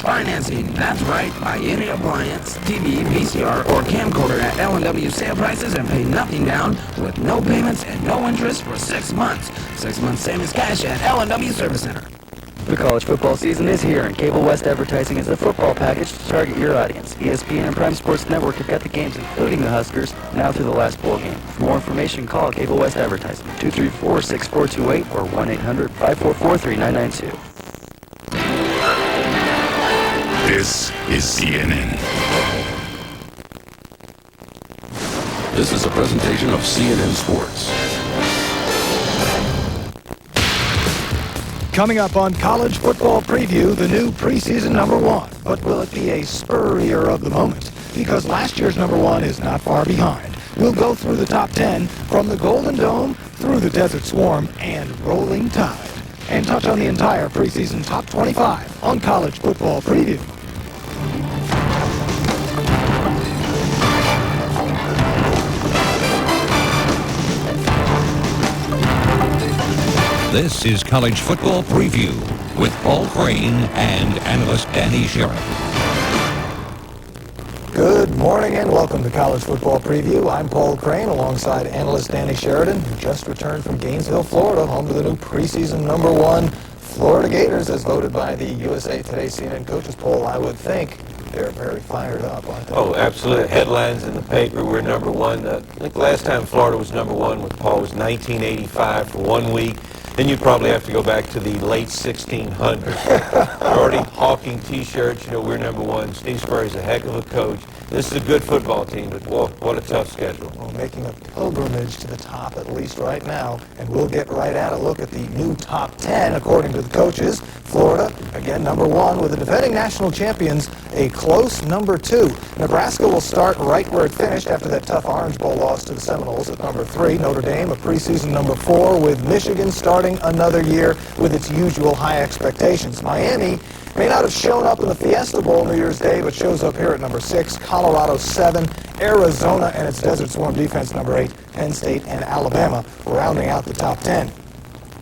financing. That's right. Buy any appliance, TV, VCR, or camcorder at L&W sale prices and pay nothing down with no payments and no interest for 6 months. 6 months same as cash at L&W Service Center. The college football season is here, and Cable West Advertising is the football package to target your audience. ESPN and Prime Sports Network have got the games, including the Huskers, now through the last bowl game. For more information, call Cable West Advertising, 234-6428 or 1-800-544-3992. This is CNN. This is a presentation of CNN Sports. Coming up on College Football Preview, the new preseason number one. But will it be a Spurrier of the moment? Because last year's number one is not far behind. We'll go through the top 10 from the Golden Dome through the Desert Swarm and Rolling Tide. And touch on the entire preseason top 25 on College Football Preview. This is College Football Preview with Paul Crane and analyst Danny Sheridan. Good morning and welcome to College Football Preview. I'm Paul Crane alongside analyst Danny Sheridan, who just returned from Gainesville, Florida, home to the new preseason number one Florida Gators as voted by the USA Today CNN coaches poll. I would think they're very fired up, aren't they? Oh, absolutely. Headlines in the paper, we're number one. I think last time Florida was number one with Paul was 1985 for 1 week. Then you'd probably have to go back to the late 1600s. They're already hawking T-shirts. You know, we're number one. Steve Spurrier's a heck of a coach. This is a good football team, but what a tough schedule. Well, making a pilgrimage to the top, at least right now. And we'll get right at a look at the new top 10, according to the coaches. Florida, again, number one, with the defending national champions, a close number two. Nebraska will start right where it finished after that tough Orange Bowl loss to the Seminoles at number three. Notre Dame, a preseason number four, with Michigan starting another year with its usual high expectations. Miami may not have shown up in the Fiesta Bowl New Year's Day, but shows up here at number 6. Colorado 7. Arizona and its Desert Swarm defense number 8. Penn State and Alabama rounding out the top 10.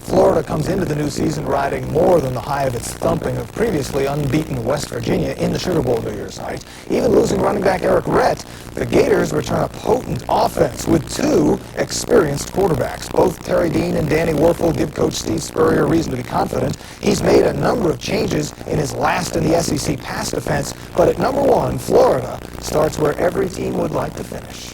Florida comes into the new season riding more than the high of its thumping of previously unbeaten West Virginia in the Sugar Bowl New Year's night. Even losing running back Eric Rhett, the Gators return a potent offense with two experienced quarterbacks. Both Terry Dean and Danny Werfel give Coach Steve Spurrier reason to be confident. He's made a number of changes in his last in the SEC pass defense, but at number one, Florida starts where every team would like to finish.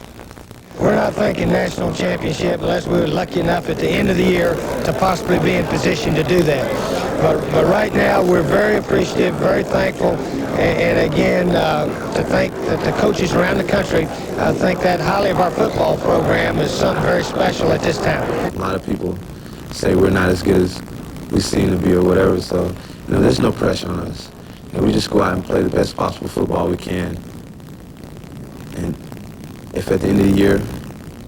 We're not thinking national championship unless we were lucky enough at the end of the year to possibly be in position to do that. But right now we're very appreciative, very thankful, and again to thank the coaches around the country. I think that highly of our football program is something very special at this time. A lot of people say we're not as good as we seem to be or whatever, so there's no pressure on us. We just go out and play the best possible football we can. And if at the end of the year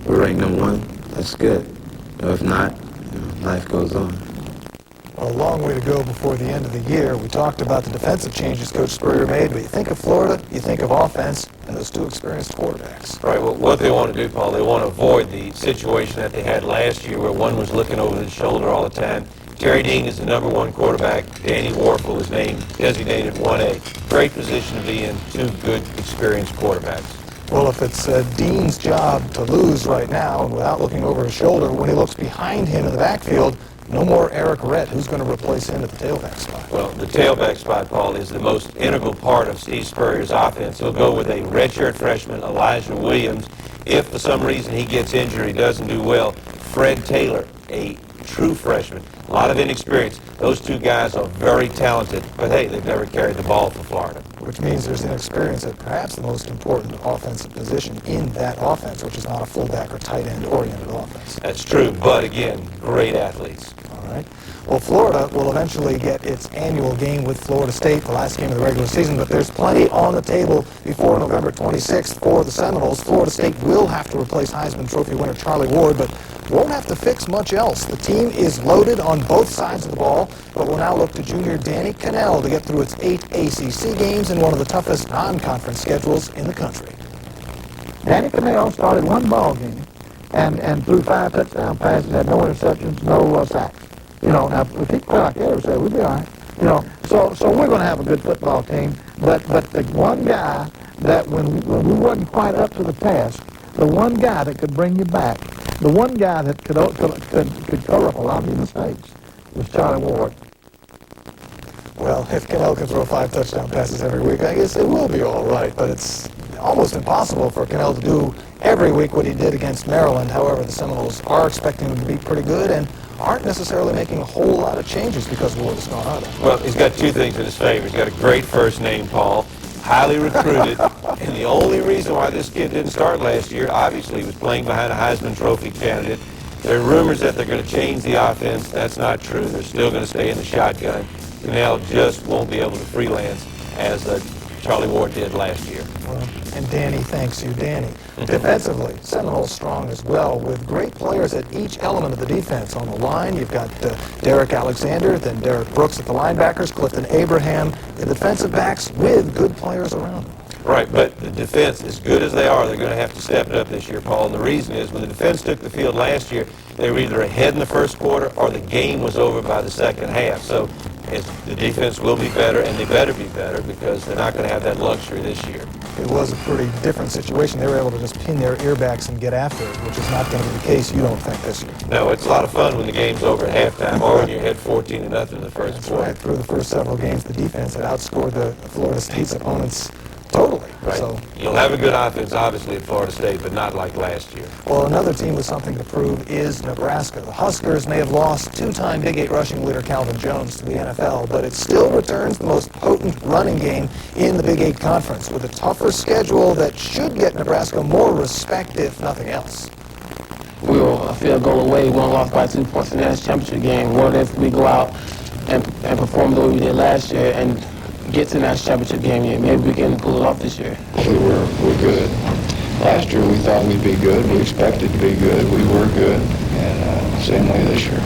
we're ranked number one, that's good. If not, life goes on. A long way to go before the end of the year. We talked about the defensive changes Coach Spurrier made, but you think of Florida, you think of offense, and those two experienced quarterbacks. Right, well, what they want to do, Paul, they want to avoid the situation that they had last year where one was looking over his shoulder all the time. Terry Dean is the number one quarterback. Danny Werfel is named designated 1A. Great position to be in, two good, experienced quarterbacks. Well, if it's Dean's job to lose right now, and without looking over his shoulder, when he looks behind him in the backfield, no more Eric Rhett. Who's going to replace him at the tailback spot? Well, the tailback spot, Paul, is the most integral part of Steve Spurrier's offense. He'll go with a redshirt freshman, Elijah Williams. If for some reason he gets injured, he doesn't do well, Fred Taylor, a true freshman. A lot of inexperience. Those two guys are very talented, but hey, they've never carried the ball for Florida. Which means there's inexperience at perhaps the most important offensive position in that offense, which is not a fullback or tight end oriented offense. That's true, but again, great athletes. All right. Well, Florida will eventually get its annual game with Florida State, the last game of the regular season, but there's plenty on the table before November 26th for the Seminoles. Florida State will have to replace Heisman Trophy winner Charlie Ward, but won't have to fix much else. The team is loaded on both sides of the ball, but will now look to junior Danny Cannell to get through its 8 ACC games in one of the toughest non-conference schedules in the country. Danny Cannell started one ball game and threw 5 touchdown passes, had no interceptions, no sacks. Now if he play like that, we'd say we'd be all right. You know, so we're going to have a good football team. But the one guy that when we wasn't quite up to the task, the one guy that could bring you back, the one guy that could cover up a lot of your mistakes was Charlie Ward. Well, if Cannell can throw 5 touchdown passes every week, I guess it will be all right. But it's almost impossible for Cannell to do every week what he did against Maryland. However, the Seminoles are expecting him to be pretty good and aren't necessarily making a whole lot of changes because Ward is gone, are they? Well, he's got 2 things in his favor. He's got a great first name, Paul, highly recruited, and the only reason why this kid didn't start last year, obviously, was playing behind a Heisman Trophy candidate. There are rumors that they're going to change the offense. That's not true. They're still going to stay in the shotgun. Cannell just won't be able to freelance as Charlie Ward did last year. And Danny thanks you, Danny. Defensively, Seminoles strong as well, with great players at each element of the defense. On the line, you've got Derek Alexander, then Derek Brooks at the linebackers, Clifton Abraham, the defensive backs with good players around them. Right, but the defense, as good as they are, they're going to have to step it up this year, Paul. And the reason is when the defense took the field last year, they were either ahead in the first quarter or the game was over by the second half. So the defense will be better, and they better be better because they're not going to have that luxury this year. It was a pretty different situation. They were able to just pin their earbacks and get after it, which is not going to be the case, you don't think, this year. No, it's a lot of fun when the game's over at halftime or when you're ahead 14-0 in the first That's quarter. right. Through the first several games, the defense had outscored the Florida State's opponents totally. Right. So, You'll have a good offense, obviously, at Florida State, but not like last year. well, another team with something to prove is Nebraska. The Huskers may have lost 2-time Big 8 rushing leader Calvin Jones to the NFL, but it still returns the most potent running game in the Big 8 Conference with a tougher schedule that should get Nebraska more respect, if nothing else. We were a field goal away. We only lost by 2 points in the national championship game. What if we go out and perform the way we did last year and get to the national championship game? Yeah, maybe we can pull it off this year. We're good. Last year we thought we'd be good. We expected to be good. We were good. And same way this year.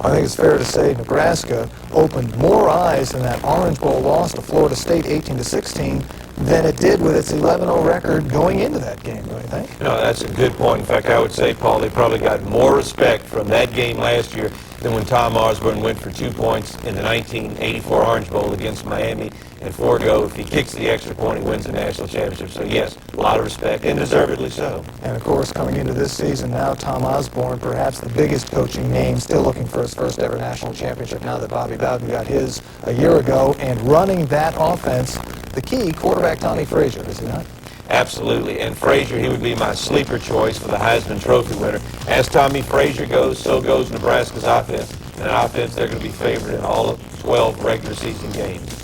I think it's fair to say Nebraska opened more eyes in that Orange Bowl loss to Florida State 18-16 than it did with its 11-0 record going into that game, don't you think? No, that's a good point. In fact, I would say, Paul, they probably got more respect from that game last year than when Tom Osborne went for 2 points in the 1984 Orange Bowl against Miami and forego. If he kicks the extra point, he wins the national championship. So, yes, a lot of respect, and deservedly so. And, of course, coming into this season now, Tom Osborne, perhaps the biggest coaching name, still looking for his first ever national championship now that Bobby Bowden got his a year ago. And running that offense, the key, quarterback Tommy Frazier, is he not? Absolutely. And Frazier, he would be my sleeper choice for the Heisman Trophy winner. As Tommy Frazier goes, so goes Nebraska's offense. And an offense they're going to be favored in all of 12 regular season games.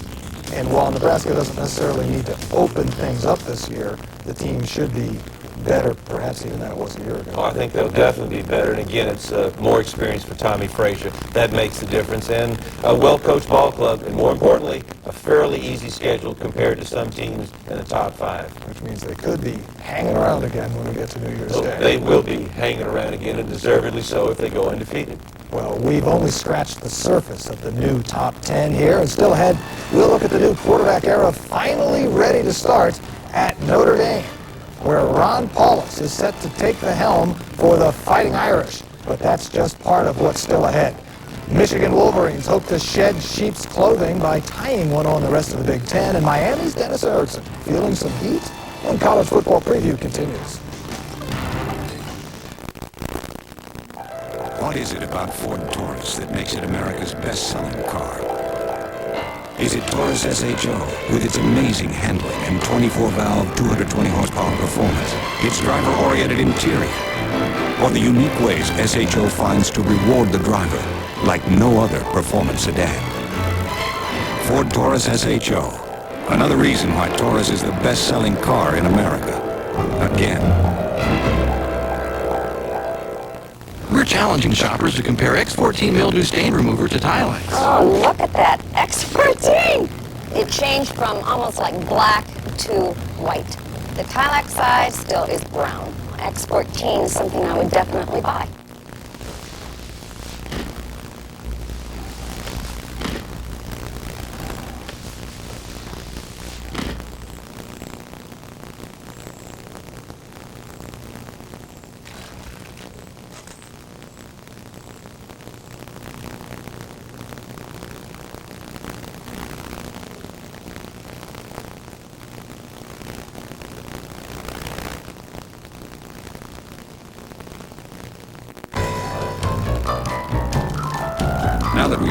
And while Nebraska doesn't necessarily need to open things up this year, the team should be better, perhaps even than it was a year ago. Oh, I think they'll definitely be better. And again, it's more experience for Tommy Frazier. That makes the difference. And a well-coached ball club, and more importantly, a fairly easy schedule compared to some teams in the top 5. Which means they could be hanging around again when we get to New Year's So Day. they will be hanging around again, and deservedly so if they go undefeated. Well, we've only scratched the surface of the new top 10 here, and still ahead, we'll look at the new quarterback era finally ready to start at Notre Dame, where Ron Paulus is set to take the helm for the Fighting Irish. But that's just part of what's still ahead. Michigan Wolverines hope to shed sheep's clothing by tying one on the rest of the Big Ten, and Miami's Dennis Erickson feeling some heat, and college football preview continues. What is it about Ford Taurus that makes it America's best-selling car? Is it Taurus SHO with its amazing handling and 24-valve, 220-horsepower performance, its driver-oriented interior, or the unique ways SHO finds to reward the driver like no other performance sedan? Ford Taurus SHO, another reason why Taurus is the best-selling car in America. Again. We're challenging shoppers to compare X14 mildew stain remover to Tilex. Oh, look at that. X14! It changed from almost like black to white. The Tilex side still is brown. X14 is something I would definitely buy.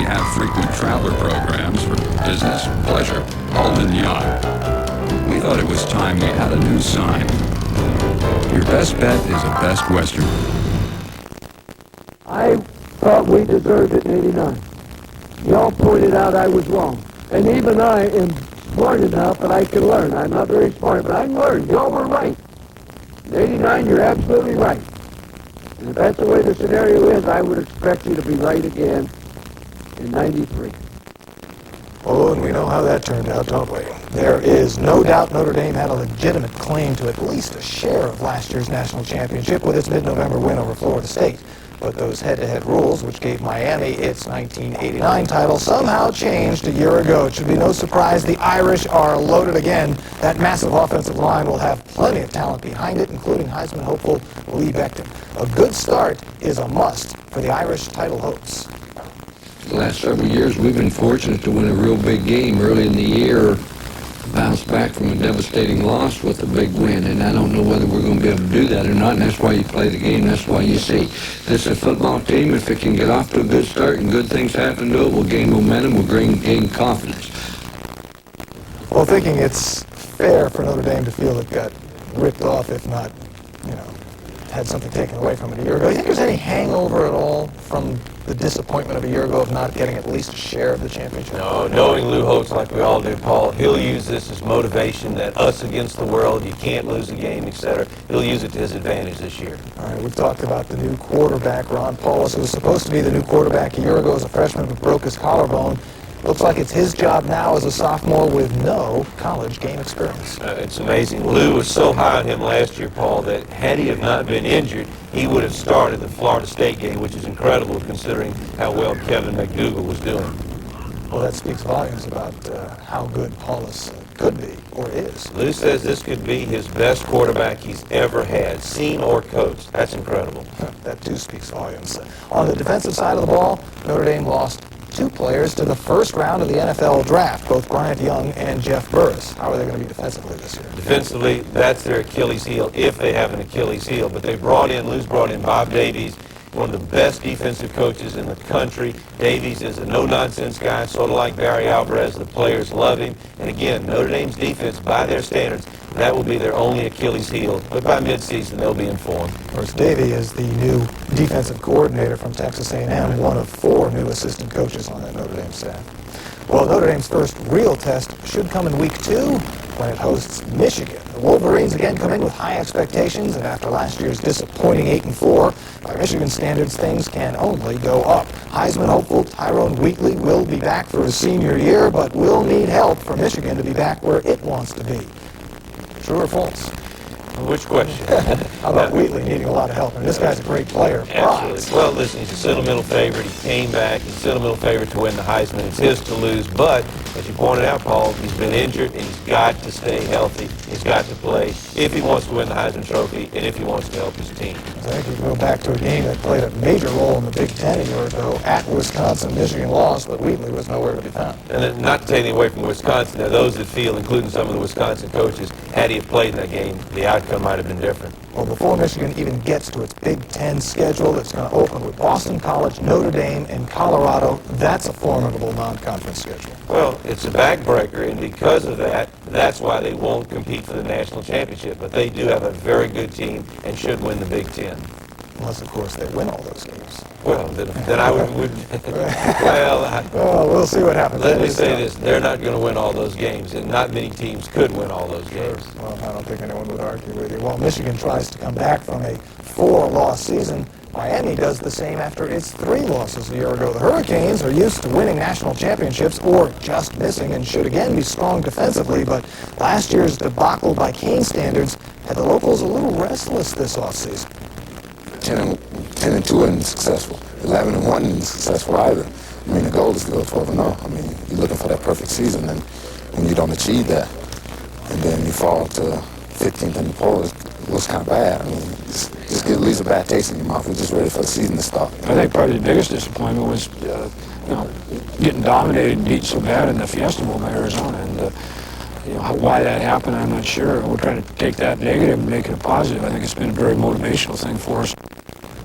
have frequent traveler programs for business, pleasure, Alden Yacht. We thought it was time we had a new sign. Your best bet is a Best Western. I thought we deserved it in '89. Y'all pointed out I was wrong. And even I am smart enough that I can learn. I'm not very smart, but I can learn. Y'all were right. In '89, you're absolutely right. And if that's the way the scenario is, I would expect you to be right again in '93. Oh, and we know how that turned out, don't we? There is no doubt Notre Dame had a legitimate claim to at least a share of last year's national championship with its mid-November win over Florida State. But those head-to-head rules, which gave Miami its 1989 title, somehow changed a year ago. It should be no surprise the Irish are loaded again. That massive offensive line will have plenty of talent behind it, including Heisman hopeful Lee Becton. A good start is a must for the Irish title hopes. The last several years, we've been fortunate to win a real big game early in the year, bounce back from a devastating loss with a big win, and I don't know whether we're going to be able to do that or not, and that's why you play the game. That's why you see this is a football team. If it can get off to a good start and good things happen to it, we'll gain momentum, we'll gain confidence. Well, thinking it's fair for Notre Dame to feel it got ripped off, if not, had something taken away from it a year ago. Do you think there's any hangover at all from the disappointment of a year ago of not getting at least a share of the championship? No, knowing Lou Holtz like we all do, Paul, he'll use this as motivation that us against the world, you can't lose a game, etc. He'll use it to his advantage this year. All right, we've talked about the new quarterback, Ron Paulus, who was supposed to be the new quarterback a year ago as a freshman but broke his collarbone. Looks like it's his job now as a sophomore with no college game experience. It's amazing. Lou was so high on him last year, Paul, that had he have not been injured, he would have started the Florida State game, which is incredible considering how well Kevin McDougal was doing. Well, that speaks volumes about how good Paulus could be or is. Lou says this could be his best quarterback he's ever had, seen or coached. That's incredible. That too speaks volumes. On the defensive side of the ball, Notre Dame lost 2 players to the first round of the NFL draft, both Bryant Young and Jeff Burris. How are they going to be defensively this year? Defensively, that's their Achilles heel, if they have an Achilles heel. But Lou's brought in Bob Davies, one of the best defensive coaches in the country. Davies is a no-nonsense guy, sort of like Barry Alvarez. The players love him. And again, Notre Dame's defense, by their standards, that will be their only Achilles heel. But by midseason, they'll be informed. Of course, Davey is the new defensive coordinator from Texas A&M, one of 4 new assistant coaches on that Notre Dame staff. Well, Notre Dame's first real test should come in week 2 when it hosts Michigan. The Wolverines again come in with high expectations, and after last year's disappointing 8-4, by Michigan standards, things can only go up. Heisman hopeful Tyrone Wheatley will be back for his senior year, but will need help for Michigan to be back where it wants to be. True or false? Which question? How about Wheatley needing a lot of help? And this guy's a great player. Absolutely. Well, listen, he's a sentimental favorite. He came back. He's a sentimental favorite to win the Heisman. It's his to lose. But, as you pointed out, Paul, he's been injured, and he's got to stay healthy. He's got to play if he wants to win the Heisman Trophy and if he wants to help his team. I think you can go back to a game that played a major role in the Big Ten a year ago at Wisconsin. Michigan lost, but Wheatley was nowhere to be found. And then, not to take anything away from Wisconsin, there are those that feel, including some of the Wisconsin coaches, had he played in that game, the outcome might have been different. Well, before Michigan even gets to its Big Ten schedule, it's going to open with Boston College, Notre Dame, and Colorado. That's a formidable non-conference schedule. Well, it's a backbreaker, and because of that, that's why they won't compete for the national championship. But they do have a very good team and should win the Big Ten. Unless, of course, they win all those games. Well, then I would well, we'll see what happens. Let me say this. They're not going to win all those games, and not many teams could win all those games. Well, I don't think anyone would argue with you. Well, Michigan tries to come back from a 4-loss season. Miami does the same after its 3 losses a year ago. The Hurricanes are used to winning national championships or just missing and should again be strong defensively, but last year's debacle by Kane standards had the locals a little restless this offseason. 10-2 isn't successful. 11-1 isn't successful either. I mean, the goal is to go 12-0. I mean, you're looking for that perfect season, and when you don't achieve that, and then you fall to 15th in the poll, it looks kind of bad. I mean, just leaves a bad taste in your mouth. We're just ready for the season to start. I think probably the biggest disappointment was, getting dominated and beat so bad in the Fiesta Bowl by Arizona, and why that happened, I'm not sure. We're trying to take that negative and make it a positive. I think it's been a very motivational thing for us.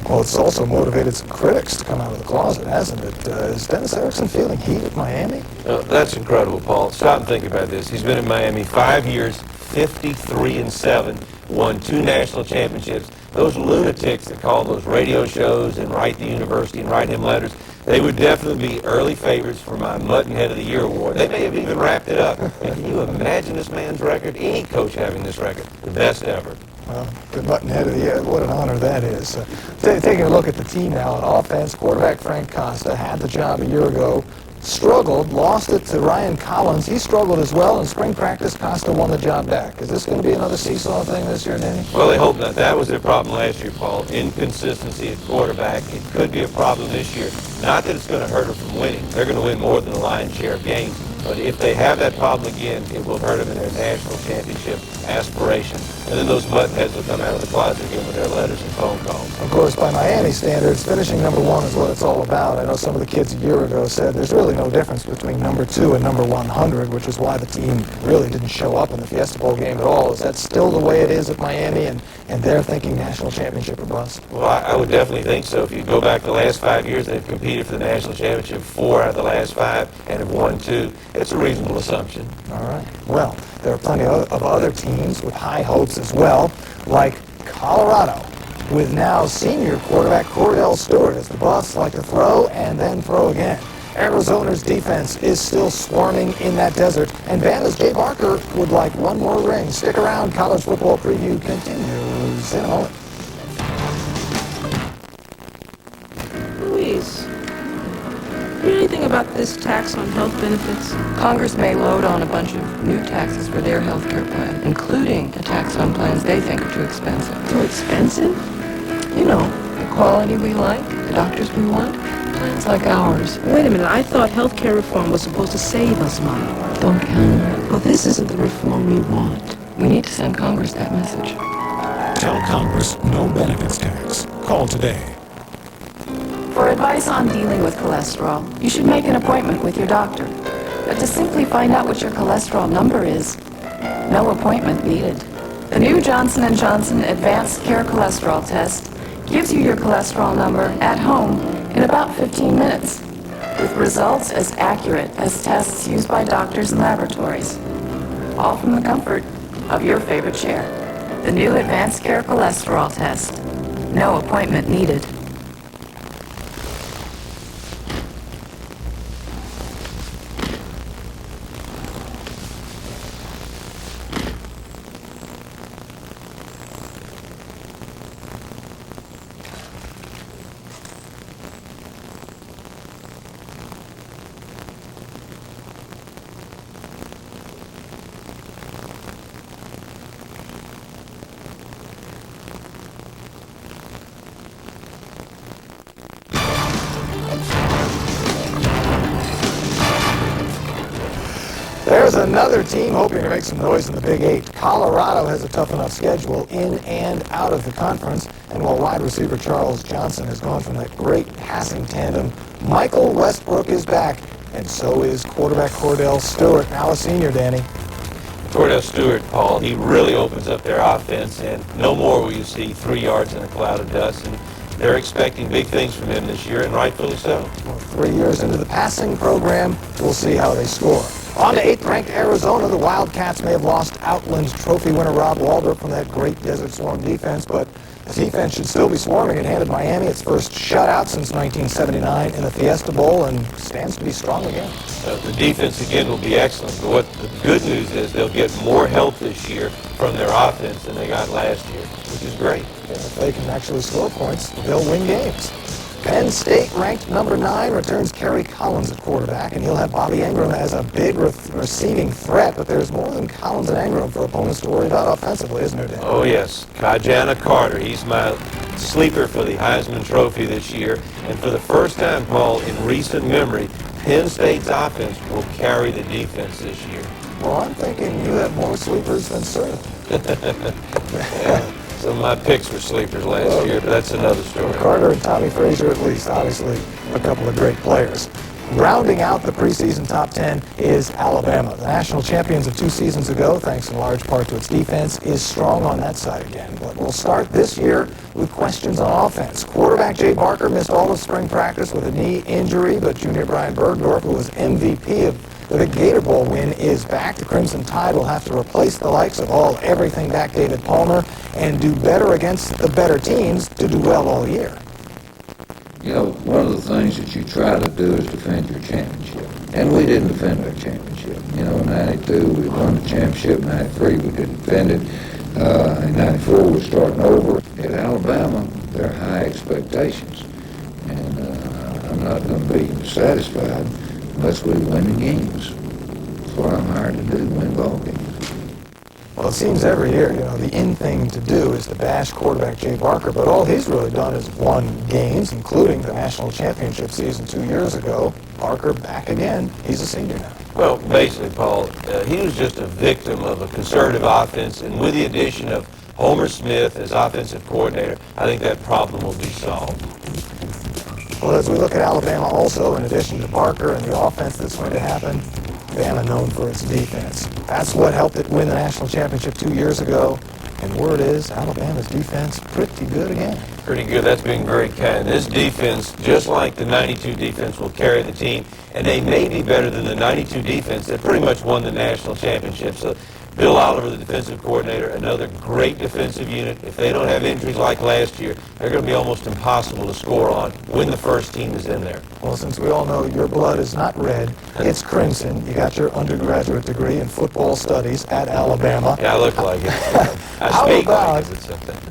Well, it's also motivated some critics to come out of the closet, hasn't it? Is Dennis Erickson feeling heat at Miami? That's incredible, Paul. Stop and think about this. He's been in Miami 5 years, 53-7, won 2 national championships. Those lunatics that call those radio shows and write the university and write him letters, they would definitely be early favorites for my Muttonhead of the Year award. They may have even wrapped it up. And can you imagine this man's record? Any coach having this record, the best ever. Well, the Muttonhead of the Year, what an honor that is. Taking a look at the team now, on offense, quarterback Frank Costa had the job a year ago, struggled, lost it to Ryan Collins. He struggled as well. In spring practice, Costa won the job back. Is this going to be another seesaw thing this year, Danny? Well, they hope not. That was their problem last year, Paul. Inconsistency at quarterback. It could be a problem this year. Not that it's going to hurt them from winning. They're going to win more than the lion's share of games. But if they have that problem again, it will hurt them in their national championship aspiration. And then those Muttonheads will come out of the closet again with their letters and phone calls. Of course, by Miami standards, finishing number 1 is what it's all about. I know some of the kids a year ago said there's really no difference between number 2 and number 100, which is why the team really didn't show up in the Fiesta Bowl game at all. Is that still the way it is at Miami, and they're thinking national championship or bust? Well, I would definitely think so. If you go back the last 5 years, they've competed for the national championship 4 out of the last 5 and have won 2. It's a reasonable assumption. All right. Well, there are plenty of other teams with high hopes as well, like Colorado, with now senior quarterback Cordell Stewart as the Buffs like to throw and then throw again. Arizona's defense is still swarming in that desert, and Bama's Jay Barker would like one more ring. Stick around. College football preview continues in a moment. Louise, you know anything about this tax on health benefits? Congress may load on a bunch of new taxes for their health care plan, including a tax on plans they think are too expensive. Too expensive? You know, the quality we like, the doctors we want, plans like ours. Wait a minute, I thought health care reform was supposed to save us money. Don't count on it. Well, this isn't the reform we want. We need to send Congress that message. Tell Congress no benefits tax. Call today. For advice on dealing with cholesterol, you should make an appointment with your doctor. But to simply find out what your cholesterol number is, no appointment needed. The new Johnson & Johnson Advanced Care Cholesterol Test gives you your cholesterol number at home in about 15 minutes, with results as accurate as tests used by doctors and laboratories, all from the comfort of your favorite chair. The new Advanced Care Cholesterol Test. No appointment needed. There's another team hoping to make some noise in the Big 8. Colorado has a tough enough schedule in and out of the conference. And while wide receiver Charles Johnson has gone from that great passing tandem, Michael Westbrook is back, and so is quarterback Cordell Stewart, now a senior, Danny. Cordell Stewart, Paul, he really opens up their offense, and no more will you see 3 yards in a cloud of dust. And they're expecting big things from him this year, and rightfully so. Well, 3 years into the passing program, we'll see how they score. On to 8th-ranked Arizona, the Wildcats may have lost Outland Trophy winner Rob Waldrop from that great Desert Storm defense, but the defense should still be swarming. It handed Miami its first shutout since 1979 in the Fiesta Bowl and stands to be strong again. The defense, again, will be excellent, but what the good news is they'll get more help this year from their offense than they got last year, which is great. And if they can actually score points, they'll win games. Penn State, ranked number 9, returns Kerry Collins at quarterback, and he'll have Bobby Ingram as a big receiving threat, but there's more than Collins and Ingram for opponents to worry about offensively, isn't there, Dan? Oh, yes. Kajana Carter, he's my sleeper for the Heisman Trophy this year, and for the first time, Paul, in recent memory, Penn State's offense will carry the defense this year. Well, I'm thinking you have more sleepers than certain. Yeah. Some of my picks were sleepers last year, but that's another story. Carter and Tommy Frazier, at least, obviously, a couple of great players. Rounding out the preseason top 10 is Alabama. The national champions of 2 seasons ago, thanks in large part to its defense, is strong on that side again. But we'll start this year with questions on offense. Quarterback Jay Barker missed all of spring practice with a knee injury, but junior Brian Bergdorf, who was MVP of the big Gator Bowl win, is back. The Crimson Tide will have to replace the likes of everything back David Palmer and do better against the better teams to do well all year. You know, one of the things that you try to do is defend your championship. And we didn't defend our championship. You know, in 92, we won the championship. In 93, we didn't defend it. In 94, we're starting over. At Alabama, there are high expectations. And I'm not going to be satisfied unless we win the games. That's what I'm hired to do, win ball games. Well, it seems every year, the in thing to do is to bash quarterback Jay Barker, but all he's really done is won games, including the national championship season 2 years ago. Barker back again. He's a senior now. Well, basically, Paul, he was just a victim of a conservative offense, and with the addition of Homer Smith as offensive coordinator, I think that problem will be solved. Well, as we look at Alabama also, in addition to Barker and the offense that's going to happen, Alabama known for its defense. That's what helped it win the national championship 2 years ago. And word is, Alabama's defense pretty good again. Pretty good. That's being very kind. This defense, just like the 92 defense, will carry the team. And they may be better than the 92 defense that pretty much won the national championship. So Bill Oliver, the defensive coordinator, another great defensive unit. If they don't have injuries like last year, they're going to be almost impossible to score on when the first team is in there. Well, since we all know your blood is not red, it's crimson. You got your undergraduate degree in football studies at Alabama. Yeah, I look like it. How about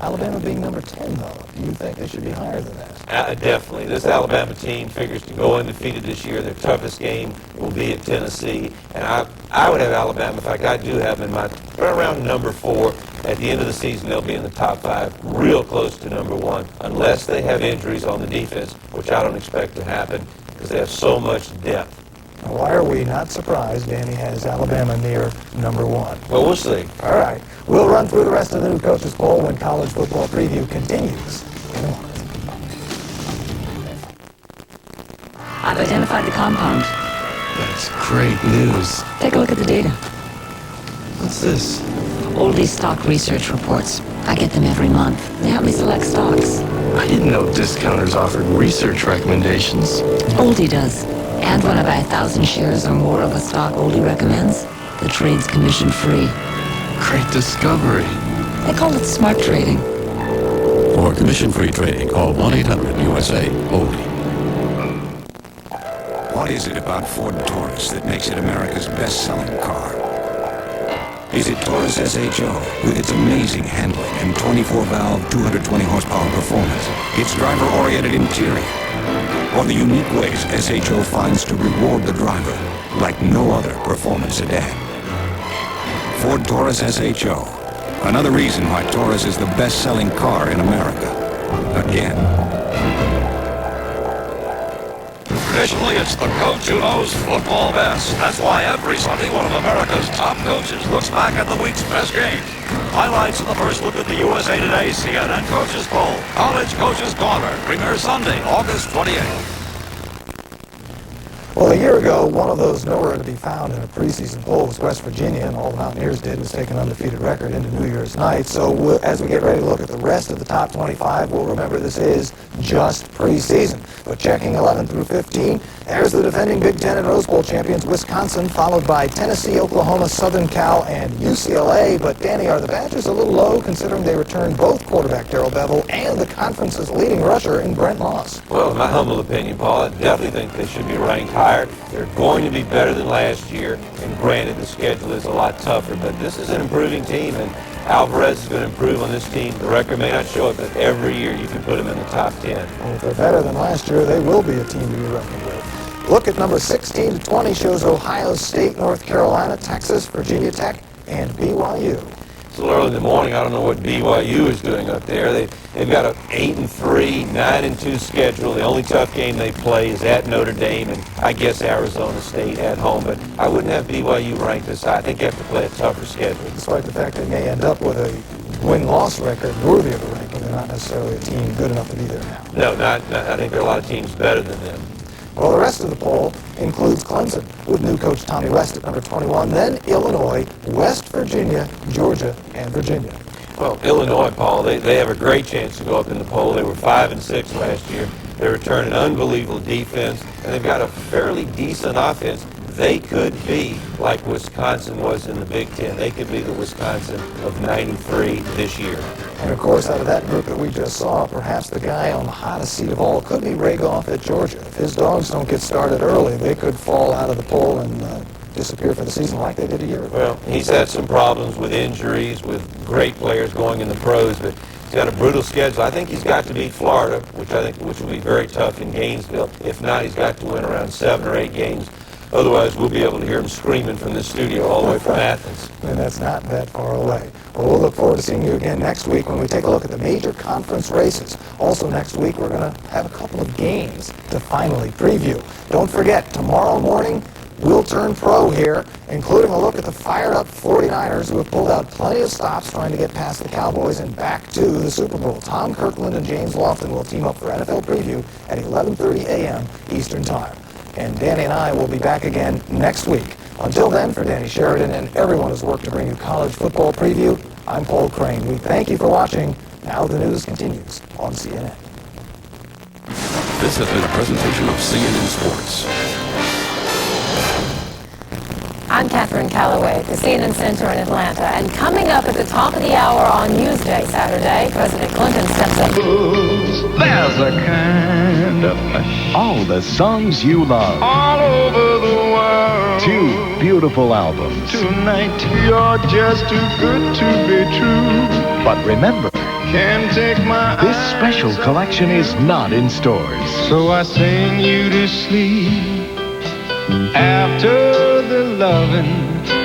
Alabama being number 10, though? Do you think they should be higher than that? Definitely. This Alabama team figures to go undefeated this year. Their toughest game will be at Tennessee. And I would have Alabama, in fact, I do have them right around number 4. At the end of the season, they'll be in the top 5, real close to number 1, unless they have injuries on the defense, which I don't expect to happen because they have so much depth. Now, why are we not surprised Danny has Alabama near number 1? Well, we'll see. All right. We'll run through the rest of the new coaches poll when college football preview continues. I've identified the compound. That's great news. Take a look at the data. What's this? Oldie stock research reports. I get them every month. They help me select stocks. I didn't know discounters offered research recommendations. Oldie does. And when I buy 1,000 shares or more of a stock Oldie recommends, the trade's commission-free. Great discovery. They call it smart trading. For commission-free trading, call 1-800-USA-OLDIE. What is it about Ford Taurus that makes it America's best-selling car? Is it Taurus SHO with its amazing handling and 24-valve, 220-horsepower performance, its driver-oriented interior, or the unique ways SHO finds to reward the driver like no other performance sedan? Ford Taurus SHO. Another reason why Taurus is the best-selling car in America. Again. Traditionally, it's the coach who knows football best. That's why every Sunday, one of America's top coaches looks back at the week's best games. Highlights in the first look at the USA Today CNN Coaches Poll. College Coaches Corner premieres Sunday, August 28th. Well, a year ago, one of those nowhere to be found in a preseason poll was West Virginia, and all the Mountaineers did was take an undefeated record into New Year's night. So as we get ready to look at the rest of the top 25, we'll remember this is just preseason. But checking 11 through 15, there's the defending Big Ten and Rose Bowl champions, Wisconsin, followed by Tennessee, Oklahoma, Southern Cal, and UCLA. But, Danny, are the Badgers a little low considering they returned both quarterback Darrell Bevell and the conference's leading rusher in Brent Moss? Well, in my humble opinion, Paul, I definitely think they should be ranked higher. They're going to be better than last year, and granted the schedule is a lot tougher, but this is an improving team, and Alvarez is going to improve on this team. The record may not show it, but every year you can put them in the top 10. And if they're better than last year, they will be a team to be reckoned with. Look at number 16 to 20 shows Ohio State, North Carolina, Texas, Virginia Tech, and BYU. It's a little early in the morning. I don't know what BYU is doing up there. They've got an 8-3, 9-2 schedule. The only tough game they play is at Notre Dame and I guess Arizona State at home. But I wouldn't have BYU ranked this high. I think they have to play a tougher schedule. Despite the fact they may end up with a win-loss record worthy of a ranking, they're not necessarily a team good enough to be there now. No, not. I think there are a lot of teams better than them. Well, the rest of the poll includes Clemson with new coach Tommy West at number 21, then Illinois, West Virginia, Georgia, and Virginia. Well, Illinois, Paul, they have a great chance to go up in the poll. They were 5-6 last year. They return an unbelievable defense, and they've got a fairly decent offense. They could be like Wisconsin was in the Big Ten. They could be the Wisconsin of '93 this year. And of course, out of that group that we just saw, perhaps the guy on the hottest seat of all could be Ray Goff at Georgia. If his dogs don't get started early, they could fall out of the poll and disappear for the season like they did a year ago. Well, he's had some problems with injuries, with great players going in the pros, but he's got a brutal schedule. I think he's got to beat Florida, which will be very tough in Gainesville. If not, he's got to win around 7 or 8 games. Otherwise, we'll be able to hear him screaming from this studio all the way from Athens. And that's not that far away. Well, we'll look forward to seeing you again next week when we take a look at the major conference races. Also next week, we're going to have a couple of games to finally preview. Don't forget, tomorrow morning, we'll turn pro here, including a look at the fired-up 49ers who have pulled out plenty of stops trying to get past the Cowboys and back to the Super Bowl. Tom Kirkland and James Lofton will team up for NFL Preview at 11:30 a.m. Eastern Time. And Danny and I will be back again next week. Until then, for Danny Sheridan and everyone who's worked to bring you college football preview, I'm Paul Crane. We thank you for watching. Now the news continues on CNN. This has been a presentation of CNN Sports. I'm Catherine Calloway at the CNN Center in Atlanta, and coming up at the top of the hour on Newsday Saturday, President Clinton steps up. There's a kind of hush. All the songs you love. All over the world. 2 beautiful albums. Tonight you're just too good to be true. But remember, can't take my this special collection is not in stores. So I sing you to sleep after the loving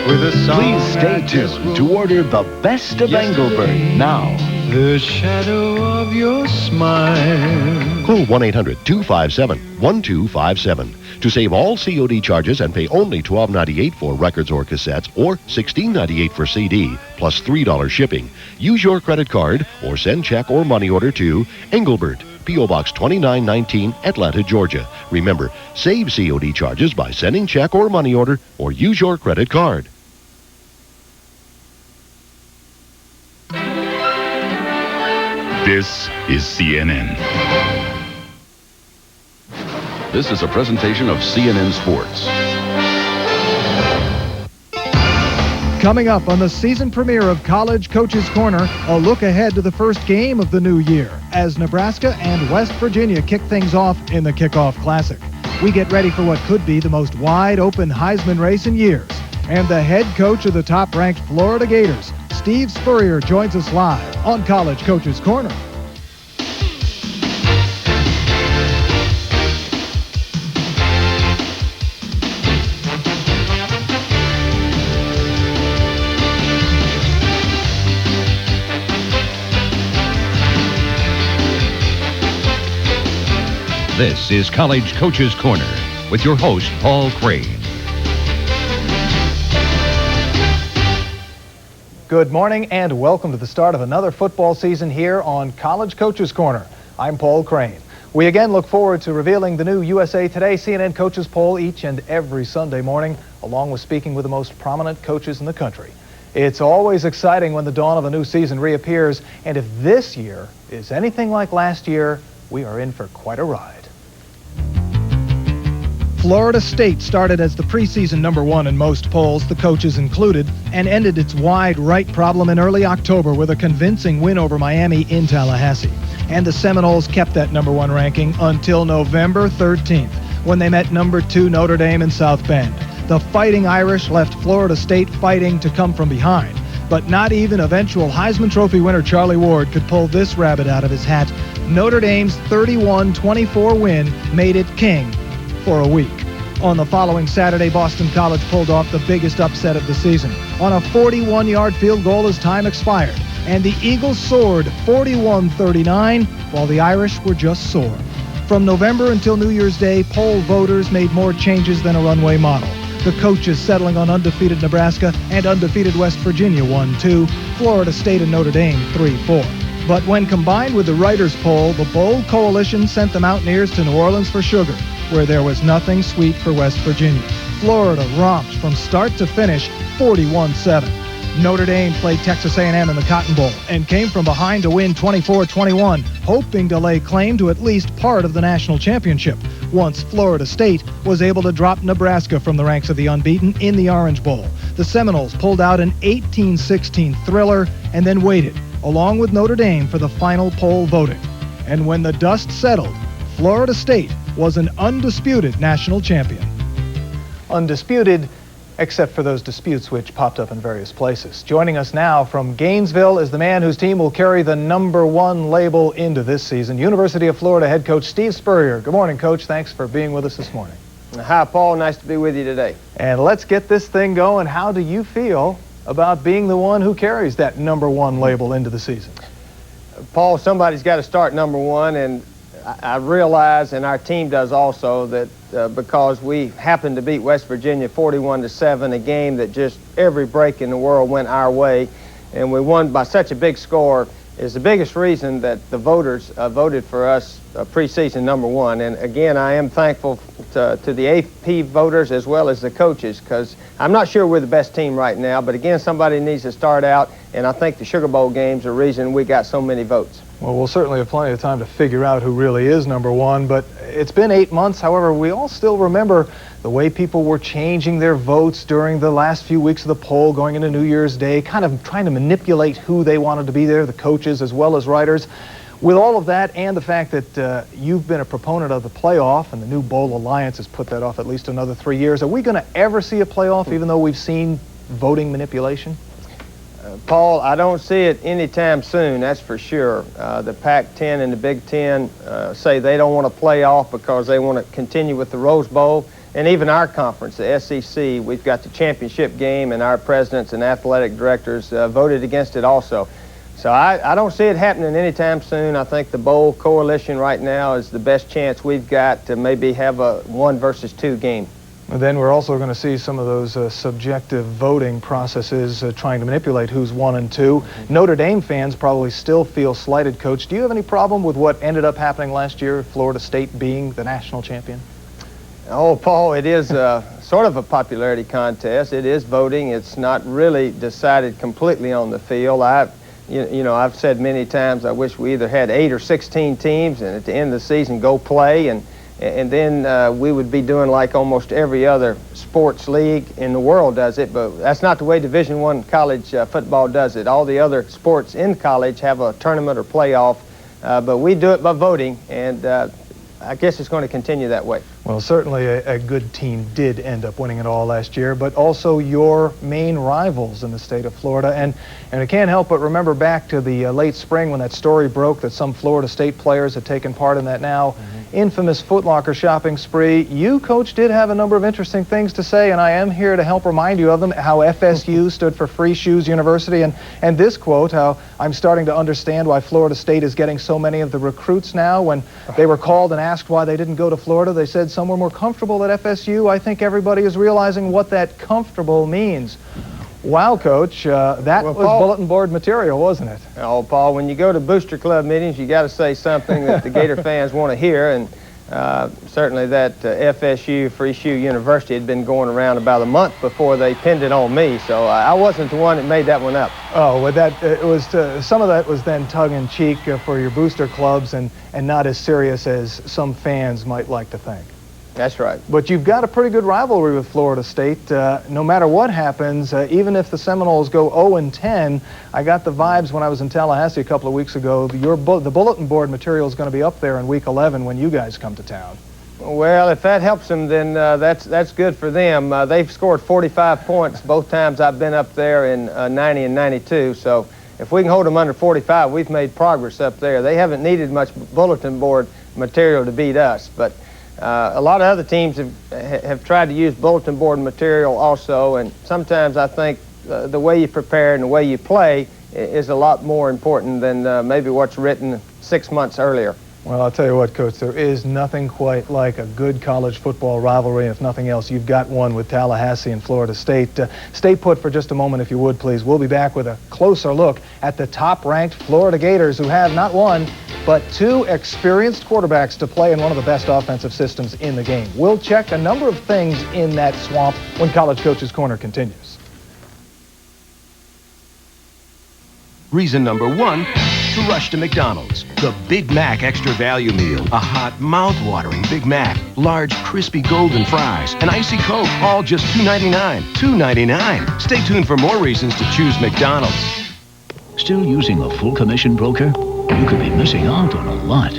with a song. Please stay tuned to order the best of Engelbert now. The shadow of your smile. Call 1-800-257-1257 to save all COD charges and pay only $12.98 for records or cassettes or $16.98 for CD plus $3 shipping. Use your credit card or send check or money order to Engelbert, P.O. Box 2919, Atlanta, Georgia. Remember, save COD charges by sending check or money order or use your credit card. This is CNN. This is a presentation of CNN Sports. Coming up on the season premiere of College Coach's Corner, a look ahead to the first game of the new year as Nebraska and West Virginia kick things off in the Kickoff Classic. We get ready for what could be the most wide-open Heisman race in years. And the head coach of the top-ranked Florida Gators, Steve Spurrier, joins us live on College Coach's Corner. This is College Coach's Corner with your host, Paul Crane. Good morning and welcome to the start of another football season here on College Coach's Corner. I'm Paul Crane. We again look forward to revealing the new USA Today CNN Coaches Poll each and every Sunday morning, along with speaking with the most prominent coaches in the country. It's always exciting when the dawn of a new season reappears, and if this year is anything like last year, we are in for quite a ride. Florida State started as the preseason #1 in most polls, the coaches included, and ended its wide right problem in early October with a convincing win over Miami in Tallahassee. And the Seminoles kept that #1 ranking until November 13th, when they met #2 Notre Dame in South Bend. The Fighting Irish left Florida State fighting to come from behind, but not even eventual Heisman Trophy winner Charlie Ward could pull this rabbit out of his hat. Notre Dame's 31-24 win made it king for a week. On the following Saturday, Boston College pulled off the biggest upset of the season on a 41-yard field goal as time expired, and the Eagles soared 41-39 while the Irish were just sore. From November until New Year's Day, poll voters made more changes than a runway model. The coaches settling on undefeated Nebraska and undefeated West Virginia 1-2, Florida State and Notre Dame 3-4. But when combined with the writers' poll, the bold coalition sent the Mountaineers to New Orleans for sugar. where there was nothing sweet for West Virginia. Florida romped from start to finish 41-7. Notre Dame played Texas A&M in the Cotton Bowl and came from behind to win 24-21, hoping to lay claim to at least part of the national championship, once Florida State was able to drop Nebraska from the ranks of the unbeaten in the Orange Bowl. The Seminoles pulled out an 18-16 thriller and then waited, along with Notre Dame, for the final poll voting. And when the dust settled, Florida State was an undisputed national champion. Undisputed, except for those disputes which popped up in various places. Joining us now from Gainesville is the man whose team will carry the #1 label into this season, University of Florida head coach Steve Spurrier. Good morning, Coach. Thanks for being with us this morning. Hi, Paul. Nice to be with you today. And let's get this thing going. How do you feel about being the one who carries that #1 label into the season? Paul, somebody's got to start #1, and I realize, and our team does also, that because we happened to beat West Virginia 41-7, a game that just every break in the world went our way, and we won by such a big score, is the biggest reason that the voters voted for us preseason #1. And again, I am thankful to the AP voters as well as the coaches, because I'm not sure we're the best team right now, but again, somebody needs to start out, and I think the Sugar Bowl game's the reason we got so many votes. Well, we'll certainly have plenty of time to figure out who really is #1, but it's been 8 months. However, we all still remember the way people were changing their votes during the last few weeks of the poll going into New Year's Day, kind of trying to manipulate who they wanted to be there, the coaches as well as writers. With all of that and the fact that you've been a proponent of the playoff, and the new Bowl Alliance has put that off at least another 3 years, are we going to ever see a playoff even though we've seen voting manipulation? Paul, I don't see it anytime soon, that's for sure. The Pac-10 and the Big Ten say they don't want to play off because they want to continue with the Rose Bowl. And even our conference, the SEC, we've got the championship game, and our presidents and athletic directors voted against it also. So I don't see it happening anytime soon. I think the Bowl Coalition right now is the best chance we've got to maybe have a 1 versus 2 game. And then we're also going to see some of those subjective voting processes trying to manipulate who's 1 and 2. Notre Dame fans probably still feel slighted, Coach. Do you have any problem with what ended up happening last year, Florida State being the national champion? Oh, Paul, it is sort of a popularity contest. It is voting. It's not really decided completely on the field. You know, I've said many times I wish we either had 8 or 16 teams, and at the end of the season go play, and then we would be doing like almost every other sports league in the world does it, but that's not the way Division I college football does it. All the other sports in college have a tournament or playoff, but we do it by voting, and I guess it's going to continue that way. Well, certainly a good team did end up winning it all last year, but also your main rivals in the state of Florida. And I can't help but remember back to the late spring when that story broke that some Florida State players had taken part in that now infamous Foot Locker shopping spree. You, Coach, did have a number of interesting things to say, and I am here to help remind you of them. How FSU stood for Free Shoes University, and this quote, how I'm starting to understand why Florida State is getting so many of the recruits now. When they were called and asked why they didn't go to Florida, they said some were more comfortable at FSU. I think everybody is realizing what that comfortable means. Wow, Coach, that was Paul, bulletin board material, wasn't it? Oh, Paul, when you go to Booster Club meetings, you got to say something that the Gator fans want to hear, and certainly that FSU, Free Shoe University, had been going around about a month before they pinned it on me, so I wasn't the one that made that one up. Oh, well, that it was some of that was then tongue-in-cheek for your booster clubs, and not as serious as some fans might like to think. That's right. But you've got a pretty good rivalry with Florida State. No matter what happens, even if the Seminoles go 0-10, I got the vibes when I was in Tallahassee a couple of weeks ago. The bulletin board material is going to be up there in Week 11 when you guys come to town. Well, if that helps them, then that's good for them. They've scored 45 points both times I've been up there in 90 and 92. So if we can hold them under 45, we've made progress up there. They haven't needed much bulletin board material to beat us, but a lot of other teams have tried to use bulletin board material also, and sometimes I think the way you prepare and the way you play is a lot more important than maybe what's written 6 months earlier. Well, I'll tell you what, Coach, there is nothing quite like a good college football rivalry. If nothing else, you've got one with Tallahassee and Florida State. Stay put for just a moment, if you would, please. We'll be back with a closer look at the top-ranked Florida Gators, who have not one, but 2 experienced quarterbacks to play in one of the best offensive systems in the game. We'll check a number of things in that swamp when College Coach's Corner continues. Reason number 1, to rush to McDonald's. The Big Mac Extra Value Meal. A hot, mouth-watering Big Mac. Large, crispy golden fries. An icy Coke. All just $2.99. $2.99. Stay tuned for more reasons to choose McDonald's. Still using a full commission broker? You could be missing out on a lot.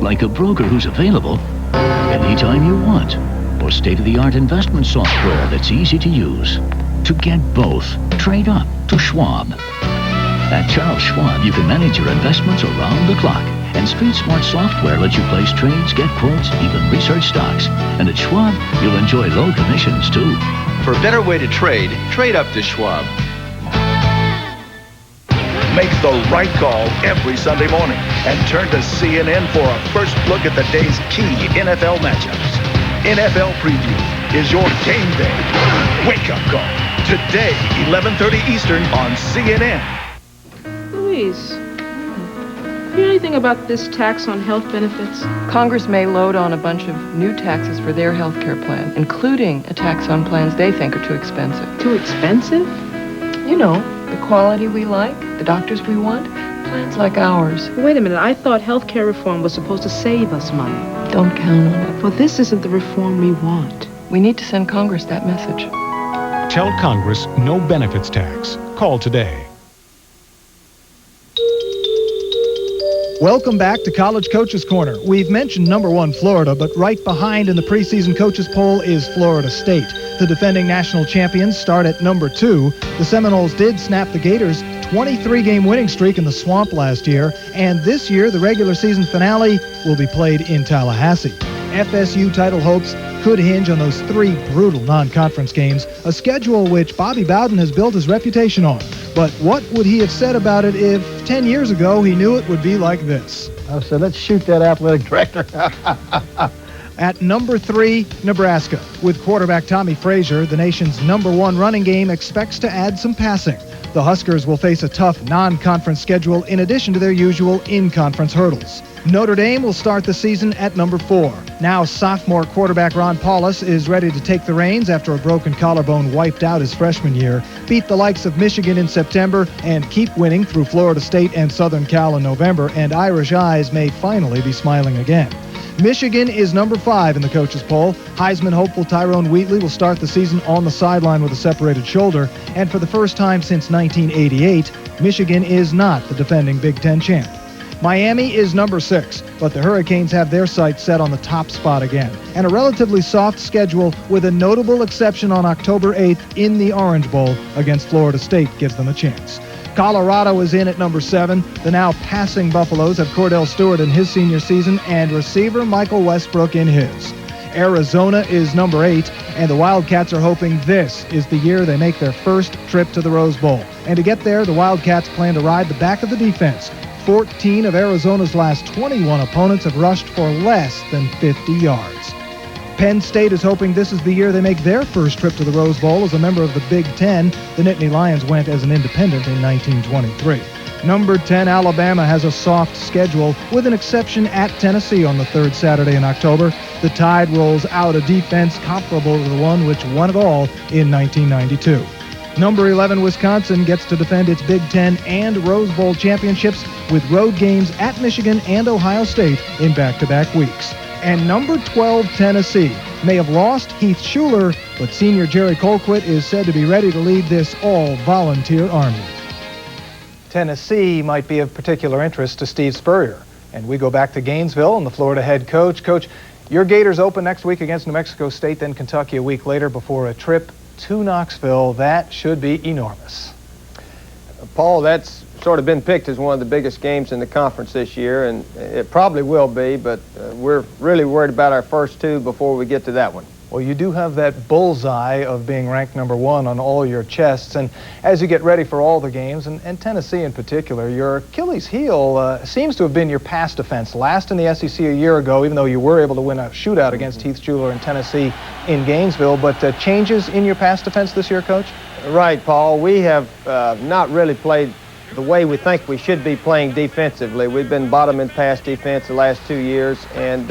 Like a broker who's available anytime you want. Or state-of-the-art investment software that's easy to use. To get both, trade up to Schwab. At Charles Schwab, you can manage your investments around the clock. And Street Smart software lets you place trades, get quotes, even research stocks. And at Schwab, you'll enjoy low commissions, too. For a better way to trade up to Schwab. Make the right call every Sunday morning and turn to CNN for a first look at the day's key NFL matchups. NFL Preview is your game day wake-up call. Today, 11:30 Eastern on CNN. Louise, hear anything about this tax on health benefits? Congress may load on a bunch of new taxes for their health care plan, including a tax on plans they think are too expensive. Too expensive? You know, the quality we like, the doctors we want, plans like ours. Wait a minute, I thought health care reform was supposed to save us money. Don't count on it. Well, this isn't the reform we want. We need to send Congress that message. Tell Congress no benefits tax. Call today. Welcome back to College Coach's Corner. We've mentioned number 1 Florida, but right behind in the preseason coaches poll is Florida State. The defending national champions start at number 2. The Seminoles did snap the Gators' 23-game winning streak in the Swamp last year, and this year the regular season finale will be played in Tallahassee. FSU title hopes could hinge on those 3 brutal non-conference games, a schedule which Bobby Bowden has built his reputation on. But what would he have said about it if 10 years ago he knew it would be like this? I said, let's shoot that athletic director. At number 3, Nebraska. With quarterback Tommy Frazier, the nation's number 1 running game expects to add some passing. The Huskers will face a tough non-conference schedule in addition to their usual in-conference hurdles. Notre Dame will start the season at number 4. Now sophomore quarterback Ron Paulus is ready to take the reins after a broken collarbone wiped out his freshman year, beat the likes of Michigan in September, and keep winning through Florida State and Southern Cal in November, and Irish eyes may finally be smiling again. Michigan is number 5 in the coaches poll. Heisman hopeful Tyrone Wheatley will start the season on the sideline with a separated shoulder, and for the first time since 1988, Michigan is not the defending Big Ten champ. Miami is number 6, but the Hurricanes have their sights set on the top spot again, and a relatively soft schedule with a notable exception on October 8th in the Orange Bowl against Florida State gives them a chance. Colorado is in at number 7. The now passing Buffaloes have Cordell Stewart in his senior season and receiver Michael Westbrook in his. Arizona is number 8, and the Wildcats are hoping this is the year they make their first trip to the Rose Bowl. And to get there, the Wildcats plan to ride the back of the defense. 14 of Arizona's last 21 opponents have rushed for less than 50 yards. Penn State is hoping this is the year they make their first trip to the Rose Bowl as a member of the Big Ten. The Nittany Lions went as an independent in 1923. Number 10, Alabama has a soft schedule with an exception at Tennessee on the 3rd Saturday in October. The Tide rolls out a defense comparable to the one which won it all in 1992. Number 11, Wisconsin gets to defend its Big Ten and Rose Bowl championships with road games at Michigan and Ohio State in back-to-back weeks. And number 12, Tennessee may have lost Heath Schuler, but senior Jerry Colquitt is said to be ready to lead this all-volunteer army. Tennessee might be of particular interest to Steve Spurrier. And we go back to Gainesville and the Florida head coach. Coach, your Gators open next week against New Mexico State, then Kentucky a week later before a trip to Knoxville. That should be enormous. Paul, that's sort of been picked as one of the biggest games in the conference this year, and it probably will be, but we're really worried about our first 2 before we get to that one. Well, you do have that bullseye of being ranked number 1 on all your chests, and as you get ready for all the games, and Tennessee in particular, your Achilles heel seems to have been your pass defense. Last in the SEC a year ago, even though you were able to win a shootout against Heath Schuler in Tennessee in Gainesville, but changes in your pass defense this year, Coach? Right, Paul. We have not really played the way we think we should be playing defensively. We've been bottom in pass defense the last 2 years, and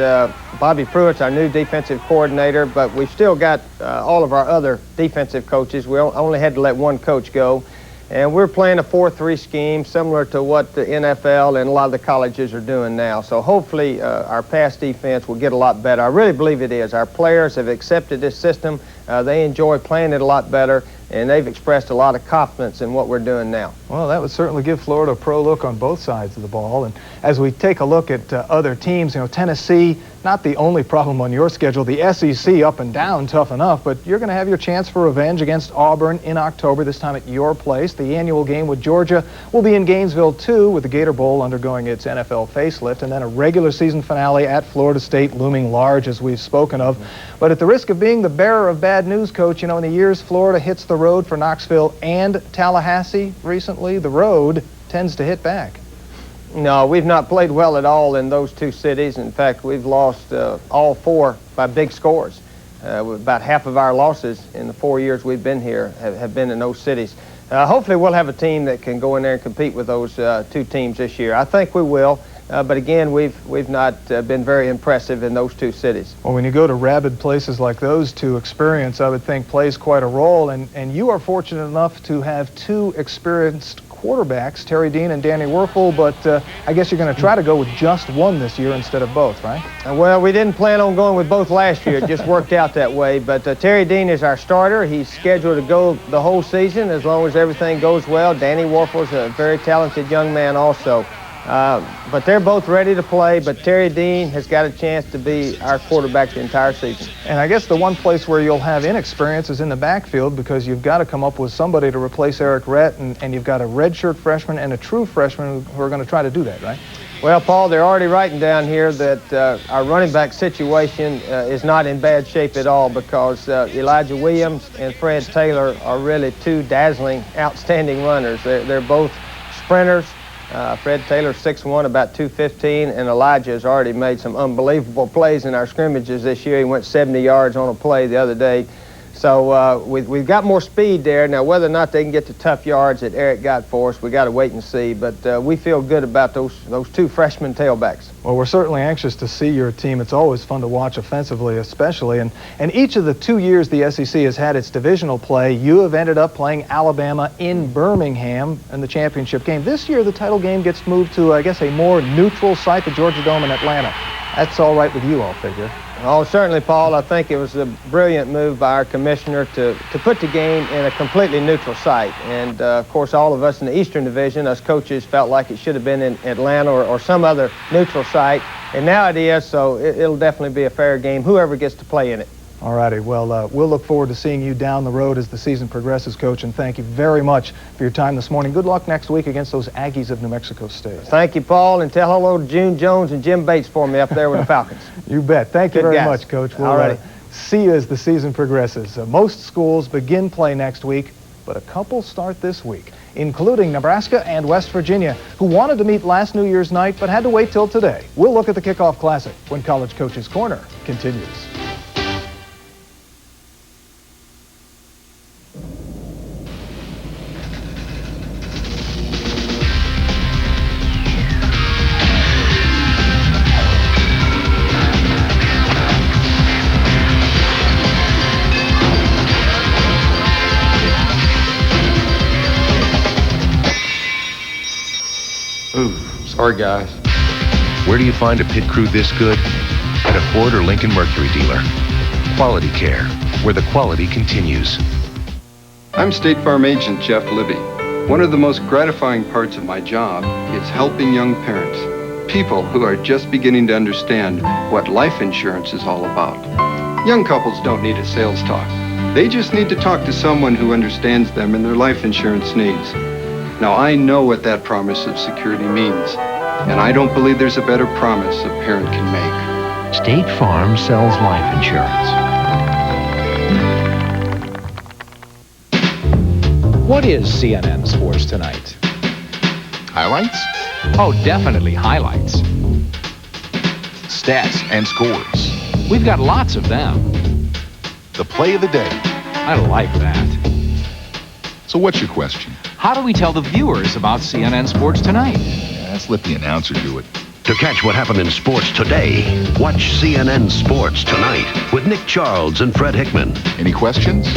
Bobby Pruitt's our new defensive coordinator, but we've still got all of our other defensive coaches. We only had to let one coach go, and we're playing a 4-3 scheme similar to what the NFL and a lot of the colleges are doing now. So hopefully our pass defense will get a lot better. I really believe it is. Our players have accepted this system. They enjoy playing it a lot better, and they've expressed a lot of confidence in what we're doing now. Well, that would certainly give Florida a pro look on both sides of the ball. And as we take a look at other teams, you know, Tennessee, not the only problem on your schedule. The SEC up and down, tough enough, but you're going to have your chance for revenge against Auburn in October, this time at your place. The annual game with Georgia will be in Gainesville, too, with the Gator Bowl undergoing its NFL facelift, and then a regular season finale at Florida State looming large, as we've spoken of. But at the risk of being the bearer of bad news, Coach, you know, in the years Florida hits the road for Knoxville and Tallahassee recently, the road tends to hit back. No, we've not played well at all in those two cities. In fact, we've lost all four by big scores. About half of our losses in the 4 years we've been here have been in those cities. Hopefully we'll have a team that can go in there and compete with those two teams this year. I think we will. But again, we've not been very impressive in those two cities. Well, when you go to rabid places like those two, experience, I would think, plays quite a role. And you are fortunate enough to have two experienced quarterbacks, Terry Dean and Danny Werfel, but I guess you're going to try to go with just one this year instead of both, right? Well, we didn't plan on going with both last year. It just worked out that way. But Terry Dean is our starter. He's scheduled to go the whole season as long as everything goes well. Danny Werfel's a very talented young man also. But they're both ready to play, but Terry Dean has got a chance to be our quarterback the entire season. And I guess the one place where you'll have inexperience is in the backfield, because you've got to come up with somebody to replace Eric Rhett, and you've got a redshirt freshman and a true freshman who are going to try to do that, right? Well, Paul, they're already writing down here that our running back situation is not in bad shape at all, because Elijah Williams and Fred Taylor are really two dazzling, outstanding runners. They're both sprinters. Fred Taylor 6'1", about 215, and Elijah has already made some unbelievable plays in our scrimmages this year. He went 70 yards on a play the other day. So we've got more speed there. Now, whether or not they can get the tough yards that Eric got for us, we got to wait and see. But we feel good about those two freshman tailbacks. Well, we're certainly anxious to see your team. It's always fun to watch offensively, especially. And each of the 2 years the SEC has had its divisional play, you have ended up playing Alabama in Birmingham in the championship game. This year, the title game gets moved to, I guess, a more neutral site, the Georgia Dome in Atlanta. That's all right with you, I'll figure. Oh, certainly, Paul. I think it was a brilliant move by our commissioner to put the game in a completely neutral site. And, of course, all of us in the Eastern Division, us coaches, felt like it should have been in Atlanta or some other neutral site. And now it is, so it'll definitely be a fair game, whoever gets to play in it. All righty. Well, we'll look forward to seeing you down the road as the season progresses, Coach, and thank you very much for your time this morning. Good luck next week against those Aggies of New Mexico State. Thank you, Paul, and tell hello to June Jones and Jim Bates for me up there with the Falcons. You bet. Thank you Good very guys. much, Coach. We'll All righty. See you as the season progresses. Most schools begin play next week, but a couple start this week, including Nebraska and West Virginia, who wanted to meet last New Year's night but had to wait till today. We'll look at the Kickoff Classic when College Coach's Corner continues. Sorry, guys. Where do you find a pit crew this good? At a Ford or Lincoln Mercury dealer. Quality care, where the quality continues. I'm State Farm Agent Jeff Libby. One of the most gratifying parts of my job is helping young parents, people who are just beginning to understand what life insurance is all about. Young couples don't need a sales talk. They just need to talk to someone who understands them and their life insurance needs. Now, I know what that promise of security means, and I don't believe there's a better promise a parent can make. State Farm sells life insurance. What is CNN Sports Tonight? Highlights? Oh, definitely highlights. Stats and scores. We've got lots of them. The play of the day. I like that. So what's your question? How do we tell the viewers about CNN Sports Tonight? Yeah, let's let the announcer do it. To catch what happened in sports today, watch CNN Sports Tonight with Nick Charles and Fred Hickman. Any questions?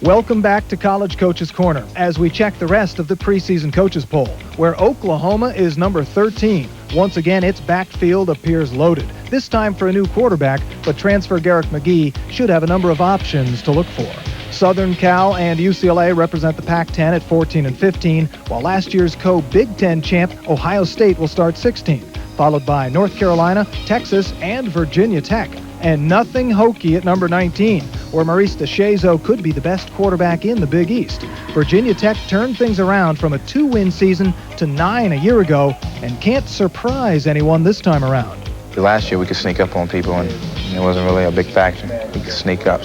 Welcome back to College Coaches Corner as we check the rest of the preseason coaches poll, where Oklahoma is number 13. Once again, its backfield appears loaded, this time for a new quarterback, but transfer Garrick McGee should have a number of options to look for. Southern Cal and UCLA represent the Pac-10 at 14 and 15, while last year's co-Big Ten champ Ohio State will start 16, followed by North Carolina, Texas, and Virginia Tech. And nothing hokey at number 19, where Maurice DeShazo could be the best quarterback in the Big East. Virginia Tech turned things around from a 2-win season to 9 a year ago and can't surprise anyone this time around. Last year we could sneak up on people and it wasn't really a big factor. We could sneak up.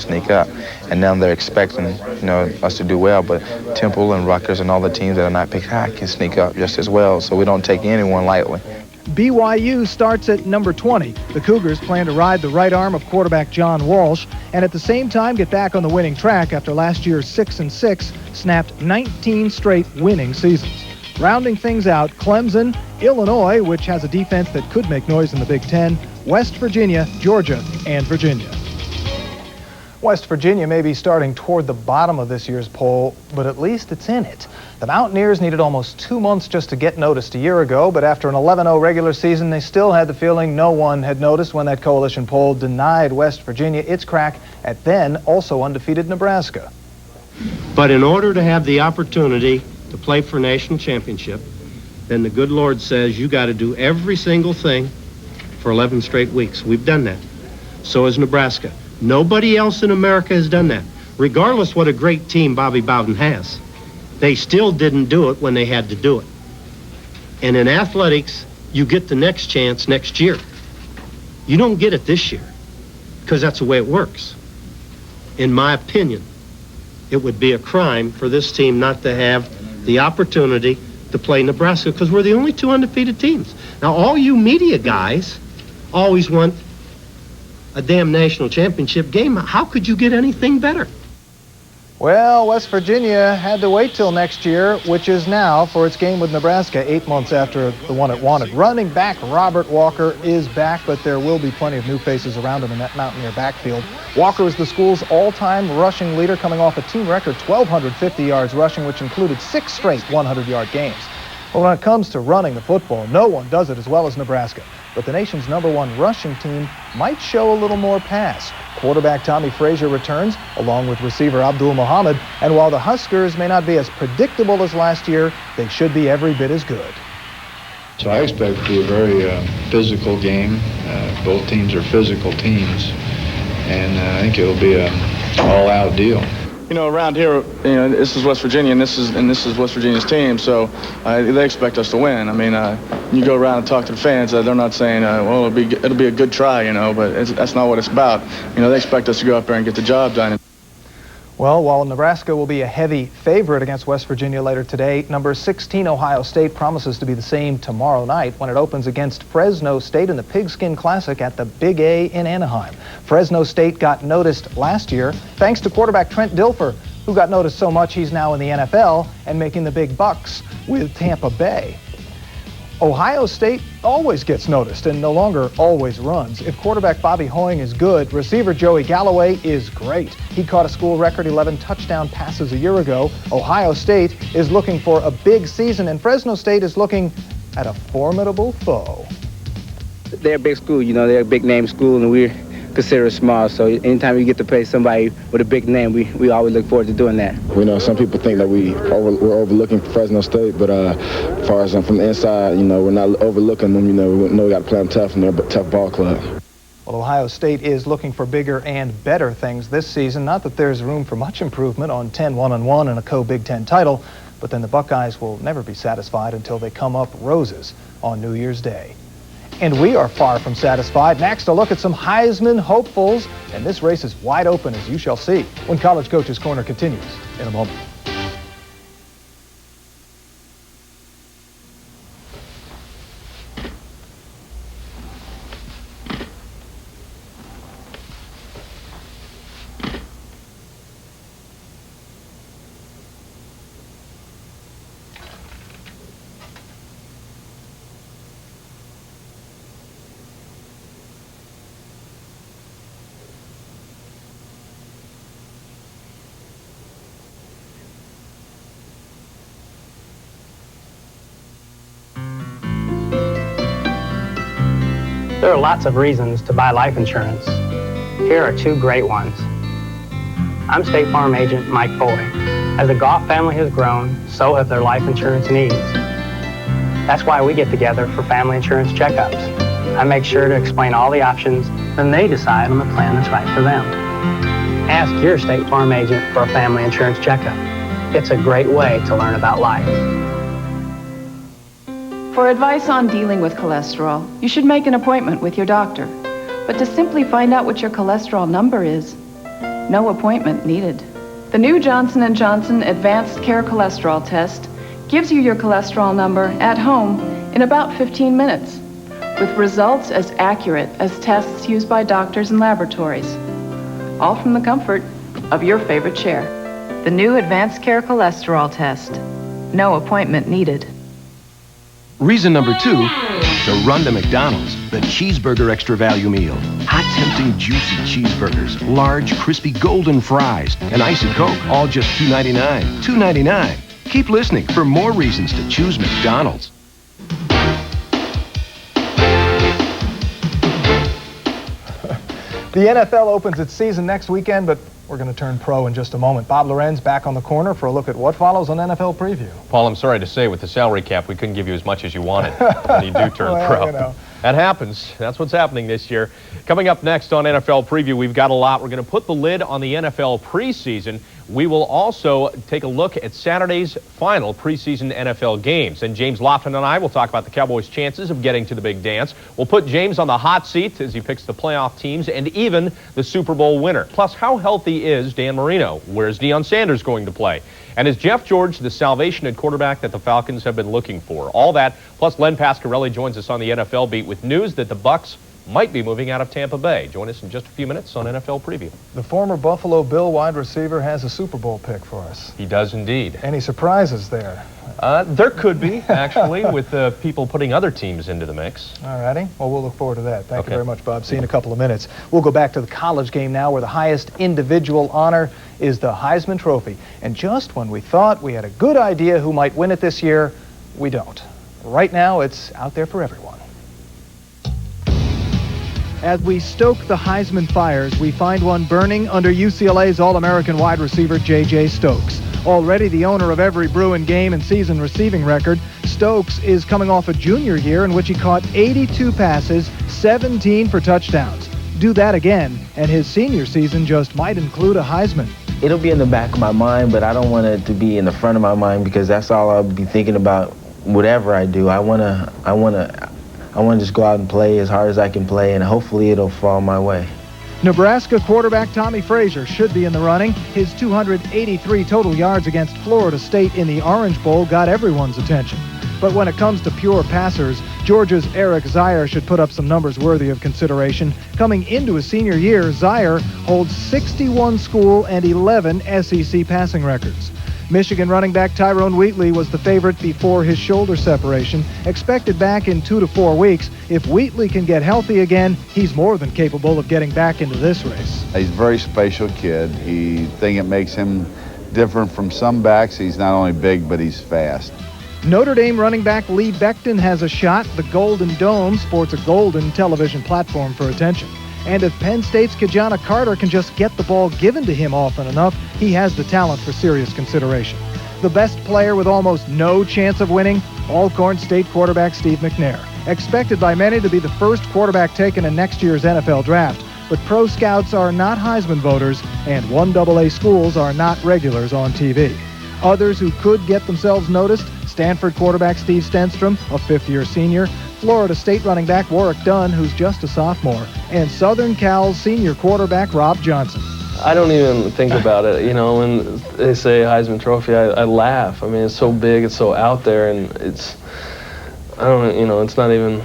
And now they're expecting, us to do well, but Temple and Rutgers and all the teams that are not picked high can sneak up just as well, so we don't take anyone lightly. BYU starts at number 20. The Cougars plan to ride the right arm of quarterback John Walsh and at the same time get back on the winning track after last year's 6-6 snapped 19 straight winning seasons. Rounding things out, Clemson, Illinois, which has a defense that could make noise in the Big Ten, West Virginia, Georgia, and Virginia. West Virginia may be starting toward the bottom of this year's poll, but at least it's in it. The Mountaineers needed almost 2 months just to get noticed a year ago, but after an 11-0 regular season, they still had the feeling no one had noticed when that coalition poll denied West Virginia its crack at then also undefeated Nebraska. But in order to have the opportunity to play for a national championship, then the good Lord says you got to do every single thing for 11 straight weeks. We've done that. So has Nebraska. Nobody else in America has done that. Regardless what a great team Bobby Bowden has, they still didn't do it when they had to do it. And in athletics, you get the next chance next year. You don't get it this year, because that's the way it works. In my opinion, it would be a crime for this team not to have the opportunity to play Nebraska, because we're the only two undefeated teams. Now, all you media guys always want a damn national championship game. How could you get anything better? Well, West Virginia had to wait till next year, which is now, for its game with Nebraska, 8 months after the one it wanted. Running back Robert Walker is back, but there will be plenty of new faces around him in that Mountaineer backfield. Walker is the school's all-time rushing leader, coming off a team record 1,250 yards rushing, which included 6 straight 100-yard games. But when it comes to running the football, no one does it as well as Nebraska. But the nation's #1 rushing team might show a little more pass. Quarterback Tommy Frazier returns, along with receiver Abdul Muhammad, and while the Huskers may not be as predictable as last year, they should be every bit as good. So I expect it to be a very physical game. Both teams are physical teams, and I think it'll be an all-out deal. You know, around here, this is West Virginia, and this is West Virginia's team, so they expect us to win. I mean, you go around and talk to the fans, they're not saying, well, it'll be a good try, but that's not what it's about. They expect us to go up there and get the job done. Well, while Nebraska will be a heavy favorite against West Virginia later today, number 16 Ohio State promises to be the same tomorrow night when it opens against Fresno State in the Pigskin Classic at the Big A in Anaheim. Fresno State got noticed last year thanks to quarterback Trent Dilfer, who got noticed so much he's now in the NFL and making the big bucks with Tampa Bay. Ohio State always gets noticed and no longer always runs. If quarterback Bobby Hoying is good, receiver Joey Galloway is great. He caught a school record 11 touchdown passes a year ago. Ohio State is looking for a big season, and Fresno State is looking at a formidable foe. They're a big school, they're a big name school, and we're considered small. So anytime you get to play somebody with a big name, we always look forward to doing that. We know some people think that we're overlooking Fresno State, but as far as from the inside, we're not overlooking them. We know we got to play them tough, and they're a tough ball club. Well, Ohio State is looking for bigger and better things this season. Not that there's room for much improvement on 10 1-1 and a co-Big Ten title, but then the Buckeyes will never be satisfied until they come up roses on New Year's Day. And we are far from satisfied. Next, a look at some Heisman hopefuls, and this race is wide open, as you shall see, when College Coaches Corner continues in a moment. There are lots of reasons to buy life insurance. Here are two great ones. I'm State Farm Agent Mike Foy. As the Goff family has grown, so have their life insurance needs. That's why we get together for family insurance checkups. I make sure to explain all the options, then they decide on the plan that's right for them. Ask your State Farm agent for a family insurance checkup. It's a great way to learn about life. For advice on dealing with cholesterol, you should make an appointment with your doctor. But to simply find out what your cholesterol number is, no appointment needed. The new Johnson & Johnson Advanced Care Cholesterol Test gives you your cholesterol number at home in about 15 minutes, with results as accurate as tests used by doctors and laboratories, all from the comfort of your favorite chair. The new Advanced Care Cholesterol Test. No appointment needed. Reason number 2, to run to McDonald's. The Cheeseburger Extra Value Meal. Hot, tempting, juicy cheeseburgers, large, crispy, golden fries, and icy Coke, all just $2.99. $2.99. Keep listening for more reasons to choose McDonald's. The NFL opens its season next weekend, but we're going to turn pro in just a moment. Bob Lorenz back on the corner for a look at what follows on NFL Preview. Paul, I'm sorry to say, with the salary cap, we couldn't give you as much as you wanted when you do turn Well, pro. you know. That happens. That's what's happening this year. Coming up next on NFL Preview, we've got a lot. We're going to put the lid on the NFL preseason. We will also take a look at Saturday's final preseason NFL games. And James Lofton and I will talk about the Cowboys' chances of getting to the big dance. We'll put James on the hot seat as he picks the playoff teams and even the Super Bowl winner. Plus, how healthy is Dan Marino? Where's Deion Sanders going to play? And is Jeff George the salvation at quarterback that the Falcons have been looking for? All that, plus Len Pasquarelli joins us on the NFL beat with news that the Bucs might be moving out of Tampa Bay. Join us in just a few minutes on NFL Preview. The former Buffalo Bill wide receiver has a Super Bowl pick for us. He does indeed. Any surprises there? There could be, actually, with people putting other teams into the mix. All righty. Well, we'll look forward to that. Thank you very much, Bob. See you in a couple of minutes. We'll go back to the college game now, where the highest individual honor is the Heisman Trophy. And just when we thought we had a good idea who might win it this year, we don't. Right now, it's out there for everyone. As we stoke the Heisman fires, we find one burning under UCLA's All-American wide receiver J.J. Stokes. Already the owner of every Bruin game and season receiving record, Stokes is coming off a junior year in which he caught 82 passes, 17 for touchdowns. Do that again, and his senior season just might include a Heisman. It'll be in the back of my mind, but I don't want it to be in the front of my mind because that's all I'll be thinking about whatever I do. I want to just go out and play as hard as I can play, and hopefully it'll fall my way. Nebraska quarterback Tommy Frazier should be in the running. His 283 total yards against Florida State in the Orange Bowl got everyone's attention. But when it comes to pure passers, Georgia's Eric Zier should put up some numbers worthy of consideration. Coming into his senior year, Zier holds 61 school and 11 SEC passing records. Michigan running back Tyrone Wheatley was the favorite before his shoulder separation, expected back in 2 to 4 weeks. If Wheatley can get healthy again, he's more than capable of getting back into this race. He's a very special kid. The thing that makes him different from some backs, he's not only big, but he's fast. Notre Dame running back Lee Becton has a shot. The Golden Dome sports a golden television platform for attention. And if Penn State's Kajana Carter can just get the ball given to him often enough, he has the talent for serious consideration. The best player with almost no chance of winning, Alcorn State quarterback Steve McNair. Expected by many to be the first quarterback taken in next year's NFL draft. But pro scouts are not Heisman voters, and 1AA schools are not regulars on TV. Others who could get themselves noticed, Stanford quarterback Steve Stenstrom, a fifth-year senior, Florida State running back Warwick Dunn, who's just a sophomore, and Southern Cal's senior quarterback Rob Johnson. I don't even think about it, you know, when they say Heisman Trophy, I laugh. I mean, it's so big, it's so out there, and it's not even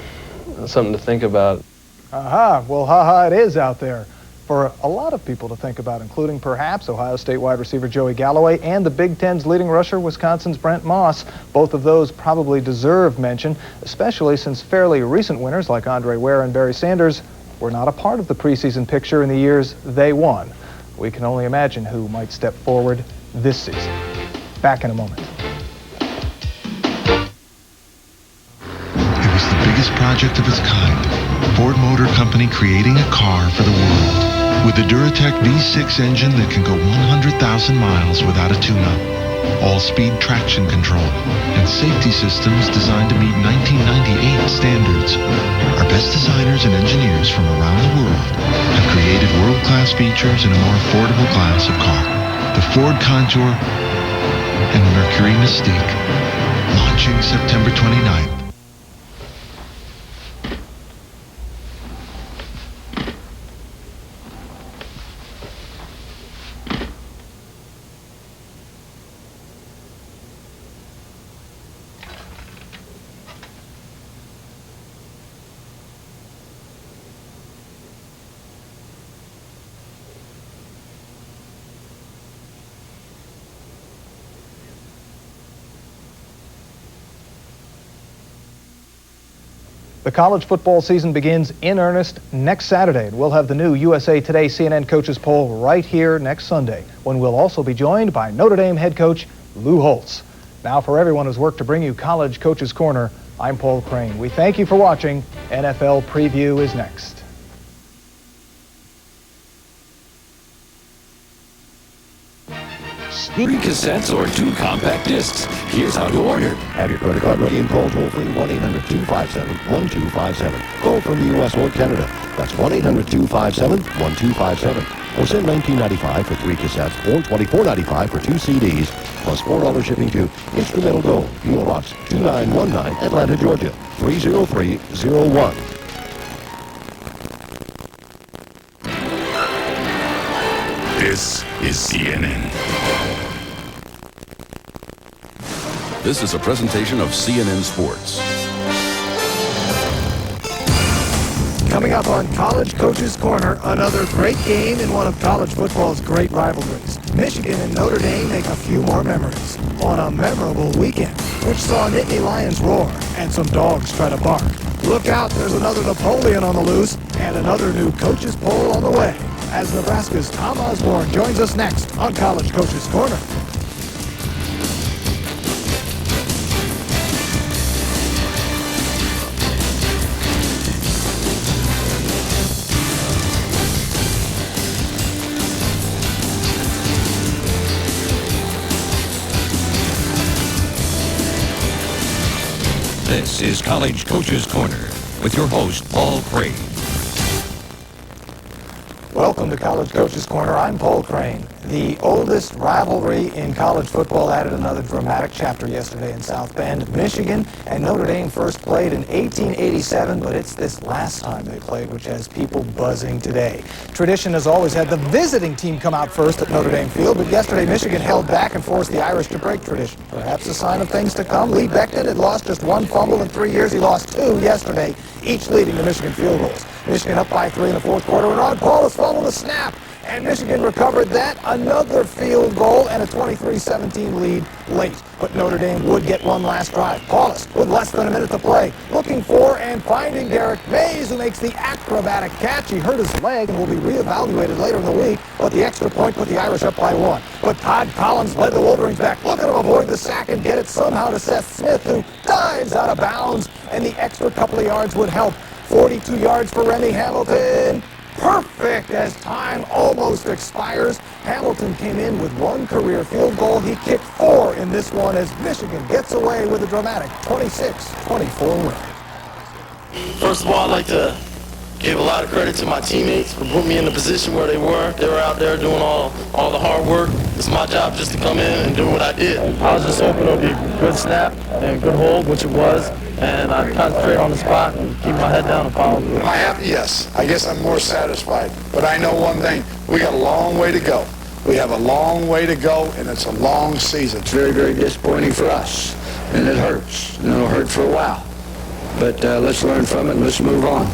something to think about. Aha, well, it is out there for a lot of people to think about, including perhaps Ohio State wide receiver Joey Galloway and the Big Ten's leading rusher, Wisconsin's Brent Moss. Both of those probably deserve mention, especially since fairly recent winners like Andre Ware and Barry Sanders were not a part of the preseason picture in the years they won. We can only imagine who might step forward this season. Back in a moment. It was the biggest project of its kind. Ford Motor Company creating a car for the world. With the Duratec V6 engine that can go 100,000 miles without a tune-up. All-speed traction control, and safety systems designed to meet 1998 standards. Our best designers and engineers from around the world have created world-class features in a more affordable class of car. The Ford Contour and the Mercury Mystique, launching September 29th. The college football season begins in earnest next Saturday, and we'll have the new USA Today CNN Coaches Poll right here next Sunday, when we'll also be joined by Notre Dame head coach Lou Holtz. Now, for everyone who's worked to bring you College Coaches Corner, I'm Paul Crane. We thank you for watching. NFL Preview is next. 3 cassettes or 2 compact discs. Here's how to order. Have your credit card ready and call toll-free 1-800-257-1257. Call from the U.S. or Canada. That's 1-800-257-1257. Or send $19.95 for 3 cassettes or $24.95 for 2 CDs, plus $4 shipping to Instrumental Gold, P.O. Box 2919, Atlanta, Georgia 30301. This is CNN. This is a presentation of CNN Sports. Coming up on College Coaches Corner, another great game in one of college football's great rivalries. Michigan and Notre Dame make a few more memories on a memorable weekend, which saw Nittany Lions roar and some dogs try to bark. Look out, there's another Napoleon on the loose and another new coaches poll on the way, as Nebraska's Tom Osborne joins us next on College Coaches Corner. This is College Coaches Corner with your host, Paul Crane. Welcome to College Coaches Corner. I'm Paul Crane. The oldest rivalry in college football added another dramatic chapter yesterday in South Bend. Michigan and Notre Dame first played in 1887, but it's this last time they played which has people buzzing today. Tradition has always had the visiting team come out first at Notre Dame Field, but yesterday Michigan held back and forced the Irish to break tradition. Perhaps a sign of things to come. Lee Beckton had lost just 1 fumble in 3 years. He lost 2 yesterday, each leading to Michigan field goals. Michigan up by 3 in the fourth quarter, and Ron Paulus fumbled the snap. And Michigan recovered that, another field goal, and a 23-17 lead late. But Notre Dame would get one last drive. Paulus, with less than a minute to play, looking for and finding Derek Mays, who makes the acrobatic catch. He hurt his leg and will be reevaluated later in the week, but the extra point put the Irish up by 1. But Todd Collins led the Wolverines back. Look at him avoid the sack and get it somehow to Seth Smith, who dives out of bounds, and the extra couple of yards would help. 42 yards for Remy Hamilton. Perfect as time almost expires. Hamilton came in with 1 career field goal. He kicked 4 in this one as Michigan gets away with a dramatic 26-24 win. First of all, I'd like to give a lot of credit to my teammates for putting me in the position where they were. They were out there doing all the hard work. It's my job just to come in and do what I did. I was just hoping it would be a good snap and a good hold, which it was. And I concentrate on the spot and keep my head down and follow through. Am I happy? Yes. I guess I'm more satisfied. But I know one thing. We got a long way to go. We have a long way to go, and it's a long season. It's very, very disappointing for us. And it hurts. And it'll hurt for a while. But let's learn from it and let's move on.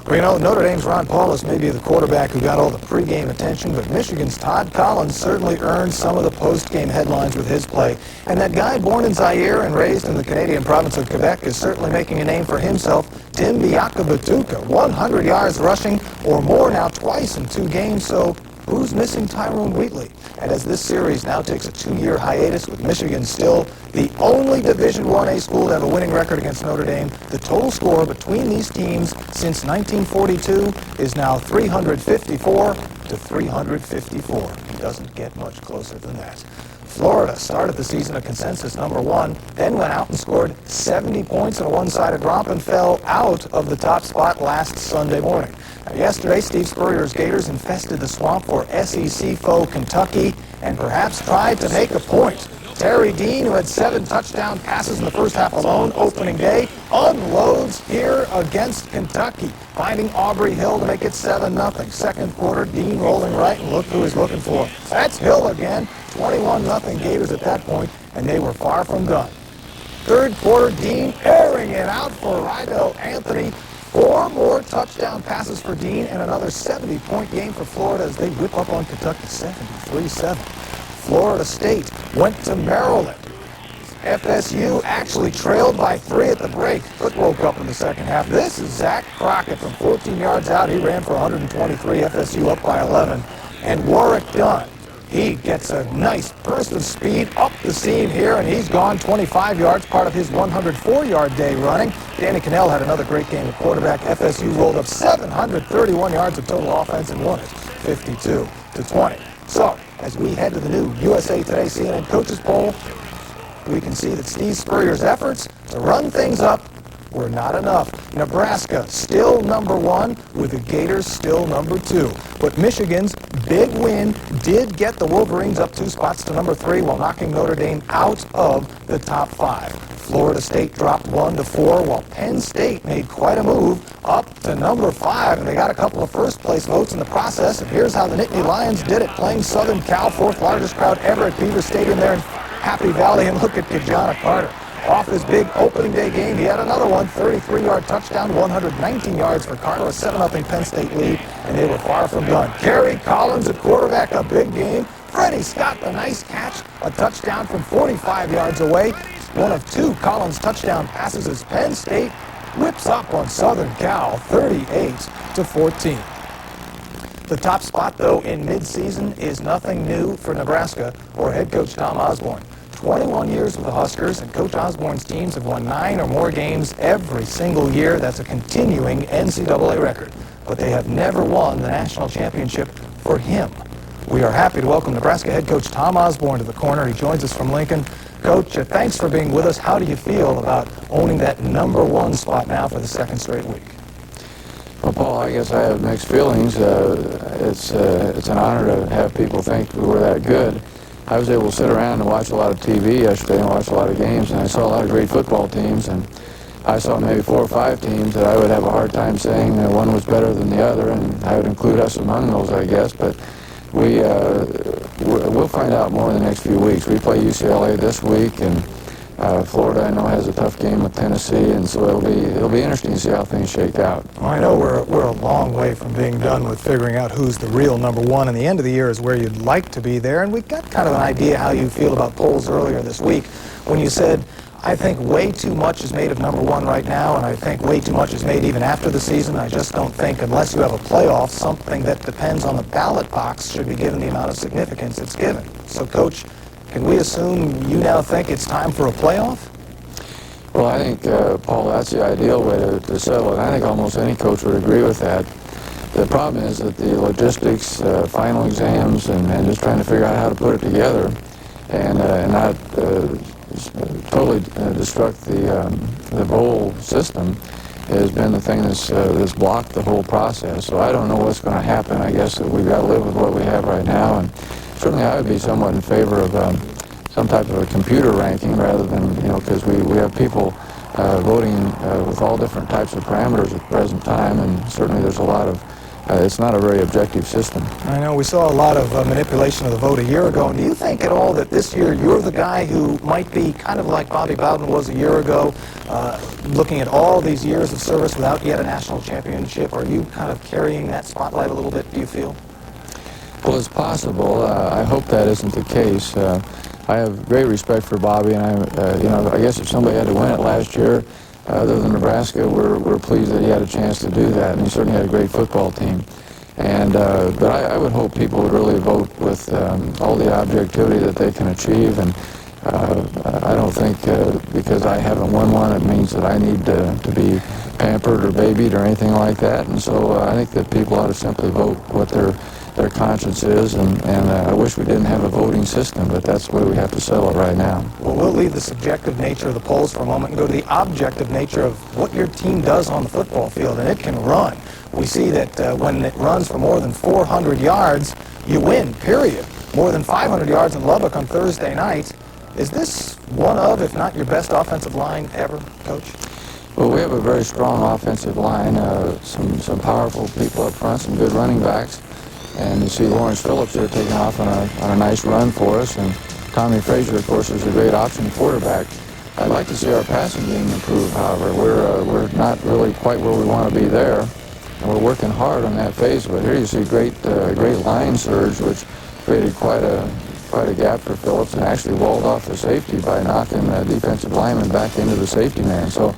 Well, you know, Notre Dame's Ron Paulus may be the quarterback who got all the pregame attention, but Michigan's Todd Collins certainly earned some of the postgame headlines with his play. And that guy born in Zaire and raised in the Canadian province of Quebec is certainly making a name for himself. Tim Biakabatuka, 100 yards rushing or more now twice in 2 games. So who's missing Tyrone Wheatley? And as this series now takes a 2-year hiatus with Michigan still the only Division I-A school to have a winning record against Notre Dame, the total score between these teams since 1942 is now 354 to 354. It doesn't get much closer than that. Florida started the season a consensus #1, then went out and scored 70 points in a one-sided romp and fell out of the top spot last Sunday morning. Now, yesterday, Steve Spurrier's Gators infested the swamp for SEC foe Kentucky and perhaps tried to make a point. Terry Dean, who had 7 touchdown passes in the first half alone opening day, unloads here against Kentucky, finding Aubrey Hill to make it 7-0. Second quarter, Dean rolling right, and look who he's looking for. That's Hill again. 21-0 Gators at that point, and they were far from done. Third quarter, Dean airing it out for Rydell Anthony. 4 more touchdown passes for Dean and another 70-point game for Florida as they whip up on Kentucky 73-7. Florida State went to Maryland. FSU actually trailed by 3 at the break, but woke up in the second half. This is Zach Crockett from 14 yards out. He ran for 123, FSU up by 11. And Warwick Dunn, he gets a nice burst of speed up the seam here, and he's gone 25 yards, part of his 104-yard day running. Danny Cannell had another great game at quarterback. FSU rolled up 731 yards of total offense and won it 52-20. So, as we head to the new USA Today CNN coaches poll, we can see that Steve Spurrier's efforts to run things up were not enough. Nebraska still #1 with the Gators still #2. But Michigan's big win did get the Wolverines up 2 spots to #3 while knocking Notre Dame out of the top 5. Florida State dropped 1 to 4 while Penn State made quite a move up to #5, and they got a couple of first-place votes in the process. And here's how the Nittany Lions did it, playing Southern Cal, 4th largest crowd ever at Beaver Stadium there in Happy Valley. And look at Kajana Carter. Off his big opening day game, he had another one, 33-yard touchdown, 119 yards for Carter, a 7-0 Penn State lead, and they were far from done. Kerry Collins at quarterback, a big game. Freddie Scott, a nice catch, a touchdown from 45 yards away. One of 2 Collins touchdown passes as Penn State whips up on Southern Cal, 38-14. The top spot, though, in midseason is nothing new for Nebraska or head coach Tom Osborne. 21 years with the Huskers, and Coach Osborne's teams have won 9 or more games every single year. That's a continuing NCAA record. But they have never won the national championship for him. We are happy to welcome Nebraska head coach Tom Osborne to the corner. He joins us from Lincoln. Coach, thanks for being with us. How do you feel about owning that #1 spot now for the 2nd straight week? Well, Paul, I guess I have mixed feelings. It's an honor to have people think we were that good. I was able to sit around and watch a lot of TV yesterday and watch a lot of games, and I saw a lot of great football teams, and I saw maybe 4 or 5 teams that I would have a hard time saying that one was better than the other, and I would include us among those, I guess. But we'll find out more in the next few weeks. We play UCLA this week, and Florida, I know, has a tough game with Tennessee, and so it'll be interesting to see how things shake out. Well, I know we're a long way from being done with figuring out who's the real #1, and the end of the year is where you'd like to be there. And we got kind of an idea how you feel about polls earlier this week when you said, I think way too much is made of #1 right now, and I think way too much is made even after the season. I just don't think, unless you have a playoff, something that depends on the ballot box should be given the amount of significance it's given. So, Coach, can we assume you now think it's time for a playoff? Well, I think, Paul, that's the ideal way to settle it. I think almost any coach would agree with that. The problem is that the logistics, final exams, and just trying to figure out how to put it together and not totally destruct the bowl system has been the thing that's blocked the whole process. So I don't know what's going to happen. I guess that we've got to live with what we have right now, and certainly I would be somewhat in favor of some type of a computer ranking rather than, because we have people voting with all different types of parameters at the present time, and certainly there's a lot of it's not a very objective system. I know we saw a lot of manipulation of the vote a year ago. And do you think at all that this year you're the guy who might be kind of like Bobby Bowden was a year ago, looking at all these years of service without yet a national championship? Are you kind of carrying that spotlight a little bit, do you feel? Well, it's possible. I hope that isn't the case. I have great respect for Bobby, and I guess if somebody had to win it last year, other than Nebraska, we're pleased that he had a chance to do that, and he certainly had a great football team. And but I would hope people would really vote with all the objectivity that they can achieve. And I don't think because I haven't won one, it means that I need to be pampered or babied or anything like that. And so I think that people ought to simply vote what their conscience is, and I wish we didn't have a voting system, but that's the way we have to settle it right now. Well, we'll leave the subjective nature of the polls for a moment and go to the objective nature of what your team does on the football field, and it can run. We see that when it runs for more than 400 yards, you win, period. More than 500 yards in Lubbock on Thursday night. Is this one of, if not your best offensive line ever, Coach? Well, we have a very strong offensive line, some powerful people up front, some good running backs. And you see Lawrence Phillips there taking off on a nice run for us. And Tommy Frazier, of course, is a great option quarterback. I'd like to see our passing game improve, however. We're not really quite where we want to be there. And we're working hard on that phase. But here you see great line surge, which created quite a gap for Phillips and actually walled off the safety by knocking the defensive lineman back into the safety man. So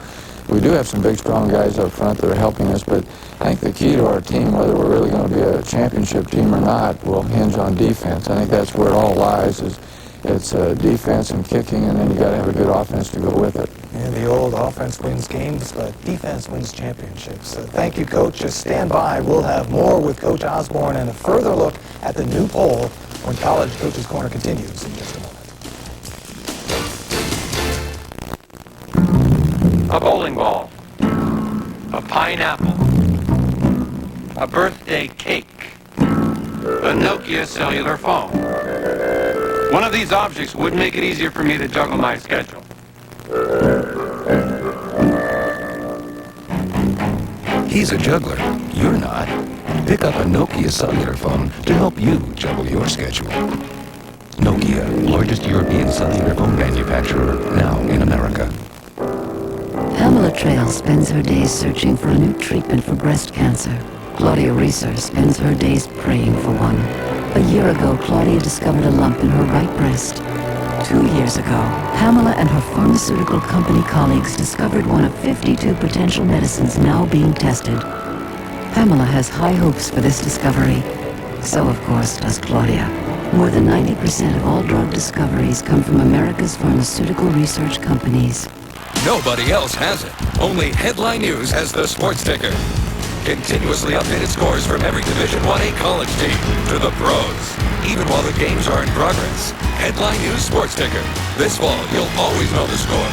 we do have some big, strong guys up front that are helping us, but I think the key to our team, whether we're really going to be a championship team or not, will hinge on defense. I think that's where it all lies. It's defense and kicking, and then you got to have a good offense to go with it. And the old offense wins games, but defense wins championships. So thank you, Coach. Just stand by. We'll have more with Coach Osborne and a further look at the new poll when College Coaches Corner continues in just a moment. A bowling ball, a pineapple, a birthday cake, a Nokia cellular phone. One of these objects would make it easier for me to juggle my schedule. He's a juggler. You're not. Pick up a Nokia cellular phone to help you juggle your schedule. Nokia, largest European cellular phone manufacturer, now in America. Pamela Trail spends her days searching for a new treatment for breast cancer. Claudia Reeser spends her days praying for one. A year ago, Claudia discovered a lump in her right breast. 2 years ago, Pamela and her pharmaceutical company colleagues discovered one of 52 potential medicines now being tested. Pamela has high hopes for this discovery. So, of course, does Claudia. More than 90% of all drug discoveries come from America's pharmaceutical research companies. Nobody else has it. Only Headline News has the sports ticker. Continuously updated scores from every Division 1A college team to the pros, even while the games are in progress. Headline News sports ticker. This fall, you'll always know the score.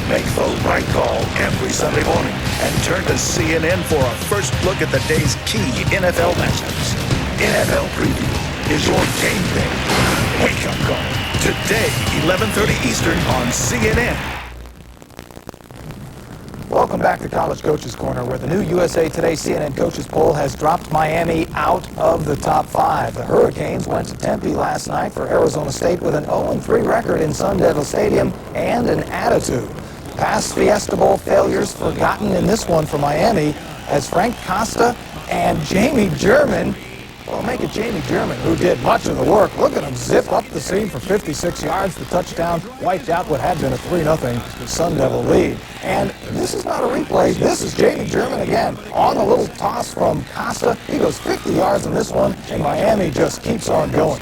Make the right call every Sunday morning and turn to CNN for a first look at the day's key NFL matchups. NFL Preview is your game day. Wake-up call. Today, 11:30 Eastern on CNN. Welcome back to College Coaches Corner, where the new USA Today CNN Coaches Poll has dropped Miami out of the top 5. The Hurricanes went to Tempe last night for Arizona State with an 0-3 record in Sun Devil Stadium and an attitude. Past Fiesta Bowl failures forgotten in this one for Miami as Frank Costa and Jamie German, well, make it Jamie German, who did much of the work. Look at him zip up the seam for 56 yards. The touchdown wiped out what had been a 3-0 Sun Devil lead. And this is not a replay. This is Jamie German again on a little toss from Costa. He goes 50 yards in this one, and Miami just keeps on going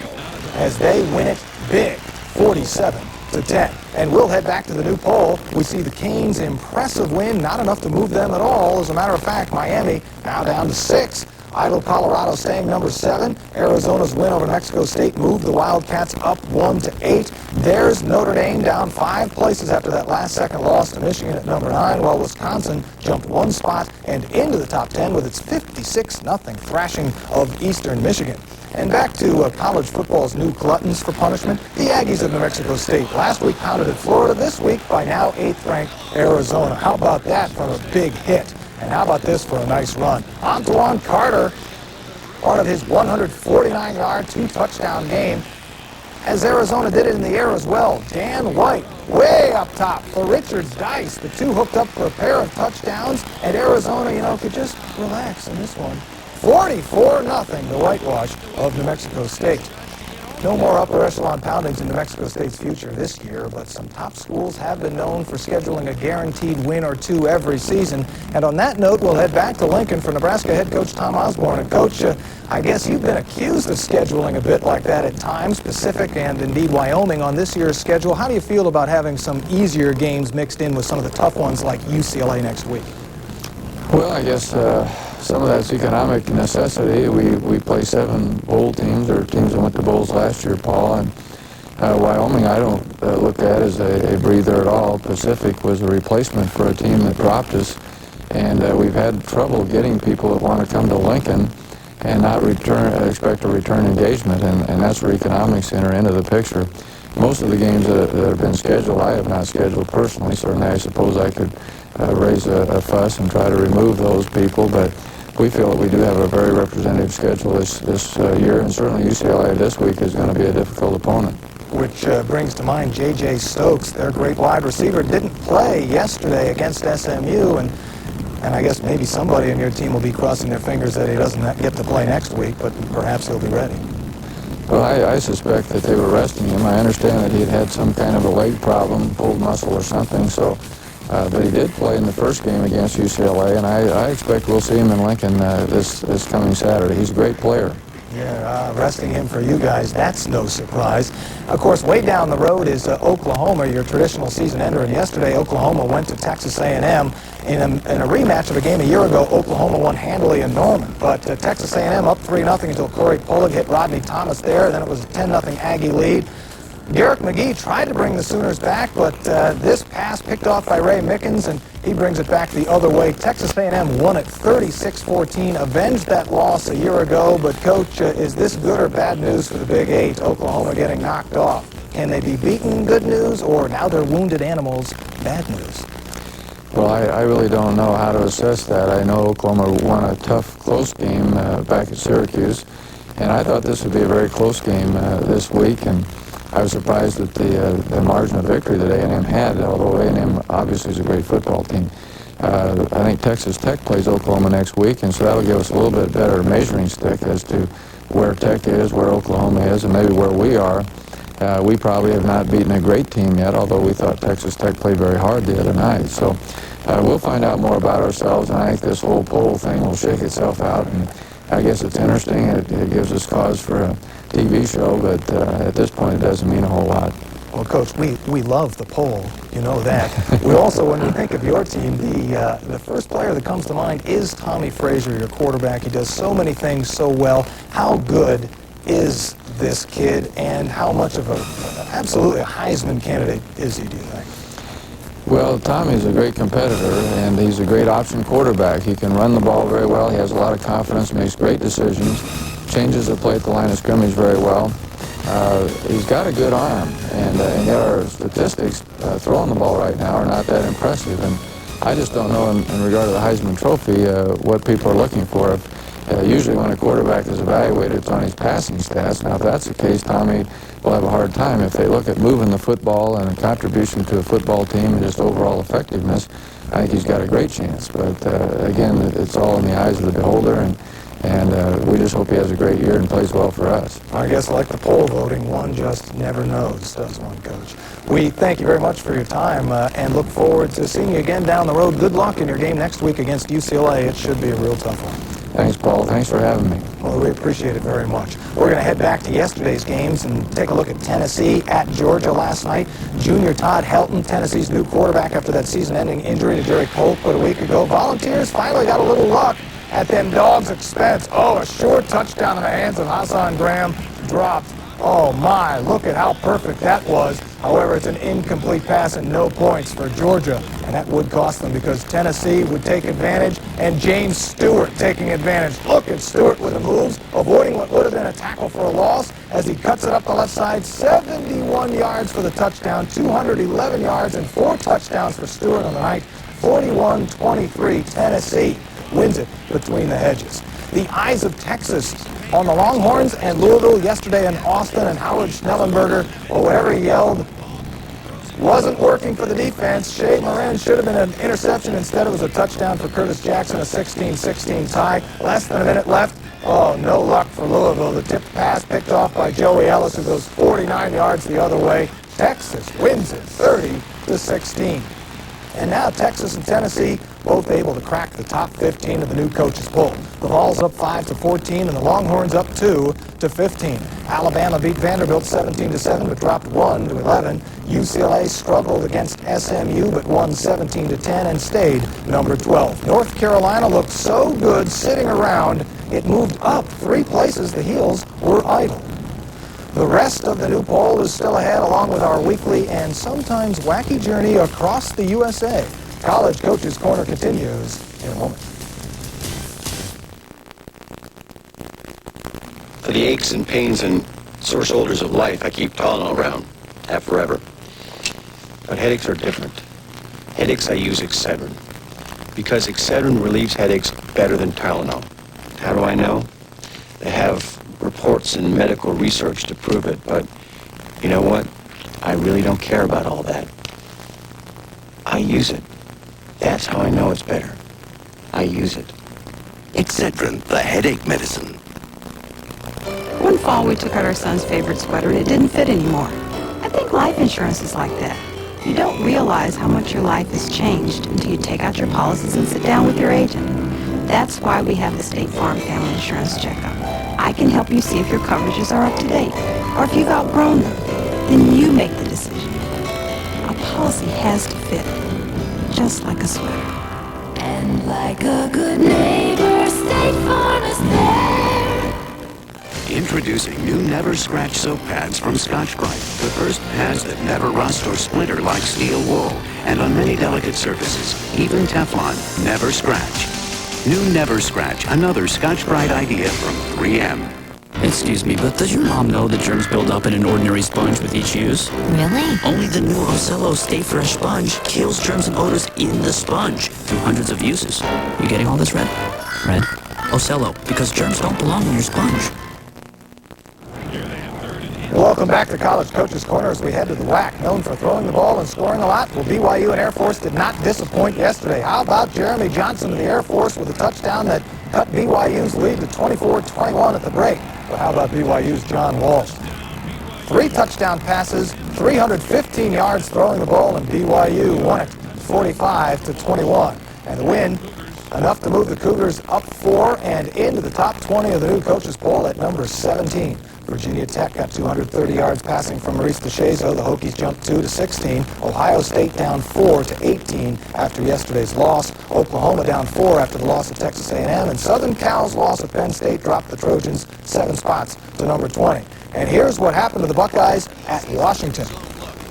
as they win it big, 47-10. And we'll head back to the new poll. We see the Canes' impressive win, not enough to move them at all. As a matter of fact, Miami now down to 6. Idle Colorado staying number 7. Arizona's win over New Mexico State moved the Wildcats up 1-8. There's Notre Dame down 5 places after that last-second loss to Michigan at number 9, while Wisconsin jumped 1 spot and into the top 10 with its 56-0 thrashing of Eastern Michigan. And back to college football's new gluttons for punishment, the Aggies of New Mexico State. Last week pounded at Florida, this week by now 8th-ranked Arizona. How about that from a big hit? And how about this for a nice run? Antoine Carter, part of his 149-yard, 2-touchdown game, as Arizona did it in the air as well. Dan White, way up top for Richards Dice. The two hooked up for a pair of touchdowns, and Arizona, could just relax in this one. 44-0, the whitewash of New Mexico State. No more upper echelon poundings in New Mexico State's future this year, but some top schools have been known for scheduling a guaranteed win or two every season. And on that note, we'll head back to Lincoln for Nebraska head coach Tom Osborne. And Coach, I guess you've been accused of scheduling a bit like that at times, Pacific and indeed Wyoming on this year's schedule. How do you feel about having some easier games mixed in with some of the tough ones like UCLA next week? Well, I guess some of that's economic necessity. We play 7 bowl teams, or teams that went to bowls last year, Paul, and Wyoming I don't look at as a breather at all. Pacific was a replacement for a team that dropped us, and we've had trouble getting people that want to come to Lincoln and not expect a return engagement, and that's where economics enter into the picture. Most of the games that have been scheduled, I have not scheduled personally. Certainly, I suppose I could raise a fuss and try to remove those people, but we feel that we do have a very representative schedule this year, and certainly UCLA this week is going to be a difficult opponent. Which brings to mind J.J. Stokes, their great wide receiver, didn't play yesterday against SMU, and I guess maybe somebody in your team will be crossing their fingers that he doesn't get to play next week, but perhaps he'll be ready. Well, I suspect that they were resting him. I understand that he had some kind of a leg problem, pulled muscle or something, so but he did play in the first game against UCLA, and I expect we'll see him in Lincoln this coming Saturday. He's a great player. Yeah, resting him for you guys, that's no surprise. Of course, way down the road is Oklahoma, your traditional season ender, and yesterday Oklahoma went to Texas A&M in a rematch of a game a year ago. Oklahoma won handily in Norman, but Texas A&M up 3-0 until Corey Polig hit Rodney Thomas there. Then it was a 10-0 Aggie lead. Derek McGee tried to bring the Sooners back, but this pass picked off by Ray Mickens, and he brings it back the other way. Texas A&M won it 36-14, avenged that loss a year ago. But, Coach, is this good or bad news for the Big Eight? Oklahoma getting knocked off. Can they be beaten? Good news, or now they're wounded animals? Bad news. Well, I really don't know how to assess that. I know Oklahoma won a tough, close game back at Syracuse, and I thought this would be a very close game this week, and I was surprised at the margin of victory that A&M had, although A&M obviously is a great football team. I think Texas Tech plays Oklahoma next week, and so that'll give us a little bit better measuring stick as to where Tech is, where Oklahoma is, and maybe where we are. We probably have not beaten a great team yet, although we thought Texas Tech played very hard the other night. So we'll find out more about ourselves, and I think this whole poll thing will shake itself out. And I guess it's interesting. It gives us cause for a TV show, but at this point it doesn't mean a whole lot. Well, Coach, we love the poll. You know that. We also, when we think of your team, the first player that comes to mind is Tommy Frazier, your quarterback. He does so many things so well. How good is this kid, and how much of absolutely a Heisman candidate is he, do you think? Well, Tommy's a great competitor, and he's a great option quarterback. He can run the ball very well. He has a lot of confidence, makes great decisions, changes the play at the line of scrimmage very well. He's got a good arm, and yet our statistics throwing the ball right now are not that impressive. And I just don't know, in regard to the Heisman Trophy, what people are looking for. Usually when a quarterback is evaluated, it's on his passing stats. Now, if that's the case, Tommy will have a hard time. If they look at moving the football and a contribution to a football team and just overall effectiveness, I think he's got a great chance. But again, it's all in the eyes of the beholder, and we just hope he has a great year and plays well for us. I guess like the poll voting, one just never knows, does one, Coach? We thank you very much for your time and look forward to seeing you again down the road. Good luck in your game next week against UCLA. It should be a real tough one. Thanks, Paul. Thanks for having me. Well, we appreciate it very much. We're going to head back to yesterday's games and take a look at Tennessee at Georgia last night. Junior Todd Helton, Tennessee's new quarterback after that season-ending injury to Derek Colquitt a week ago. Volunteers finally got a little luck at them Dogs' expense. Oh, a short touchdown in the hands of Hassan Graham dropped. Oh my, look at how perfect that was. However, it's an incomplete pass and no points for Georgia. And that would cost them because Tennessee would take advantage, and James Stewart taking advantage. Look at Stewart with the moves, avoiding what would have been a tackle for a loss as he cuts it up the left side. 71 yards for the touchdown, 211 yards, and 4 touchdowns for Stewart on the night. 41-23, Tennessee wins it between the hedges. The eyes of Texas on the Longhorns and Louisville yesterday in Austin, and Howard Schnellenberger, or whatever he yelled, wasn't working for the defense. Shea Moran should have been an interception. Instead, it was a touchdown for Curtis Jackson, a 16-16 tie. Less than a minute left. Oh, no luck for Louisville. The tip pass picked off by Joey Ellis, who goes 49 yards the other way. Texas wins it 30-16. And now Texas and Tennessee both able to crack the top 15 of the new coaches poll. The Vols up 5-14 and the Longhorns up 2-15. Alabama beat Vanderbilt 17-7 but dropped 1-11. UCLA struggled against SMU but won 17-10 and stayed number 12. North Carolina looked so good sitting around it moved up 3 places. The Heels were idle. The rest of the new poll is still ahead, along with our weekly and sometimes wacky journey across the USA. College Coaches Corner continues in a moment. For the aches and pains and sore shoulders of life, I keep Tylenol around. Have forever. But headaches are different. Headaches, I use Excedrin. Because Excedrin relieves headaches better than Tylenol. How do I know? They have reports and medical research to prove it, but you know what? I really don't care about all that. I use it. That's how I know it's better. I use it. Excedrin, the headache medicine. One fall, we took out our son's favorite sweater and it didn't fit anymore. I think life insurance is like that. You don't realize how much your life has changed until you take out your policies and sit down with your agent. That's why we have the State Farm Family Insurance Checkup. I can help you see if your coverages are up to date, or if you've outgrown them. Then you make the decision. A policy has to fit, just like a sweater. And like a good neighbor, State Farm is there. Introducing new Never Scratch soap pads from Scotch-Brite. The first pads that never rust or splinter like steel wool. And on many delicate surfaces, even Teflon, never scratch. New Never Scratch, another Scotch-Brite idea from 3M. Excuse me, but does your mom know that germs build up in an ordinary sponge with each use? Really? Only the new Ocello Stay Fresh sponge kills germs and odors in the sponge through hundreds of uses. You getting all this, Red? Red? Ocello, because germs don't belong in your sponge. Welcome back to College Coaches Corner as we head to the WAC. Known for throwing the ball and scoring a lot, well, BYU and Air Force did not disappoint yesterday. How about Jeremy Johnson of the Air Force with a touchdown that cut BYU's lead to 24-21 at the break? But how about BYU's John Walsh? 3 touchdown passes, 315 yards throwing the ball, and BYU won it 45-21. And the win, enough to move the Cougars up 4 and into the top 20 of the new coaches poll at number 17. Virginia Tech got 230 yards passing from Maurice DeShazo. The Hokies jumped 2-16. Ohio State down 4-18 after yesterday's loss. Oklahoma down 4 after the loss of Texas A&M. And Southern Cal's loss at Penn State dropped the Trojans 7 spots to number 20. And here's what happened to the Buckeyes at Washington.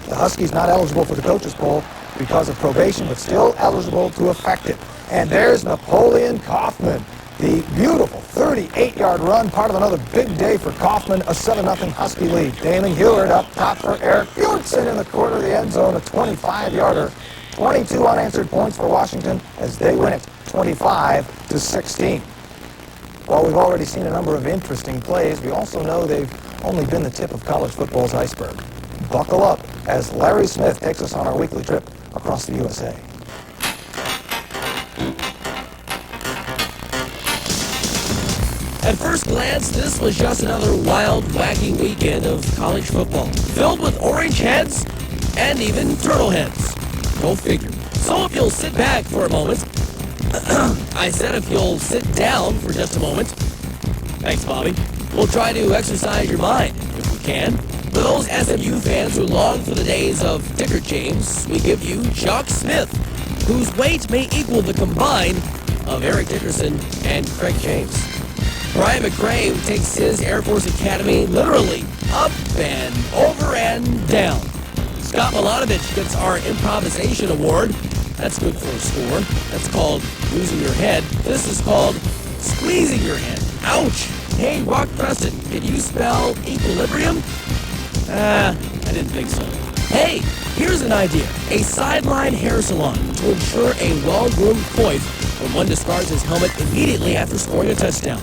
The Huskies not eligible for the coaches poll because of probation, but still eligible to affect it. And there's Napoleon Kaufman. The beautiful 38-yard run, part of another big day for Kaufman, a 7-0 Husky lead. Damon Heward up top for Eric Hewardson in the corner of the end zone, a 25-yarder. 22 unanswered points for Washington as they win it 25-16. While we've already seen a number of interesting plays, we also know they've only been the tip of college football's iceberg. Buckle up as Larry Smith takes us on our weekly trip across the USA. At first glance, this was just another wild, wacky weekend of college football, filled with orange heads and even turtle heads. Go figure. So if you'll sit back for a moment, I said if you'll sit down for just a moment. Thanks, Bobby. We'll try to exercise your mind, if we can. For those SMU fans who long for the days of Dicker James, we give you Chuck Smith, whose weight may equal the combine of Eric Dickerson and Craig James. Brian McCray takes his Air Force Academy literally up and over and down. Scott Milanovich gets our improvisation award. That's good for a score. That's called losing your head. This is called squeezing your head. Ouch! Hey, Rock Preston, can you spell equilibrium? I didn't think so. Hey, here's an idea. A sideline hair salon to ensure a well-groomed coif when one discards his helmet immediately after scoring a touchdown.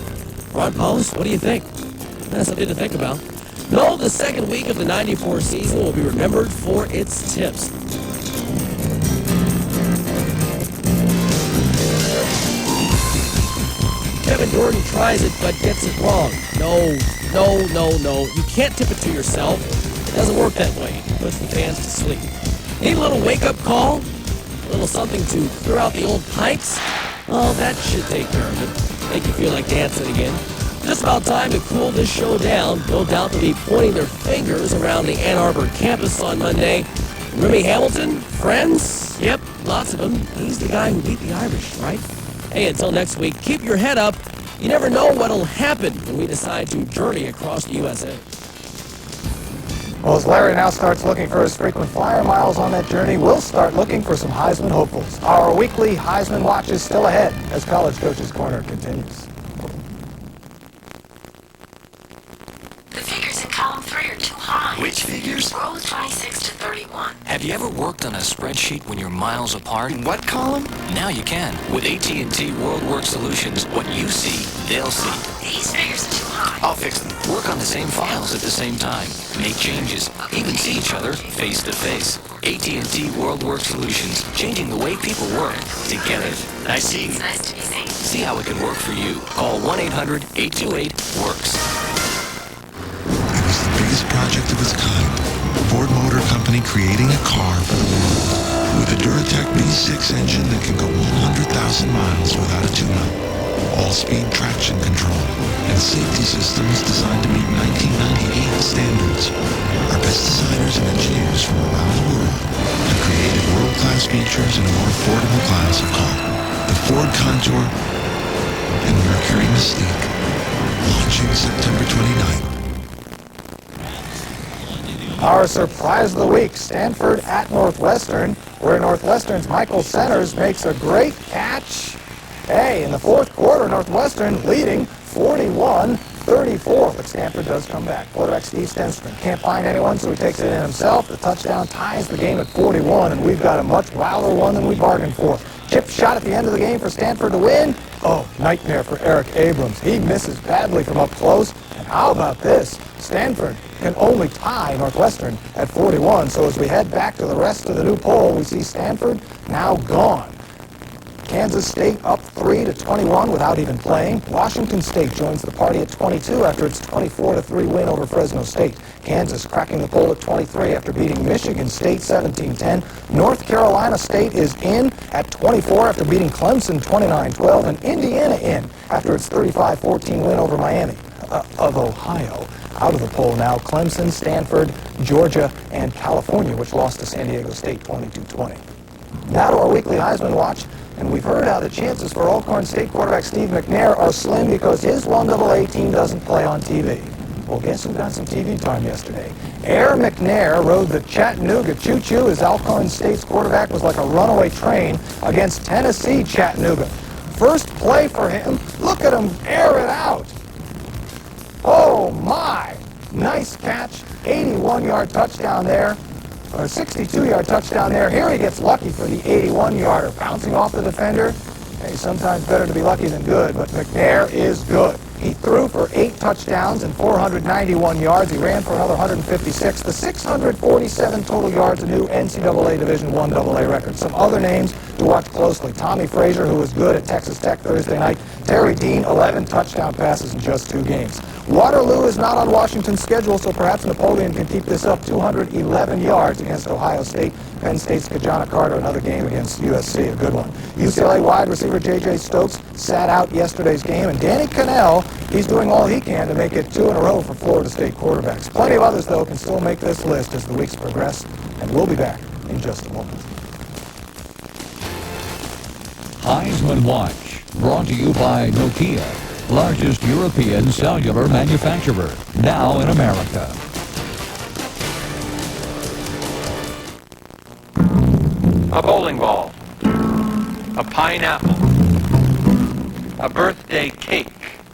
Ron Paulus, what do you think? That's something to think about. No, the second week of the 94 season will be remembered for its tips. Kevin Jordan tries it but gets it wrong. No. You can't tip it to yourself. It doesn't work that way. It puts the fans to sleep. Need a little wake-up call? A little something to clear out the old pipes? Oh, that should take care of it. Make you feel like dancing again. Just about time to cool this show down. No doubt they'll be pointing their fingers around the Ann Arbor campus on Monday. Remy Hamilton? Friends? Yep, lots of them. He's the guy who beat the Irish, right? Hey, until next week, keep your head up. You never know what'll happen when we decide to journey across the USA. Well, as Larry now starts looking for his frequent flyer miles on that journey, we'll start looking for some Heisman hopefuls. Our weekly Heisman watch is still ahead as College Coach's Corner continues. The figures in column 3 are too high. Which figures? Scroll 26 to 31. Have you ever worked on a spreadsheet when you're miles apart? In what column? Now you can. With AT&T WorldWorks Solutions, what you see, they'll see. These figures are too high. I'll fix them. Work on the same files at the same time. Make changes. Even see each other face to face. AT&T WorldWorks Solutions, changing the way people work together. I see. It's nice to be seen. See how it can work for you. Call 1-800-828-WORKS. It was the biggest project of its kind. Ford Motor Company creating a car for the world. With a Duratec V6 engine that can go 100,000 miles without a tune-up. All-speed traction control and safety systems designed to meet 1998 standards. Our best designers and engineers from around the world have created world-class features in a more affordable class of car. The Ford Contour and Mercury Mystique. Launching September 29th. Our surprise of the week, Stanford at Northwestern, where Northwestern's Michael Centers makes a great catch. Hey, in the fourth quarter, Northwestern leading 41-34, but Stanford does come back. Quarterback Steve Stenstrom can't find anyone, so he takes it in himself. The touchdown ties the game at 41, and we've got a much wilder one than we bargained for. Chip shot at the end of the game for Stanford to win. Oh, nightmare for Eric Abrams. He misses badly from up close. And how about this? Stanford can only tie Northwestern at 41, so as we head back to the rest of the new poll, we see Stanford now gone. Kansas State up 3-21 without even playing. Washington State joins the party at 22 after its 24-3 win over Fresno State. Kansas cracking the poll at 23 after beating Michigan State 17-10. North Carolina State is in at 24 after beating Clemson 29-12, and Indiana in after its 35-14 win over Miami of Ohio. Out of the poll now, Clemson, Stanford, Georgia, and California, which lost to San Diego State 22-20. Now to our weekly Heisman watch. And we've heard how the chances for Alcorn State quarterback Steve McNair are slim because his 1AA team doesn't play on TV. Well, guess who got some TV time yesterday? Air McNair rode the Chattanooga Choo-Choo as Alcorn State's quarterback was like a runaway train against Tennessee Chattanooga. First play for him, look at him air it out. Oh my, nice catch, 81-yard touchdown there. Or a 62-yard touchdown there. Here he gets lucky for the 81-yarder, bouncing off the defender. Hey, sometimes better to be lucky than good, but McNair is good. He threw for 8 touchdowns and 491 yards. He ran for another 156. The 647 total yards, a new NCAA Division I AA record. Some other names to watch closely. Tommy Frazier, who was good at Texas Tech Thursday night. Terry Dean, 11 touchdown passes in just 2 games. Waterloo is not on Washington's schedule, so perhaps Napoleon can keep this up. 211 yards against Ohio State. Penn State's Kajana Carter, another game against USC, a good one. UCLA wide receiver J.J. Stokes sat out yesterday's game, and Danny Cannell, he's doing all he can to make it 2 in a row for Florida State quarterbacks. Plenty of others, though, can still make this list as the weeks progress, and we'll be back in just a moment. Heisman Watch, brought to you by Nokia, largest European cellular manufacturer, now in America. A bowling ball, a pineapple, a birthday cake,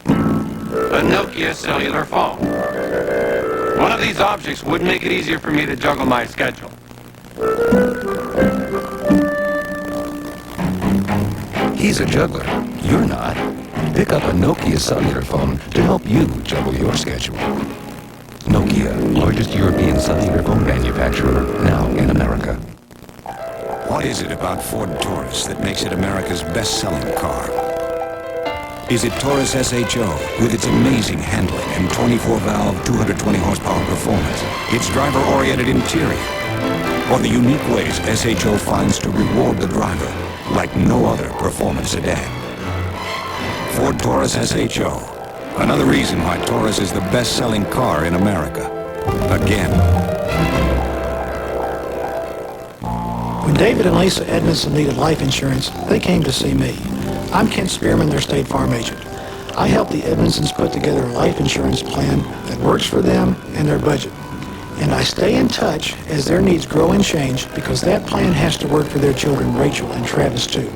a Nokia cellular phone. One of these objects would make it easier for me to juggle my schedule. He's a juggler. You're not. Pick up a Nokia cellular phone to help you juggle your schedule. Nokia, largest European cellular phone manufacturer, now in America. What is it about Ford Taurus that makes it America's best-selling car? is it Taurus SHO with its amazing handling and 24-valve, 220 horsepower performance, its driver-oriented interior, or the unique ways SHO finds to reward the driver like no other performance sedan? Ford Taurus SHO. Another reason why Taurus is the best-selling car in America. Again. When David and Lisa Edmondson needed life insurance, they came to see me. I'm Kent Spearman, their State Farm agent. I help the Edmondsons put together a life insurance plan that works for them and their budget. And I stay in touch as their needs grow and change because that plan has to work for their children, Rachel and Travis, too.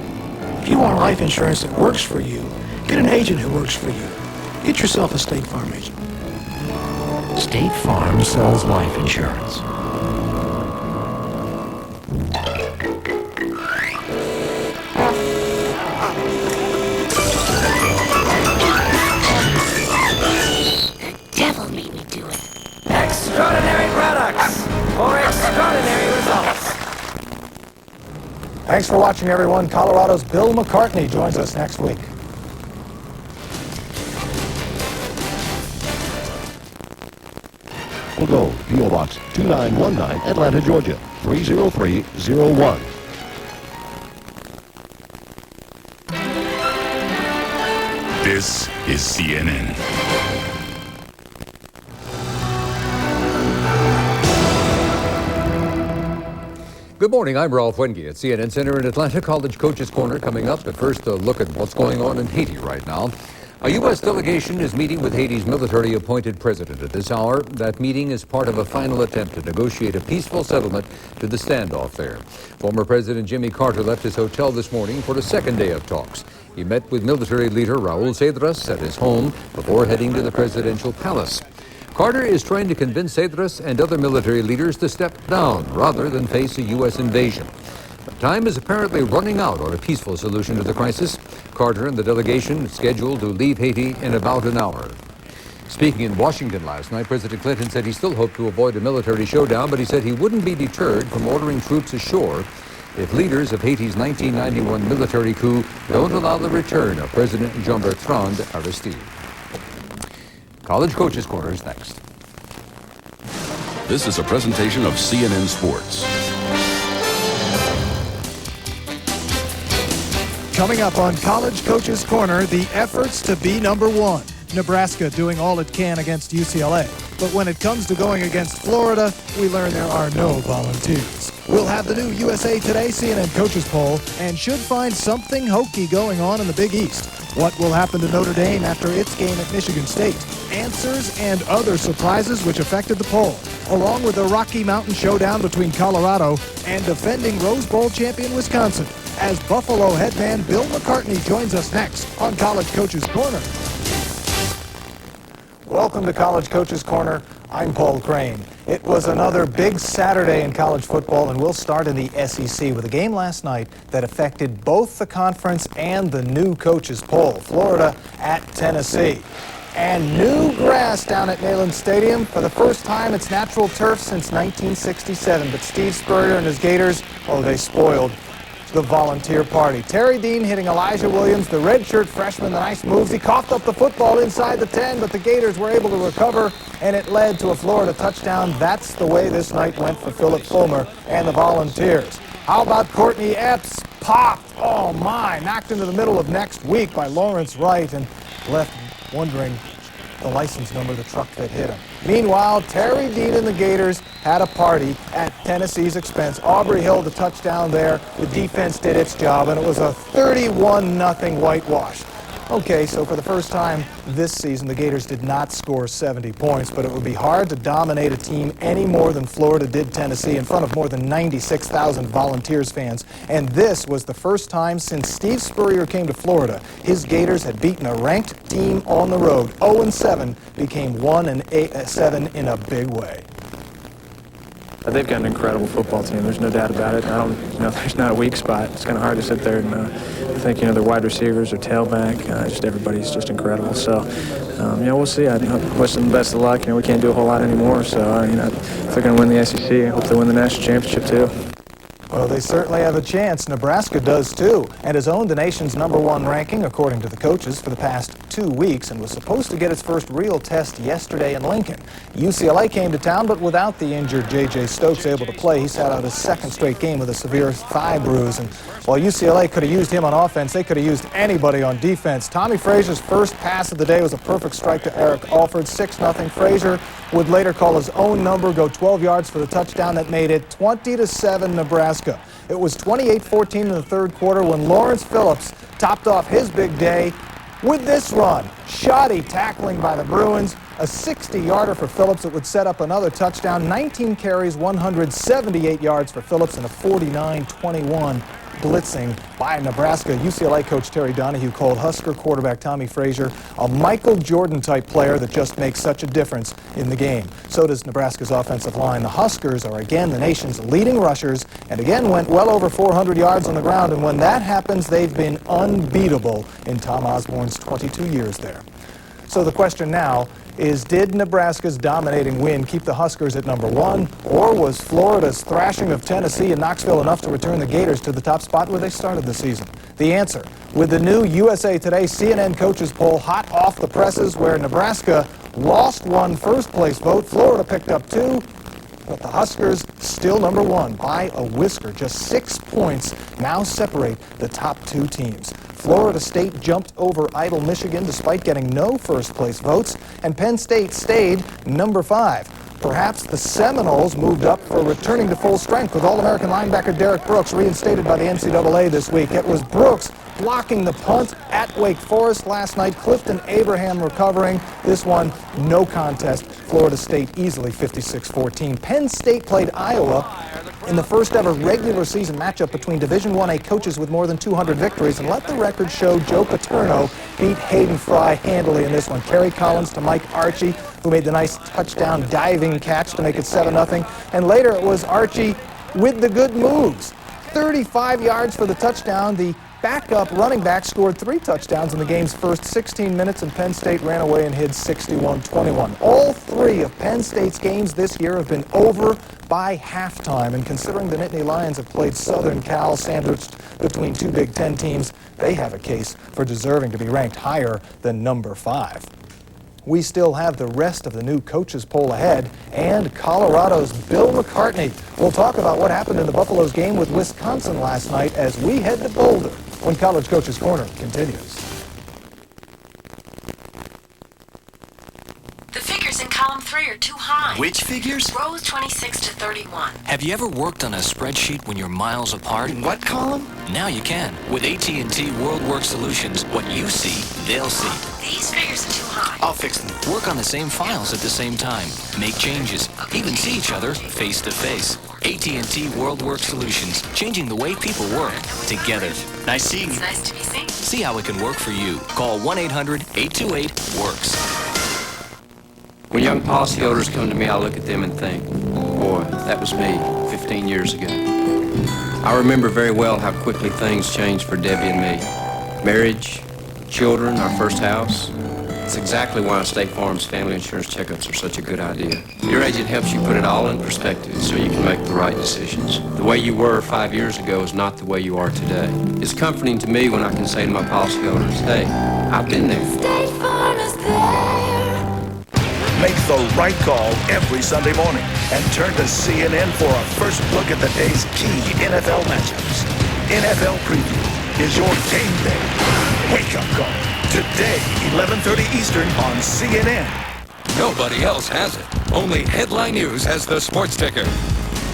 If you want life insurance that works for you, get an agent who works for you. Get yourself a State Farm agent. State Farm sells life insurance. Devil made me do it. Extraordinary products for extraordinary results. Thanks for watching, everyone. Colorado's Bill McCartney joins us next week. We'll go P.O. Box 2919, Atlanta, Georgia 30301. This is CNN. Good morning, I'm Ralph Wenge at CNN Center in Atlanta. College Coaches Corner coming up, but first a look at what's going on in Haiti right now. A U.S. delegation is meeting with Haiti's military-appointed president at this hour. That meeting is part of a final attempt to negotiate a peaceful settlement to the standoff there. Former President Jimmy Carter left his hotel this morning for a second day of talks. He met with military leader Raul Cedras at his home before heading to the presidential palace. Carter is trying to convince Cedras and other military leaders to step down rather than face a U.S. invasion. But time is apparently running out on a peaceful solution to the crisis. Carter and the delegation are scheduled to leave Haiti in about an hour. Speaking in Washington last night, President Clinton said he still hoped to avoid a military showdown, but he said he wouldn't be deterred from ordering troops ashore if leaders of Haiti's 1991 military coup don't allow the return of President Jean-Bertrand Aristide. College Coaches Corner is next. This is a presentation of CNN Sports. Coming up on College Coaches Corner, the efforts to be number one. Nebraska doing all it can against UCLA. But when it comes to going against Florida, we learn there are no volunteers. We'll have the new USA Today CNN Coaches Poll and should find something hokey going on in the Big East. What will happen to Notre Dame after its game at Michigan State? Answers and other surprises which affected the poll, along with the Rocky Mountain Showdown between Colorado and defending Rose Bowl champion Wisconsin, as Buffalo headman Bill McCartney joins us next on College Coaches Corner. Welcome to College Coaches Corner. I'm Paul Crane. It was another big Saturday in college football, and we'll start in the SEC with a game last night that affected both the conference and the new coaches poll. Florida at Tennessee. And new grass down at Neyland Stadium. For the first time, it's natural turf since 1967. But Steve Spurrier and his Gators, oh, they spoiled the volunteer party. Terry Dean hitting Elijah Williams, the redshirt freshman, the nice moves. He coughed up the football inside the 10, but the Gators were able to recover, and it led to a Florida touchdown. That's the way this night went for Philip Fulmer and the Volunteers. How about Courtney Epps? Popped, oh my, knocked into the middle of next week by Lawrence Wright and left wondering the license number of the truck that hit him. Meanwhile, Terry Dean and the Gators had a party at Tennessee's expense. Aubrey Hill, the touchdown there. The defense did its job, and it was a 31-0 whitewash. Okay, so for the first time this season, the Gators did not score 70 points, but it would be hard to dominate a team any more than Florida did Tennessee in front of more than 96,000 Volunteers fans. And this was the first time since Steve Spurrier came to Florida, his Gators had beaten a ranked team on the road. 0-7 became 1-7 in a big way. They've got an incredible football team. There's no doubt about it. There's not a weak spot. It's kind of hard to sit there and think, their wide receivers or tailback. Just everybody's just incredible. So, we'll see. I wish them the best of luck. We can't do a whole lot anymore. So, if they're going to win the SEC, I hope they win the national championship too. Well, they certainly have a chance. Nebraska does too, and has owned the nation's #1 ranking, according to the coaches, for the past 2 weeks, and was supposed to get its first real test yesterday in Lincoln. UCLA came to town, but without the injured J.J. Stokes able to play. He sat out his second straight game with a severe thigh bruise, and while UCLA could have used him on offense, they could have used anybody on defense. Tommy Frazier's first pass of the day was a perfect strike to Eric Alford, 6-0. Frazier would later call his own number, go 12 yards for the touchdown that made it 20-7 Nebraska. It was 28-14 in the third quarter when Lawrence Phillips topped off his big day with this run. Shoddy tackling by the Bruins, a 60-yarder for Phillips that would set up another touchdown. 19 carries, 178 yards for Phillips, and a 49-21 blitzing by Nebraska. UCLA coach Terry Donahue called Husker quarterback Tommy Frazier a Michael Jordan-type player that just makes such a difference in the game. So does Nebraska's offensive line. The Huskers are again the nation's leading rushers and again went well over 400 yards on the ground, and when that happens, they've been unbeatable in Tom Osborne's 22 years there. So the question now is, did Nebraska's dominating win keep the Huskers at #1, or was Florida's thrashing of Tennessee and Knoxville enough to return the Gators to the top spot where they started the season? The answer, with the new USA Today CNN coaches poll hot off the presses, where Nebraska lost 1 first-place vote, Florida picked up 2, but the Huskers still #1 by a whisker. Just 6 points now separate the top 2 teams. Florida State jumped over Idle Michigan despite getting no first-place votes, and Penn State stayed #5. Perhaps the Seminoles moved up for returning to full strength with All-American linebacker Derek Brooks reinstated by the NCAA this week. It was Brooks blocking the punt at Wake Forest last night. Clifton Abraham recovering. This one, no contest. Florida State easily 56-14. Penn State played Iowa in the first ever regular season matchup between Division I-A coaches with more than 200 victories, and let the record show Joe Paterno beat Hayden Fry handily in this one. Kerry Collins to Mike Archie, who made the nice touchdown diving catch to make it 7-0, and later it was Archie with the good moves. 35 yards for the touchdown. The backup running back scored 3 touchdowns in the game's first 16 minutes, and Penn State ran away and hid 61-21. All 3 of Penn State's games this year have been over by halftime, and considering the Nittany Lions have played Southern Cal sandwiched between 2 Big Ten teams, they have a case for deserving to be ranked higher than #5. We still have the rest of the new coaches poll ahead, and Colorado's Bill McCartney. We'll talk about what happened in the Buffaloes game with Wisconsin last night as we head to Boulder when College Coaches Corner continues. The figures in column 3 are too high. Which figures? Rows 26 to 31. Have you ever worked on a spreadsheet when you're miles apart? In what column? Now you can. With AT&T WorldWorks Solutions, what you see, they'll see. These figures are too high. I'll fix them. Work on the same files at the same time. Make changes. Even see each other face to face. AT&T WorldWorks Solutions, changing the way people work together. Nice seeing you. It's nice to be seen. See how it can work for you. Call 1-800-828-WORKS. When young policyholders come to me, I look at them and think, boy, that was me 15 years ago. I remember very well how quickly things changed for Debbie and me. Marriage, children, our first house. It's exactly why State Farm's family insurance checkups are such a good idea. Your agent helps you put it all in perspective so you can make the right decisions. The way you were 5 years ago is not the way you are today. It's comforting to me when I can say to my policyholders, hey, I've been there. State Farm is there. Make the right call every Sunday morning and turn to CNN for a first look at the day's key NFL matchups. NFL Preview is your game day wake-up call. Today, 11:30 Eastern on CNN. Nobody else has it. Only Headline News has the sports ticker.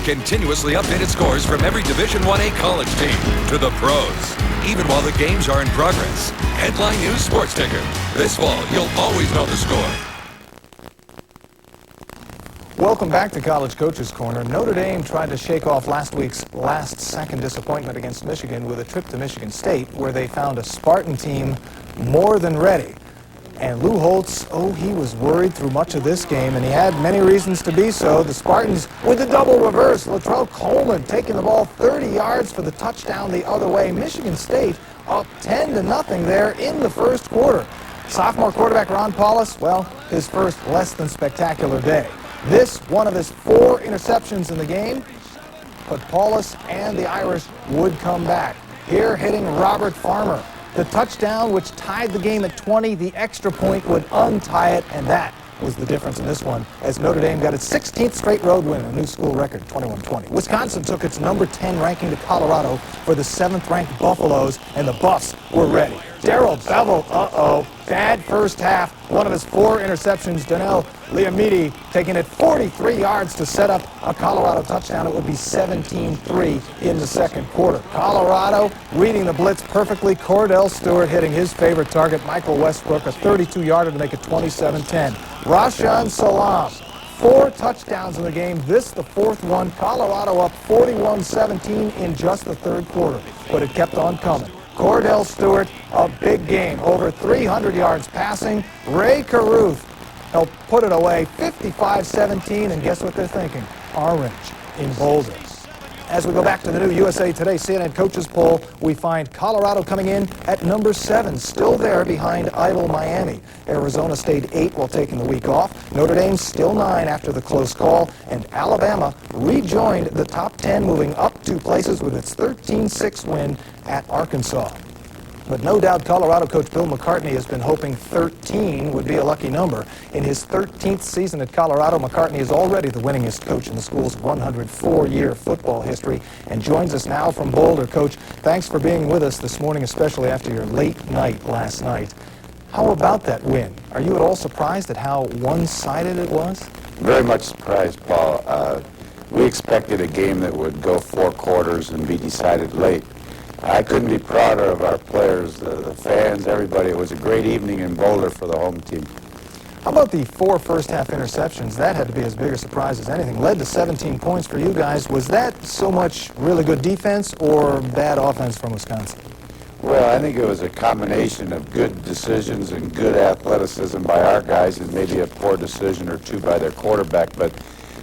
Continuously updated scores from every Division I-A college team to the pros, even while the games are in progress. Headline News sports ticker. This fall, you'll always know the score. Welcome back to College Coaches Corner. Notre Dame tried to shake off last week's last-second disappointment against Michigan with a trip to Michigan State, where they found a Spartan team more than ready. And Lou Holtz, he was worried through much of this game, and he had many reasons to be so. The Spartans with the double reverse. Latrell Coleman taking the ball 30 yards for the touchdown the other way. Michigan State up 10-0 there in the first quarter. Sophomore quarterback Ron Paulus, well, his first less than spectacular day. This, one of his 4 interceptions in the game, but Paulus and the Irish would come back. Here hitting Robert Farmer. The touchdown which tied the game at 20, the extra point would untie it, and that was the difference in this one as Notre Dame got its 16th straight road win, a new school record, 21-20. Wisconsin took its number 10 ranking to Colorado for the 7th-ranked Buffaloes, and the Buffs were ready. Darrell Bevel, bad first half. One of his 4 interceptions, Donnell Liamidi taking it 43 yards to set up a Colorado touchdown. It would be 17-3 in the second quarter. Colorado reading the blitz perfectly. Cordell Stewart hitting his favorite target, Michael Westbrook, a 32-yarder to make it 27-10. Rashaan Salam, 4 touchdowns in the game. This the 4th one. Colorado up 41-17 in just the 3rd quarter, but it kept on coming. Cordell Stewart, a big game, over 300 yards passing. Ray Caruth helped put it away, 55-17, and guess what they're thinking? Orange in Boulder. As we go back to the new USA Today CNN coaches poll, we find Colorado coming in at number 7, still there behind idle Miami. Arizona stayed 8 while taking the week off. Notre Dame still 9 after the close call, and Alabama rejoined the top 10, moving up 2 places with its 13-6 win at Arkansas. But no doubt Colorado coach Bill McCartney has been hoping 13 would be a lucky number. In his 13th season at Colorado, McCartney is already the winningest coach in the school's 104-year football history and joins us now from Boulder. Coach, thanks for being with us this morning, especially after your late night last night. How about that win? Are you at all surprised at how one-sided it was? Very much surprised, Paul. We expected a game that would go 4 quarters and be decided late. I couldn't be prouder of our players, the fans, everybody. It was a great evening in Boulder for the home team. How about the 4 first-half interceptions? That had to be as big a surprise as anything. Led to 17 points for you guys. Was that so much really good defense or bad offense from Wisconsin? Well, I think it was a combination of good decisions and good athleticism by our guys and maybe a poor decision or 2 by their quarterback. But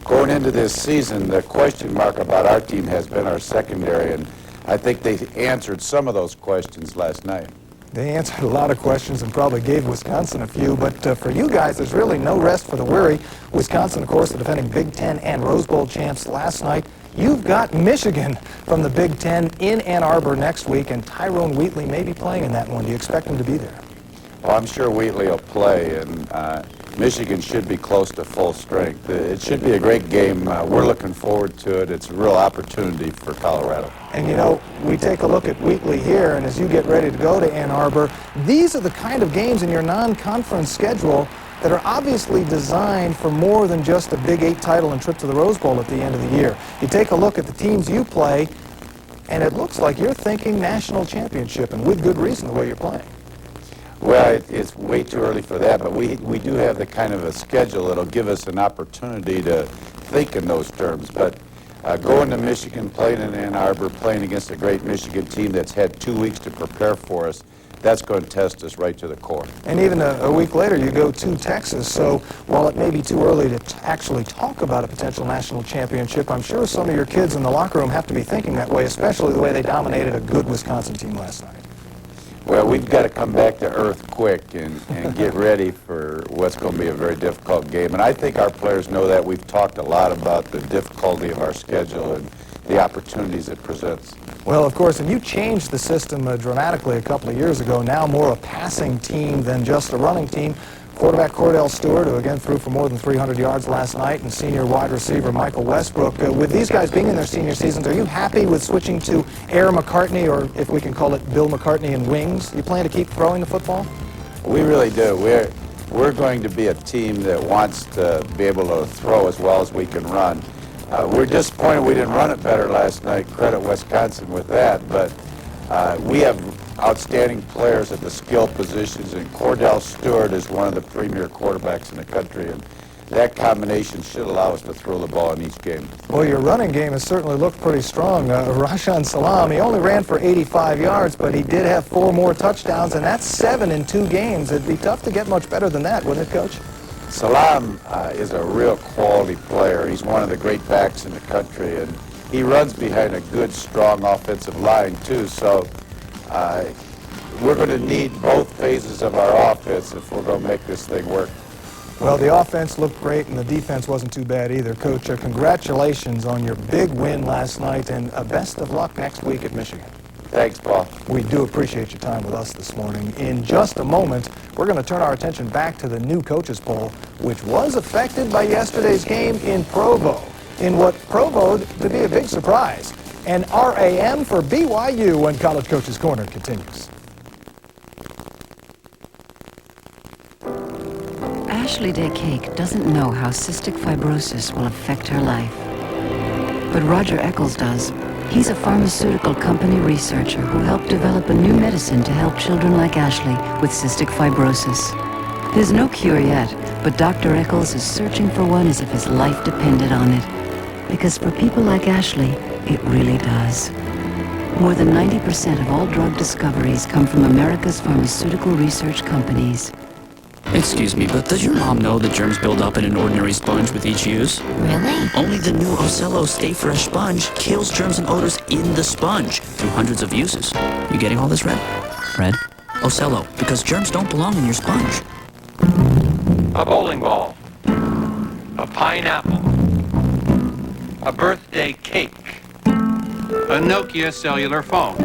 going into this season, the question mark about our team has been our secondary, and I think they answered some of those questions last night. They answered a lot of questions and probably gave Wisconsin a few, but for you guys, there's really no rest for the weary. Wisconsin, of course, the defending Big Ten and Rose Bowl champs last night. You've got Michigan from the Big Ten in Ann Arbor next week, and Tyrone Wheatley may be playing in that one. Do you expect him to be there? Well, I'm sure Wheatley will play, and Michigan should be close to full strength. It should be a great game. We're looking forward to it. It's a real opportunity for Colorado. And, you know, we take a look at Wheatley here, and as you get ready to go to Ann Arbor, these are the kind of games in your non-conference schedule that are obviously designed for more than just a Big 8 title and trip to the Rose Bowl at the end of the year. You take a look at the teams you play, and it looks like you're thinking national championship, and with good reason the way you're playing. Well, it's way too early for that, but we do have the kind of a schedule that'll give us an opportunity to think in those terms. But going to Michigan, playing in Ann Arbor, playing against a great Michigan team that's had 2 weeks to prepare for us, that's going to test us right to the core. And even a week later, you go to Texas. So while it may be too early to actually talk about a potential national championship, I'm sure some of your kids in the locker room have to be thinking that way, especially the way they dominated a good Wisconsin team last night. Well, we've got to come back to earth quick and get ready for what's going to be a very difficult game. And I think our players know that. We've talked a lot about the difficulty of our schedule and the opportunities it presents. Well, of course, and you changed the system dramatically a couple of years ago. Now more a passing team than just a running team. Quarterback Cordell Stewart, who again threw for more than 300 yards last night, and senior wide receiver Michael Westbrook. With these guys being in their senior seasons, are you happy with switching to Air McCartney, or if we can call it Bill McCartney in wings? You plan to keep throwing the football? We really do. We're going to be a team that wants to be able to throw as well as we can run. We're disappointed we didn't run it better last night. Credit Wisconsin with that, but we have outstanding players at the skill positions, and Cordell Stewart is one of the premier quarterbacks in the country, and that combination should allow us to throw the ball in each game. Well, your running game has certainly looked pretty strong. Rashaan Salam, he only ran for 85 yards, but he did have 4 more touchdowns, and that's 7 in 2 games. It'd be tough to get much better than that, wouldn't it, Coach? Salam is a real quality player. He's one of the great backs in the country, and he runs behind a good, strong offensive line, too. So we're going to need both phases of our offense if we're going to make this thing work. Well, the offense looked great, and the defense wasn't too bad either. Coach, congratulations on your big win last night, and best of luck next week at Michigan. Thanks, Paul. We do appreciate your time with us this morning. In just a moment, we're going to turn our attention back to the new coaches poll, which was affected by yesterday's game in Provo, in what proved to be a big surprise. And RAM for BYU when College Coaches Corner continues. Ashley Day Cake doesn't know how cystic fibrosis will affect her life. But Roger Eccles does. He's a pharmaceutical company researcher who helped develop a new medicine to help children like Ashley with cystic fibrosis. There's no cure yet, but Dr. Eccles is searching for one as if his life depended on it. Because for people like Ashley, it really does. More than 90% of all drug discoveries come from America's pharmaceutical research companies. Excuse me, but does your mom know that germs build up in an ordinary sponge with each use? Really? Only the new Ocello Stay Fresh sponge kills germs and odors in the sponge through hundreds of uses. You getting all this, Red? Red? Ocello, because germs don't belong in your sponge. A bowling ball. A pineapple. A birthday cake. A Nokia cellular phone.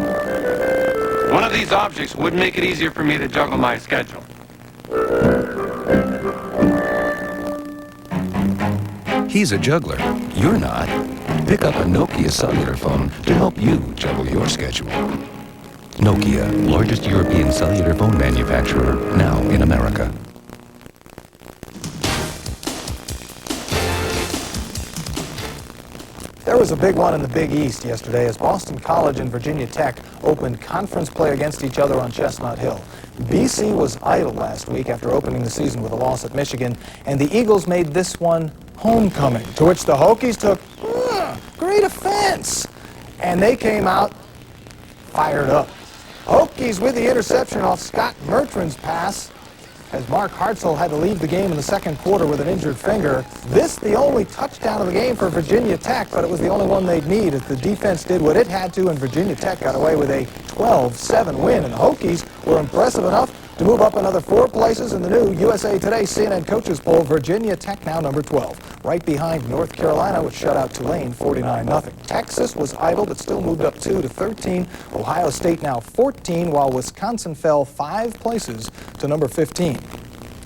One of these objects would make it easier for me to juggle my schedule. He's a juggler. You're not. Pick up a Nokia cellular phone to help you juggle your schedule. Nokia, largest European cellular phone manufacturer, now in America. There was a big one in the Big East yesterday as Boston College and Virginia Tech opened conference play against each other on Chestnut Hill. BC was idle last week after opening the season with a loss at Michigan, and the Eagles made this one homecoming, to which the Hokies took great offense, and they came out fired up. Hokies with the interception off Scott Bertrand's pass as Mark Hartzell had to leave the game in the second quarter with an injured finger. This the only touchdown of the game for Virginia Tech, but it was the only one they'd need as the defense did what it had to, and Virginia Tech got away with a 12-7 win. And the Hokies were impressive enough to move up another 4 places in the new USA Today CNN Coaches Poll. Virginia Tech now number 12, right behind North Carolina, which shut out Tulane 49-0. Texas was idle but still moved up 2 to 13. Ohio State now 14, while Wisconsin fell 5 places to number 15.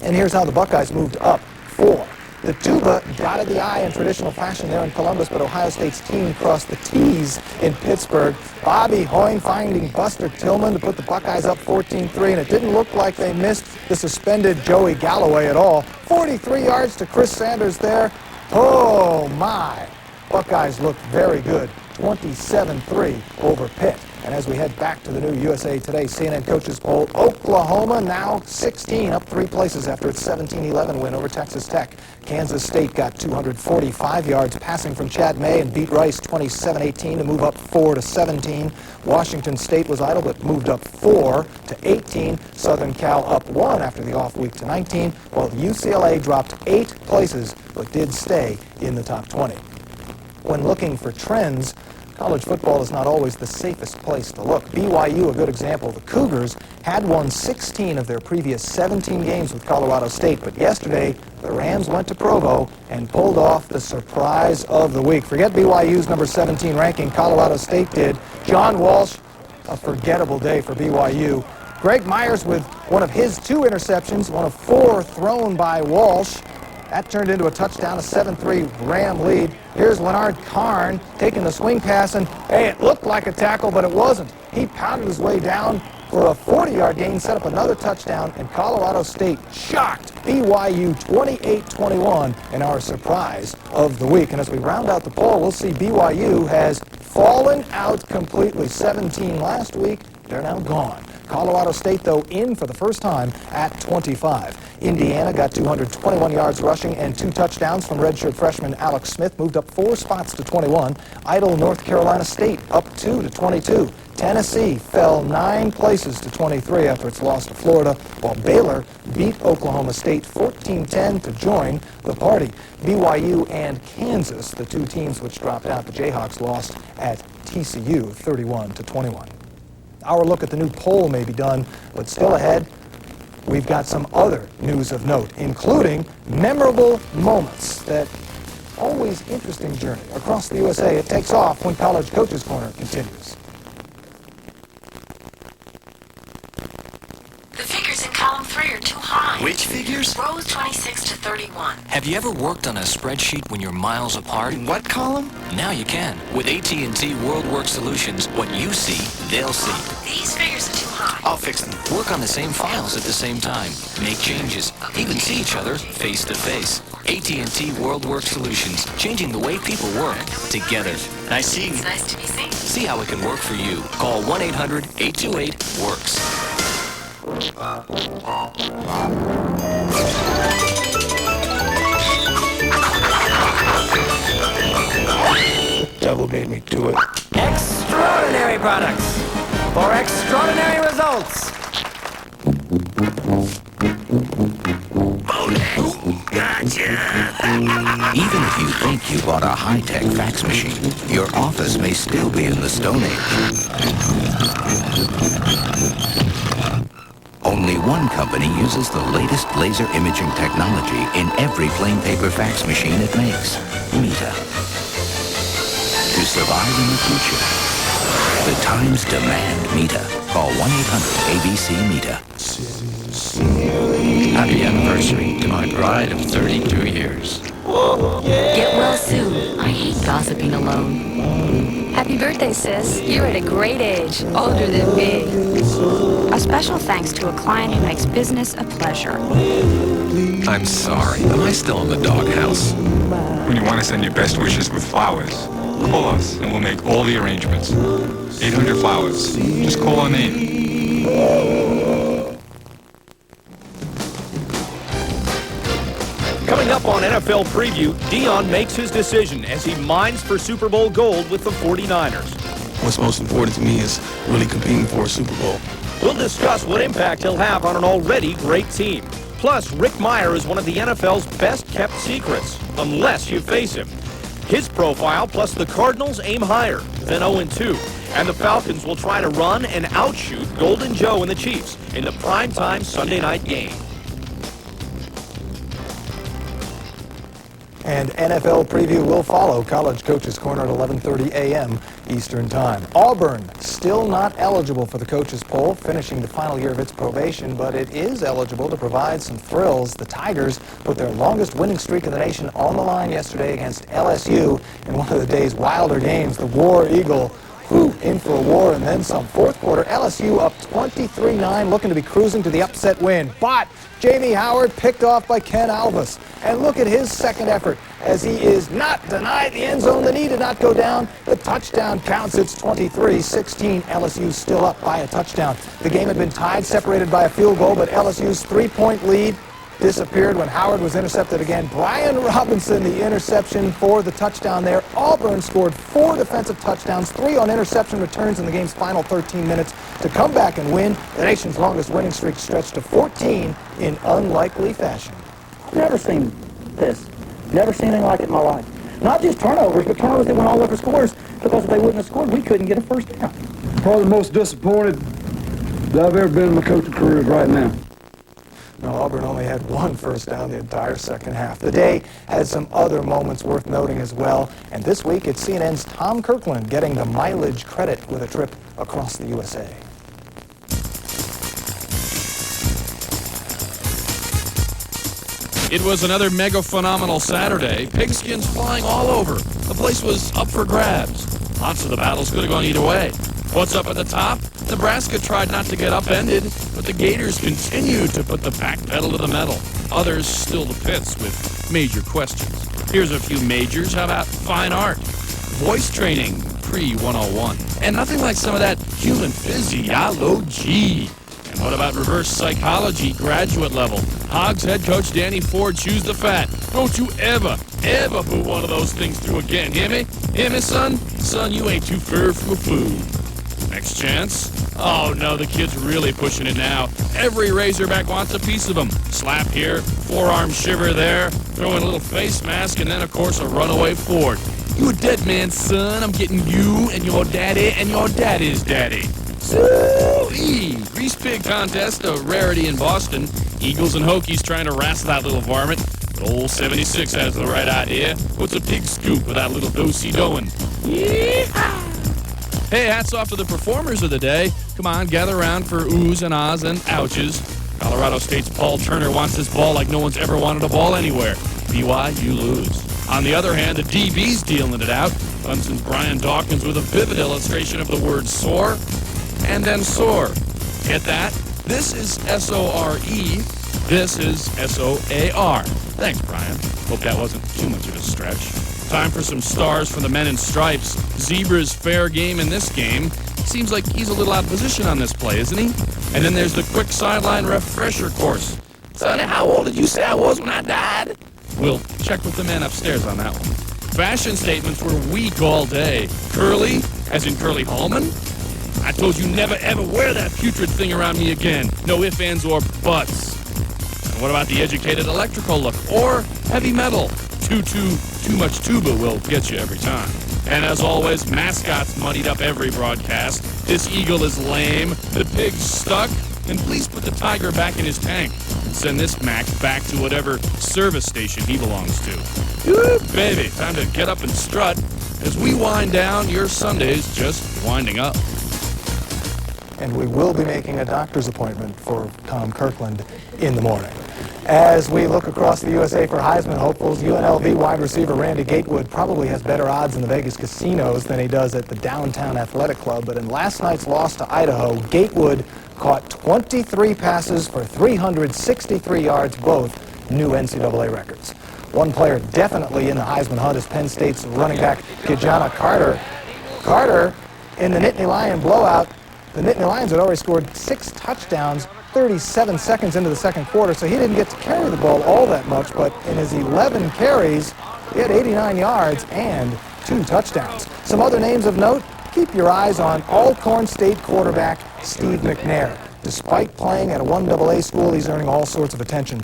And here's how the Buckeyes moved up 4. The Tuba dotted the I in traditional fashion there in Columbus, but Ohio State's team crossed the T's in Pittsburgh. Bobby Hoying finding Buster Tillman to put the Buckeyes up 14-3, and it didn't look like they missed the suspended Joey Galloway at all. 43 yards to Chris Sanders there. Oh, my. Buckeyes looked very good. 27-3 over Pitt. And as we head back to the new USA Today CNN Coaches Poll, Oklahoma now 16, up 3 places after its 17-11 win over Texas Tech. Kansas State got 245 yards passing from Chad May and beat Rice 27-18 to move up 4 to 17. Washington State was idle but moved up 4 to 18. Southern Cal up 1 after the off week to 19, while UCLA dropped 8 places but did stay in the top 20. When looking for trends, college football is not always the safest place to look. BYU, a good example. The Cougars had won 16 of their previous 17 games with Colorado State, but yesterday the Rams went to Provo and pulled off the surprise of the week. Forget BYU's number 17 ranking. Colorado State did. John Walsh, a forgettable day for BYU. Greg Myers with one of his 2 interceptions, one of 4 thrown by Walsh. That turned into a touchdown, a 7-3 Ram lead. Here's Leonard Karn taking the swing pass, and hey, it looked like a tackle, but it wasn't. He pounded his way down for a 40-yard gain, set up another touchdown, and Colorado State shocked BYU 28-21 in our surprise of the week. And as we round out the poll, we'll see BYU has fallen out completely. 17 last week, they're now gone. Colorado State, though, in for the first time at 25. Indiana got 221 yards rushing and 2 touchdowns from redshirt freshman Alex Smith, moved up 4 spots to 21. Idle North Carolina State up 2 to 22. Tennessee fell 9 places to 23 after its loss to Florida, while Baylor beat Oklahoma State 14-10 to join the party. BYU and Kansas, the 2 teams which dropped out, the Jayhawks lost at TCU 31-21. Our look at the new poll may be done, but still ahead, we've got some other news of note, including memorable moments that always interesting journey across the USA. It takes off when College Coaches Corner continues. The figures in column 3 are too high. Which figures? Rows 26 to 31. Have you ever worked on a spreadsheet when you're miles apart? In what column? Now you can. With AT&T WorldWorks Solutions, what you see, they'll see. These figures are too high. I'll fix them. Work on the same files at the same time. Make changes. Even see each other face to face. AT&T WorldWorks Solutions, changing the way people work together. Nice seeing you. It's nice to be seen. See how it can work for you. Call 1-800-828-WORKS. Devil beat me to it. Extraordinary products for extraordinary results. Even if you think you bought a high-tech fax machine, your office may still be in the Stone Age. Only one company uses the latest laser imaging technology in every plain paper fax machine it makes, Meta. To survive in the future, the times demand Meta. Call 1-800-ABC-META. Happy anniversary to my bride of 32 years. Get well soon. I hate gossiping alone. Happy birthday, sis. You're at a great age, older than me. A special thanks to a client who makes business a pleasure. I'm sorry. Am I still in the doghouse? When you want to send your best wishes with flowers, call us and we'll make all the arrangements. 800 Flowers. Just call our name. Coming up on NFL Preview, Dion makes his decision as he mines for Super Bowl gold with the 49ers. What's most important to me is really competing for a Super Bowl. We'll discuss what impact he'll have on an already great team. Plus, Rick Meyer is one of the NFL's best-kept secrets, unless you face him. His profile plus the Cardinals aim higher than 0-2. And the Falcons will try to run and outshoot Golden Joe and the Chiefs in the primetime Sunday night game. And NFL Preview will follow College Coaches Corner at 11:30 a.m. Eastern Time. Auburn still not eligible for the coaches poll, finishing the final year of its probation, but it is eligible to provide some thrills. The Tigers put their longest winning streak in the nation on the line yesterday against LSU in one of the day's wilder games. The War Eagle flew in for a war and then some. Fourth quarter, LSU up 23-9, looking to be cruising to the upset win. But Jamie Howard picked off by Ken Alvis. And look at his second effort as he is not denied the end zone. The knee did not go down. The touchdown counts. It's 23-16. LSU still up by a touchdown. The game had been tied, separated by a field goal, but LSU's three-point lead disappeared when Howard was intercepted again. Brian Robinson, the interception for the touchdown there. Auburn scored 4 defensive touchdowns, 3 on interception returns in the game's final 13 minutes to come back and win. The nation's longest winning streak stretched to 14 in unlikely fashion. I've never seen this. Never seen anything like it in my life. Not just turnovers, but turnovers that went all over scores, because if they wouldn't have scored, we couldn't get a first down. Probably the most disappointed that I've ever been in my coaching career right now. Now, Auburn only had 1 first down the entire second half. The day had some other moments worth noting as well. And this week, it's CNN's Tom Kirkland getting the mileage credit with a trip across the USA. It was another mega phenomenal Saturday. Pigskins flying all over. The place was up for grabs. Lots of the battles could have gone either way. What's up at the top? Nebraska tried not to get upended, but the Gators continued to put the back pedal to the metal. Others still the pits with major questions. Here's a few majors. How about fine art? Voice training, pre-101. And nothing like some of that human physiology. And what about reverse psychology, graduate level? Hogs head coach Danny Ford chews the fat. Don't you ever put one of those things through again. Hear me? Hear me, son? Son, you ain't too fur for food. Next chance? Oh, no, the kid's really pushing it now. Every Razorback wants a piece of him. Slap here, forearm shiver there, throw in a little face mask, and then, of course, a runaway Ford. You a dead man, son. I'm getting you and your daddy and your daddy's daddy. Ooh-ee. Grease pig contest, a rarity in Boston. Eagles and Hokies trying to wrestle that little varmint. But old 76 has the right idea. Puts a pig scoop with that little do-si doing. Yeehaw! Hey, hats off to the performers of the day. Come on, gather around for oohs and ahs and ouches. Colorado State's Paul Turner wants this ball like no one's ever wanted a ball anywhere. BY, you lose. On the other hand, the DB's dealing it out. Clemson's Brian Dawkins with a vivid illustration of the word soar and then soar. Get that? This is S-O-R-E. This is S-O-A-R. Thanks, Brian. Hope that wasn't too much of a stretch. Time for some stars for the men in stripes. Zebra's fair game in this game. Seems like he's a little out of position on this play, isn't he? And then there's the quick sideline refresher course. Sonny, how old did you say I was when I died? We'll check with the men upstairs on that one. Fashion statements were weak all day. Curly, as in Curly Hallman? I told you never ever wear that putrid thing around me again. No ifs, ands, or buts. And what about the educated electrical look? Or heavy metal? Too much tuba will get you every time. And as always, mascots muddied up every broadcast. This eagle is lame, the pig's stuck, and please put the tiger back in his tank and send this Mac back to whatever service station he belongs to. Ooh, baby, time to get up and strut. As we wind down, your Sunday's just winding up. And we will be making a doctor's appointment for Tom Kirkland in the morning. As we look across the USA for Heisman hopefuls, UNLV wide receiver Randy Gatewood probably has better odds in the Vegas casinos than he does at the Downtown Athletic Club. But in last night's loss to Idaho, Gatewood caught 23 passes for 363 yards, both new NCAA records. One player definitely in the Heisman hunt is Penn State's running back Ki-Jana Carter. Carter, in the Nittany Lion blowout, the Nittany Lions had already scored 6 touchdowns 37 seconds into the second quarter, so he didn't get to carry the ball all that much, but in his 11 carries, he had 89 yards and 2 touchdowns. Some other names of note, keep your eyes on Alcorn State quarterback Steve McNair. Despite playing at a 1AA school, he's earning all sorts of attention.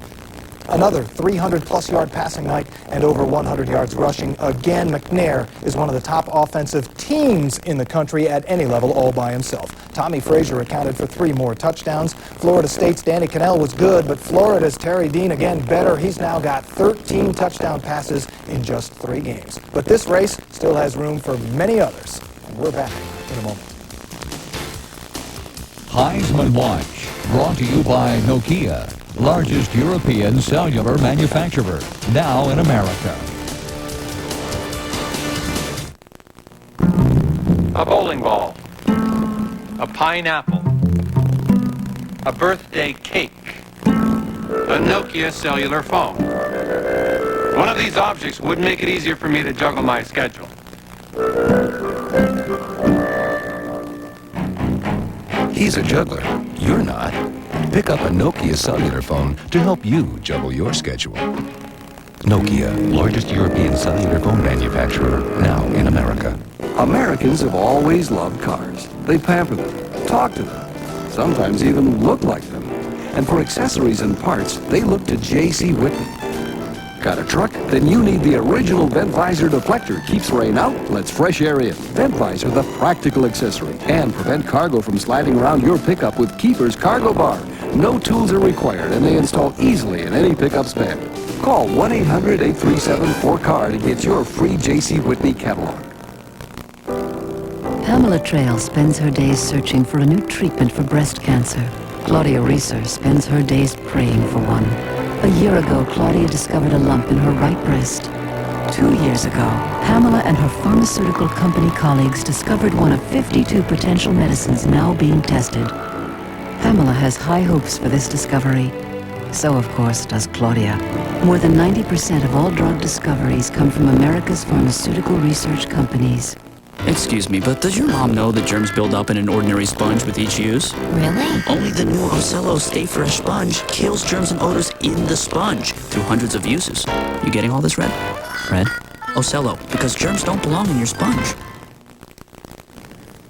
Another 300-plus yard passing night and over 100 yards rushing. Again, McNair is one of the top offensive teams in the country at any level all by himself. Tommy Frazier accounted for 3 more touchdowns. Florida State's Danny Cannell was good, but Florida's Terry Dean again better. He's now got 13 touchdown passes in just 3 games. But this race still has room for many others. And we're back in a moment. Heisman Watch, brought to you by Nokia, largest European cellular manufacturer, now in America. A bowling ball. A pineapple. A birthday cake. A Nokia cellular phone. One of these objects would make it easier for me to juggle my schedule. He's a juggler. You're not. Pick up a Nokia cellular phone to help you juggle your schedule. Nokia, largest European cellular phone manufacturer, now in America. Americans have always loved cars. They pamper them, talk to them, sometimes even look like them. And for accessories and parts, they look to J.C. Whitney. Got a truck? Then you need the original vent visor deflector. Keeps rain out, lets fresh air in. Vent visor, the practical accessory. And prevent cargo from sliding around your pickup with Keeper's Cargo Bar. No tools are required, and they install easily in any pickup span. Call 1-800-837-4CAR to get your free J.C. Whitney catalog. Pamela Trail spends her days searching for a new treatment for breast cancer. Claudia Reeser spends her days praying for one. A year ago, Claudia discovered a lump in her right breast. 2 years ago, Pamela and her pharmaceutical company colleagues discovered one of 52 potential medicines now being tested. Pamela has high hopes for this discovery. So, of course, does Claudia. More than 90% of all drug discoveries come from America's pharmaceutical research companies. Excuse me, but does your mom know that germs build up in an ordinary sponge with each use? Really? Only the new Ocello Stay Fresh sponge kills germs and odors in the sponge through hundreds of uses. You getting all this, Red? Red? Ocello, because germs don't belong in your sponge.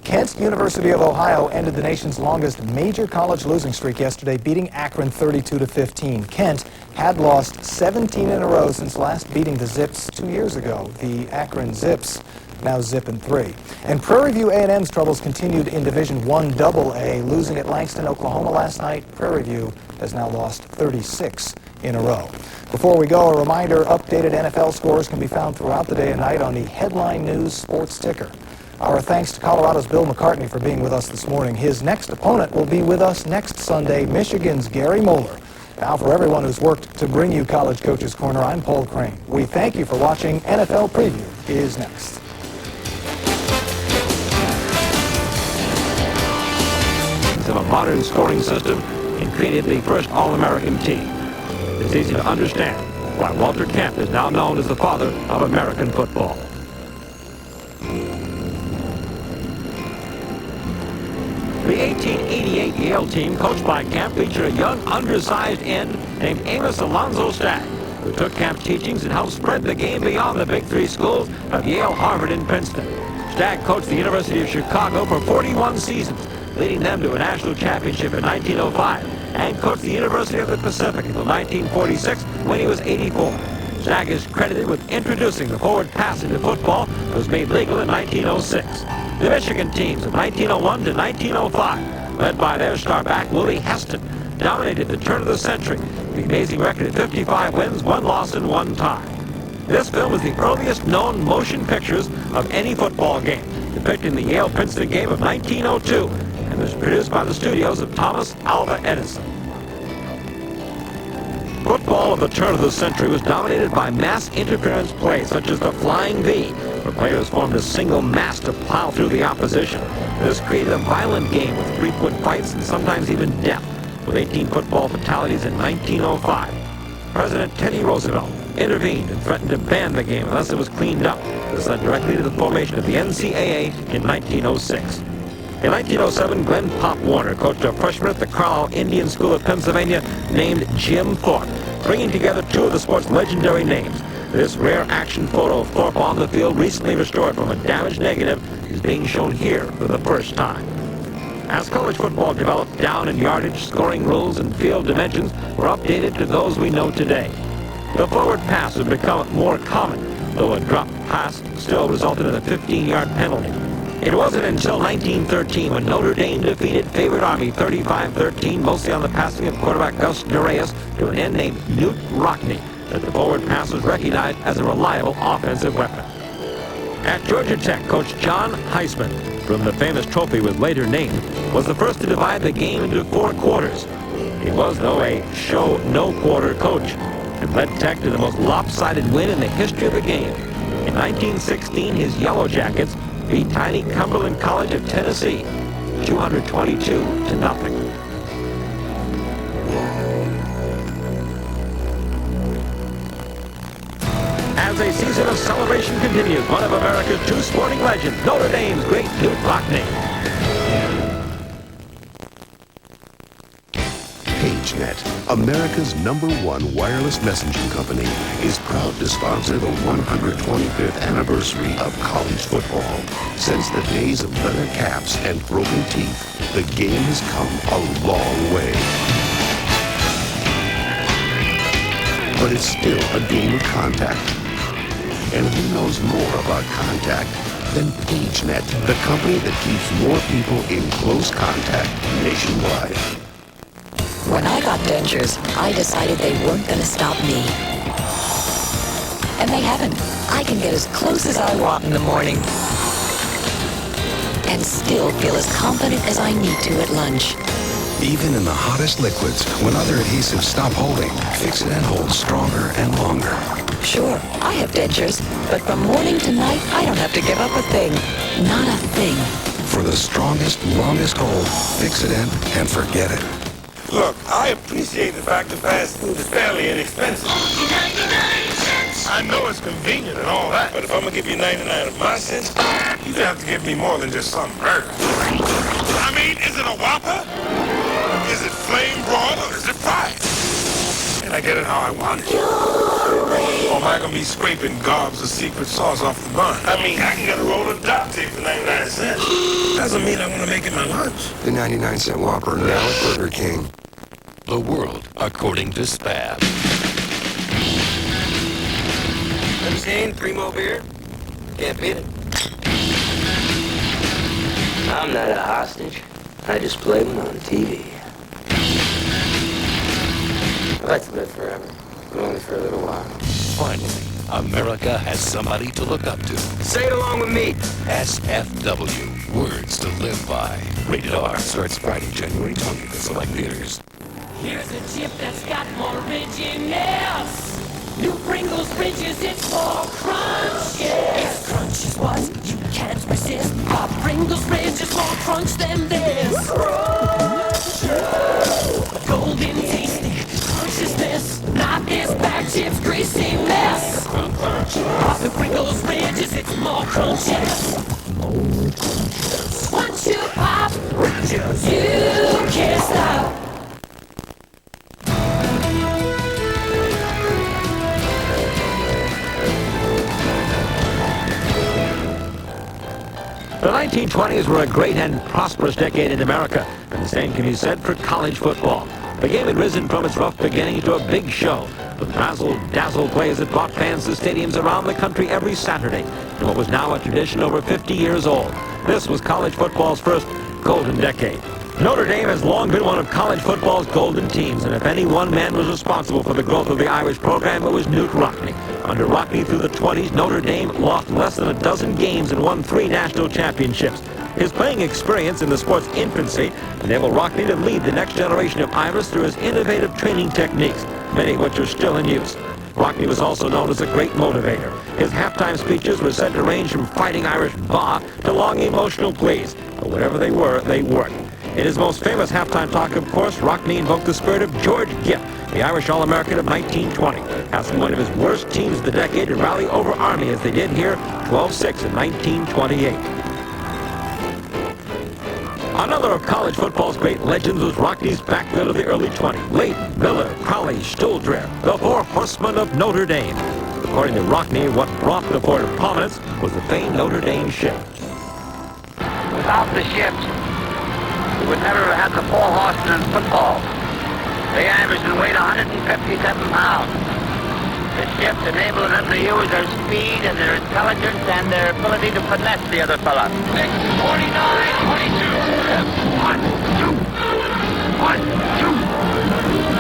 Kent University of Ohio ended the nation's longest major college losing streak yesterday, beating Akron 32-15. Kent had lost 17 in a row since last beating the Zips 2 years ago. The Akron Zips now zipping 3. And Prairie View A&M's troubles continued in Division I AA, losing at Langston, Oklahoma last night. Prairie View has now lost 36 in a row. Before we go, a reminder, updated NFL scores can be found throughout the day and night on the Headline News Sports Ticker. Our thanks to Colorado's Bill McCartney for being with us this morning. His next opponent will be with us next Sunday, Michigan's Gary Moeller. Now, for everyone who's worked to bring you College Coaches Corner, I'm Paul Crane. We thank you for watching. NFL Preview is next. Of a modern scoring system and created the first All-American team. It's easy to understand why Walter Camp is now known as the father of American football. The 1888 Yale team, coached by Camp, featured a young, undersized end named Amos Alonzo Stagg, who took Camp's teachings and helped spread the game beyond the big three schools of Yale, Harvard, and Princeton. Stagg coached the University of Chicago for 41 seasons, leading them to a national championship in 1905, and coached the University of the Pacific until 1946 when he was 84. Stagg is credited with introducing the forward pass into football that was made legal in 1906. The Michigan teams of 1901 to 1905, led by their star back Willie Heston, dominated the turn of the century with the amazing record of 55 wins, 1 loss, and 1 tie. This film is the earliest known motion pictures of any football game, depicting the Yale-Princeton game of 1902, and was produced by the studios of Thomas Alva Edison. Football of the turn of the century was dominated by mass interference plays such as the Flying V, where players formed a single mass to plow through the opposition. This created a violent game with frequent fights and sometimes even death, with 18 football fatalities in 1905. President Teddy Roosevelt intervened and threatened to ban the game unless it was cleaned up. This led directly to the formation of the NCAA in 1906. In 1907, Glenn Pop Warner coached a freshman at the Carlisle Indian School of Pennsylvania named Jim Thorpe, bringing together 2 of the sport's legendary names. This rare action photo of Thorpe on the field, recently restored from a damaged negative, is being shown here for the first time. As college football developed, down and yardage, scoring rules, and field dimensions were updated to those we know today. The forward pass has become more common, though a drop pass still resulted in a 15-yard penalty. It wasn't until 1913 when Notre Dame defeated favorite Army 35-13, mostly on the passing of quarterback Gus Nereus to an end named Newt Rockne, that the forward pass was recognized as a reliable offensive weapon. At Georgia Tech, Coach John Heisman, from the famous trophy was later named, was the first to divide the game into 4 quarters. He was, though, a show no-quarter coach, and led Tech to the most lopsided win in the history of the game. In 1916, his Yellow Jackets beat tiny Cumberland College of Tennessee 222-0. As a season of celebration continues, one of America's 2 sporting legends, Notre Dame's great Newt Rockne. PageNet, America's #1 wireless messaging company, is proud to sponsor the 125th anniversary of college football. Since the days of leather caps and broken teeth, the game has come a long way. But it's still a game of contact. And who knows more about contact than PageNet, the company that keeps more people in close contact nationwide. When I got dentures, I decided they weren't going to stop me. And they haven't. I can get as close as I want in the morning and still feel as confident as I need to at lunch. Even in the hottest liquids, when other adhesives stop holding, Fix-It-End holds stronger and longer. Sure, I have dentures, but from morning to night, I don't have to give up a thing. Not a thing. For the strongest, longest hold, Fix-It-End and forget it. Look, I appreciate the fact that fast food is fairly inexpensive. 99 cents. I know it's convenient and all that, but if I'm gonna give you 99 of my cents, you're gonna have to give me more than just some burger. I mean, is it a Whopper? Is it flame broiled or is it fried? Can I get it how I want it? Or am I gonna be scraping gobs of secret sauce off the bun? I mean, I can get a roll of duct tape for 99 cents. Doesn't mean I'm gonna make it my lunch. The 99-cent Whopper now at Burger King. The world according to Spab. Understand? Primo beer? Can't beat it. I'm not a hostage. I just play them on TV. I'd like to live forever, but only for a little while. Finally, America has somebody to look up to. Say it along with me. SFW, words to live by. Rated R, starts Friday, January 20th at select theaters. Here's a chip that's got more richness. New Pringles Ridges, it's more crunch, yes. Crunch is what you can't resist. Our Pringles Ridge is more crunch than this. Crunch, golden tasty crunciousness. Not this bag chip's greasy mess. Our Pringles Ridges, it's more crunch, yes. Once you pop, you can't stop. The 1920s were a great and prosperous decade in America, and the same can be said for college football. The game had risen from its rough beginning to a big show, with razzle-dazzle plays that brought fans to stadiums around the country every Saturday, in what was now a tradition over 50 years old. This was college football's first golden decade. Notre Dame has long been one of college football's golden teams, and if any one man was responsible for the growth of the Irish program, it was Knute Rockne. Under Rockne through the 20s, Notre Dame lost less than a dozen games and won 3 national championships. His playing experience in the sport's infancy enabled Rockne to lead the next generation of Irish through his innovative training techniques, many of which are still in use. Rockne was also known as a great motivator. His halftime speeches were said to range from fighting Irish bah to long emotional pleas, but whatever they were, they worked. In his most famous halftime talk, of course, Rockne invoked the spirit of George Gipp, the Irish All-American of 1920, asking one of his worst teams of the decade to rally over Army as they did here 12-6 in 1928. Another of college football's great legends was Rockne's backfield of the early 20s. Layton, Miller, Crowley, Stuldress, the 4 horsemen of Notre Dame. According to Rockne, what brought the 4 to prominence was the famed Notre Dame shift. Without the shift, we would never have had the 4 horsemen in football. They averaged and weighed 157 pounds. The shift enabled them to use their speed and their intelligence and their ability to finesse the other fella. 6, 49, 22. 1, 2. 1, 2.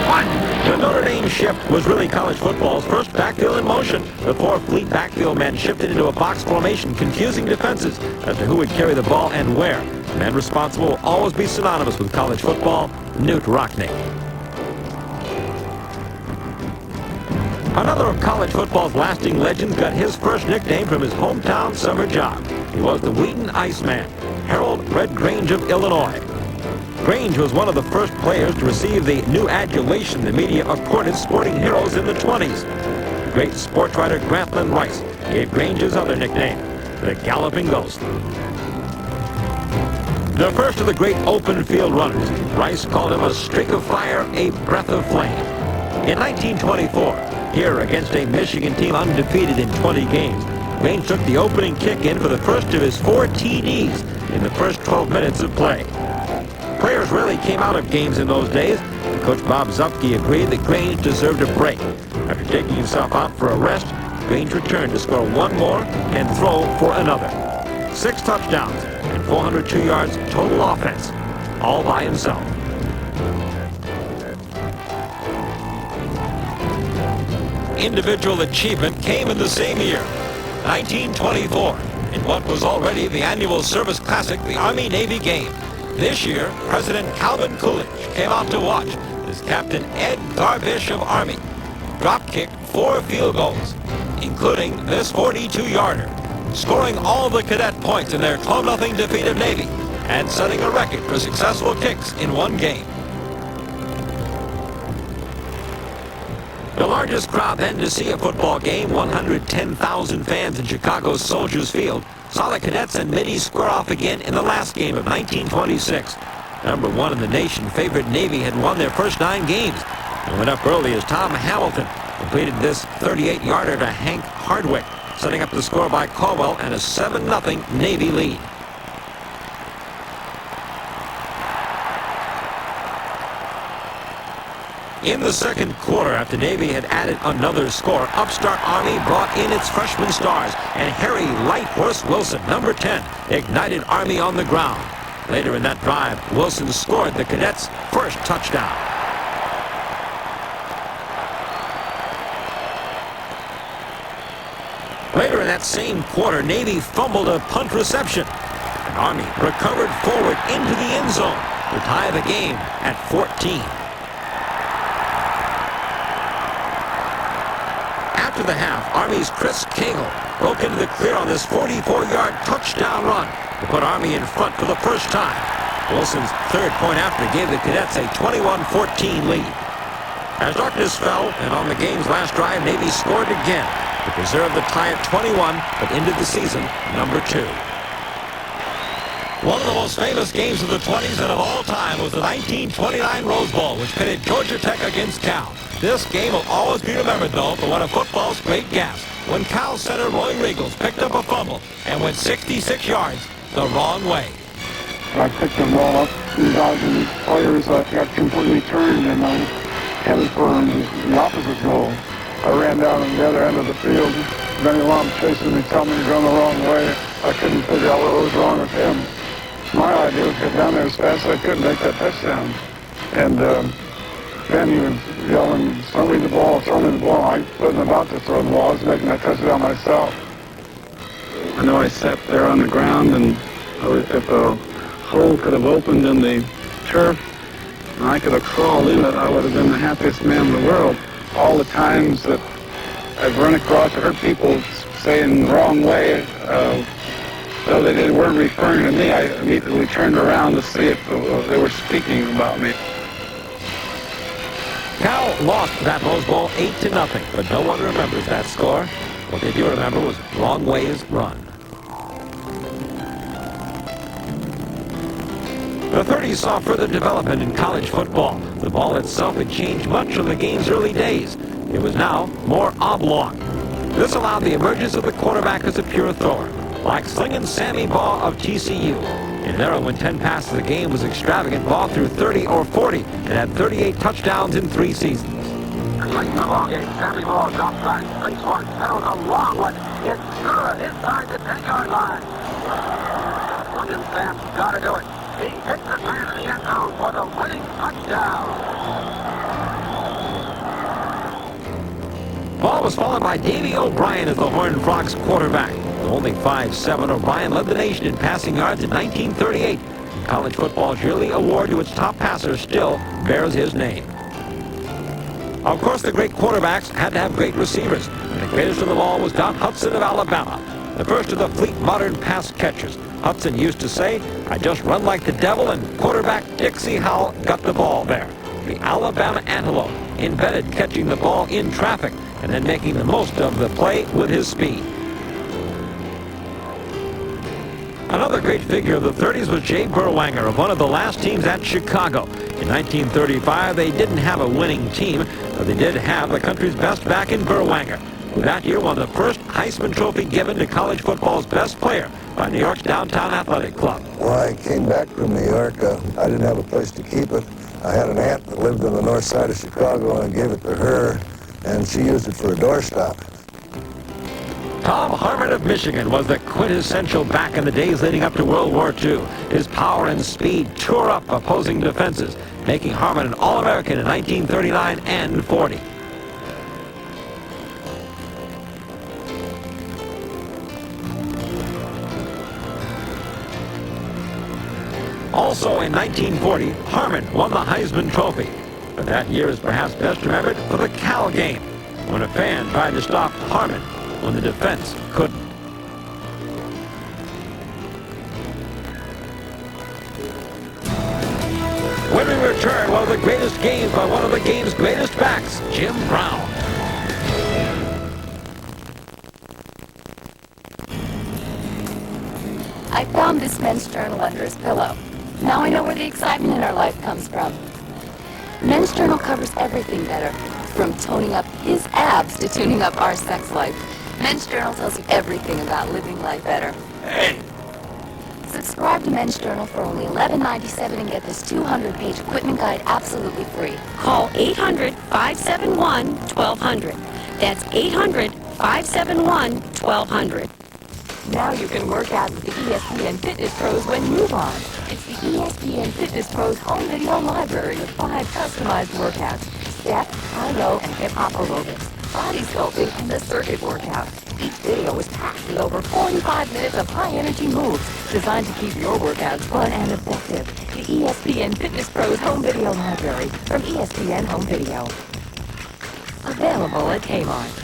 1. The Notre Dame shift was really college football's first backfield in motion. The 4 fleet backfield men shifted into a box formation, confusing defenses as to who would carry the ball and where. The man responsible will always be synonymous with college football, Knute Rockne. Another of college football's lasting legends got his first nickname from his hometown summer job. He was the Wheaton Iceman, Harold Red Grange of Illinois. Grange was one of the first players to receive the new adulation the media accorded sporting heroes in the 20s. The great sports writer Grantland Rice gave Grange his other nickname, the Galloping Ghost. The first of the great open field runners, Rice called him a streak of fire, a breath of flame. In 1924, here against a Michigan team undefeated in 20 games, Grange took the opening kick in for the first of his 4 TDs in the first 12 minutes of play. Players rarely came out of games in those days, and Coach Bob Zupke agreed that Grange deserved a break. After taking himself out for a rest, Grange returned to score 1 more and throw for another. 6 touchdowns and 402 yards total offense, all by himself. Individual achievement came in the same year, 1924, in what was already the annual service classic, the Army-Navy game. This year, President Calvin Coolidge came out to watch as Captain Ed Garbish of Army drop-kicked 4 field goals, including this 42-yarder, scoring all the cadet points in their 12-0 defeat of Navy and setting a record for successful kicks in one game. The largest crowd then to see a football game, 110,000 fans in Chicago's Soldiers Field, saw the cadets and middies square off again in the last game of 1926. Number 1 in the nation, favorite Navy, had won their first 9 games and went up early as Tom Hamilton completed this 38-yarder to Hank Hardwick, setting up the score by Caldwell and a 7-0 Navy lead. In the second quarter, after Navy had added another score, upstart Army brought in its freshman stars, and Harry Light Horse Wilson, number 10, ignited Army on the ground. Later in that drive, Wilson scored the Cadets' first touchdown. Later in that same quarter, Navy fumbled a punt reception. And Army recovered forward into the end zone to tie the game at 14. After the half, Army's Chris Cagle broke into the clear on this 44-yard touchdown run to put Army in front for the first time. Wilson's third point after gave the Cadets a 21-14 lead. As darkness fell, and on the game's last drive, Navy scored again to preserve the tie at 21, but ended the season number 2. One of the most famous games of the 20s and of all time was the 1929 Rose Bowl, which pitted Georgia Tech against Cal. This game will always be remembered, though, for one of football's great gaffes, when Cal center Roy Riegels picked up a fumble and went 66 yards the wrong way. I picked the ball up, the guys and the players got completely turned, and I headed for the opposite goal. I ran down on the other end of the field. Benny Lom chasing me, telling me to go the wrong way. I couldn't figure out what was wrong with him. My idea was to get down there as fast as I could and make that touchdown. And then he was yelling, throw me the ball, throw me the ball. I wasn't about to throw the ball. I was making that touchdown myself. I know I sat there on the ground, and if a hole could have opened in the turf and I could have crawled in it, I would have been the happiest man in the world. All the times that I've run across or heard people saying the wrong way, though they weren't referring to me, I immediately turned around to see if they were speaking about me. Cal lost that Rose Bowl 8-0, but no one remembers that score. What they do remember was long ways run. The 30s saw further development in college football. The ball itself had changed much from the game's early days. It was now more oblong. This allowed the emergence of the quarterback as a pure thrower, like Slingin' Sammy Baugh of TCU. In an era when 10 passes a game was extravagant, Baugh threw 30 or 40 and had 38 touchdowns in 3 seasons. Late in the ball game, Sammy Baugh drops back. Thinks one, settles a long one. It's good inside the 10-yard line. Slingin' Sam's got to do it. He hits the man in the end zone for the winning touchdown. Baugh was followed by Davey O'Brien as the Horned Frogs quarterback. With only 5'7", O'Brien led the nation in passing yards in 1938. And college football's yearly award to its top passer still bears his name. Of course, the great quarterbacks had to have great receivers. And the greatest of them all was Doc Hudson of Alabama, the first of the fleet modern pass catchers. Hudson used to say, "I just run like the devil," and quarterback Dixie Howell got the ball there. The Alabama Antelope invented catching the ball in traffic and then making the most of the play with his speed. Another great figure of the 30s was Jay Berwanger of one of the last teams at Chicago. In 1935, they didn't have a winning team, but they did have the country's best back in Berwanger, who that year won the first Heisman Trophy given to college football's best player by New York's Downtown Athletic Club. When I came back from New York, I didn't have a place to keep it. I had an aunt that lived on the north side of Chicago, and I gave it to her, and she used it for a doorstop. Tom Harmon of Michigan was the quintessential back in the days leading up to World War II. His power and speed tore up opposing defenses, making Harmon an All-American in 1939 and 40. Also in 1940, Harmon won the Heisman Trophy. But that year is perhaps best remembered for the Cal game, when a fan tried to stop Harmon when the defense couldn't. When we return, one of the greatest games by one of the game's greatest backs, Jim Brown. I found this men's journal under his pillow. Now I know where the excitement in our life comes from. Men's Journal covers everything better, from toning up his abs to tuning up our sex life. Men's Journal tells you everything about living life better. Hey! Subscribe to Men's Journal for only $11.97 and get this 200-page equipment guide absolutely free. Call 800-571-1200. That's 800-571-1200. Now you can work out with the ESPN Fitness Pros when you want. It's the ESPN Fitness Pros home video library with 5 customized workouts. Step, high-low, and hip-hop aerobics, body sculpting, and the circuit workout. Each video is packed with over 45 minutes of high-energy moves designed to keep your workouts fun and effective. The ESPN Fitness Pros home video library from ESPN Home Video. Available at Kmart.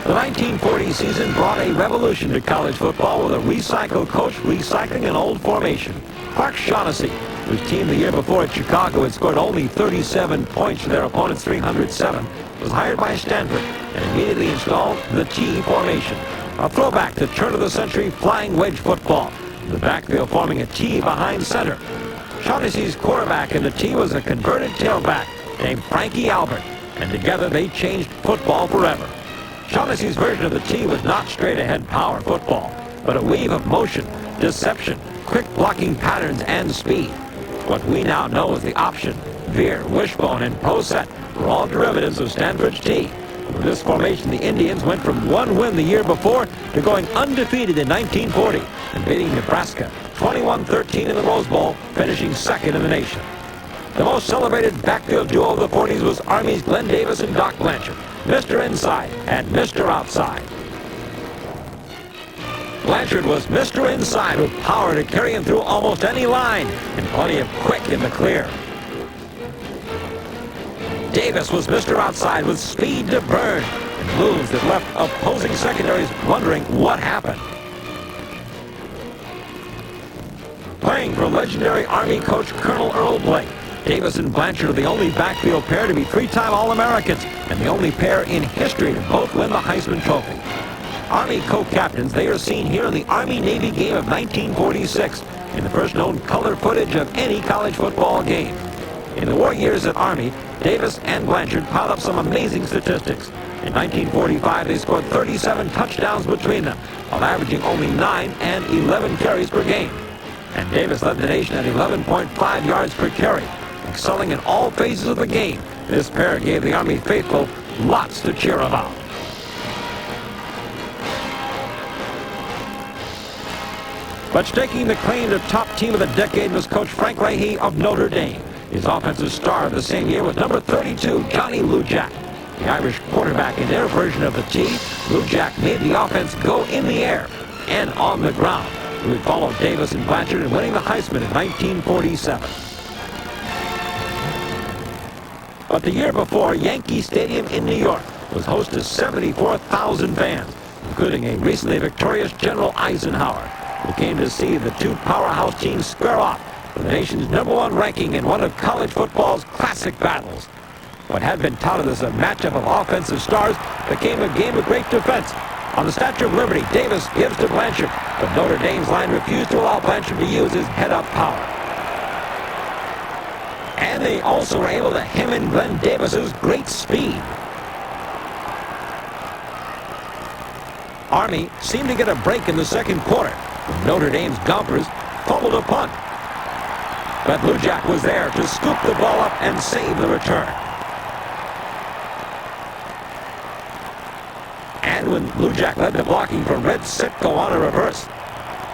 The 1940 season brought a revolution to college football with a recycle coach recycling an old formation. Clark Shaughnessy, whose team the year before at Chicago had scored only 37 points to their opponent's 307, was hired by Stanford and immediately installed the T formation, a throwback to turn-of-the-century flying wedge football, the backfield forming a T behind center. Shaughnessy's quarterback in the T was a converted tailback named Frankie Albert, and together they changed football forever. Shaughnessy's version of the T was not straight-ahead power football, but a weave of motion, deception, quick blocking patterns, and speed. What we now know as the option, veer, wishbone, and post-set were all derivatives of Stanford's T. With this formation, the Indians went from one win the year before to going undefeated in 1940 and beating Nebraska 21-13 in the Rose Bowl, finishing second in the nation. The most celebrated backfield duo of the 40s was Army's Glenn Davis and Doc Blanchard, Mr. Inside and Mr. Outside. Blanchard was Mr. Inside with power to carry him through almost any line and plenty of quick in the clear. Davis was Mr. Outside with speed to burn and moves that left opposing secondaries wondering what happened. Playing for legendary Army coach Colonel Earl Blake, Davis and Blanchard are the only backfield pair to be 3-time All-Americans and the only pair in history to both win the Heisman Trophy. Army co-captains, they are seen here in the Army-Navy game of 1946 in the first known color footage of any college football game. In the war years at Army, Davis and Blanchard piled up some amazing statistics. In 1945, they scored 37 touchdowns between them, while averaging only 9 and 11 carries per game. And Davis led the nation at 11.5 yards per carry. Excelling in all phases of the game, this pair gave the Army faithful lots to cheer about. But staking the claim to top team of the decade was Coach Frank Leahy of Notre Dame. His offensive star of the same year was number 32, Johnny Lujack. The Irish quarterback in their version of the T, Lujack made the offense go in the air and on the ground. He would follow Davis and Blanchard in winning the Heisman in 1947. But the year before, Yankee Stadium in New York was host to 74,000 fans, including a recently victorious General Eisenhower, who came to see the two powerhouse teams square off for the nation's #1 ranking in one of college football's classic battles. What had been touted as a matchup of offensive stars became a game of great defense. On the Statue of Liberty, Davis gives to Blanchard, but Notre Dame's line refused to allow Blanchard to use his head-up power. And they also were able to hem in Glenn Davis's great speed. Army seemed to get a break in the second quarter when Notre Dame's Gompers fumbled a punt. But Lujack was there to scoop the ball up and save the return. And when Lujack led the blocking from Red Sitko on a reverse,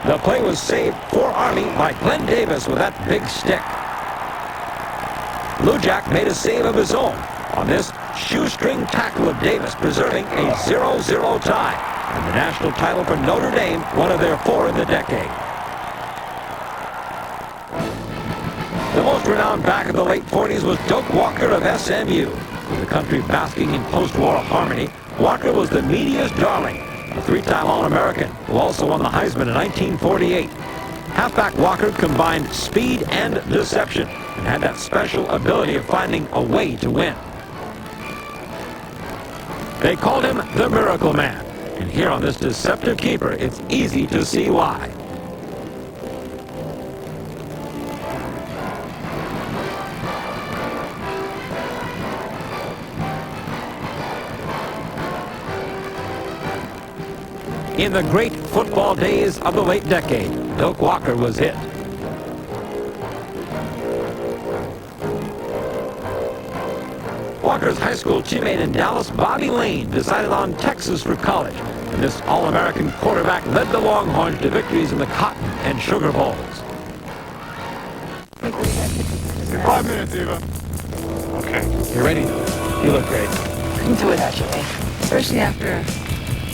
the play was saved for Army by Glenn Davis with that big stick. Lujack made a save of his own on this shoestring tackle of Davis, preserving a 0-0 tie and the national title for Notre Dame, one of their 4 in the decade. The most renowned back of the late 40s was Doak Walker of SMU. With the country basking in post-war harmony, Walker was the media's darling, a 3-time All-American who also won the Heisman in 1948. Halfback Walker combined speed and deception and had that special ability of finding a way to win. They called him the Miracle Man, and here on this deceptive keeper, it's easy to see why. In the great football days of the late decade, Doak Walker was it. Squawkers High School teammate in Dallas, Bobby Lane, decided on Texas for college. And this All-American quarterback led the Longhorns to victories in the Cotton and Sugar Bowls. 5 minutes, Eva. Okay. You ready? You look great. Into it, actually. Especially after...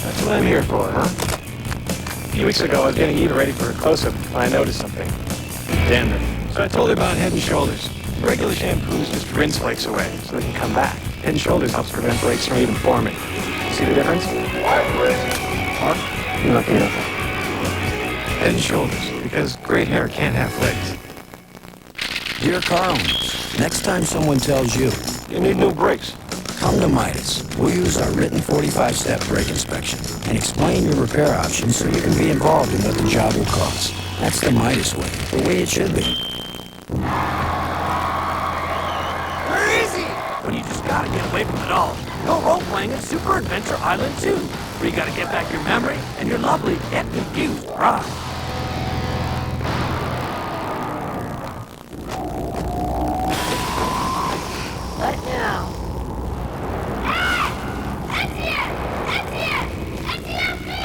That's what I'm here for, huh? A few weeks ago, I was getting Eva ready for a close-up, and I noticed something. Damn it. So I told her about Head & Shoulders. Regular shampoos just rinse flakes away, so they can come back. Head & Shoulders helps prevent flakes from even forming. See the difference? Huh? You look beautiful. Head & Shoulders, because great hair can't have flakes. Dear car owners, next time someone tells you You need new brakes. come to Midas. We'll use our written 45-step brake inspection and explain your repair options so you can be involved in what the job will cost. That's the Midas way, the way it should be. Where is he? When you just gotta get away from it all. Go role-playing at Super Adventure Island 2, where you gotta get back your memory and your lovely Get Confused bride. What now?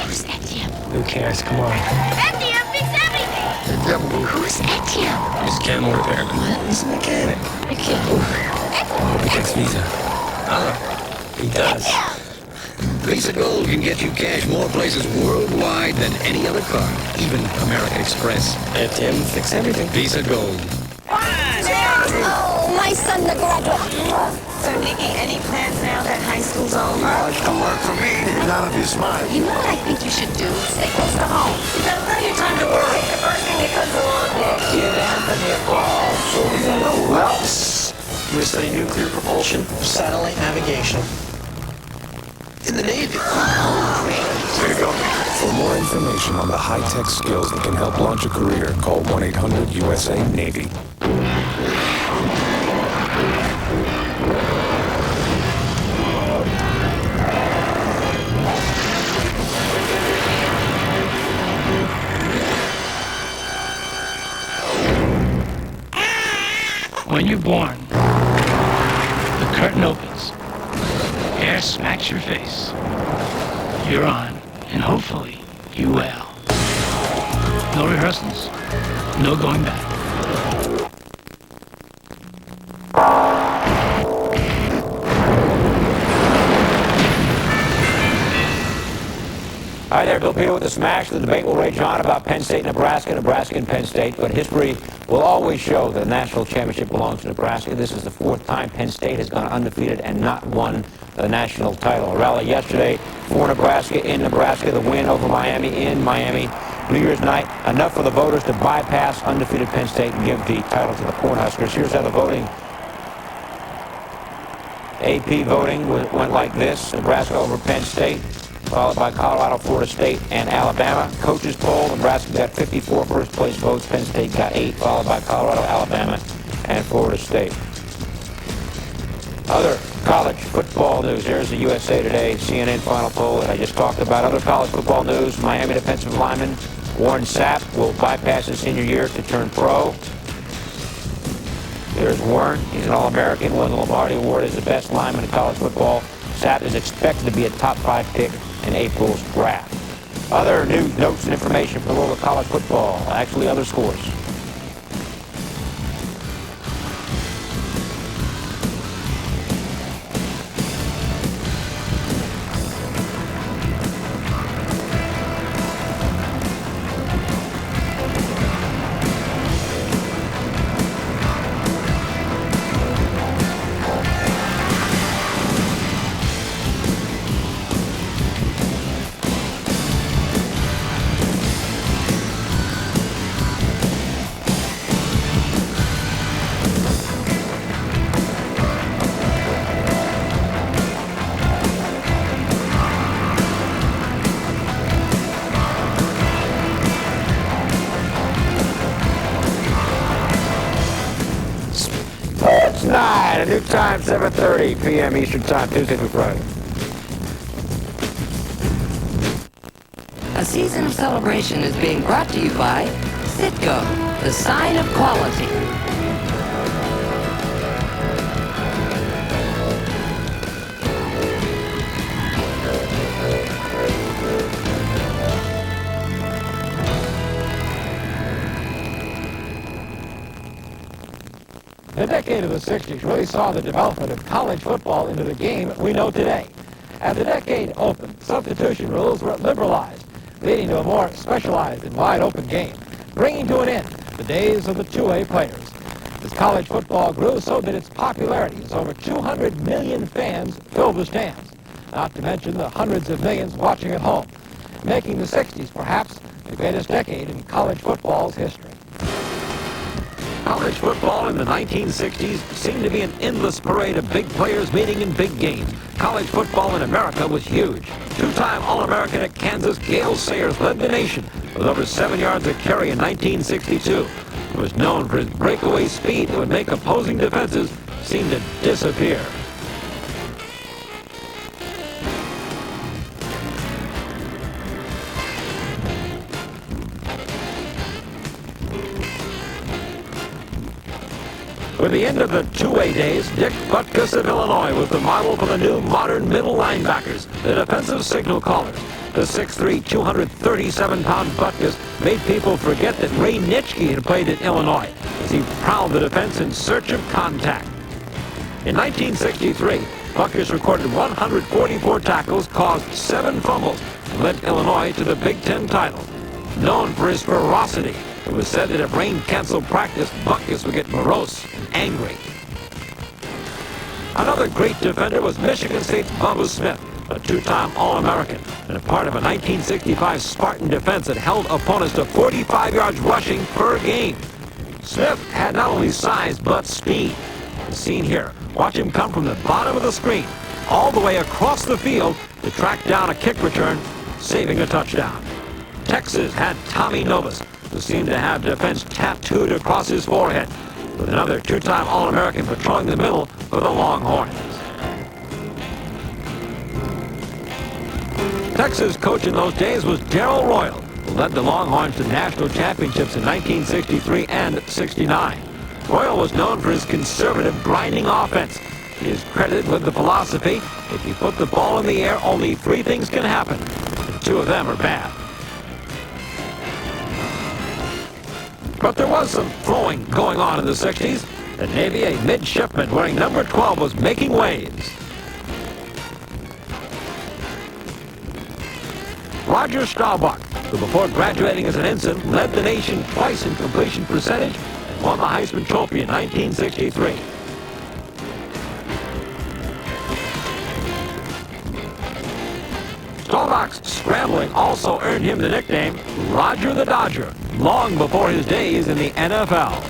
Who's Etienne? Who cares? Come on. Etienne fix everything! The devil. Who's Etienne? He's a camel repairman. What? He's a mechanic. He takes Visa. He does. Visa Gold can get you cash more places worldwide than any other card, even American Express. Etienne fix everything. Visa Gold. Oh, my son, the graduate. So, Nikki, any plans now that high school's over? Come work for me. Not if you smile. You know what I think you should do? Stay close to home. You got plenty of time to worry. The first thing that comes along next. Kid Anthony Ball. Well, you study nuclear propulsion, satellite navigation. In the Navy. There you go. For more information on the high-tech skills that can help launch a career, call 1-800-USA-NAVY. When you're born, the curtain opens. Air smacks your face. You're on, and hopefully, you will. No rehearsals, no going back. Hi there, Bill Peter with the Smash. The debate will rage on about Penn State, Nebraska, Nebraska and Penn State, but history will always show that the national championship belongs to Nebraska. This is the fourth time Penn State has gone undefeated and not won the national title. A rally yesterday for Nebraska in Nebraska, the win over Miami in Miami. New Year's night, enough for the voters to bypass undefeated Penn State and give the title to the Cornhuskers. Here's how the voting AP voting went like this. Nebraska over Penn State, followed by Colorado, Florida State, and Alabama. Coaches poll, Nebraska got 54 first place votes. Penn State got 8, followed by Colorado, Alabama, and Florida State. Other college football news. Here's the USA Today CNN final poll that I just talked about. Other college football news. Miami defensive lineman Warren Sapp will bypass his senior year to turn pro. There's Warren. He's an All-American, won the Lombardi Award as the best lineman in college football. Sapp is expected to be a top 5 pick in April's draft. Other news, notes, and information from the world of college football. Actually, other scores. It's 9, a new time, 7:30 p.m. Eastern Time, Tuesday through Friday. A season of celebration is being brought to you by Citgo, the sign of quality. decade of the 60s really saw the development of college football into the game we know today. As the decade opened, substitution rules were liberalized, leading to a more specialized and wide-open game, bringing to an end the days of the two-way players. As college football grew, so did its popularity, as over 200 million fans filled the stands, not to mention the hundreds of millions watching at home, making the 60s perhaps the greatest decade in college football's history. College football in the 1960s seemed to be an endless parade of big players meeting in big games. College football in America was huge. Two-time All-American at Kansas, Gale Sayers led the nation with over 7 yards a carry in 1962. He was known for his breakaway speed that would make opposing defenses seem to disappear. With the end of the two-way days, Dick Butkus of Illinois was the model for the new modern middle linebackers, the defensive signal callers. The 6'3", 237-pound Butkus made people forget that Ray Nitschke had played at Illinois, as he prowled the defense in search of contact. In 1963, Butkus recorded 144 tackles, caused 7 fumbles, and led Illinois to the Big Ten title. Known for his ferocity, it was said that if rain-canceled practice, Butkus would get morose and angry. Another great defender was Michigan State's Bubba Smith, a two-time All-American, and a part of a 1965 Spartan defense that held opponents to 45 yards rushing per game. Smith had not only size, but speed. As seen here, watch him come from the bottom of the screen, all the way across the field to track down a kick return, saving a touchdown. Texas had Tommy Novus, who seemed to have defense tattooed across his forehead, with another two-time All-American patrolling the middle for the Longhorns. Texas coach in those days was Darrell Royal, who led the Longhorns to national championships in 1963 and 69. Royal was known for his conservative, grinding offense. He is credited with the philosophy, if you put the ball in the air, only 3 things can happen, and 2 of them are bad. But there was some throwing going on in the 60s. At Navy, a midshipman wearing number 12 was making waves. Roger Staubach, who before graduating as an ensign led the nation twice in completion percentage and won the Heisman Trophy in 1963. Staubach's scrambling also earned him the nickname Roger the Dodger, long before his days in the NFL.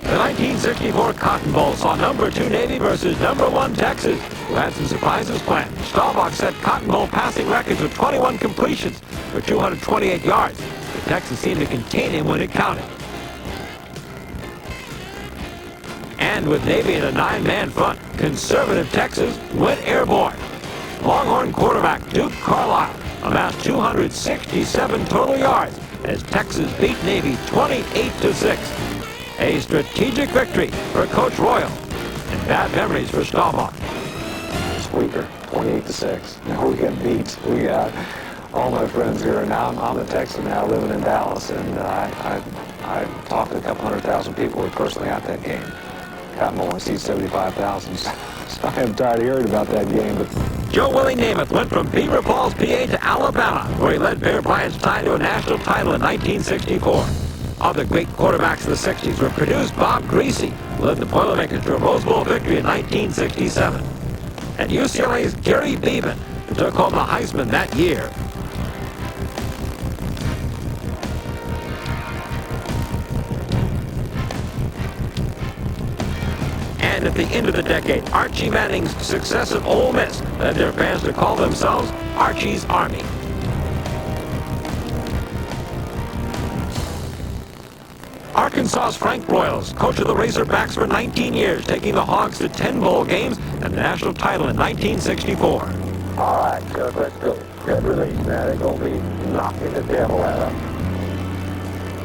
The 1964 Cotton Bowl saw number 2 Navy versus number 1 Texas, who had some surprises planned. Staubach set Cotton Bowl passing records with 21 completions for 228 yards, but Texas seemed to contain him when it counted. And with Navy in a 9-man front, conservative Texas went airborne. Longhorn quarterback Duke Carlisle amassed 267 total yards as Texas beat Navy 28-6. A strategic victory for Coach Royal and bad memories for Staubach. Squeaker, 28-6. Now we got beat. We got all my friends here, and now I'm a Texan now living in Dallas, and I talked to a couple 100,000 people who were personally at that game. Cotton Bowl seats 75,000. So I am tired of hearing about that game. But Joe Willie Namath went from Beaver Falls, PA to Alabama, where he led Bear Bryant's tie to a national title in 1964. Other great quarterbacks of the 60s were Purdue's Bob Greasy, who led the Boilermakers to a Rose Bowl victory in 1967. And UCLA's Gary Beeman, who took home the Heisman that year. And at the end of the decade, Archie Manning's success at Ole Miss led their fans to call themselves Archie's Army. Arkansas's Frank Broyles, coach of the Razorbacks for 19 years, taking the Hogs to 10 bowl games and the national title in 1964. all right, Chuck, let's go. Good release. Now they're going to be knocking the devil out of them.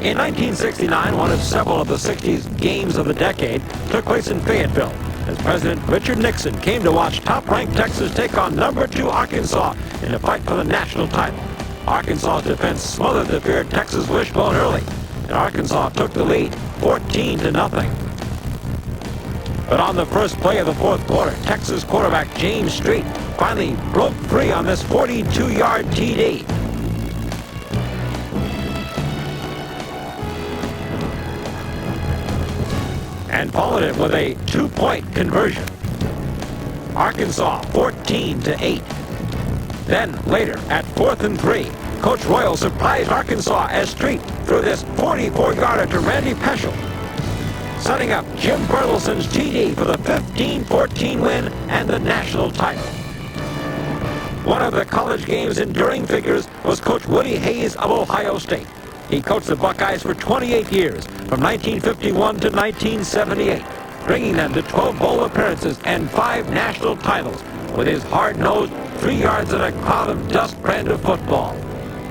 In 1969, one of several of the 60s games of the decade took place in Fayetteville, as President Richard Nixon came to watch top-ranked Texas take on number 2 Arkansas in a fight for the national title. Arkansas's defense smothered the feared Texas wishbone early, and Arkansas took the lead 14-0. But on the first play of the fourth quarter, Texas quarterback James Street finally broke free on this 42-yard TD. And followed it with a two-point conversion. Arkansas 14-8. Then later at 4th and 3, Coach Royal surprised Arkansas as Street threw this 44-yarder to Randy Peschel, setting up Jim Bertelson's TD for the 15-14 win and the national title. One of the college game's enduring figures was Coach Woody Hayes of Ohio State. He coached the Buckeyes for 28 years, from 1951 to 1978, bringing them to 12 bowl appearances and 5 national titles with his hard-nosed, 3 yards in a cloud of dust brand of football.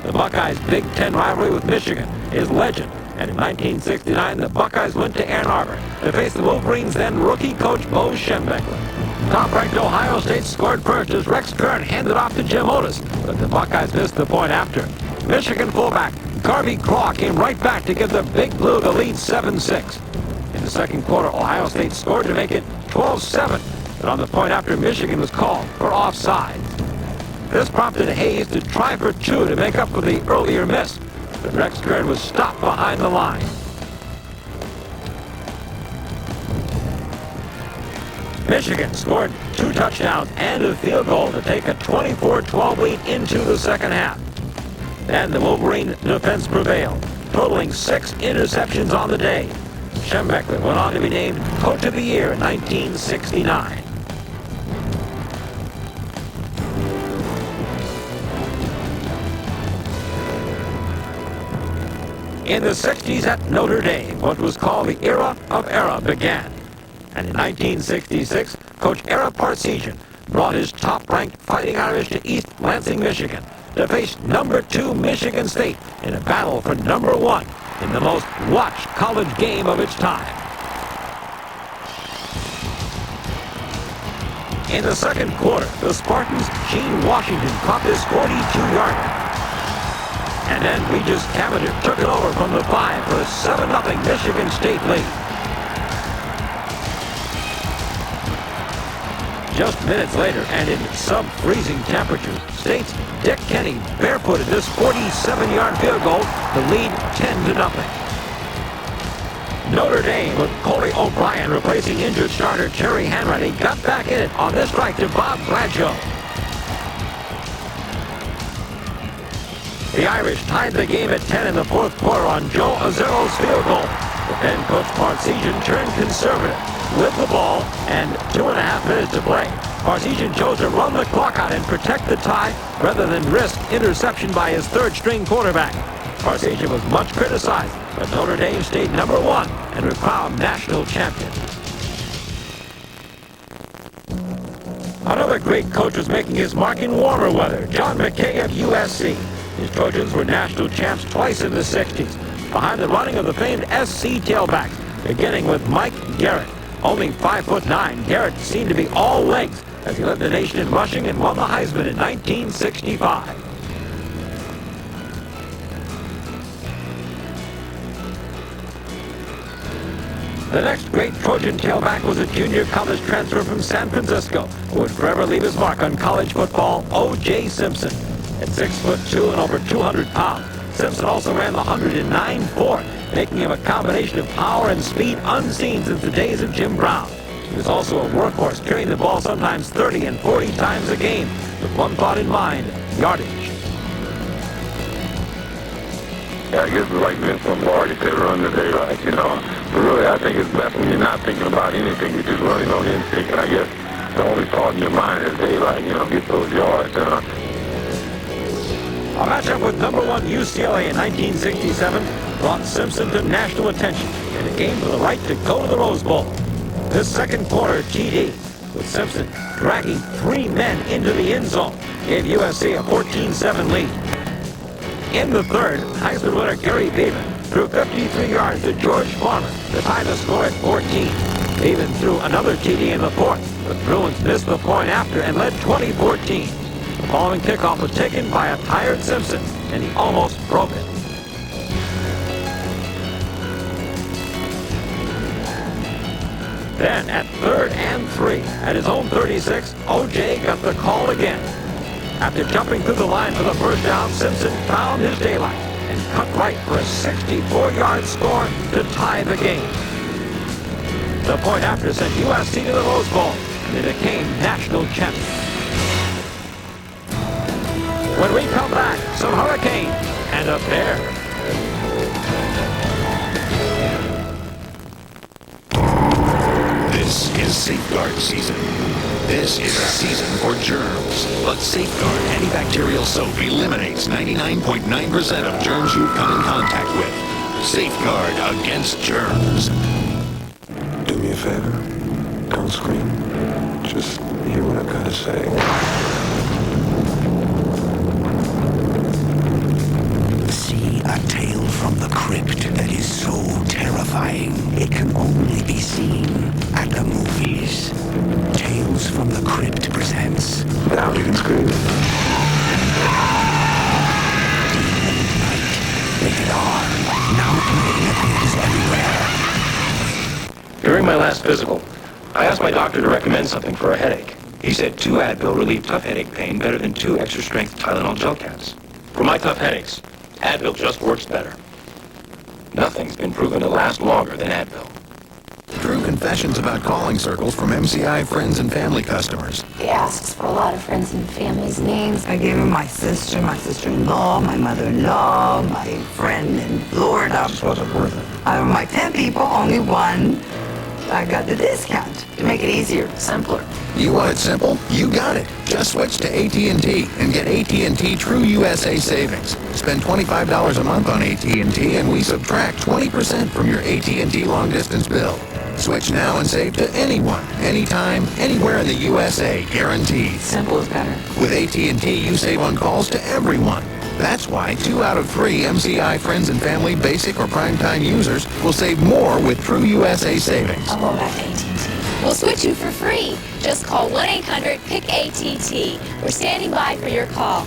The Buckeyes' Big Ten rivalry with Michigan is legend, and in 1969, the Buckeyes went to Ann Arbor to face the Wolverines' then rookie coach Bo Schembechler. Top-ranked Ohio State scored first as Rex Kern handed off to Jim Otis, but the Buckeyes missed the point after. Michigan fullback Garvey Craw came right back to give the Big Blue the lead 7-6. In the second quarter, Ohio State scored to make it 12-7, but on the point after, Michigan was called for offside. This prompted Hayes to try for 2 to make up for the earlier miss, but Rex Kern was stopped behind the line. Michigan scored 2 touchdowns and a field goal to take a 24-12 lead into the second half. Then the Wolverine defense prevailed, totaling 6 interceptions on the day. Schembechler went on to be named Coach of the Year in 1969. In the 60s at Notre Dame, what was called the Era of Era began. And in 1966, Coach Ara Parseghian brought his top-ranked Fighting Irish to East Lansing, Michigan, to face number 2 Michigan State in a battle for number 1 in the most watched college game of its time. In the second quarter, the Spartans' Gene Washington caught this 42-yarder. And then Regis Cavender took it over from the 5 for a 7-0 Michigan State lead. Just minutes later, and in sub-freezing temperatures, State's Dick Kenny barefooted this 47-yard field goal to lead 10-0. Notre Dame, with Coley O'Brien replacing injured starter Terry Hanratty, got back in it on this strike to Bob Bradshaw. The Irish tied the game at 10 in the fourth quarter on Joe Azzero's field goal. But then Coach Parseghian turned conservative with the ball and 2.5 minutes to play. Parseghian chose to run the clock out and protect the tie rather than risk interception by his third-string quarterback. Parseghian was much criticized, but Notre Dame stayed number 1 and were crowned national champion. Another great coach was making his mark in warmer weather, John McKay of USC. His Trojans were national champs twice in the 60s, behind the running of the famed SC tailbacks, beginning with Mike Garrett. Only 5'9", Garrett seemed to be all legs as he led the nation in rushing and won the Heisman in 1965. The next great Trojan tailback was a junior college transfer from San Francisco, who would forever leave his mark on college football, O.J. Simpson. At 6'2" and over 200 pounds, Simpson also ran the 109.4, making him a combination of power and speed unseen since the days of Jim Brown. He was also a workhorse, carrying the ball sometimes 30 and 40 times a game, with one thought in mind: yardage. Yeah, I guess the right men from Florida could run the daylight, you know. But really, I think it's best when you're not thinking about anything, you're just running on instinct. And I guess the only thought in your mind is daylight, you know, get those yards done. A matchup with number 1 UCLA in 1967 brought Simpson to national attention in a game for the right to go to the Rose Bowl. This second quarter TD, with Simpson dragging 3 men into the end zone, gave USC a 14-7 lead. In the third, Heisman winner Gary Beeman threw 53 yards to George Foreman to tie the score at 14. Beeman threw another TD in the fourth, but Bruins missed the point after and led 20-14. The following kickoff was taken by a tired Simpson, and he almost broke it. Then, at 3rd and 3, at his own 36, O.J. got the call again. After jumping through the line for the first down, Simpson found his daylight and cut right for a 64-yard score to tie the game. The point after sent USC to the Rose Bowl, and they became national champions. When we come back, some hurricane and a bear. This is Safeguard season. This is a season for germs. But Safeguard antibacterial soap eliminates 99.9% of germs you've come in contact with. Safeguard against germs. Do me a favor. Don't scream. Just hear what I've got to say. See a tale from the crypt that is so terrifying it can only be seen at the movies. Tales from the Crypt presents. Now you can scream. Demon Night. Rated R. Now playing at theaters everywhere. During my last physical, I asked my doctor to recommend something for a headache. He said 2 Advil relieve tough headache pain better than 2 extra-strength Tylenol gel caps. For my tough headaches, Advil just works better. Nothing's been proven to last longer than Advil. True confessions about calling circles from MCI friends and family customers. He asks for a lot of friends and family's names. I gave him my sister-in-law, my mother-in-law, my friend in Florida. Just wasn't worth it. Out of my 10 people, only one. I got the discount to make it easier, simpler. You want it simple? You got it. Just switch to AT&T and get AT&T True USA Savings. Spend $25 a month on AT&T and we subtract 20% from your AT&T long-distance bill. Switch now and save to anyone, anytime, anywhere in the USA, guaranteed. Simple is better. With AT&T, you save on calls to everyone. That's why 2 out of 3 MCI friends and family basic or primetime users will save more with True USA Savings. I'll go back to AT&T. We'll switch you for free. Just call 1-800-PICK-ATT. We're standing by for your call.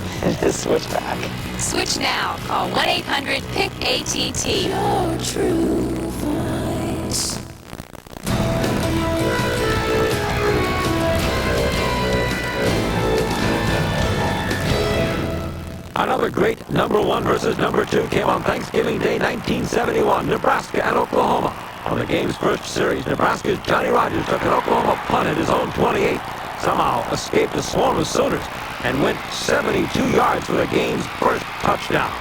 Switch back. Switch now. Call 1-800-PICK-ATT. Your true voice. Another great #1 versus #2 came on Thanksgiving Day 1971, Nebraska and Oklahoma. On the game's first series, Nebraska's Johnny Rogers took an Oklahoma punt at his own 28, somehow escaped a swarm of Sooners, and went 72 yards for the game's first touchdown.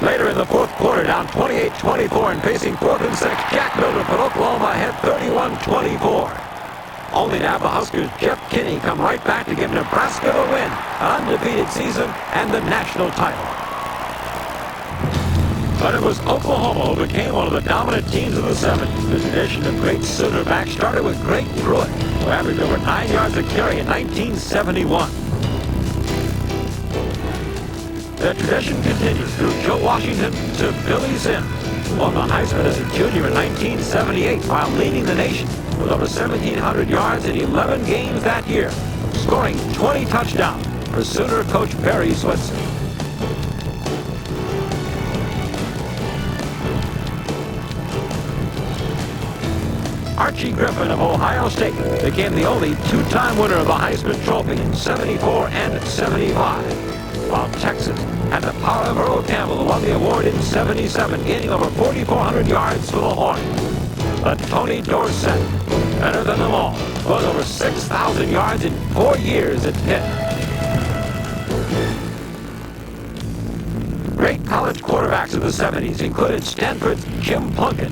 Later in the fourth quarter, down 28-24 and facing 4th and 6, Jack Miller put Oklahoma ahead 31-24. Only to have the Huskers' Jeff Kinney come right back to give Nebraska the win, an undefeated season, and the national title. But it was Oklahoma who became one of the dominant teams of the 70s. The tradition of great Sooner backs started with Greg Pruitt, who averaged over 9 yards a carry in 1971. The tradition continues through Joe Washington to Billy Sims, who won the Heisman as a junior in 1978 while leading the nation with over 1,700 yards in 11 games that year, scoring 20 touchdowns for Sooner coach Barry Switzer. Archie Griffin of Ohio State became the only 2-time winner of the Heisman Trophy in 74 and 75, while Texas had the power of Earl Campbell, who won the award in 77, gaining over 4,400 yards for the Hornets. But Tony Dorsett, better than them all, was over 6,000 yards in 4 years at Pitt. Great college quarterbacks of the 70s included Stanford's Jim Plunkett,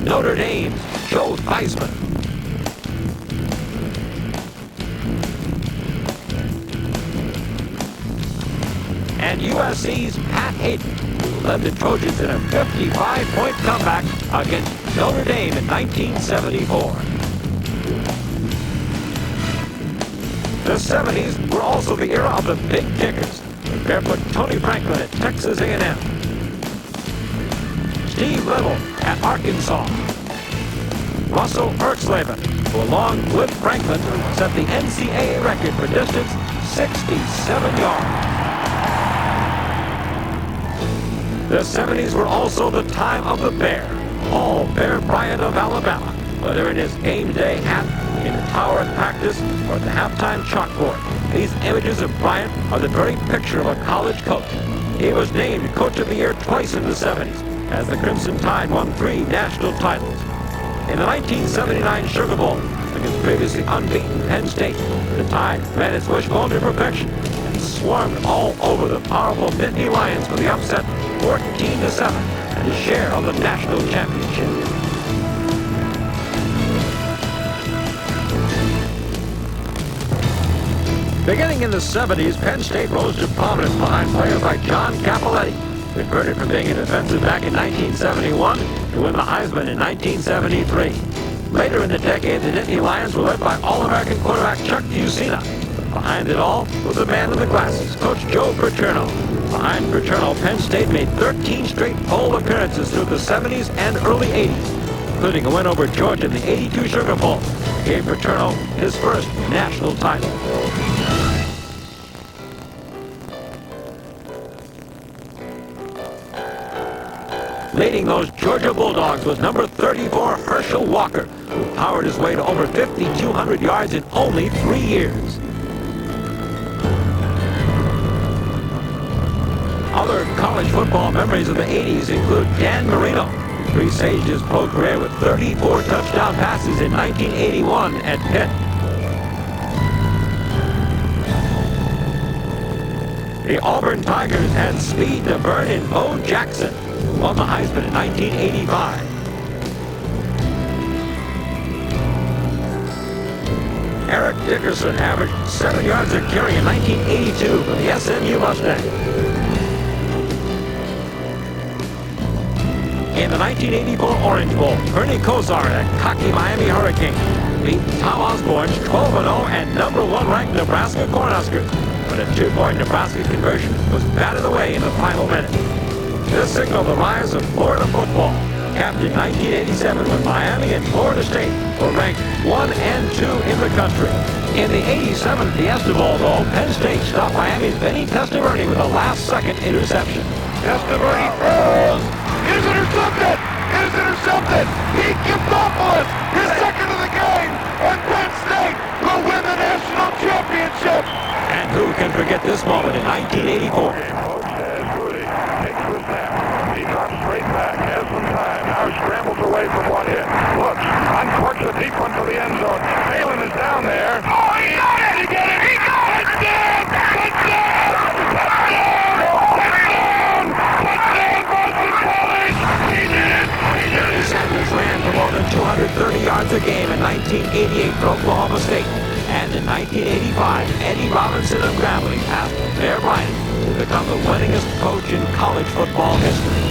Notre Dame's Joe Theismann, and USC's Pat Hayden, who led the Trojans in a 55-point comeback against Notre Dame in 1974. The 70s were also the era of the big kickers. Barefoot Tony Franklin at Texas A&M, Steve Little at Arkansas, Russell Erxleben, who along with Franklin set the NCAA record for distance 67 yards. The 70s were also the time of the Bear, Paul Bear Bryant of Alabama, whether in his game day hat, in the tower at practice, or at the halftime chalkboard. These images of Bryant are the very picture of a college coach. He was named Coach of the Year twice in the 70s, as the Crimson Tide won 3 national titles. In the 1979 Sugar Bowl, against previously unbeaten Penn State, the Tide ran its wishbone to perfection and swarmed all over the powerful Nittany Lions for the upset 14-7 and a share of the national championship. Beginning in the 70s, Penn State rose to prominence behind players like John Cappelletti, converted from being a defensive back in 1971 to win the Heisman in 1973. Later in the decade, the Nittany Lions were led by All-American quarterback Chuck Fusina. Behind it all was the man in the glasses, Coach Joe Paterno. Behind Paterno, Penn State made 13 straight bowl appearances through the 70s and early 80s, including a win over Georgia in the 82 Sugar Bowl, gave Paterno his first national title. Leading those Georgia Bulldogs was number 34 Herschel Walker, who powered his way to over 5,200 yards in only 3 years. Other college football memories of the 80s include Dan Marino, who presaged his pro career with 34 touchdown passes in 1981 at Pitt. The Auburn Tigers had speed to burn in Bo Jackson, who won the Heisman in 1985. Eric Dickerson averaged 7 yards a carry in 1982 for the SMU Mustangs. In the 1984 Orange Bowl, Bernie Kosar and a cocky Miami Hurricane beat Tom Osborne's 12-0 and number 1 ranked Nebraska Cornhuskers, but a 2-point Nebraska conversion was batted away in the final minute. This signaled the rise of Florida football, capped in 1987 when Miami and Florida State were ranked 1 and 2 in the country. In the 87 Fiesta Bowl, though, Penn State stopped Miami's Vinny Testaverde with a last-second interception. Testaverde throws. It is intercepted! It is intercepted! Pete Giftopoulos, his second of the game, and Penn State will win the national championship! And who can forget this moment in 1984? He drops straight back, has some time, now scrambles away from one hit. Look, uncorks a deep one to the end zone. Phelan is down there. Oh, he got it! He got it! He got it! Touchdown! Touchdown! Touchdown! Touchdown! Touchdown! Boston College! He did it! He did it! Sanders ran for more than 230 yards a game in 1988 for Oklahoma State. And in 1985, Eddie Robinson of Grambling passed Bear Bryant to become the winningest coach in college football history.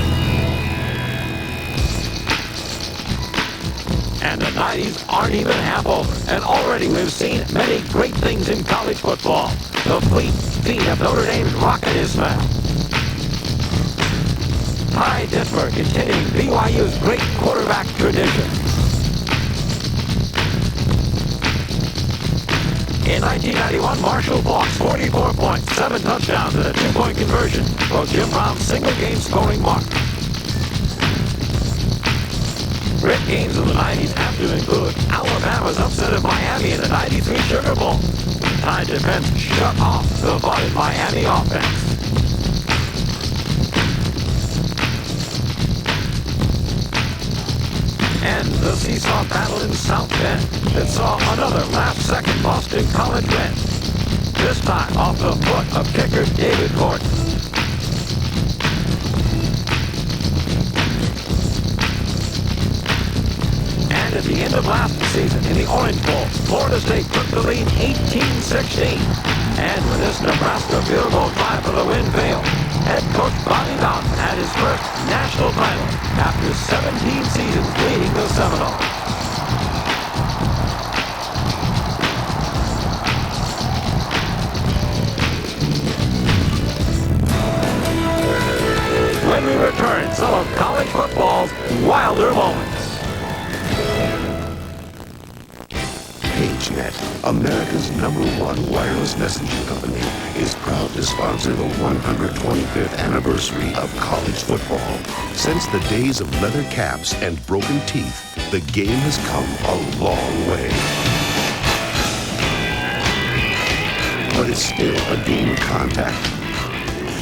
And the 90s aren't even half over, and already we've seen many great things in college football. The fleet feet of Notre Dame's Rocket Ismail. Ty Dittmer continuing BYU's great quarterback tradition. In 1991, Marshall Faulk's 44 points, 7 touchdowns, and a 2-point conversion broke Jim Brown's single-game scoring mark. Great games of the 90s have to include Alabama's upset of Miami in the 93 Sugar Bowl. Tide defense shut off the vaunted Miami offense. And the seesaw battle in South Bend that saw another last-second Boston College win. This time off the foot of kicker David Gordon. And at the end of last season in the Orange Bowl, Florida State took the lead 18-16. And when this Nebraska field goal try for the win failed, head coach Bobby Bowden had his first national title after 17 seasons leading the Seminoles. When we return, some of college football's wilder moments. PageNet, America's #1 wireless messaging company, is proud to sponsor the 125th anniversary of college football. Since the days of leather caps and broken teeth, the game has come a long way. But it's still a game of contact.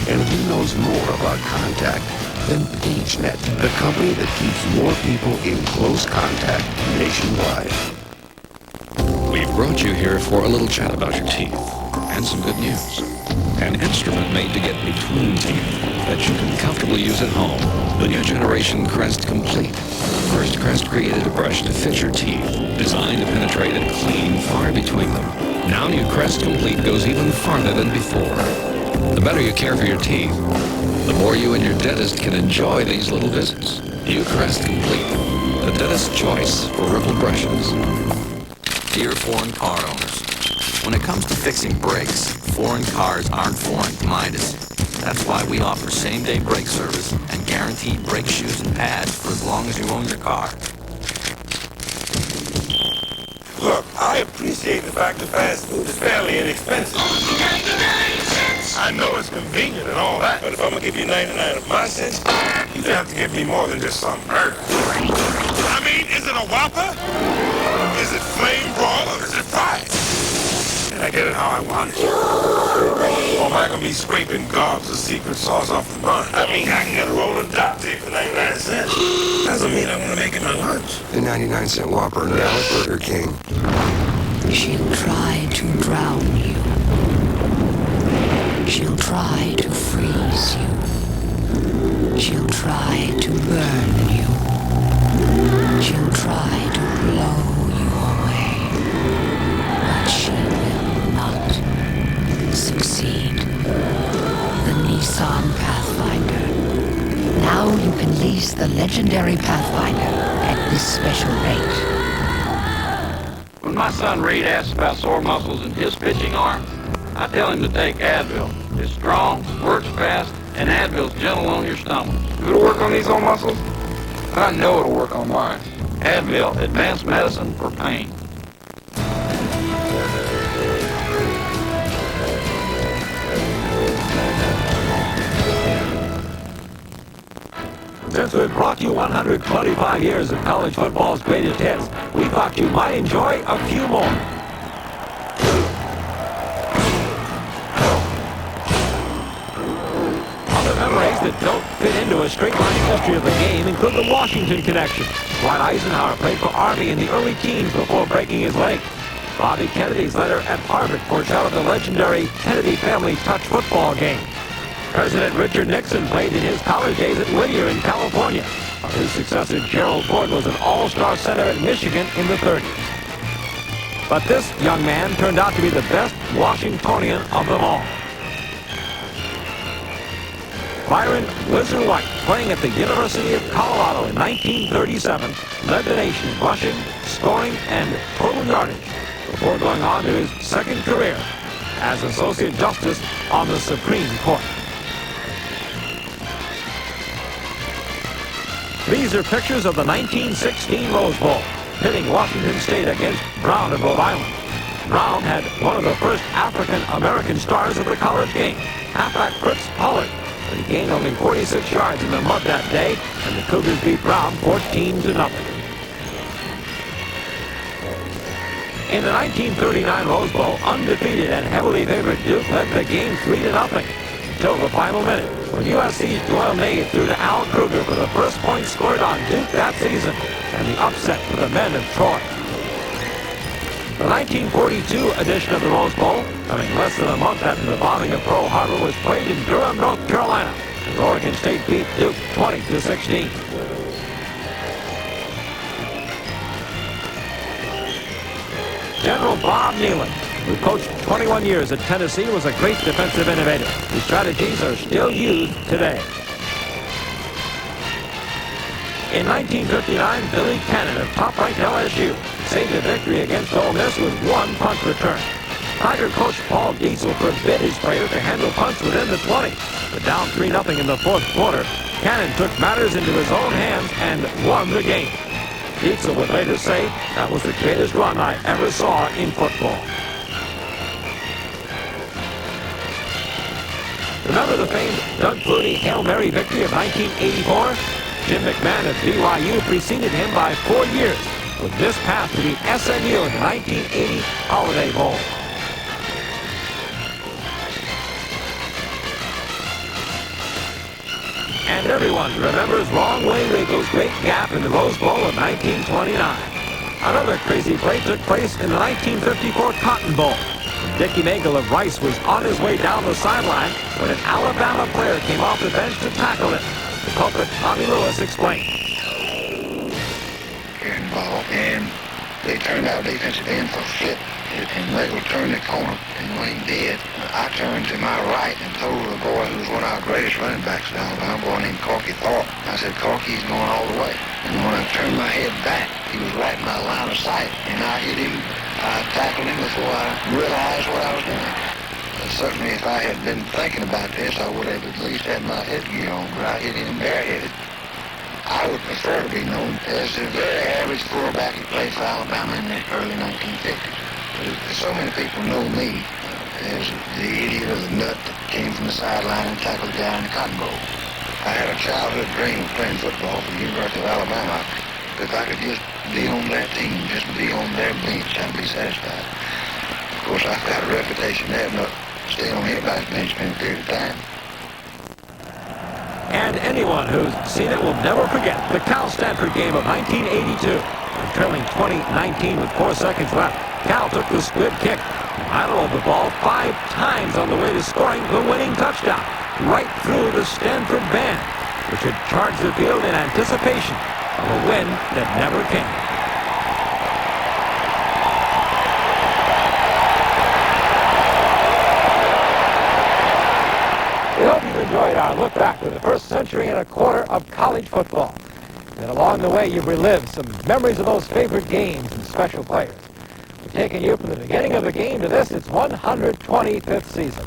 And who knows more about contact than PageNet, the company that keeps more people in close contact nationwide. We've brought you here for a little chat about your teeth and some good news. An instrument made to get between teeth that you can comfortably use at home. The new generation Crest Complete. First, Crest created a brush to fit your teeth, designed to penetrate and clean far between them. Now new Crest Complete goes even farther than before. The better you care for your teeth, the more you and your dentist can enjoy these little visits. New Crest Complete, the dentist's choice for rippled brushes. Dear foreign car owners, when it comes to fixing brakes, foreign cars aren't foreign to Midas. That's why we offer same-day brake service and guaranteed brake shoes and pads for as long as you own your car. Look, I appreciate the fact that fast food is fairly inexpensive. 99 cents! I know it's convenient and all that, but if I'm gonna give you 99 of my cents, you're gonna have to give me more than just some burger. I mean, is it a Whopper? Is it flame broiled or is it fried? Can I get it how I want it? Or am I gonna be scraping gobs of secret sauce off the bun? I mean, I can get a roll of duct tape for 99 cents. Doesn't mean I'm gonna make it my lunch. The 99-cent Whopper now at Burger King. She'll try to drown you. She'll try to freeze you. She'll try to burn you. She'll try to blow you away. But she will not succeed. The Nissan Pathfinder. Now you can lease the legendary Pathfinder at this special rate. When my son Reed asks about sore muscles in his pitching arm, I tell him to take Advil. It's strong, works fast, and Advil's gentle on your stomach. It'll work on these old muscles? I know it'll work on mine. Advil, advanced medicine for pain. Since we've brought you 125 years of college football's greatest hits, we thought you might enjoy a few more. Other memories that don't fit into a straight-line history of the game include the Washington connection. Dwight Eisenhower played for Army in the early teens before breaking his leg. Bobby Kennedy's letter at Harvard foreshadowed the legendary Kennedy family touch football game. President Richard Nixon played in his college days at Whittier in California. His successor, Gerald Ford, was an all-star center at Michigan in the 30s. But this young man turned out to be the best Washingtonian of them all. Byron Whizzer White, playing at the University of Colorado in 1937, led the nation in rushing, scoring, and total yardage before going on to his second career as Associate Justice on the Supreme Court. These are pictures of the 1916 Rose Bowl, pitting Washington State against Brown of Rhode Island. Brown had one of the first African-American stars of the college game, halfback Fritz Pollard, but he gained only 46 yards in the mud that day, and the Cougars beat Brown 14-0. In the 1939 Rose Bowl, undefeated and heavily favored Duke led the game 3-0 until the final minute, when USC's Doyle May threw to Al Kruger for the first point scored on Duke that season, and the upset for the men of Troy. The 1942 edition of the Rose Bowl, coming less than a month after the bombing of Pearl Harbor, was played in Durham, North Carolina, as Oregon State beat Duke 20-16. General Bob Neyland, who coached 21 years at Tennessee, was a great defensive innovator. His strategies are still used today. In 1959, Billy Cannon of top-ranked LSU saved a victory against Ole Miss with one punt return. Tiger coach Paul Diesel forbid his players to handle punts within the 20. But down 3-0 in the fourth quarter, Cannon took matters into his own hands and won the game. Dietzel would later say, "That was the greatest run I ever saw in football." Remember the famed Doug Flutie Hail Mary victory of 1984? Jim McMahon of BYU preceded him by 4 years with this path to the SMU in the 1980 Holiday Bowl. And everyone remembers Ron Wayne Rico's great gap in the Rose Bowl of 1929. Another crazy play took place in the 1954 Cotton Bowl. Dickie Mangle of Rice was on his way down the sideline when an Alabama player came off the bench to tackle him. The culprit, Tommy Lewis, explained. Carrying the ball, and they turned out defensive end for a flip, and Mangle turned the corner, and when he did, I turned to my right and told the boy who was one of our greatest running backs at Alabama, a boy named Corky Thorpe. I said, "Corky's going all the way." And when I turned my head back, he was right in my line of sight, and I hit him. I tackled him before I realized what I was doing. Certainly, if I had been thinking about this, I would have at least had my headgear on, but I hit him bareheaded. I would prefer to be known as a very average fullback who played for Alabama in the early 1950s. But so many people know me as the idiot or the nut that came from the sideline and tackled the guy in the Cotton Bowl. I had a childhood dream of playing football for the University of Alabama. If I could just be on that team, just be on their bench, I'd be satisfied. Of course, I've got a reputation there, not stay on anybody's bench for any period of time. And anyone who's seen it will never forget the Cal Stanford game of 1982. Trailing 20-19 with 4 seconds left, Cal took the squib kick, idled the ball 5 times on the way to scoring the winning touchdown, right through the Stanford band, which had charged the field in anticipation of a win that never came. We hope you enjoyed our look back to the first century and a quarter of college football. And along the way, you've relived some memories of those favorite games and special players. We've taken you from the beginning of the game to this, its 125th season.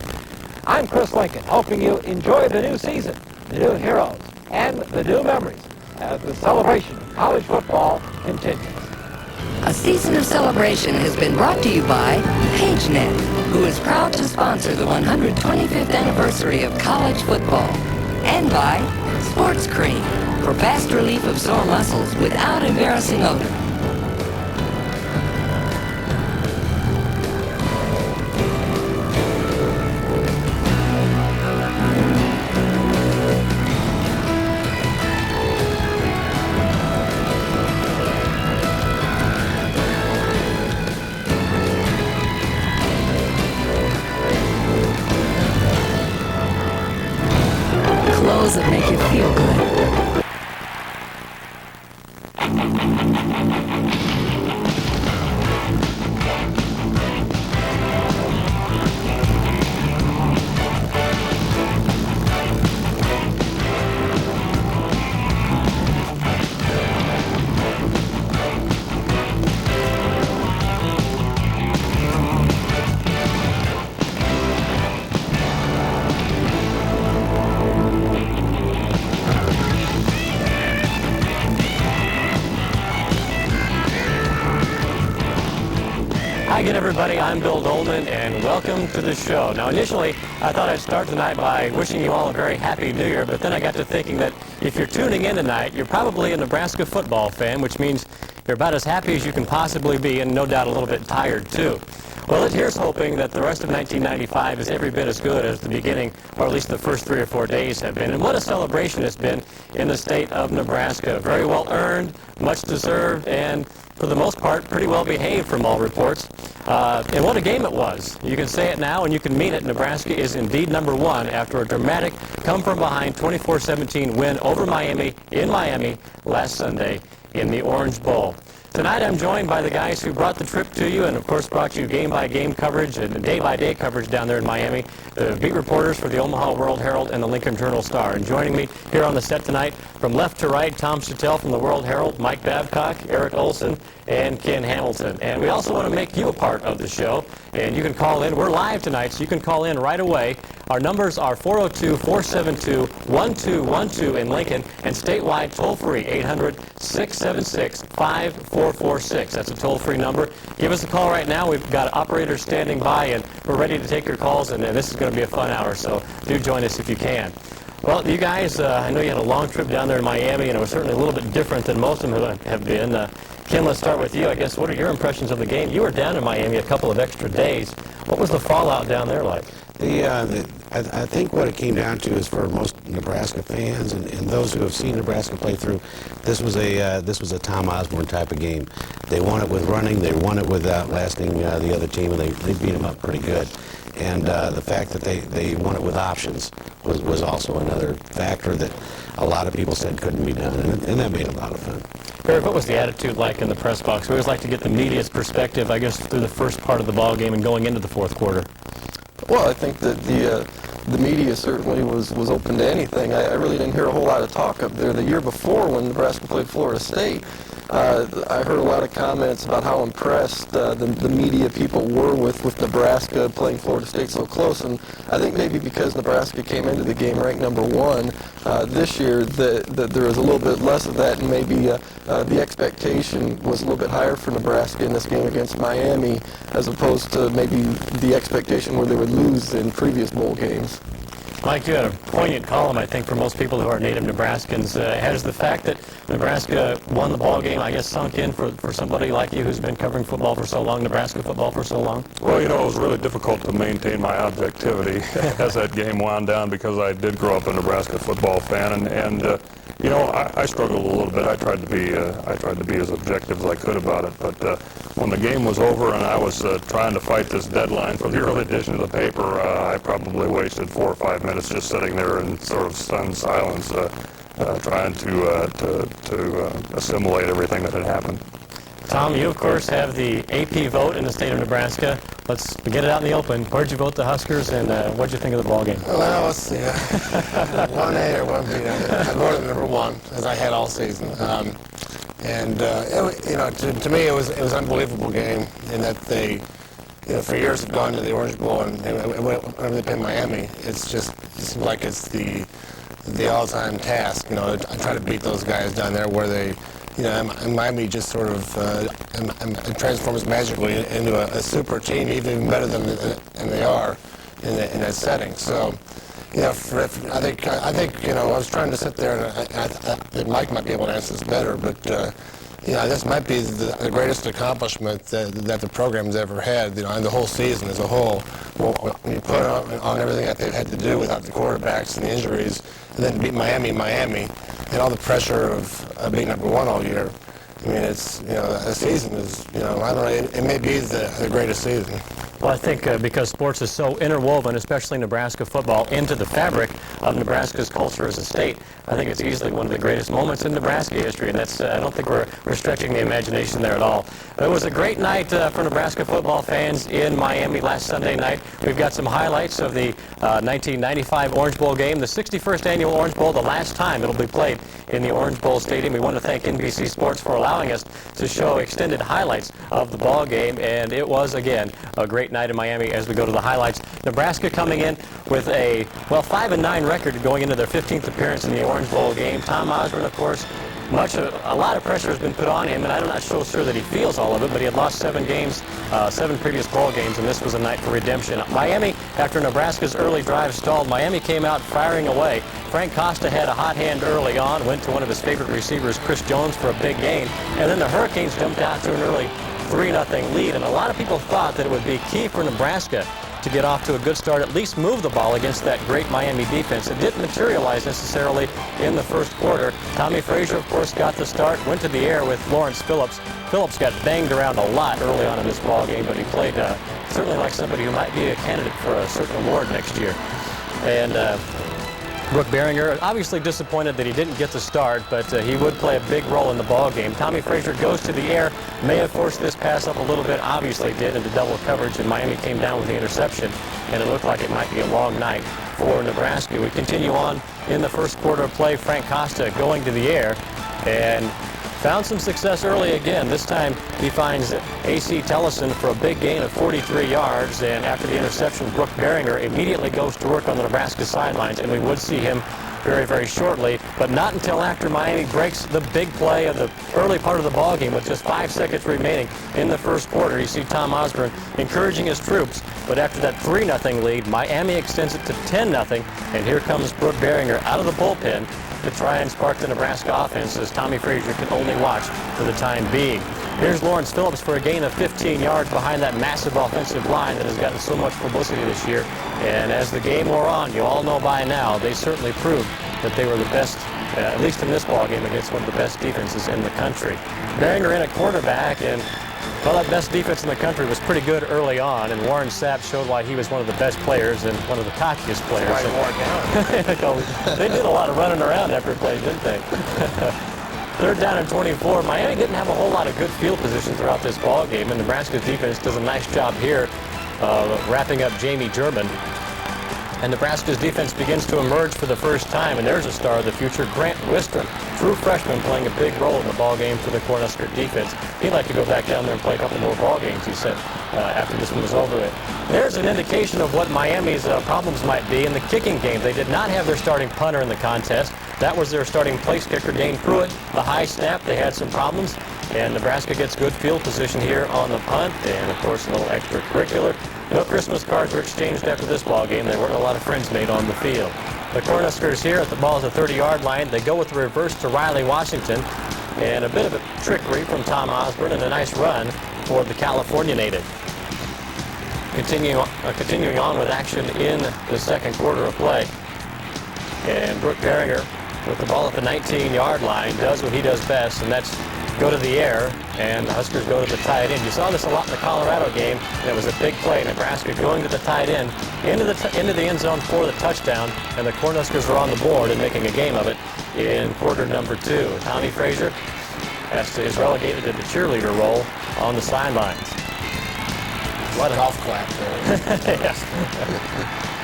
I'm Chris Lincoln, hoping you enjoy the new season, the new heroes, and the new memories as the celebration of college football continues. A season of celebration has been brought to you by PageNet, who is proud to sponsor the 125th anniversary of college football, and by Sports Cream, for fast relief of sore muscles without embarrassing odor. Clothes that make you feel good. Hi again, everybody. I'm Bill Dolman, and welcome to the show. Now, initially, I thought I'd start tonight by wishing you all a very happy New Year, but then I got to thinking that if you're tuning in tonight, you're probably a Nebraska football fan, which means you're about as happy as you can possibly be, and no doubt a little bit tired, too. Well, here's hoping that the rest of 1995 is every bit as good as the beginning, or at least the first 3 or 4 days have been. And what a celebration it's been in the state of Nebraska. Very well earned, much deserved, and for the most part, pretty well behaved from all reports. And what a game it was. You can say it now and you can mean it. Nebraska is indeed number one after a dramatic come-from-behind 24-17 win over Miami in Miami last Sunday in the Orange Bowl. Tonight I'm joined by the guys who brought the trip to you and of course brought you game-by-game coverage and day-by-day coverage down there in Miami, the beat reporters for the Omaha World Herald and the Lincoln Journal-Star. And joining me here on the set tonight from left to right, Tom Sattel from the World Herald, Mike Babcock, Eric Olson, and Ken Hamilton. And we also want to make you a part of the show, and you can call in. We're live tonight, so you can call in right away. Our numbers are 402-472-1212 in Lincoln, and statewide toll-free, 800-676-5446. That's a toll-free number. Give us a call right now. We've got operators standing by, and we're ready to take your calls, and this is going to be a fun hour, so do join us if you can. Well, you guys, I know you had a long trip down there in Miami, and it was certainly a little bit different than most of them have been. Ken, let's start with you. I guess, what are your impressions of the game? You were down in Miami a couple of extra days. What was the fallout down there like? I think what it came down to is for most Nebraska fans and those who have seen Nebraska play through, this was a Tom Osborne type of game. They won it with running, they won it with outlasting the other team, and they beat them up pretty good. And the fact that they won it with options was also another factor that a lot of people said couldn't be done, and that made it a lot of fun. Eric, what was the attitude like in the press box? We always like to get the media's perspective, I guess, through the first part of the ball game and going into the fourth quarter. Well, I think that the media certainly was open to anything. I really didn't hear a whole lot of talk up there. The year before, when Nebraska played Florida State, I heard a lot of comments about how impressed the media people were with Nebraska playing Florida State so close. And I think maybe because Nebraska came into the game ranked number 1 this year, that there was a little bit less of that, and maybe the expectation was a little bit higher for Nebraska in this game against Miami, as opposed to maybe the expectation where they would lose in previous bowl games. Mike, you had a poignant column, I think, for most people who are native Nebraskans. Has the fact that Nebraska won the ball game, I guess, sunk in for somebody like you who's been covering football for so long, Nebraska football for so long? Well, it was really difficult to maintain my objectivity as that game wound down, because I did grow up a Nebraska football fan, and I struggled a little bit. I tried to be as objective as I could about it, but when the game was over and I was trying to fight this deadline for the early edition of the paper, I probably wasted 4 or 5 minutes just sitting there in sort of stunned silence, trying to assimilate everything that had happened. Tom, you, of course, have the AP vote in the state of Nebraska. Let's get it out in the open. Where'd you vote the Huskers, and what'd you think of the ball game? Well, let's see. 1A or 1B. I voted number 1, as I had all season. To me, it was an unbelievable game in that they, for years have gone to the Orange Bowl, and whenever they play Miami, it seems like it's the all-time task. I try to beat those guys down there where they, and Miami just sort of transforms magically into a super team, even better than they are in that setting. So, I think I was trying to sit there, and I think Mike might be able to answer this better, but this might be the greatest accomplishment that the program's ever had, and the whole season as a whole. Well, when you put on everything that they've had to do without the quarterbacks and the injuries, and then beat Miami, and all the pressure of being number 1 all year. I mean, it's, the season is, I don't know, it may be the greatest season. Well, I think because sports is so interwoven, especially Nebraska football, into the fabric of Nebraska's culture as a state, I think it's easily one of the greatest moments in Nebraska history, and that's, I don't think we're stretching the imagination there at all. It was a great night for Nebraska football fans in Miami last Sunday night. We've got some highlights of the 1995 Orange Bowl game, the 61st annual Orange Bowl, the last time it'll be played in the Orange Bowl Stadium. We want to thank NBC Sports for allowing us to show extended highlights of the ball game, and it was, again, a great night in Miami. As we go to the highlights, Nebraska coming in with a 5-9 record going into their 15th appearance in the Orange Bowl game. Tom Osborne, of course, a lot of pressure has been put on him, and I'm not so sure that he feels all of it, but he had lost 7 games, 7 previous bowl games, and this was a night for redemption. Miami, after Nebraska's early drive stalled, Miami came out firing away. Frank Costa had a hot hand early on, went to one of his favorite receivers, Chris Jones, for a big gain, and then the Hurricanes jumped out to an early 3-0 lead, and a lot of people thought that it would be key for Nebraska to get off to a good start, at least move the ball against that great Miami defense. It didn't materialize necessarily in the first quarter. Tommy Frazier, of course, got the start, went to the air with Lawrence Phillips. Phillips got banged around a lot early on in this ball game, but he played certainly like somebody who might be a candidate for a certain award next year. And Brooke Behringer, obviously disappointed that he didn't get the start, but he would play a big role in the ball game. Tommy Frazier goes to the air, may have forced this pass up a little bit, obviously did into double coverage, and Miami came down with the interception, and it looked like it might be a long night for Nebraska. We continue on in the first quarter of play. Frank Costa going to the air, and found some success early again. This time he finds A.C. Tellison for a big gain of 43 yards, and after the interception, Brooke Beringer immediately goes to work on the Nebraska sidelines, and we would see him very, very shortly, but not until after Miami breaks the big play of the early part of the ball game with just 5 seconds remaining in the first quarter. You see Tom Osborne encouraging his troops, but after that 3-0 lead, Miami extends it to 10-0, and here comes Brooke Beringer out of the bullpen to try and spark the Nebraska offense as Tommy Frazier can only watch for the time being. Here's Lawrence Phillips for a gain of 15 yards behind that massive offensive line that has gotten so much publicity this year. And as the game wore on, you all know by now, they certainly proved that they were the best, at least in this ball game, against one of the best defenses in the country. Beringer in at quarterback, and well, that best defense in the country was pretty good early on, and Warren Sapp showed why he was one of the best players and one of the cockiest players. Right, down. They did a lot of running around after play, didn't they? Third down and 24. Miami didn't have a whole lot of good field position throughout this ball game, and Nebraska's defense does a nice job here wrapping up Jamie German. And Nebraska's defense begins to emerge for the first time, and there's a star of the future, Grant Wistrom, true freshman, playing a big role in the ball game for the Cornhusker defense. He'd like to go back down there and play a couple more ball games, he said, after this one was over with. There's an indication of what Miami's problems might be in the kicking game. They did not have their starting punter in the contest. That was their starting place kicker, Dane Pruitt. The high snap, they had some problems, and Nebraska gets good field position here on the punt, and of course a little extracurricular. No Christmas cards were exchanged after this ball game. There weren't a lot of friends made on the field. The Cornhuskers here at the ball at the 30-yard line. They go with the reverse to Riley Washington, and a bit of a trickery from Tom Osborne and a nice run for the California native. Continuing on with action in the second quarter of play. And Brooke Beringer with the ball at the 19-yard line does what he does best, and that's go to the air, and the Huskers go to the tight end. You saw this a lot in the Colorado game, and it was a big play. Nebraska going to the tight end, into the end zone for the touchdown, and the Cornhuskers are on the board and making a game of it in quarter number 2. Tommy Frazier is relegated to the cheerleader role on the sidelines. What an golf clap there. Yes.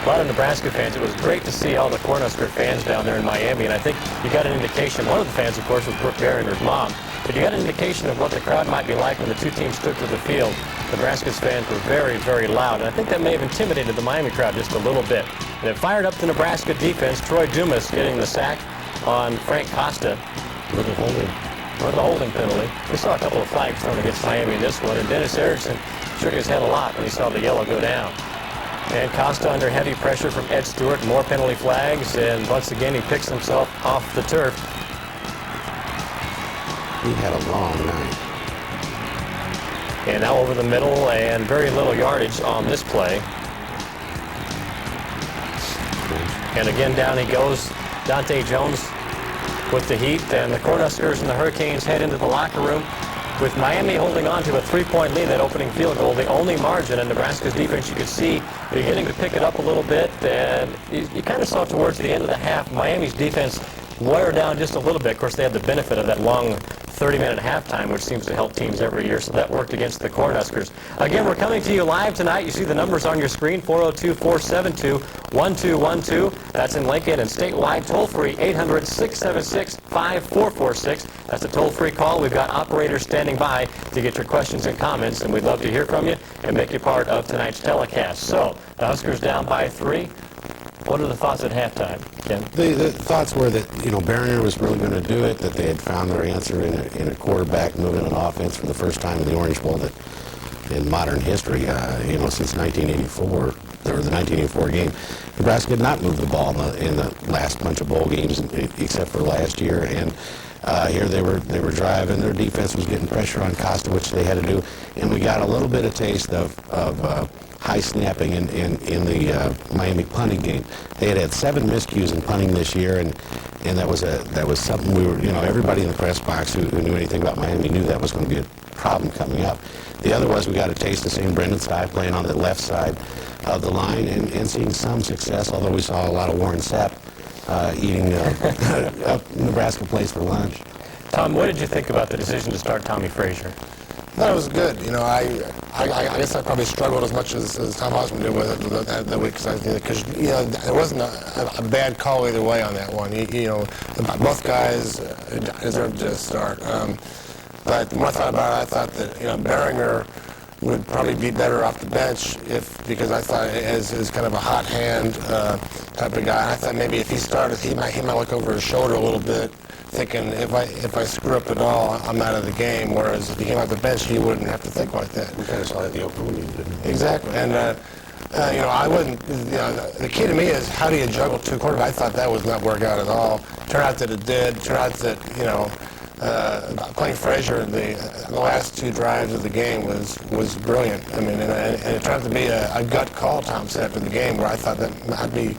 A lot of Nebraska fans. It was great to see all the Cornhusker fans down there in Miami, and I think you got an indication. One of the fans, of course, was Brooke Beringer's mom. But you got an indication of what the crowd might be like when the two teams took to the field. Nebraska's fans were very, very loud, and I think that may have intimidated the Miami crowd just a little bit. And it fired up the Nebraska defense. Troy Dumas getting the sack on Frank Costa with the holding penalty. We saw a couple of flags thrown against Miami in this one, and Dennis Erickson shook his head a lot when he saw the yellow go down. And Costa under heavy pressure from Ed Stewart, more penalty flags, and once again he picks himself off the turf. He had a long night. And now over the middle, and very little yardage on this play. And again down he goes, Dante Jones with the heat, and the Cornhuskers and the Hurricanes head into the locker room with Miami holding on to a 3-point lead, that opening field goal, the only margin. And Nebraska's defense, you could see, beginning to pick it up a little bit, and you kind of saw towards the end of the half, Miami's defense wear down just a little bit. Of course, they had the benefit of that long 30-minute halftime, which seems to help teams every year, so that worked against the Cornhuskers. Again, we're coming to you live tonight. You see the numbers on your screen, 402-472-1212. That's in Lincoln, and statewide, toll-free, 800-676-5446. That's a toll-free call. We've got operators standing by to get your questions and comments, and we'd love to hear from you and make you part of tonight's telecast. So, the Huskers down by 3. What are the thoughts at halftime, Ken? The thoughts were that, Beringer was really going to do it, that they had found their answer in a quarterback moving an offense for the first time in the Orange Bowl in modern history, since 1984, or the 1984 game. Nebraska did not move the ball in the last bunch of bowl games, except for last year, and here they were driving. Their defense was getting pressure on Costa, which they had to do, and we got a little bit of taste of high snapping in the Miami punting game. They had 7 miscues in punting this year, and that was something we were, everybody in the press box who knew anything about Miami knew that was going to be a problem coming up. The other was we got a taste of seeing Brendan Sty playing on the left side of the line and seeing some success, although we saw a lot of Warren Sapp eating up Nebraska Place for lunch. Tom, what did you think about the decision to start Tommy Frazier? thought it was good. You know, I guess I probably struggled as much as Tom Osborne did with it that week because you know there wasn't a bad call either way on that one. You know, both guys deserved to start. But when I thought about it, I thought that Behringer would probably be better off the bench because I thought as kind of a hot hand type of guy. I thought maybe if he started, he might look over his shoulder a little bit, thinking if I screw up at all, I'm out of the game. Whereas if he came off the bench, he wouldn't have to think like that. We kind of saw that in the open meeting, didn't we? Exactly, and I wouldn't. The key to me is how do you juggle two quarterbacks? I thought that would not work out at all. Turned out that it did. Turned out that playing Frazier in the last two drives of the game was brilliant. I mean, and it turned out to be a gut call, Tom said, after the game, where I thought that might be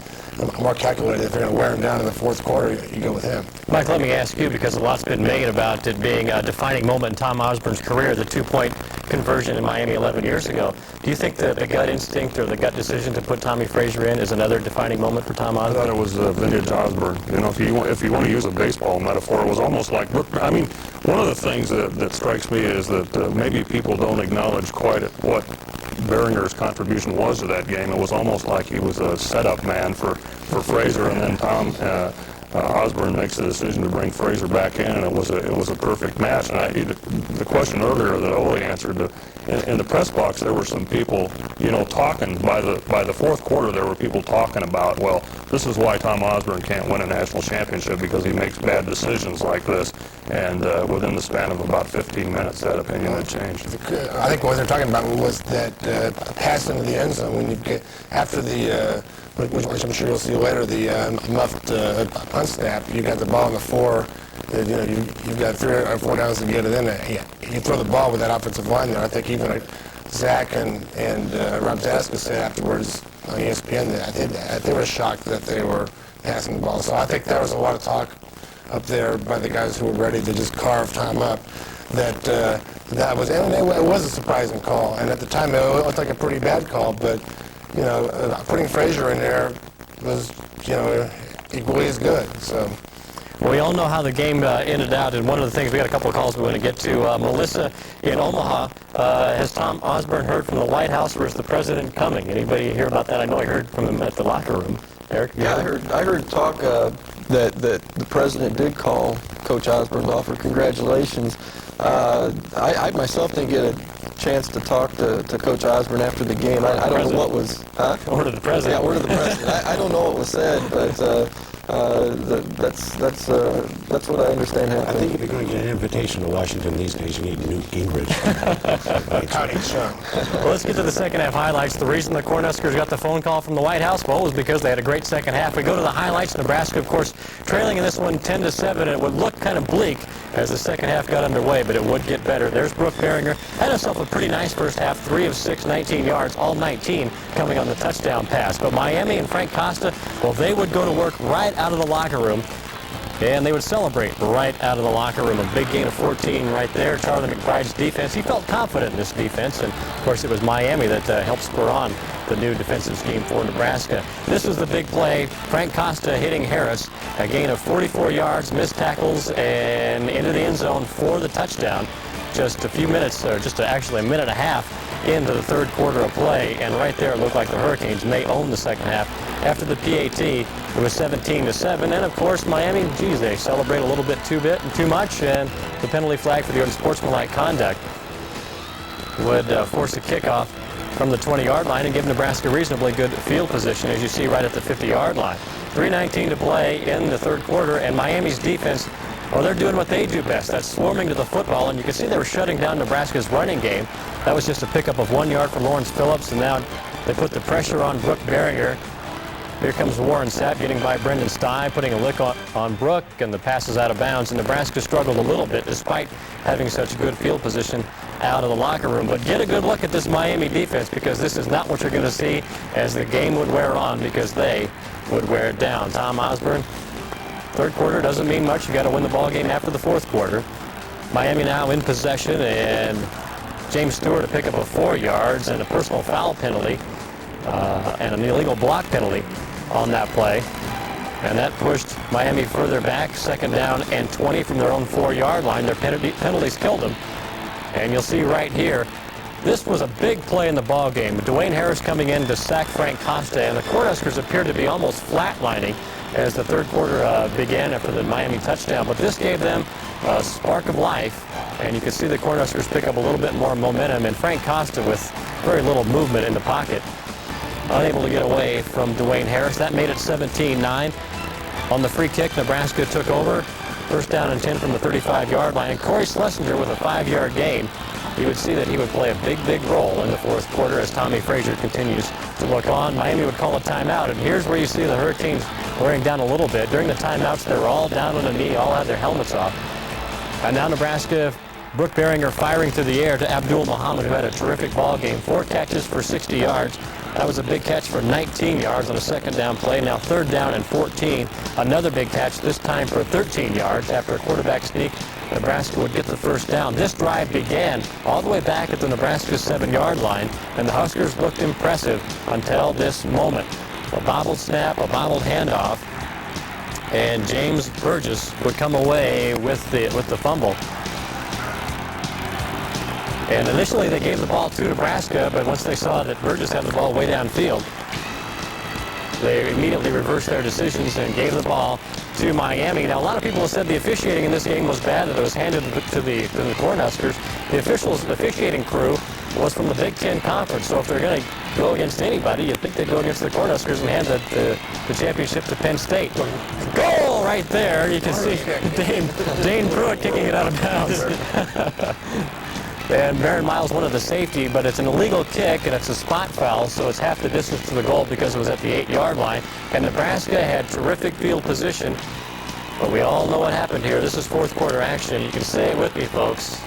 more calculated. If you're going to wear him down in the fourth quarter, you go with him. Mike, let me ask you, because a lot's been made about it being a defining moment in Tom Osborne's career, the two-point conversion in Miami 11 years ago. Do you think the gut instinct or the gut decision to put Tommy Frazier in is another defining moment for Tom Osborne? I thought it was vintage Osborne. You know, if you want to use a baseball metaphor, it was almost like, I mean, one of the things that strikes me is that maybe people don't acknowledge quite what Behringer's contribution was to that game. It was almost like he was a setup man for Frazier, and then Tom Osborne makes the decision to bring Frazier back in, and it was a perfect match. And the question earlier that Ole answered, in the press box, there were some people, talking. By the fourth quarter, there were people talking about, well, this is why Tom Osborne can't win a national championship, because he makes bad decisions like this. And within the span of about 15 minutes, that opinion had changed. I think what they're talking about was that pass into the end zone when you get after the. Which I'm sure you'll see later, the muffed punt snap. You got the ball on the 4. You've got 3 or 4 downs to get it in there. You throw the ball with that offensive line there. I think even Zach and Rob Zaska said afterwards on ESPN that they were shocked that they were passing the ball. So I think there was a lot of talk up there by the guys who were ready to just carve Tom up. That was, and it was a surprising call. And at the time, it looked like a pretty bad call, but. Putting Frazier in there was, equally as good. So, well, we all know how the game ended out, and one of the things, we got a couple of calls we want to get to. Melissa in Omaha, has Tom Osborne heard from the White House, or is the president coming? Anybody hear about that? I know I heard from him at the locker room. Eric? Yeah, I heard talk that the president did call Coach Osborne's offer. Congratulations. I myself didn't get a chance to talk to Coach Osborne after the game. I don't know what was... Word to the president. Yeah, word to the president. I don't know what was said, but that's what I understand happened. I think if you're going to get an invitation to Washington these days, you need Newt Gingrich. Well, let's get to the second half highlights. The reason the Cornhuskers got the phone call from the White House, well, was because they had a great second half. We go to the highlights. Nebraska, of course, trailing in this one 10-7, and it would look kind of bleak as the second half got underway, but it would get better. There's Brooke Behringer. Had himself a pretty nice first half, 3 of 6, 19 yards, all 19 coming on the touchdown pass. But Miami and Frank Costa, well, they would go to work right out of the locker room, and they would celebrate right out of the locker room. A big gain of 14 right there. Charlie McBride's defense, he felt confident in this defense, and of course it was Miami that helped spur on the new defensive scheme for Nebraska. This was the big play. Frank Costa hitting Harris, a gain of 44 yards, missed tackles, and into the end zone for the touchdown. Just a few minutes, or just actually a minute and a half into the third quarter of play, and right there it looked like the Hurricanes may own the second half. After the PAT, it was 17-7, and of course Miami, geez, they celebrate a little bit too much, and the penalty flag for the unsportsmanlike conduct would force a kickoff from the 20-yard line and give Nebraska reasonably good field position, as you see right at the 50-yard line. 3:19 to play in the third quarter, and Miami's defense, well, they're doing what they do best. That's swarming to the football, and you can see they were shutting down Nebraska's running game. That was just a pickup of 1 yard from Lawrence Phillips, and now they put the pressure on Brooke Behringer. Here comes Warren Sapp getting by Brendan Stye, putting a lick on Brooke, and the pass is out of bounds. And Nebraska struggled a little bit despite having such good field position out of the locker room. But get a good look at this Miami defense, because this is not what you're going to see as the game would wear on, because they would wear it down. Tom Osborne, third quarter doesn't mean much. You got to win the ball game after the fourth quarter. Miami now in possession, and James Stewart to pick up a 4 yards and a personal foul penalty and an illegal block penalty on that play. And that pushed Miami further back, second down and 20 from their own 4 yard line. Their penalties killed them. And you'll see right here, this was a big play in the ball game. Dwayne Harris coming in to sack Frank Costa, and the Cornhuskers appeared to be almost flatlining as the third quarter began after the Miami touchdown. But this gave them a spark of life, and you can see the Cornhuskers pick up a little bit more momentum, and Frank Costa with very little movement in the pocket, unable to get away from Dwayne Harris. That made it 17-9. On the free kick, Nebraska took over. First down and 10 from the 35-yard line. And Corey Schlesinger with a 5-yard gain. You would see that he would play a big role in the fourth quarter as Tommy Frazier continues to look on. Miami would call a timeout, and here's where you see the Hurricanes wearing down a little bit. During the timeouts, they were all down on a knee, all had their helmets off. And now Nebraska, Brooke Behringer firing through the air to Abdul Muhammad, who had a terrific ball game. 4 catches for 60 yards. That was a big catch for 19 yards on a second down play. Now third down and 14. Another big catch, this time for 13 yards. After a quarterback sneak, Nebraska would get the first down. This drive began all the way back at the Nebraska 7-yard line, and the Huskers looked impressive until this moment. A bobbled snap, a bobbled handoff, and James Burgess would come away with the fumble. And initially they gave the ball to Nebraska, but once they saw that Burgess had the ball way downfield, they immediately reversed their decisions and gave the ball to Miami. Now, a lot of people have said the officiating in this game was bad, that it was handed to the Cornhuskers. The officiating crew was from the Big Ten Conference, so if they're going to go against anybody, you'd think they'd go against the Cornhuskers and hand the championship to Penn State. Goal right there. You can see Dane Pruitt kicking it out of bounds. And Baron Miles wanted the safety, but it's an illegal kick, and it's a spot foul, so it's half the distance to the goal because it was at the 8-yard line. And Nebraska had terrific field position, but we all know what happened here. This is fourth quarter action. You can say it with me, folks.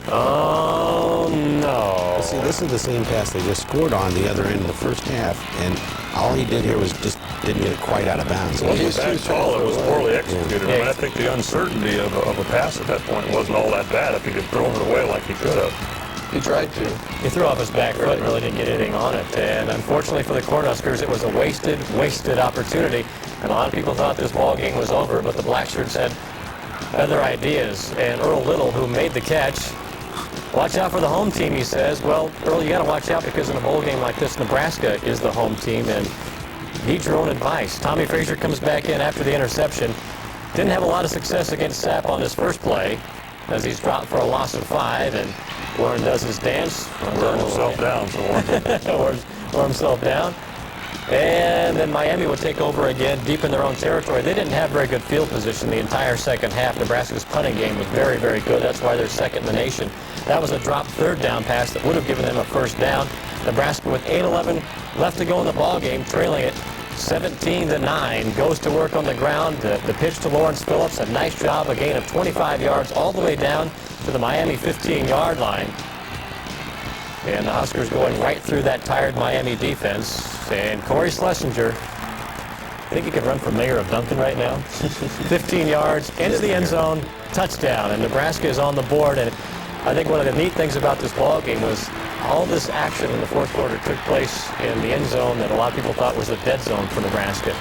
Oh, no. See, this is the same pass they just scored on the other end of the first half, and all he did here was just didn't get it quite out of bounds. It wasn't that tall, it was poorly executed. I mean, I think the uncertainty of a pass at that point wasn't all that bad if he could throw it away like he could have. He tried to. He threw off his back foot and really didn't get anything on it. And unfortunately for the Cornhuskers, it was a wasted opportunity. And a lot of people thought this ball game was over, but the Blackshirts had other ideas. And Earl Little, who made the catch, watch out for the home team, he says. Well, Earl, you got to watch out because in a bowl game like this, Nebraska is the home team, and need your own advice. Tommy Frazier comes back in after the interception. Didn't have a lot of success against Sapp on his first play, as he's dropped for a loss of 5, and Warren does his dance. Wear himself down. Wear himself down. And then Miami would take over again deep in their own territory. They didn't have very good field position the entire second half. Nebraska's punting game was very good. That's why they're second in the nation. That was a drop third down pass that would have given them a first down. Nebraska with 8:11 left to go in the ball game, trailing it 17-9, goes to work on the ground. The pitch to Lawrence Phillips, a nice job, a gain of 25 yards all the way down to the Miami 15-yard line. And the Huskers going right through that tired Miami defense. And Corey Schlesinger, I think he could run for mayor of Duncan right now. 15 yards into the end zone, touchdown, and Nebraska is on the board. And I think one of the neat things about this ball game was all this action in the fourth quarter took place in the end zone that a lot of people thought was a dead zone for Nebraska.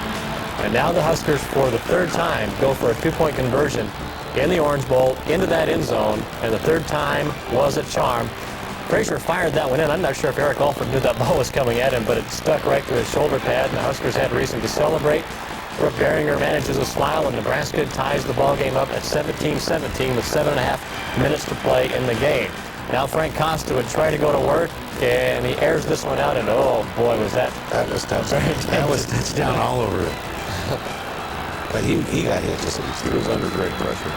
And now the Huskers, for the third time, go for a two-point conversion in the Orange Bowl into that end zone, and the third time was a charm. Frazier fired that one in. I'm not sure if Eric Alford knew that ball was coming at him, but it stuck right to his shoulder pad, and the Huskers had reason to celebrate. Brooke Behringer manages a smile, and Nebraska ties the ball game up at 17-17 with 7.5 minutes to play in the game. Now Frank Costa would try to go to work, and he airs this one out, and oh boy, was that was touchdown. That was touchdown all over it. But he got hit just as he was under great pressure.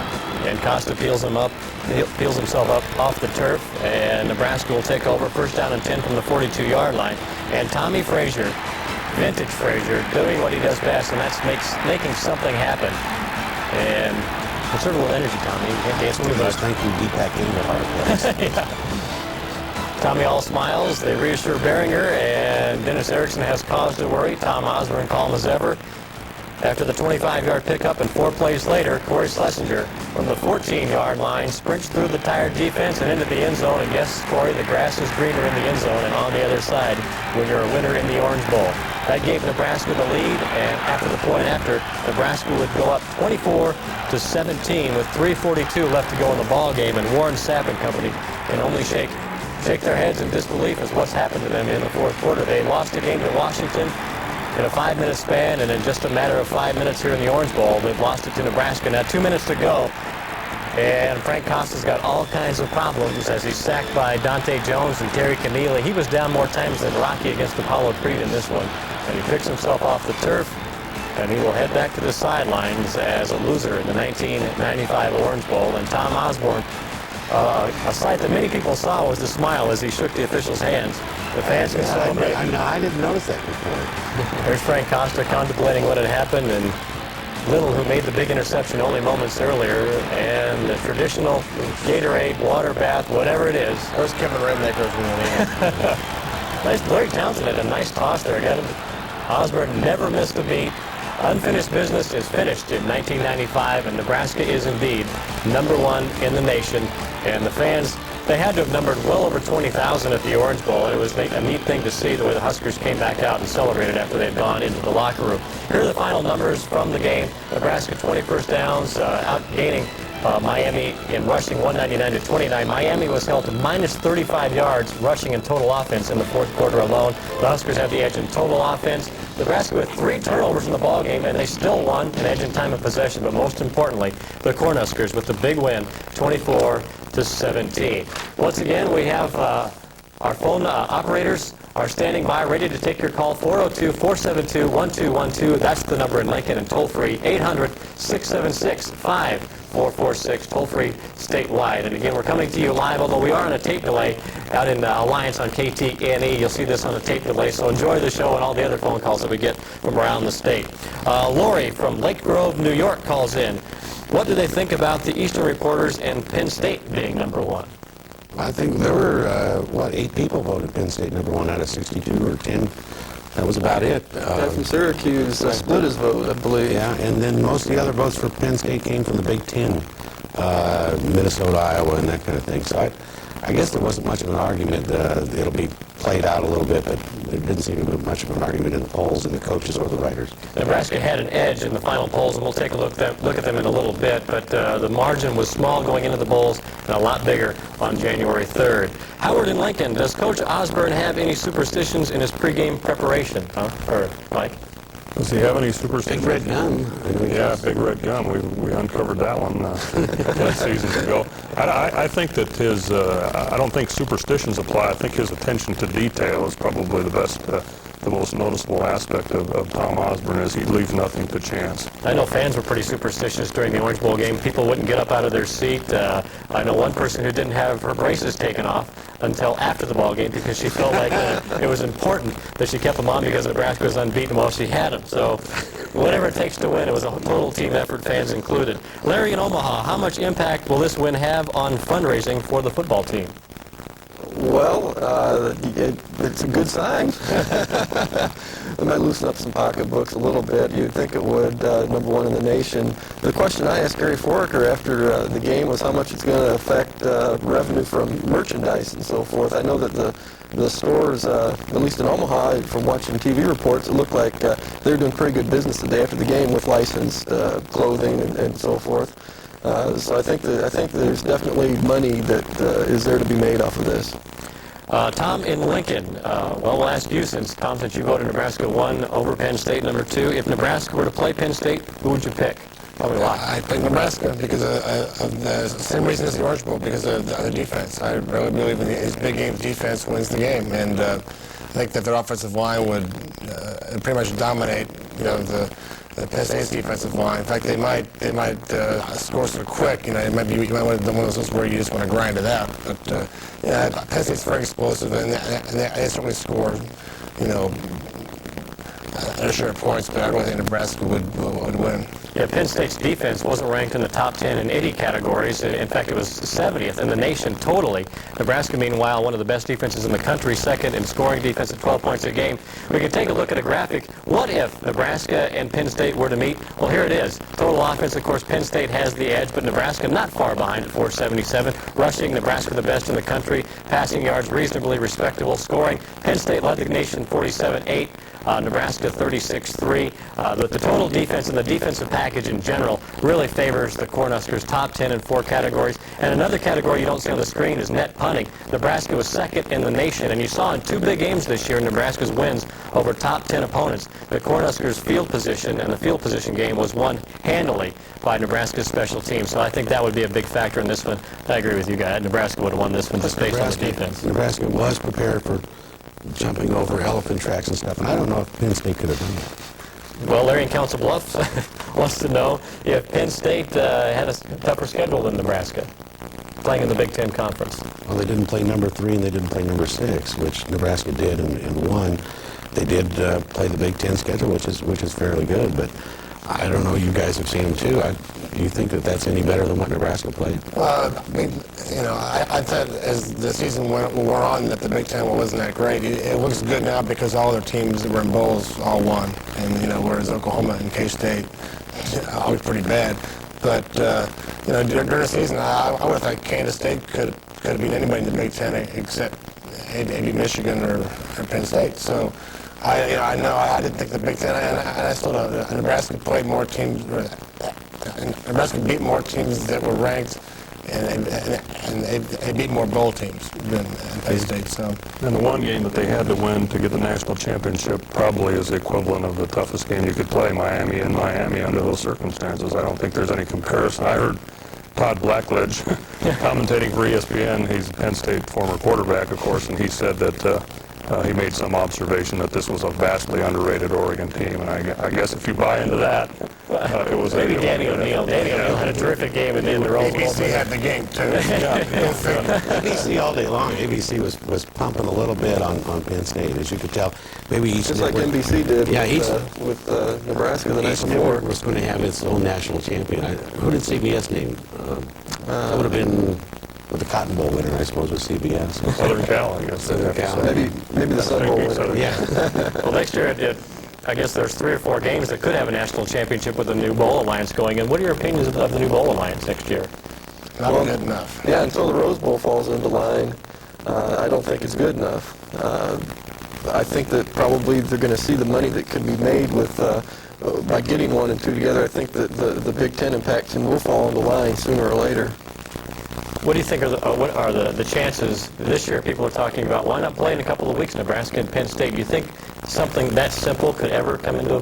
And Costa peels himself up off the turf, and Nebraska will take over first down and 10 from the 42-yard line. And Tommy Frazier, vintage Frazier, doing what he does best, and that's making something happen. And conserve a little energy, Tommy. You can't dance too much. Thank you, Deepak Ingle. Yeah. Tommy all smiles. They reassure Behringer, and Dennis Erickson has cause to worry. Tom Osborne calm as ever. After the 25-yard pickup and 4 plays later, Corey Schlesinger from the 14-yard line sprints through the tired defense and into the end zone. And yes, Corey, the grass is greener in the end zone and on the other side when you're a winner in the Orange Bowl. That gave Nebraska the lead, and after the point after, Nebraska would go up 24-17 with 3:42 left to go in the ball game, and Warren Sapp and company can only shake their heads in disbelief as what's happened to them in the fourth quarter. They lost the game to Washington in a 5-minute span, and in just a matter of 5 minutes here in the Orange Bowl, they've lost it to Nebraska. Now 2 minutes to go, and Frank Costa's got all kinds of problems as he's sacked by Dante Jones and Terry Keneally. He was down more times than Rocky against Apollo Creed in this one, and he picks himself off the turf, and he will head back to the sidelines as a loser in the 1995 Orange Bowl. And Tom Osborne, a sight that many people saw was the smile as he shook the official's hands. The fans can celebrate. I didn't notice that before. There's Frank Costa contemplating what had happened, and Little, who made the big interception only moments earlier, and the traditional Gatorade, water bath, whatever it is. Those Kevin Redneckers will Nice, Larry Townsend had a nice toss there. Got him. Osborne never missed a beat. Unfinished business is finished in 1995, and Nebraska is indeed #1 in the nation. And the fans, they had to have numbered well over 20,000 at the Orange Bowl, and it was a neat thing to see the way the Huskers came back out and celebrated after they'd gone into the locker room. Here are the final numbers from the game. Nebraska 20 first downs, outgaining Miami in rushing 199-29. Miami was held to minus 35 yards rushing in total offense in the fourth quarter alone. The Huskers have the edge in total offense. Nebraska with 3 turnovers in the ball game, and they still won an edge in time of possession. But most importantly, the Cornhuskers with the big win, 24-17. Once again, we have our phone operators are standing by, ready to take your call. 402-472-1212. That's the number in Lincoln, and toll-free 800-676-5446. Toll-free statewide. And again, we're coming to you live, although we are on a tape delay out in Alliance on KTNE. You'll see this on the tape delay, so enjoy the show and all the other phone calls that we get from around the state. Lori from Lake Grove, New York calls in. What do they think about the Eastern Reporters and Penn State being #1? I think there were, 8 people voted Penn State #1 out of 62 or 10. That was about it. Guy from Syracuse split his vote, I believe. Yeah, and then most of the other votes for Penn State came from the Big Ten, Minnesota, Iowa, and that kind of thing. So I guess there wasn't much of an argument. It'll be played out a little bit, but there didn't seem to be much of an argument in the polls and the coaches or the writers. Nebraska had an edge in the final polls, and we'll take a look at them in a little bit, but the margin was small going into the polls and a lot bigger on January 3rd. Howard in Lincoln, does Coach Osborne have any superstitions in his pregame preparation? Or Mike? Does he have any superstitions? Big red gun. Yeah, big red gun. We uncovered that one a couple of seasons ago. I think that his, I don't think superstitions apply. I think his attention to detail is probably the most noticeable aspect of Tom Osborne is he leaves nothing to chance. I know fans were pretty superstitious during the Orange Bowl game. People wouldn't get up out of their seat. I know one person who didn't have her braces taken off until after the ball game because she felt like it was important that she kept them on because Nebraska was unbeaten while she had them. So whatever it takes to win, it was a total team effort, fans included. Larry in Omaha, how much impact will this win have on fundraising for the football team? Well, it's a good sign. It might loosen up some pocketbooks a little bit. You'd think it would, #1 in the nation. The question I asked Gary Foraker after the game was how much it's going to affect revenue from merchandise and so forth. I know that the stores, at least in Omaha, from watching TV reports, it looked like they were doing pretty good business the day after the game with licensed clothing and so forth. So I think there's definitely money that is there to be made off of this. Tom in Lincoln, well, we'll ask you since you voted Nebraska 1 over Penn State #2. If Nebraska were to play Penn State, who would you pick? Probably Locke. I pick Nebraska because of the same reason as the Orange Bowl, because of the defense. I really believe in these big games, defense wins the game, and I think that their offensive line would pretty much dominate, the Penn State's defensive line. In fact, they might score sort of quick. You might want one of those where you just want to grind it out. But Penn State's very explosive, and they certainly scored, their share of points. But I really think Nebraska would win. Yeah, Penn State's defense wasn't ranked in the top 10 in 80 categories. In fact, it was 70th in the nation totally. Nebraska, meanwhile, one of the best defenses in the country, second in scoring defense at 12 points a game. We can take a look at a graphic. What if Nebraska and Penn State were to meet? Well, here it is. Total offense, of course, Penn State has the edge, but Nebraska not far behind at 477. Rushing, Nebraska the best in the country. Passing yards, reasonably respectable. Scoring, Penn State led the nation 47-8. Nebraska 36-3. But the total defense and the defensive package in general really favors the Cornhuskers, top 10 in 4 categories. And another category you don't see on the screen is net punting. Nebraska was second in the nation, and you saw in 2 big games this year Nebraska's wins over top 10 opponents. The Cornhuskers' field position and the field position game was won handily by Nebraska's special teams. So I think that would be a big factor in this one. I agree with you guys. Nebraska would have won this one just based on the defense. Nebraska was prepared for jumping over elephant tracks and stuff, and I don't know if Penn State could have done that. Well, Larry in Council Bluffs wants to know if Penn State had a tougher schedule than Nebraska, playing in the Big Ten Conference. Well, they didn't play number 3 and they didn't play number 6, which Nebraska did and won. They did play the Big Ten schedule, which is fairly good, but I don't know. You guys have seen them too. Do you think that that's any better than what Nebraska played? Well, I mean, I thought as the season wore on that the Big Ten wasn't that great. It looks good now because all their teams that were in bowls all won, and whereas Oklahoma and K-State always pretty bad. But during the season, I would have thought Kansas State could have beat anybody in the Big Ten except maybe Michigan or Penn State. So. I didn't think the Big Ten, and I still don't. Nebraska played more teams. Nebraska beat more teams that were ranked, and they beat more bowl teams than Penn State. So. And the one game that they had to win to get the national championship probably is the equivalent of the toughest game you could play, Miami under those circumstances. I don't think there's any comparison. I heard Todd Blackledge commentating for ESPN. He's a Penn State former quarterback, of course, and he said that he made some observation that this was a vastly underrated Oregon team, and I guess if you buy into that, it was maybe Danny O'Neal. Danny O'Neal had a terrific game in the Rose Bowl. ABC had the game too. ABC all day long. ABC was pumping a little bit on Penn State, as you could tell. Maybe each just like NBC did. Yeah, with Nebraska the night each before. network was going to have its own national champion. Who did CBS name? That would have been. With the Cotton Bowl winner, I suppose, was CBS. Southern Cal, I guess. Southern Cal. Maybe the Sun Bowl winner. Yeah. Well, next year, I guess there's 3 or 4 games that could have a national championship with the new Bowl Alliance going in. What are your opinions of the new Bowl Alliance next year? Not good enough. Yeah, until the Rose Bowl falls into line, I don't think it's good enough. I think that probably they're going to see the money that could be made with by getting 1 and 2 together. I think that the Big Ten and Pac-10 will fall into line sooner or later. What do you think what are the chances this year? People are talking about why not play in a couple of weeks, Nebraska and Penn State. Do you think something that simple could ever come into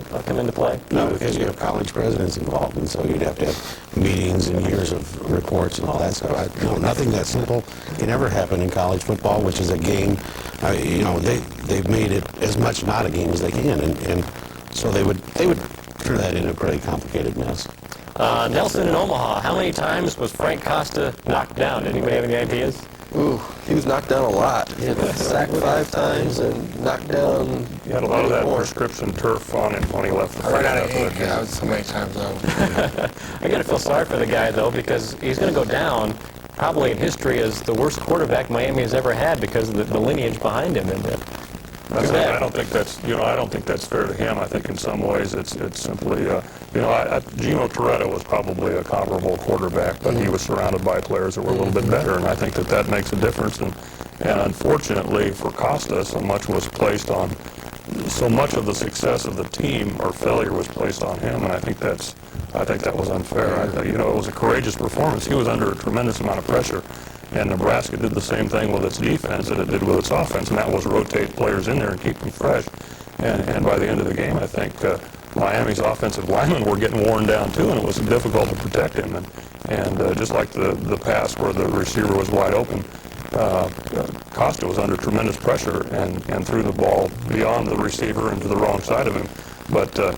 play? No, because you have college presidents involved, and so you'd have to have meetings and years of reports and all that stuff. Nothing that simple can ever happen in college football, which is a game. They've made it as much not a game as they can, and so they would turn that into a pretty complicated mess. Nelson in Omaha, how many times was Frank Costa knocked down? Anybody have any ideas? Ooh, he was knocked down a lot. He had sacked 5 times and knocked down. He had a lot of that prescription turf on him when he left the I ran out of ink so many times, though. I got to feel sorry for the guy, though, because he's going to go down probably in history as the worst quarterback Miami has ever had because of the lineage behind him. I don't think that's fair to him. I think in some ways it's simply Gino Toretta was probably a comparable quarterback, but he was surrounded by players that were a little bit better, and I think that makes a difference. And unfortunately for Costa, so much of the success of the team or failure was placed on him, and I think that was unfair. It was a courageous performance. He was under a tremendous amount of pressure. And Nebraska did the same thing with its defense that it did with its offense, and that was rotate players in there and keep them fresh. And by the end of the game, I think Miami's offensive linemen were getting worn down too, and it was difficult to protect him. And just like the pass where the receiver was wide open, Costa was under tremendous pressure and threw the ball beyond the receiver and to the wrong side of him. But the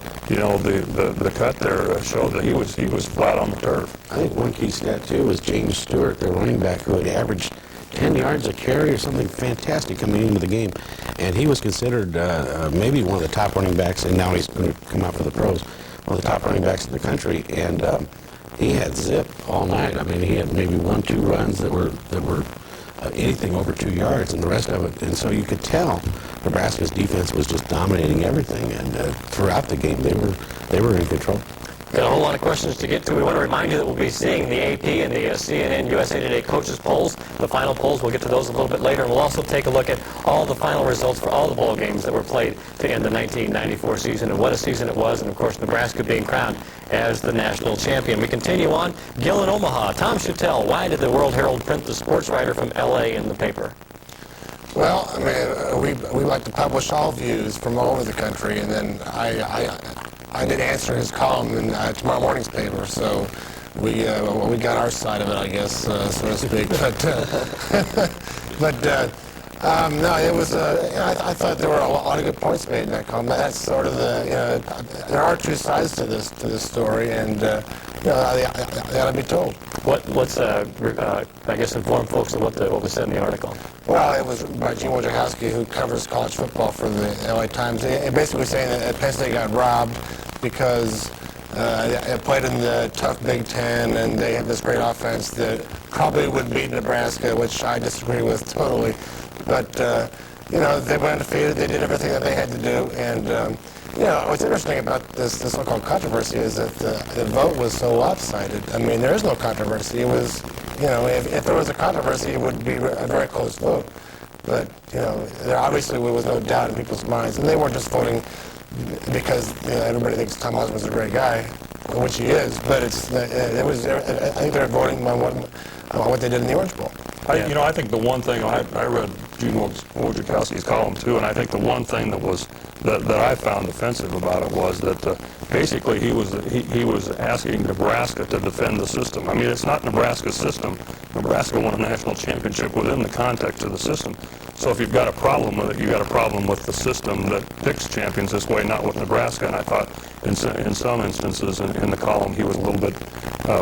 cut there showed that he was flat on the turf. I think one key stat too was James Stewart, their running back, who had averaged 10 yards a carry or something fantastic coming into the game, and he was considered maybe one of the top running backs, and now he's going to come out for the pros. one of the top running backs in the country, and he had zip all night. I mean, he had maybe 1-2 runs that were anything over 2 yards, and the rest of it. And so you could tell Nebraska's defense was just dominating everything, and throughout the game they were in control. Got a whole lot of questions to get to. We want to remind you that we'll be seeing the AP and the CNN USA Today coaches polls, the final polls. We'll get to those a little bit later, and we'll also take a look at all the final results for all the bowl games that were played to end the 1994 season, and what a season it was, and of course Nebraska being crowned as the national champion. We continue on. Gil in Omaha. Tom Chattel, why did the World Herald print the sports writer from L.A. in the paper? Well, I mean, we like to publish all views from all over the country, and then I did answer his column in tomorrow morning's paper, so we got our side of it, I guess, so to speak. But no, it was. I thought there were a lot of good points made in that column. That's sort of there are two sides to this story, and they ought to be told. What's I guess inform folks of what was said in the article. Well, it was by Gene Wojciechowski, who covers college football for the LA Times. And basically saying that Penn State got robbed because it played in the tough Big Ten, and they had this great offense that probably would beat Nebraska, which I disagree with totally. But they went undefeated. They did everything that they had to do, and what's interesting about this so-called controversy is that the vote was so lopsided. I mean, there is no controversy. It was, if there was a controversy, it would be a very close vote. But, there obviously was no doubt in people's minds. And they weren't just voting because everybody thinks Tom Osborne's a great guy, which he is. But I think they were voting on what they did in the Orange Bowl. I think the one thing, I read Gene Wojciechowski's column too, and I think the one thing that I found offensive about it was that basically he was asking Nebraska to defend the system. I mean, it's not Nebraska's system. Nebraska won a national championship within the context of the system. So if you've got a problem with it, you've got a problem with the system that picks champions this way, not with Nebraska. And I thought in some instances in the column he was a little bit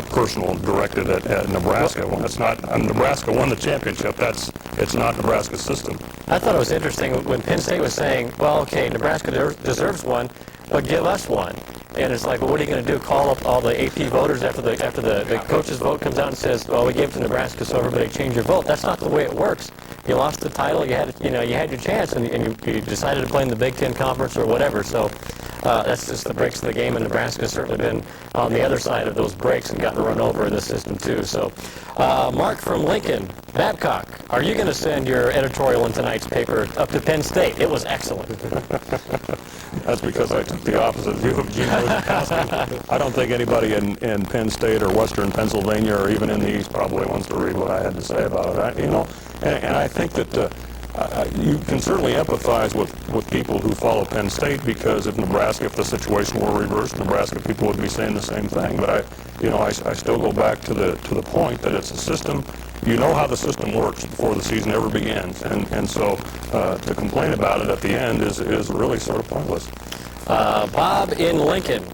personal and directed at Nebraska. Well, it's not Nebraska won the championship. It's not Nebraska's system. I thought it was interesting when Penn State was saying, well, okay, Nebraska deserves one, but give us one. And it's like, well, what are you going to do? Call up all the AP voters after the coach's vote comes out and says, well, we gave it to Nebraska, so everybody change your vote. That's not the way it works. You lost the title, you had your chance, and you decided to play in the Big Ten Conference or whatever. So that's just the breaks of the game, and Nebraska's certainly been on the other side of those breaks and gotten run over in the system too. So, Mark from Lincoln, Babcock, are you going to send your editorial in tonight's paper up to Penn State? It was excellent. That's because I took the opposite view of Gene Wojciechowski. I don't think anybody in Penn State or Western Pennsylvania or even in the East probably wants to read what I had to say about it. And I think that you can certainly empathize with people who follow Penn State, because if the situation were reversed, Nebraska people would be saying the same thing. But I still go back to the point that it's a system. You know how the system works before the season ever begins, and so to complain about it at the end is really sort of pointless. Bob in Lincoln,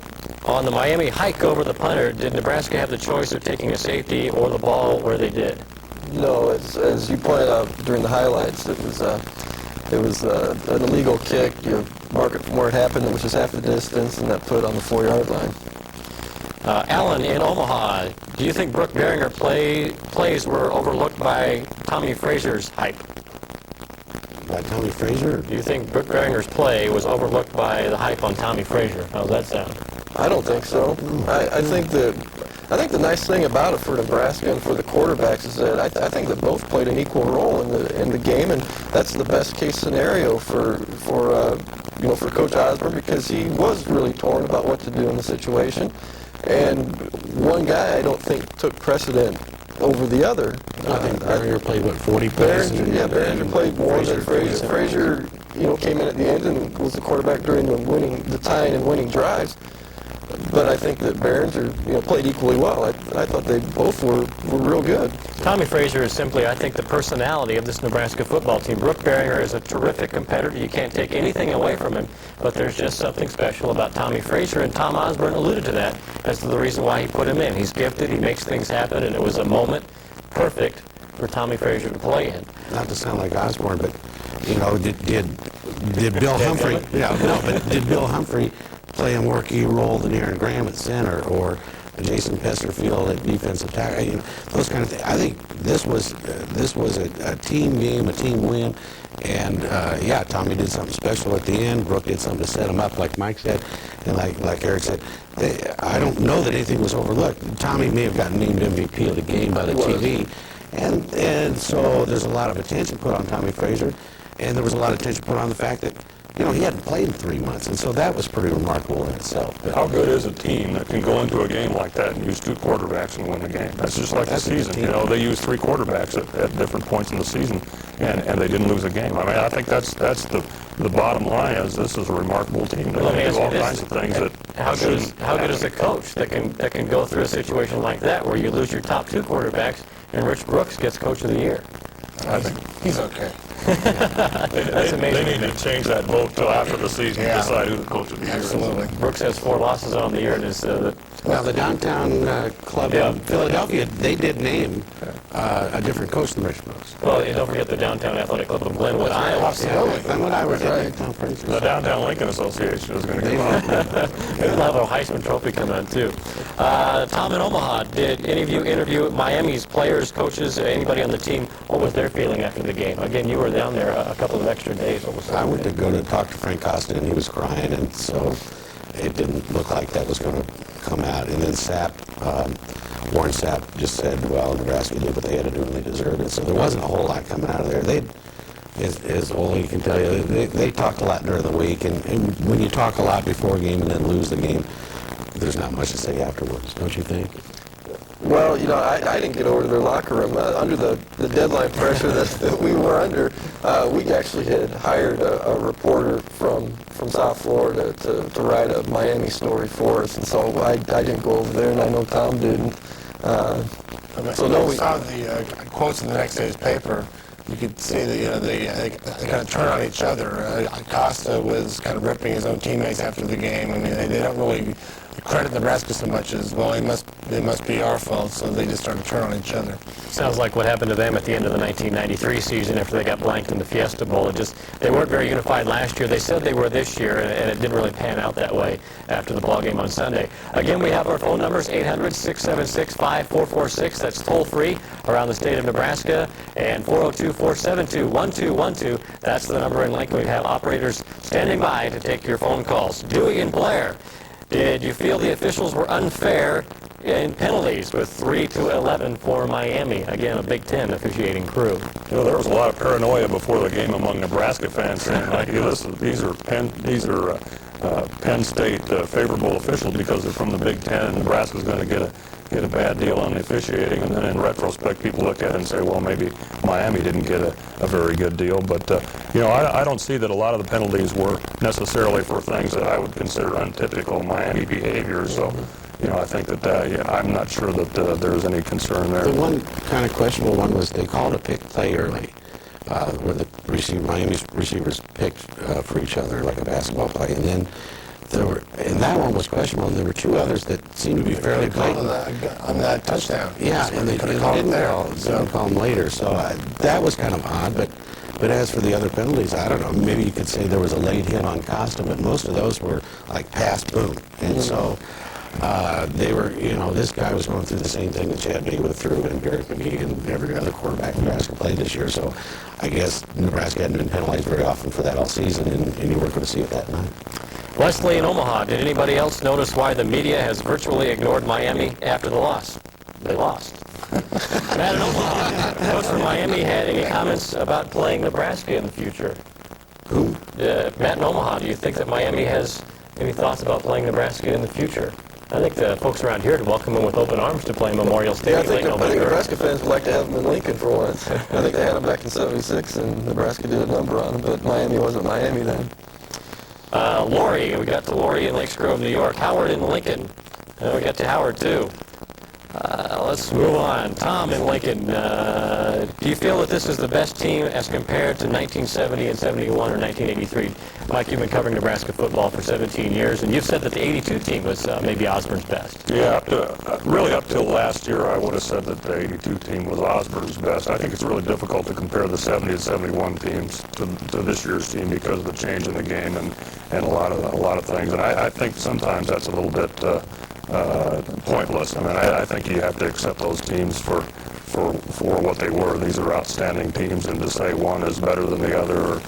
on the Miami hike over the punter, did Nebraska have the choice of taking a safety or the ball where they did? No, as you pointed out during the highlights, it was an illegal kick. You mark it from where it happened. It was just half the distance, and that put it on the 4-yard line. Alan in Omaha, do you think Brooke Behringer plays were overlooked by Tommy Frazier's hype? By Tommy Frazier? Do you think Brooke Behringer's play was overlooked by the hype on Tommy Frazier? How's that sound? I don't think so. I think the nice thing about it for Nebraska and for the quarterbacks is that I think that both played an equal role in the game, and that's the best case scenario for Coach Osborne, because he was really torn about what to do in the situation, and one guy I don't think took precedent over the other. I think Behringer played 40 plays. Behringer played more than Frazier. Frazier, came in at the end and was the quarterback during the tying and winning drives. But I think that Behringer, played equally well. I thought they both were real good. Tommy Frazier is simply, I think, the personality of this Nebraska football team. Brooke Behringer is a terrific competitor. You can't take anything away from him, but there's just something special about Tommy Frazier, and Tom Osborne alluded to that as to the reason why he put him in. He's gifted, he makes things happen, and it was a moment perfect for Tommy Frazier to play in. Not to sound like Osborne, but did Bill Humphrey? Did Bill Humphrey play a more key role than Aaron Graham at center or Jason Pesterfield at defensive tackle. You know, those kind of things. I think this was a team game, a team win, and yeah, Tommy did something special at the end. Brooke did something to set him up, like Mike said, and like Eric said. I don't know that anything was overlooked. Tommy may have gotten named MVP of the game by the TV, and so there's a lot of attention put on Tommy Frazier, and there was a lot of attention put on the fact that, you know, he hadn't played in 3 months, and so that was pretty remarkable in itself. How good is a team that can go into a game like that and use 2 quarterbacks and win the game? That's just like the season. You know, they used 3 quarterbacks at different points in the season, and they didn't lose a game. I mean, I think that's the bottom line is this is a remarkable team. They do all kinds of things that how good is a coach that can go through a situation like that where you lose your top 2 quarterbacks and Rich Brooks gets Coach of the Year? I think he's okay. That's amazing. They need to change that vote till after the season to decide who the coach of the year is. Absolutely. Brooks has 4 losses on the year. And well, the downtown club in Philadelphia, they did name a different coach than Rich Brooks. Well, and don't forget the Downtown Athletic Club of Glenwood, Iowa. Absolutely. Glenwood, Iowa. The Downtown Lincoln Association is going to come out. They'll have a Heisman Trophy coming on, too. Tom in Omaha, did any of you interview Miami's players, coaches, anybody on the team? What was their feeling after the game? Again, you were down there a couple of extra days. What was that? I went to go to talk to Frank Costa, and he was crying, and so it didn't look like that was going to come out. And then Warren Sapp just said, well, Nebraska did what they had to do and they deserved it. So there wasn't a whole lot coming out of there. As Ole can tell you, they talked a lot during the week, and when you talk a lot before a game and then lose the game, there's not much to say afterwards, don't you think? Well, you know, I didn't get over to their locker room. Under the deadline pressure that we were under, we actually had hired a reporter from South Florida to write a Miami story for us, and so I didn't go over there, and I know Tom didn't. So no, we saw the quotes in the next day's paper. You could see that they kind of turn on each other. Costa was kind of ripping his own teammates after the game. I mean, they don't really credit Nebraska so much as, well, it must be our fault, so they just started to turn on each other. Sounds like what happened to them at the end of the 1993 season after they got blanked in the Fiesta Bowl. They weren't very unified last year. They said they were this year, and it didn't really pan out that way after the ball game on Sunday. Again, we have our phone numbers, 800-676-5446. That's toll-free around the state of Nebraska, and 402-472-1212. That's the number in Lincoln. We have operators standing by to take your phone calls. Dewey and Blair, did you feel the officials were unfair in penalties with 3-11 for Miami? Again, a Big Ten officiating crew. You know, there was a lot of paranoia before the game among Nebraska fans saying, like, hey, listen, these are Penn State favorable officials because they're from the Big Ten, and Nebraska's going to get a bad deal on the officiating. And then in retrospect, people look at it and say, well, maybe Miami didn't get a very good deal. But, you know, I don't see that a lot of the penalties were necessarily for things that I would consider untypical Miami behavior. So, you know, I think that I'm not sure that there's any concern there. The one kind of questionable one was they called a pick play early, where the Miami's receivers picked for each other like a basketball play, and then and that one was questionable, and there were 2 others that seemed to be fairly blatant. On that touchdown. Yeah, and they didn't call them later, so that was kind of odd, but as for the other penalties, I don't know, maybe you could say there was a late hit on Costa, but most of those were like pass, boom, and so they were, you know, this guy was going through the same thing that Chad Maywood threw and Derek McGee and every other quarterback Nebraska played this year, so I guess Nebraska hadn't been penalized very often for that all season, and you weren't going to see it that night. Wesley in Omaha, did anybody else notice why the media has virtually ignored Miami after the loss? They lost. Matt in Omaha, coach from Miami had any comments about playing Nebraska in the future? Who? Matt in Omaha, do you think that Miami has any thoughts about playing Nebraska in the future? I think the folks around here would welcome him with open arms to play Memorial Stadium. I think Nebraska fans would like to have him in Lincoln for once. I think they had him back in '76, and Nebraska did a number on him, but Miami wasn't Miami then. Lori, we got to Lori in Lakes Grove, New York. Howard in Lincoln. We got to Howard, too. let's move on. Tom in Lincoln, do you feel that this is the best team as compared to 1970 and 71 or 1983? Mike, you've been covering Nebraska football for 17 years, and you've said that the 82 team was maybe Osborne's best. Yeah, really up till last year, I would have said that the 82 team was Osborne's best. I think it's really difficult to compare the 70 and 71 teams to this year's team because of the change in the game and a lot of things. And I think sometimes that's a little bit pointless. I mean, I think you have to accept those teams for what they were. These are outstanding teams, and to say one is better than the other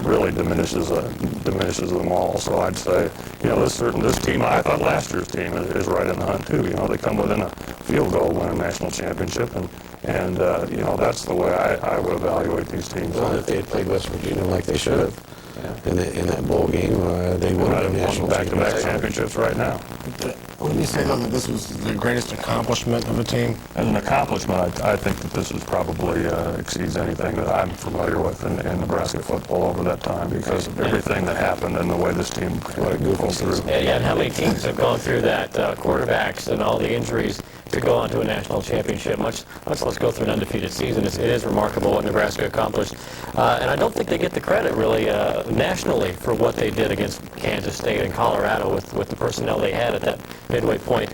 really diminishes them all. So I'd say, this team, I thought last year's team is right in the hunt too. They come within a field goal to win a national championship, and that's the way I would evaluate these teams. Well, if they had played West Virginia like they should have in that bowl game, they would have national back-to-back championships right now. Wouldn't you say, though, that this was the greatest accomplishment of a team? As an accomplishment, I think that this is probably exceeds anything that I'm familiar with in Nebraska football over that time because of everything that happened and the way this team goes through. Yeah, and how many teams have gone through that, quarterbacks and all the injuries to go on to a national championship, much less go through an undefeated season. It is remarkable what Nebraska accomplished. And I don't think they get the credit, really, nationally for what they did against Kansas State and Colorado with the personnel they had at that midway point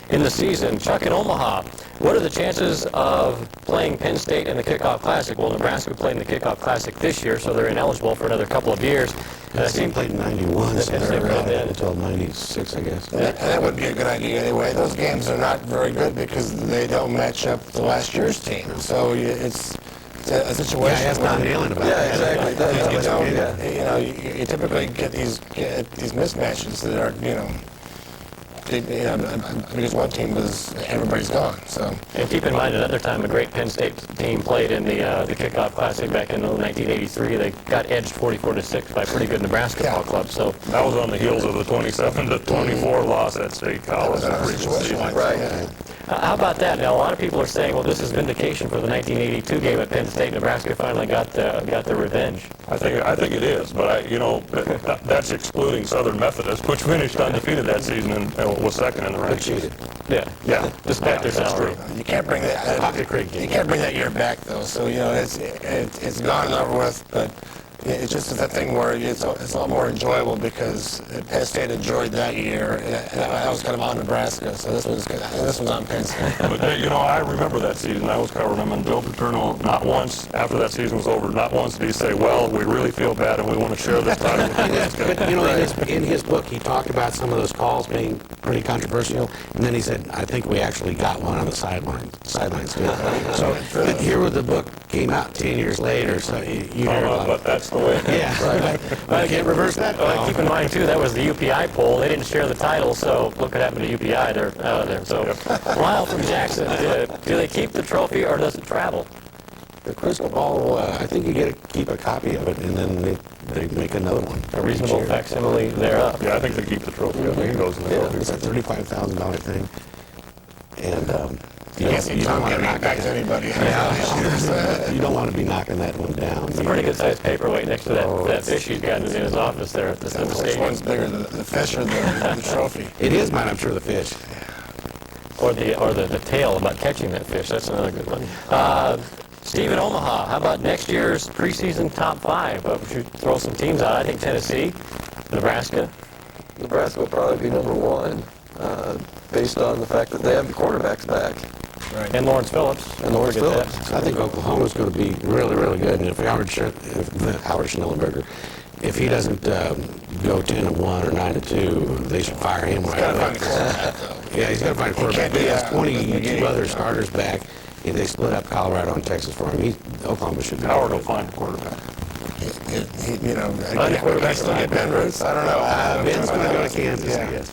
in the season. Chuck in Omaha, what are the chances of playing Penn State in the Kickoff Classic? Well, Nebraska played in the Kickoff Classic this year, so they're ineligible for another couple of years. Penn State played in 91, so they're around until 96, I guess. And that would be a good idea anyway. Those games are not very good because they don't match up to last year's team. So it's a situation. Yeah, that's not nailing about it. Yeah, exactly. You typically get these mismatches that are, because one team everybody's gone. So. And keep in mind, another time a great Penn State team played in the Kickoff Classic back in 1983. They got edged 44-6 by a pretty good Nebraska ball club. So that was on the heels of the 27-24 loss at State College. Right. How about that? Now, a lot of people are saying, well, this is vindication for the 1982 game at Penn State. Nebraska finally got their revenge. I think it is, but that's excluding Southern Methodist, which finished undefeated that season and was second in the rankings. Yeah. Despite their salary. You can't bring that. You can't bring that year back though. So it's gone and over with, but. It's just that thing where it's a lot more enjoyable because Penn State enjoyed that year, and I was kind of on Nebraska, so this was on Penn State. But I remember that season. I was covering them, and Bill Paterno, not once after that season was over, not once did he say, "Well, we really feel bad and we want to share this title." But in his book, he talked about some of those calls being pretty controversial, and then he said, "I think we actually got one on the sidelines too." So here, with the book came out 10 years later, so you hear about but that's the way. Yeah, I can't reverse that. Well, keep in mind, too, that was the UPI poll. They didn't share the title, so look what happened to UPI. They're out of there. So, Lyle from Jackson, do they keep the trophy or does it travel? The crystal ball, I think you get to keep a copy of it, and then they make another one. A reasonable facsimile thereof. Yeah, I think they keep the trophy. I think it goes in the trophy. It's a $35,000 thing. And you can't see Tom giving it back to anybody. You don't want to be knocking that one down. It's a pretty good-sized paperweight next to that fish he's got in his office there at the stadium. Which one's bigger, the fish or the trophy? It is mine, I'm sure, the fish. Or the tale about catching that fish. That's another good one. Steve in Omaha, how about next year's preseason top 5? We should throw some teams out. I think Tennessee, Nebraska. Nebraska will probably be number 1, based on the fact that they have the quarterbacks back. Right. And Lawrence Phillips. I think Oklahoma's going to be really, really good. And if Howard Schnellenberger, if he doesn't go 10-1 or 9-2, they should fire him right away. Yeah, he's got to find a quarterback. He has 22 other starters back. If they split up Colorado and Texas for him, Oklahoma should be. Howard will find a quarterback. Quarterbacks still get Ben Roots. I don't know. Ben's going to go to Kansas, I guess.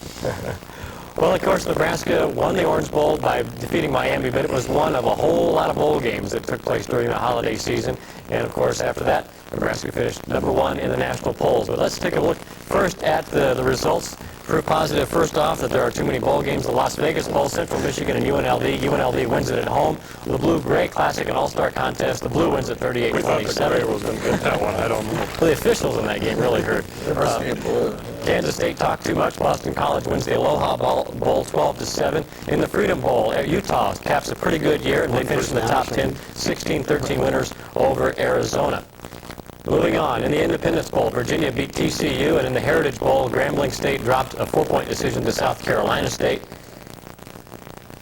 Well, of course, Nebraska won the Orange Bowl by defeating Miami, but it was one of a whole lot of bowl games that took place during the holiday season. And, of course, after that, Nebraska finished number 1 in the national polls. But let's take a look first at the results. Proof positive, first off, that there are too many bowl games. The Las Vegas Bowl, Central Michigan and UNLV. UNLV wins it at home. The Blue-Gray Classic and All-Star Contest. The Blue wins at 38-27. We thought the Gray was going to get that one. I don't know. Well, the officials in that game really hurt. Kansas State talked too much. Boston College wins the Aloha Bowl 12-7. In the Freedom Bowl, Utah caps a pretty good year, and they finished in the top 10, 16-13 winners over Arizona. Moving on, in the Independence Bowl, Virginia beat TCU, and in the Heritage Bowl, Grambling State dropped a 4-point decision to South Carolina State.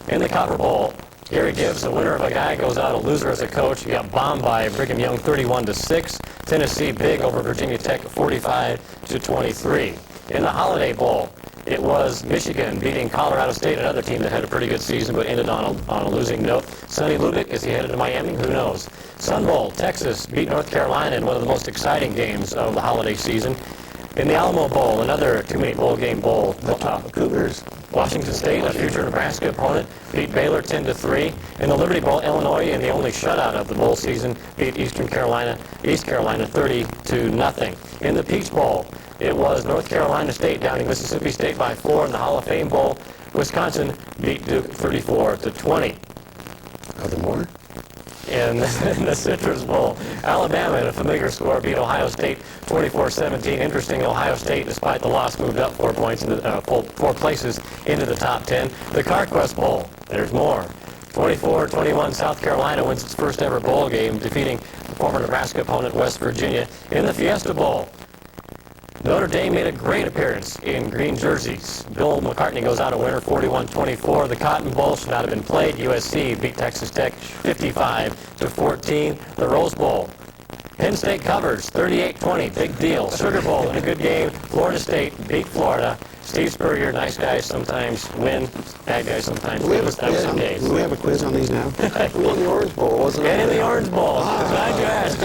In the Copper Bowl, Gary Gibbs, the winner of a guy, goes out a loser as a coach. He got bombed by Brigham Young 31-6. Tennessee big over Virginia Tech 45-23. In the Holiday Bowl, it was Michigan beating Colorado State, another team that had a pretty good season but ended on a losing note. Sonny Lubick, is he headed to Miami? Who knows? Sun Bowl, Texas beat North Carolina in one of the most exciting games of the holiday season. In the Alamo Bowl, another too-many bowl game bowl, Cougars. Washington State, a future Nebraska opponent, beat Baylor 10-3. In the Liberty Bowl, Illinois, in the only shutout of the bowl season, beat East Carolina 30-0. In the Peach Bowl, it was North Carolina State downing Mississippi State by 4. In the Hall of Fame Bowl, Wisconsin beat Duke 34-20. Are there more? In the Citrus Bowl, Alabama, in a familiar score, beat Ohio State 24-17. Interesting, Ohio State, despite the loss, moved up 4 points, 4 places into the top 10. The CarQuest Bowl, there's more. 24-21, South Carolina wins its first ever bowl game, defeating former Nebraska opponent West Virginia. In the Fiesta Bowl, Notre Dame made a great appearance in green jerseys. Bill McCartney goes out a winner, 41-24. The Cotton Bowl should not have been played. USC beat Texas Tech 55-14. The Rose Bowl, Penn State covers 38-20, big deal. Sugar Bowl, in a good game, Florida State beat Florida. Steve Spurrier, nice guys sometimes win, bad guys sometimes lose. That was the case. Do we have a quiz on these now? In the Orange Bowl, wasn't it? And in the Orange Bowl, glad you asked.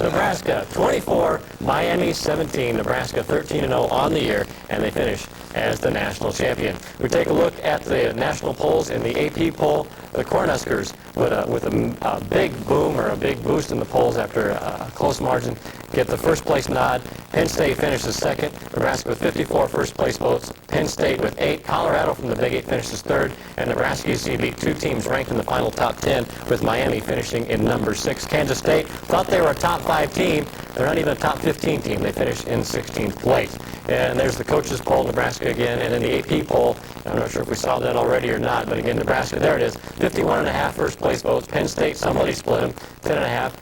Nebraska 24, Miami 17, Nebraska 13-0 on the year, and they finish as the national champion. We take a look at the national polls. In the AP poll, the Cornhuskers with a big boom or a big boost in the polls after a close margin get the first place nod. Penn State finishes second. Nebraska with 54 first place votes. Penn State with 8. Colorado from the Big 8 finishes third. And Nebraska UC beat 2 teams ranked in the final top 10, with Miami finishing in number 6. Kansas State thought they were a top 5 team. They're not even a top 15 team. They finished in 16th place. And there's the coaches poll, Nebraska again. And in the AP poll, I'm not sure if we saw that already or not, but again, Nebraska, there it is. 51.5 first place votes. Penn State, somebody split them, 10.5.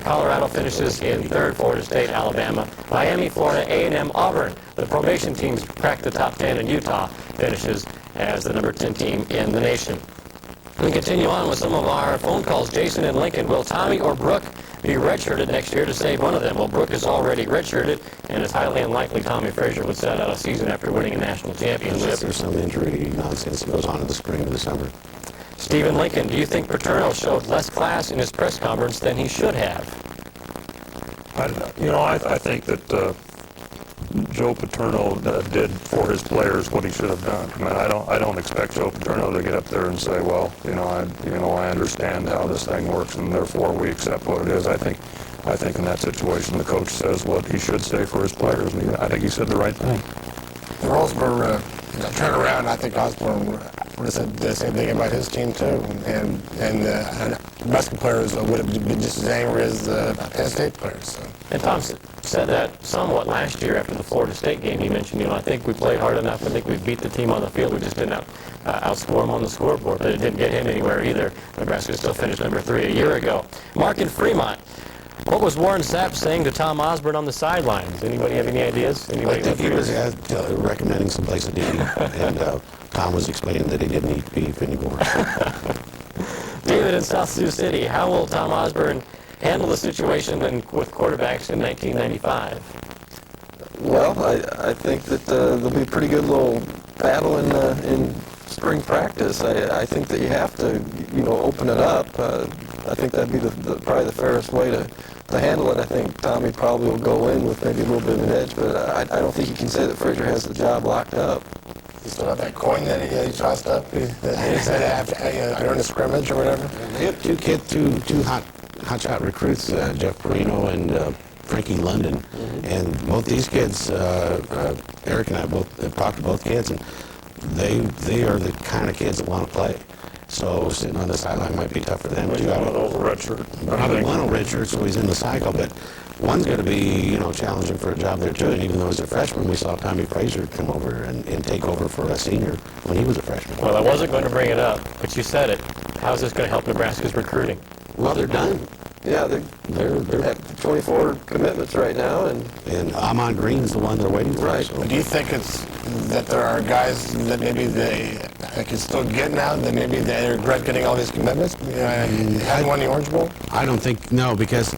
Colorado finishes in third. Florida State, Alabama, Miami, Florida, A&M, Auburn. The probation teams cracked the top 10, and Utah finishes as the number 10 team in the nation. We continue on with some of our phone calls. Jason in Lincoln, will Tommy or Brooke be redshirted next year to save one of them? Well, Brooke is already redshirted, and it's highly unlikely Tommy Frazier would set out a season after winning a national championship. Unless there's some injury nonsense that goes on in the spring or the summer. Stephen Lincoln, do you think Paterno showed less class in his press conference than he should have? I think that Joe Paterno did for his players what he should have done. I mean, I don't expect Joe Paterno to get up there and say, well, I understand how this thing works, and therefore we accept what it is. I think in that situation the coach says what he should say for his players, and I think he said the right thing. The Roseburg turnaround, I think Osborne would have said the same thing about his team too, and Nebraska players would have been just as angry as Penn State players. So. And Tom said that somewhat last year after the Florida State game. He mentioned, I think we played hard enough. I think we beat the team on the field. We just didn't outscore them on the scoreboard, but it didn't get him anywhere either. Nebraska still finished number 3 a year ago. Mark in Fremont. What was Warren Sapp saying to Tom Osborne on the sidelines? Anybody have any ideas? I think he was recommending some place to eat, and Tom was explaining that he didn't eat beef anymore. David in South Sioux City, how will Tom Osborne handle the situation with quarterbacks in 1995? Well, I think that there'll be a pretty good little battle in spring practice. I think that you have to, open it up. I think that'd be probably the fairest way to handle it. I think Tommy probably will go in with maybe a little bit of an edge, but I don't think you can say that Frazier has the job locked up. You still have that coin that he tossed up that he said after during the scrimmage or whatever? He had two hot shot recruits, Jeff Perino and Frankie London. And both these kids, Eric and I both have talked to both kids, and they are the kind of kids that want to play. So sitting on the sideline might be tough for them too. One of those redshirt. Probably one will redshirt, so he's in the cycle, but one's going to be, challenging for a job there too. And even though he's a freshman, we saw Tommy Frazier come over and take over for a senior when he was a freshman. Well, I wasn't going to bring it up, but you said it. How's this going to help Nebraska's recruiting? Well, they're done. Yeah, they're at 24 commitments right now, and Ahman Green's the one they're waiting for. Right. So. Do you think it's that there are guys that maybe they can still get now, that maybe they regret getting all these commitments? Hadn't won the Orange Bowl? I don't think, no, because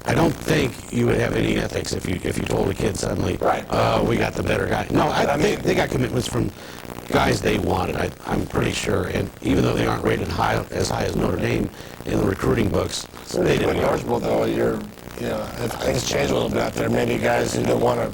I don't think you would have any ethics if you told a kid suddenly, we got the better guy. No, I think they got commitments from guys they wanted, I'm pretty sure. And even though they aren't rated as high as Notre Dame in the recruiting books, so they didn't. didn't. The Orange Bowl, though, I think it's changed a little bit out there. Maybe guys who don't want to,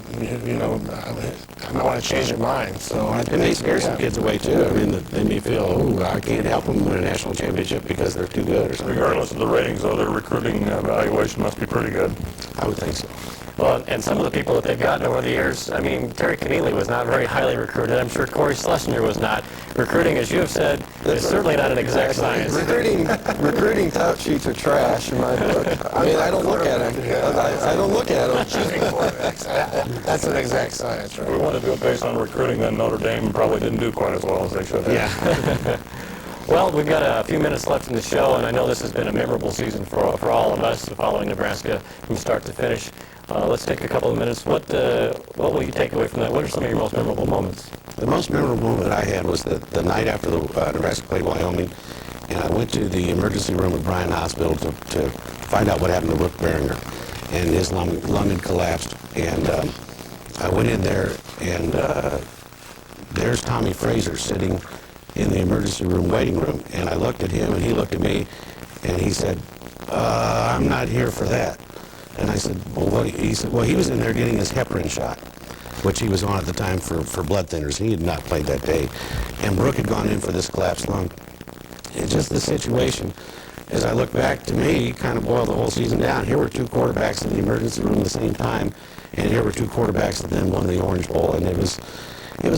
might want to change their mind. So It may scare some kids away too. I mean, they may feel, I can't help them win a national championship because they're too good or something. Regardless of the ratings, though, their recruiting evaluation must be pretty good. I would think so. Well, and some of the people that they've gotten over the years, I mean, Terry Keneally was not very highly recruited. I'm sure Corey Schlesinger was not. Recruiting, as you have said, is certainly not an exact science. Recruiting top sheets are trash in my book. I mean, I don't look at them. I don't look at them. That's an exact science, right? If we wanted to do it based on recruiting, then Notre Dame probably didn't do quite as well as they should have. Yeah. Well, we've got a few minutes left in the show, and I know this has been a memorable season for all of us following Nebraska from start to finish. Let's take a couple of minutes. What will you take away from that? What are some of your most memorable moments? The most memorable moment I had was the night after the Nebraska played Wyoming, and I went to the emergency room at Bryan Hospital to find out what happened to Rook Behringer, and his lung had collapsed. And I went in there, and there's Tommy Frazier sitting in the emergency room waiting room, and I looked at him, and he looked at me, and he said, I'm not here for that. And I said, well, what? He said, well, he was in there getting his heparin shot, which he was on at the time for blood thinners. He had not played that day. And Brooke had gone in for this collapsed lung. And just the situation, as I look back, to me, kind of boiled the whole season down. Here were two quarterbacks in the emergency room at the same time, and here were two quarterbacks that then won the Orange Bowl. And it was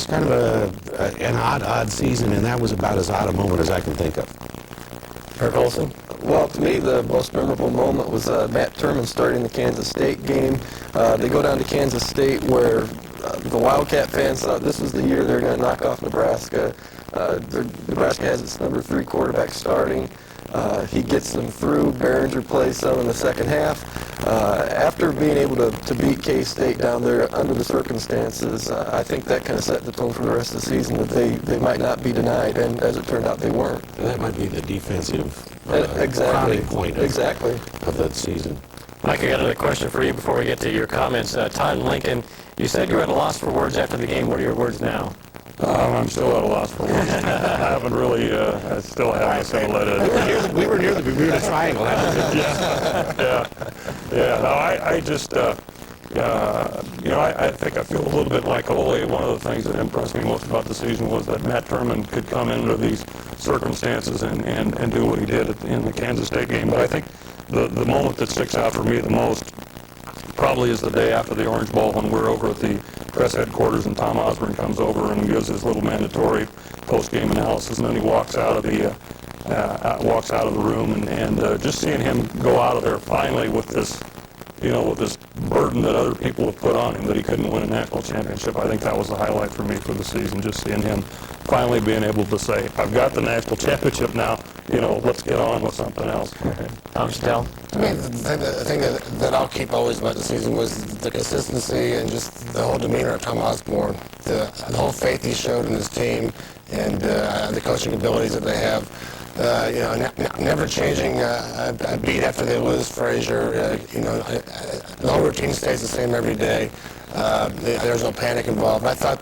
kind of an odd season, and that was about as odd a moment as I can think of. Kirk Olson? Well, to me, the most memorable moment was Matt Turman starting the Kansas State game. They go down to Kansas State where the Wildcat fans thought this was the year they're going to knock off Nebraska. Nebraska has its number 3 quarterback starting. He gets them through. Behringer plays some in the second half. After being able to beat K-State down there under the circumstances, I think that kind of set the tone for the rest of the season that they might not be denied, and as it turned out, they weren't. And that might be the defensive crowning point of that season. Mike, I got another question for you before we get to your comments. Todd Lincoln, you said you were at a loss for words after the game. What are your words now? I'm still at a loss for words. I haven't really, I still haven't assimilated. We were near the Bermuda Triangle. Yeah. No, I just, I think I feel a little bit like Ole. One of the things that impressed me most about the season was that Matt Turman could come into these circumstances and do what he did in the Kansas State game. But I think the moment that sticks out for me the most probably is the day after the Orange Bowl when we're over at the press headquarters and Tom Osborne comes over and gives his little mandatory post-game analysis, and then he walks out of the room and just seeing him go out of there finally with this, with this burden that other people have put on him that he couldn't win a national championship. I think that was the highlight for me for the season, just seeing him finally being able to say, I've got the national championship now, let's get on with something else. Tom Stell? To me, the thing that I'll keep always about the season was the consistency and just the whole demeanor of Tom Osborne, the whole faith he showed in his team, and the coaching abilities that they have. Never changing a beat after they lose Frazier. The whole routine stays the same every day. There's no panic involved. I thought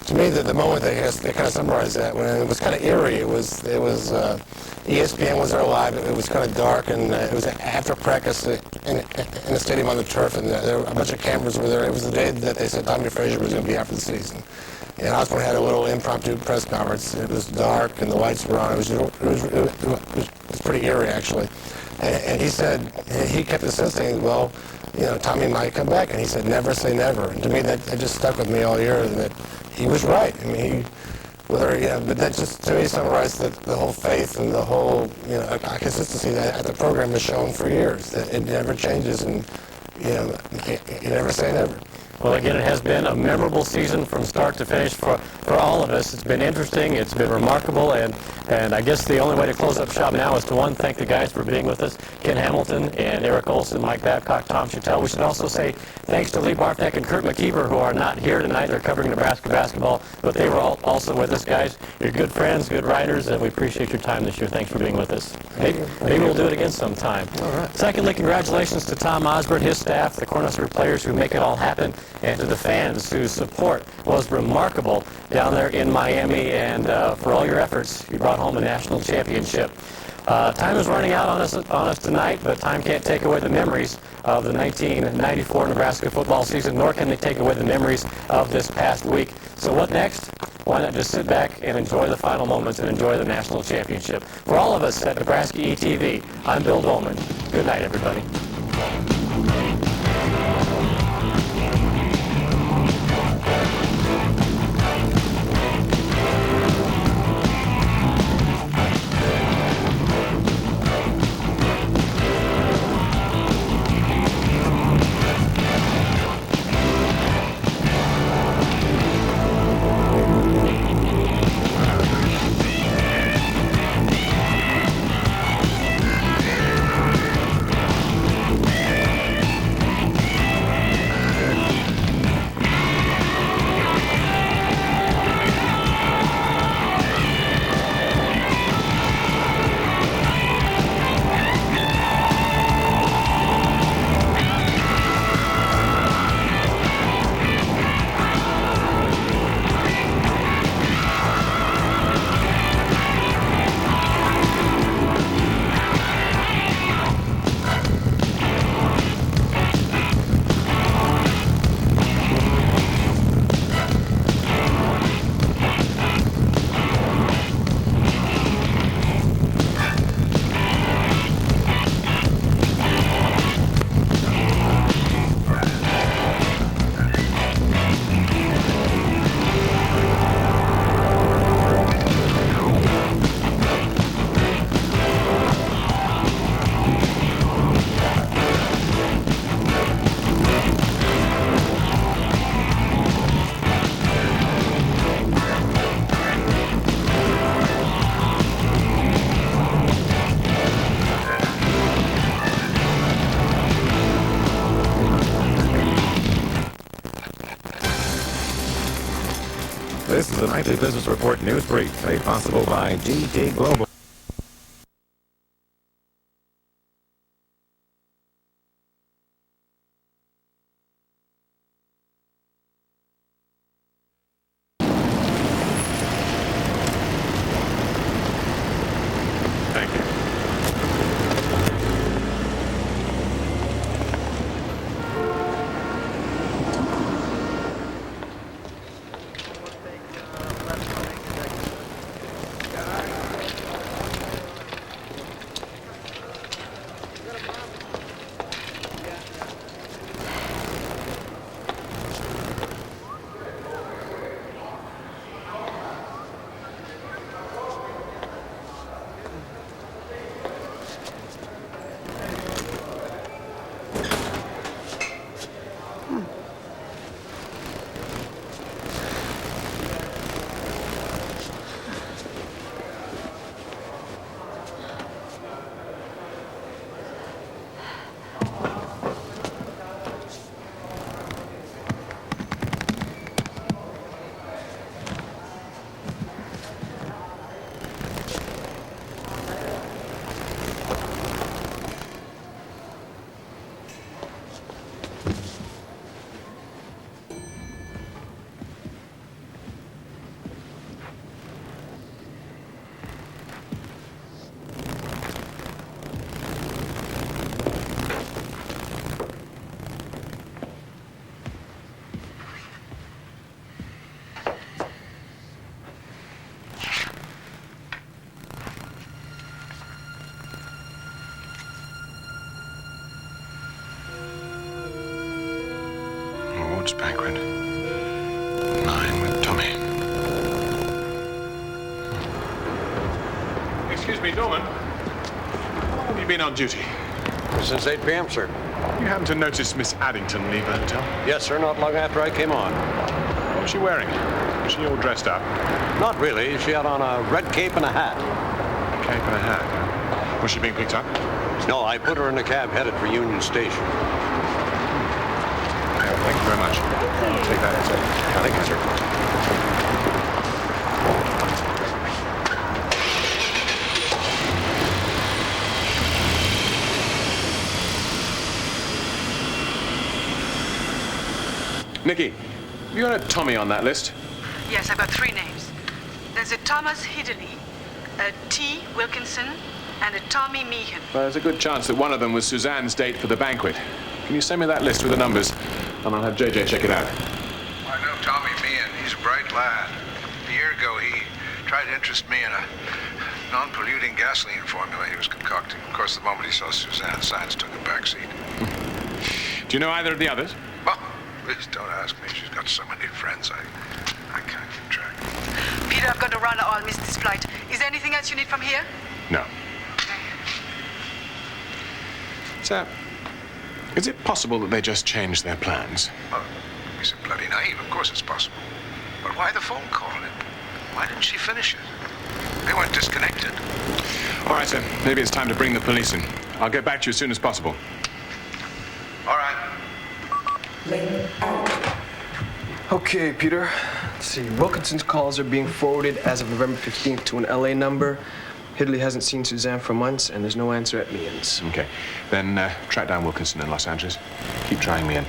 to me, the moment they kind of summarized that, when it was kind of eerie. It was ESPN was there live. It was kind of dark, and it was after practice in the stadium on the turf, and there were a bunch of cameras were there. It was the day that they said Tommy Frazier was going to be out for the season. And Osborne had a little impromptu press conference. It was dark and the lights were on. It was pretty eerie, actually. And he said, he kept insisting, well, you know, Tommy might come back. And he said, never say never. And to me, that just stuck with me all year, that he was right. I mean, but that just, to me, summarized the whole faith and the whole, you know, consistency that the program has shown for years, that it never changes, and, you know, you never say never. Well, again, it has been a memorable season from start to finish for all of us. It's been interesting. It's been remarkable. And I guess the only way to close up shop now is to, one, thank the guys for being with us, Ken Hamilton and Eric Olson, Mike Babcock, Tom Chattel. We should also say thanks to Lee Bartek and Kurt McKeever, who are not here tonight. They're covering Nebraska basketball, but they were also with us, guys. You're good friends, good writers, and we appreciate your time this year. Thanks for being with us. Maybe we'll do it again sometime. All right. Secondly, congratulations to Tom Osborne, his staff, the Cornhusker players who make it all happen, and to the fans whose support was remarkable down there in Miami, and for all your efforts, you brought home a national championship. Time is running out on us tonight, but time can't take away the memories of the 1994 Nebraska football season, nor can they take away the memories of this past week. So what next? Why not just sit back and enjoy the final moments and enjoy the national championship? For all of us at Nebraska ETV, I'm Bill Dolman. Good night, everybody. This is the Nightly Business Report News Brief, made possible by GT Global. Thank you. banquet. 9 with Tommy. Excuse me, Norman. How long have you been on duty? Since 8 p.m., sir. You happen to notice Miss Addington leave the hotel? Yes, sir, not long after I came on. What was she wearing? Was she all dressed up? Not really. She had on a red cape and a hat. Cape and a hat, huh? Was she being picked up? No, I put her in a cab headed for Union Station. Thank you very much. I'll take that as a... Thank you, sir. Nikki, you got a Tommy on that list? Yes, I've got 3 names. There's a Thomas Hidley, a T. Wilkinson, and a Tommy Meehan. Well, there's a good chance that one of them was Suzanne's date for the banquet. Can you send me that list with the numbers? And I'll have JJ check it out. I know Tommy Meehan. He's a bright lad. A year ago, he tried to interest me in a non-polluting gasoline formula he was concocting. Of course, the moment he saw Suzanne, science took a backseat. Do you know either of the others? Well, please don't ask me. She's got so many friends, I can't keep track. Peter, I've got to run or I'll miss this flight. Is there anything else you need from here? No. So, is it possible that they just changed their plans? Oh, he's so bloody naive. Of course it's possible. But why the phone call? Why didn't she finish it? They weren't disconnected. All right, sir. Maybe it's time to bring the police in. I'll get back to you as soon as possible. All right. Okay, Peter. Let's see. Wilkinson's calls are being forwarded as of November 15th to an LA number. Hidley hasn't seen Suzanne for months, and there's no answer at Meehan's. Okay. Then track down Wilkinson in Los Angeles. Keep trying Meehan.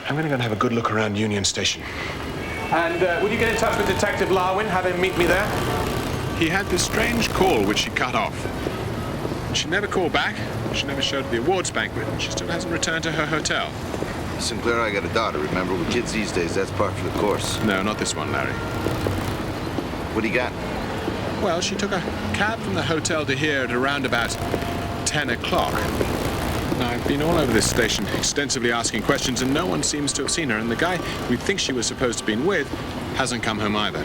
I'm going to go and have a good look around Union Station. And would you get in touch with Detective Larwin? Have him meet me there? He had this strange call which she cut off. She never called back. She never showed at the awards banquet. She still hasn't returned to her hotel. Sinclair, I got a daughter, remember? With kids these days, that's par for the course. No, not this one, Larry. What do you got? Well, she took a cab from the hotel to here at around about 10 o'clock. Now, I've been all over this station extensively asking questions, and no one seems to have seen her. And the guy we think she was supposed to be with hasn't come home either.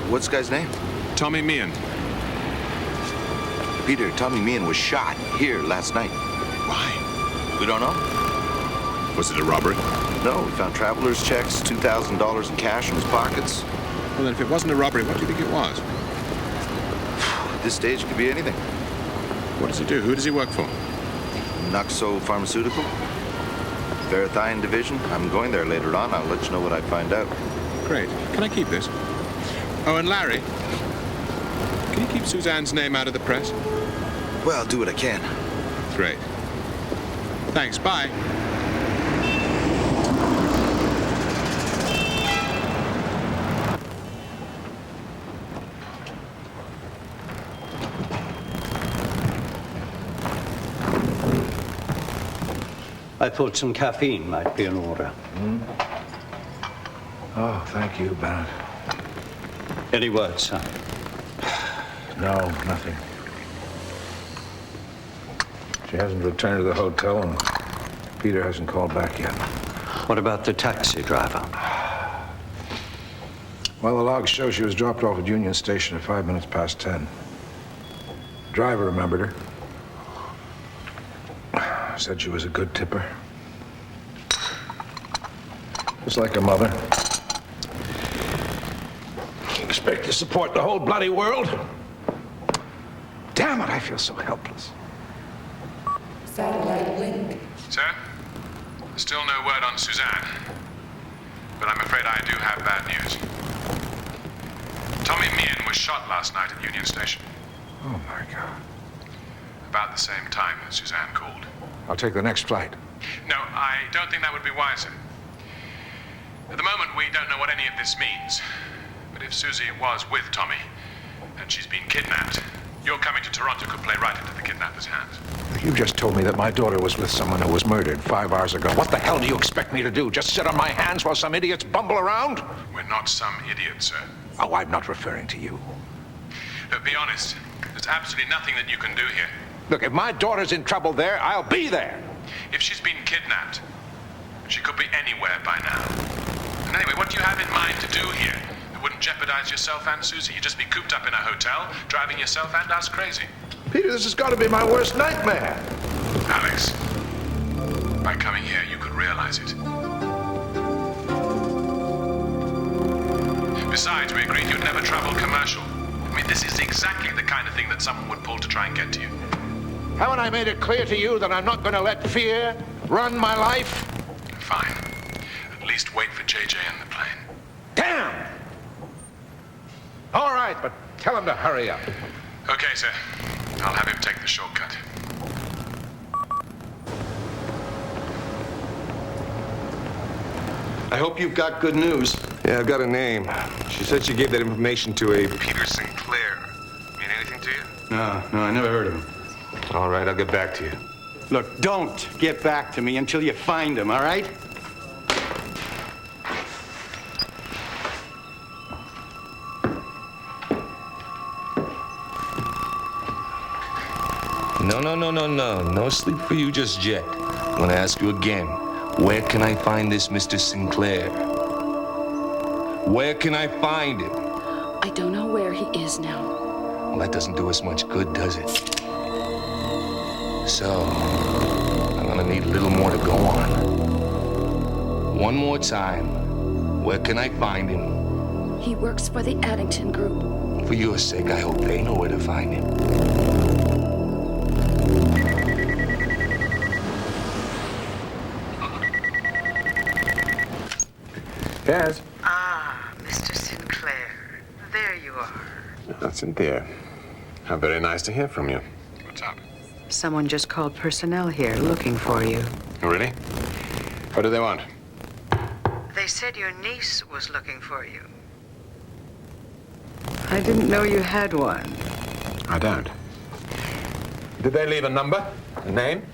What's the guy's name? Tommy Meehan. Peter, Tommy Meehan was shot here last night. Why? We don't know. Was it a robbery? No, we found traveler's checks, $2,000 in cash in his pockets. Well, then if it wasn't a robbery, what do you think it was? At this stage, it could be anything. What does he do? Who does he work for? Nuxo Pharmaceutical. Verithion Division. I'm going there later on. I'll let you know what I find out. Great. Can I keep this? Oh, and Larry, can you keep Suzanne's name out of the press? Well, I'll do what I can. Great. Thanks. Bye. I thought some caffeine might be in order. Oh, thank you, Bennett. Any word, sir? No, nothing. She hasn't returned to the hotel, and Peter hasn't called back yet. What about the taxi driver? Well, the logs show she was dropped off at Union Station at 5 minutes past 10. Driver remembered her. Said she was a good tipper. Just like her mother. Expect to support the whole bloody world? Damn it, I feel so helpless. Satellite link. Sir? Still no word on Suzanne. But I'm afraid I do have bad news. Tommy Meehan was shot last night at Union Station. Oh, my God. About the same time that Suzanne called. I'll take the next flight. No, I don't think that would be wiser. At the moment, we don't know what any of this means. But if Susie was with Tommy, and she's been kidnapped, your coming to Toronto could play right into the kidnapper's hands. You just told me that my daughter was with someone who was murdered 5 hours ago. What the hell do you expect me to do? Just sit on my hands while some idiots bumble around? We're not some idiot, sir. Oh, I'm not referring to you. But be honest, there's absolutely nothing that you can do here. Look, if my daughter's in trouble there, I'll be there. If she's been kidnapped, She could be anywhere by now. And anyway, what do you have in mind to do here? It wouldn't jeopardize yourself and Susie. You'd just be cooped up in a hotel, driving yourself and us crazy. Peter, this has got to be my worst nightmare. Alex, by coming here, you could realize it. Besides, we agreed you'd never travel commercial. I mean, this is exactly the kind of thing that someone would pull to try and get to you. Haven't I made it clear to you that I'm not going to let fear run my life? Fine. At least wait for JJ and the plane. Damn! All right, but tell him to hurry up. Okay, sir. I'll have him take the shortcut. I hope you've got good news. Yeah, I've got a name. She said she gave that information to a Peter Sinclair. Mean anything to you? No, I never heard of him. All right, I'll get back to you. Look, don't get back to me until you find him, all right? No sleep for you just yet. I'm gonna ask you again. Where can I find this Mr. Sinclair? Where can I find him? I don't know where he is now. Well, that doesn't do us much good, does it? So, I'm gonna need a little more to go on. One more time. Where can I find him? He works for the Addington Group. For your sake, I hope they know where to find him. Yes? Ah, Mr. Sinclair. There you are. Oh, Cynthia. How very nice to hear from you. What's up? Someone just called personnel here looking for you. Oh, really? What do they want? They said your niece was looking for you. I didn't know you had one. I don't. Did they leave a number? A name?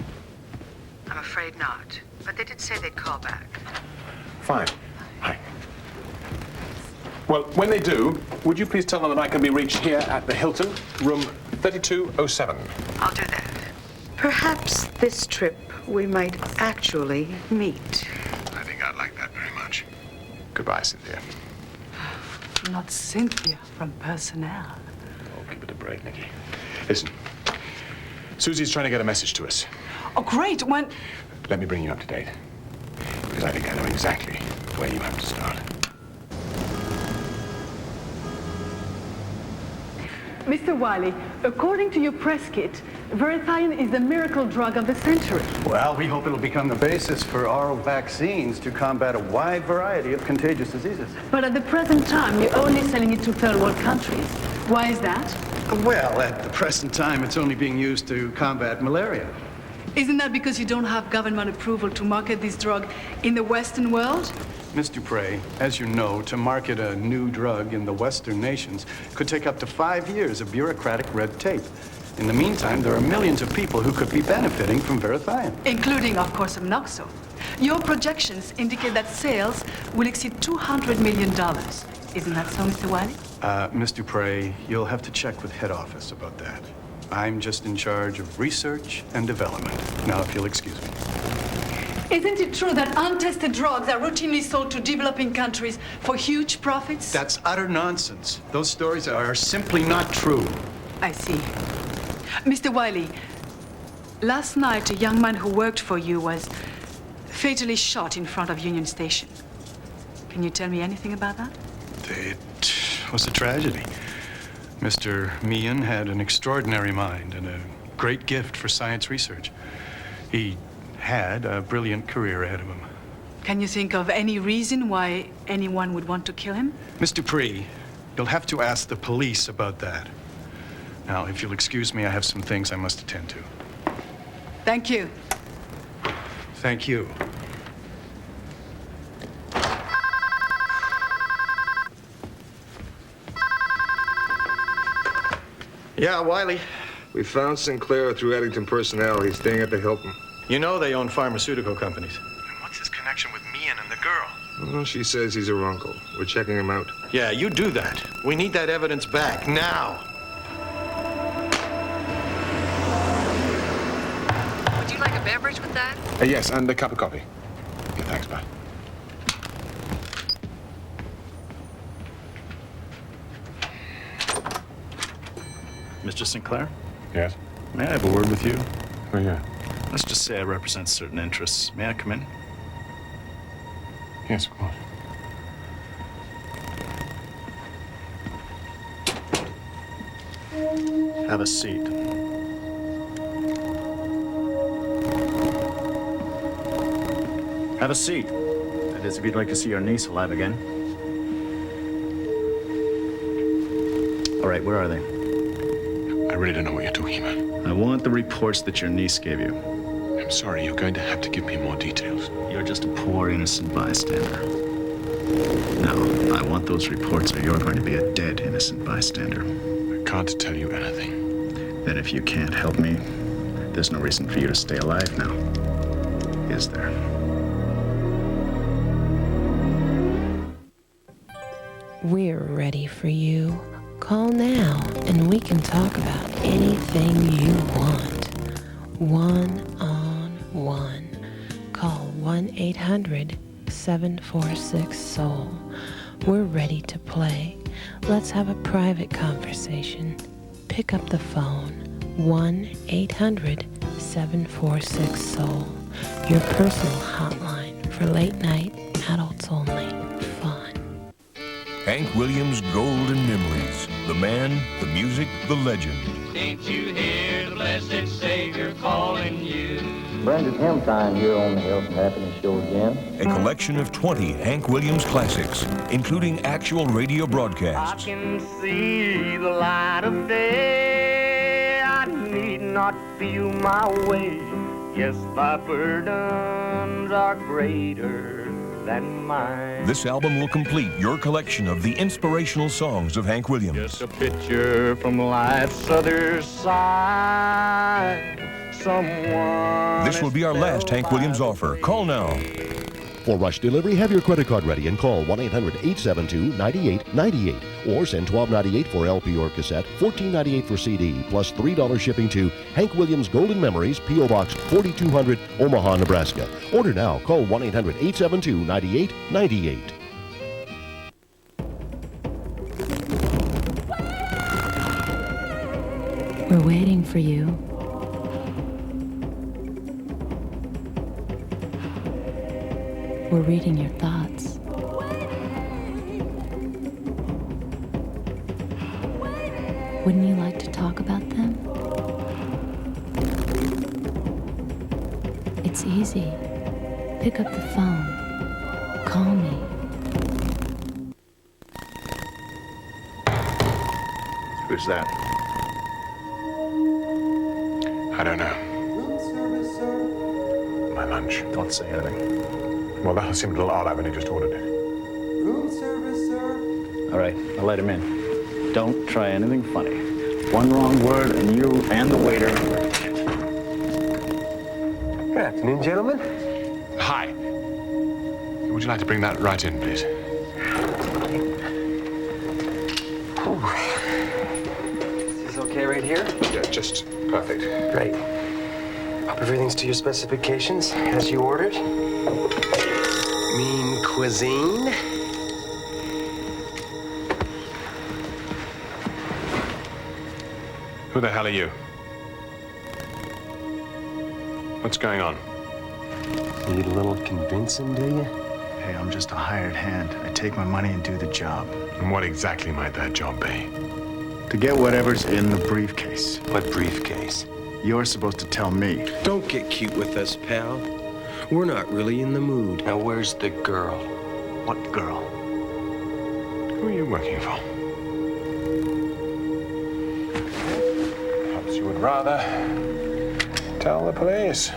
I'm afraid not. But they did say they'd call back. Fine. Hi. Well, when they do, would you please tell them that I can be reached here at the Hilton, room 3207? I'll do that. Perhaps this trip we might actually meet. I think I'd like that very much. Goodbye, Cynthia. Not Cynthia from personnel. Oh, give it a break, Nikki. Listen, Susie's trying to get a message to us. Oh, great. When... Let me bring you up to date. Because I think I know exactly where you have to start. Mr. Wiley, according to your press kit, Verithion is the miracle drug of the century. Well, we hope it'll become the basis for oral vaccines to combat a wide variety of contagious diseases. But at the present time, you're only selling it to third world countries. Why is that? Well, at the present time, it's only being used to combat malaria. Isn't that because you don't have government approval to market this drug in the Western world? Ms. Dupre, as you know, to market a new drug in the Western nations could take up to 5 years of bureaucratic red tape. In the meantime, there are millions of people who could be benefiting from Verithion. Including, of course, Amnoxo. Your projections indicate that sales will exceed $200 million. Isn't that so, Mr. Wiley? Ms. Dupre, you'll have to check with head office about that. I'm just in charge of research and development. Now, if you'll excuse me. Isn't it true that untested drugs are routinely sold to developing countries for huge profits? That's utter nonsense. Those stories are simply not true. I see. Mr. Wiley, last night a young man who worked for you was fatally shot in front of Union Station. Can you tell me anything about that? It was a tragedy. Mr. Meehan had an extraordinary mind and a great gift for science research. He had a brilliant career ahead of him. Can you think of any reason why anyone would want to kill him? Miss Dupree, you'll have to ask the police about that. Now, if you'll excuse me, I have some things I must attend to. Thank you. Thank you. Yeah, Wiley. We found Sinclair through Addington personnel. He's staying at the Hilton. You know they own pharmaceutical companies. And what's his connection with Meehan and the girl? Well, she says he's her uncle. We're checking him out. Yeah, you do that. We need that evidence back, now. Would you like a beverage with that? Yes, and a cup of coffee. Yeah, thanks, bud. Mr. Sinclair? Yes? May I have a word with you? Oh, yeah. Let's just say I represent certain interests. May I come in? Yes, of course. Have a seat. Have a seat. That is, if you'd like to see your niece alive again. All right, where are they? I really don't know what you're talking about. I want the reports that your niece gave you. I'm sorry, you're going to have to give me more details. You're just a poor, innocent bystander. No, I want those reports or you're going to be a dead, innocent bystander. I can't tell you anything. Then if you can't help me, there's no reason for you to stay alive now, is there? We're ready for you. Call now and we can talk about anything you want. One-on-one. Call 1-800-746-SOUL. We're ready to play. Let's have a private conversation. Pick up the phone. 1-800-746-SOUL. Your personal hotline for late night, adults only fun. Hank Williams' Golden Memories. The man, the music, the legend. Can't you hear the blessed Savior calling you? Brenda's Hymn Time here on the Health and Happiness Show again. A collection of 20 Hank Williams classics, including actual radio I broadcasts. can see the light of day. I need not feel my way. Yes, thy burdens are greater than mine. This album will complete your collection of the inspirational songs of Hank Williams. Just a picture from life's other side. Someone. This will be our last Hank Williams offer. Call now. For rush delivery, have your credit card ready and call 1-800-872-9898 or send $12.98 for LP or cassette, $14.98 for CD, plus $3 shipping to Hank Williams Golden Memories, P.O. Box 4200, Omaha, Nebraska. Order now. Call 1-800-872-9898. We're waiting for you. We're reading your thoughts. Wouldn't you like to talk about them? It's easy. Pick up the phone. Call me. Who's that? I don't know. My lunch. Don't say anything. Well, that seemed a little odd. I've only just ordered it. Room service, sir. All right, I'll let him in. Don't try anything funny. One wrong word and you and the waiter. Good afternoon, gentlemen. Hi. Would you like to bring that right in, please? Is this okay right here? Yeah, just perfect. Great. Hope everything's to your specifications, as you ordered. Mean cuisine. Who the hell are you? What's going on? Need a little convincing, do you? Hey, I'm just a hired hand. I take my money and do the job. And what exactly might that job be? To get whatever's in the briefcase. What briefcase? You're supposed to tell me. Don't get cute with us, pal. We're not really in the mood. Now, where's the girl? What girl? Who are you working for? Perhaps you would rather tell the police.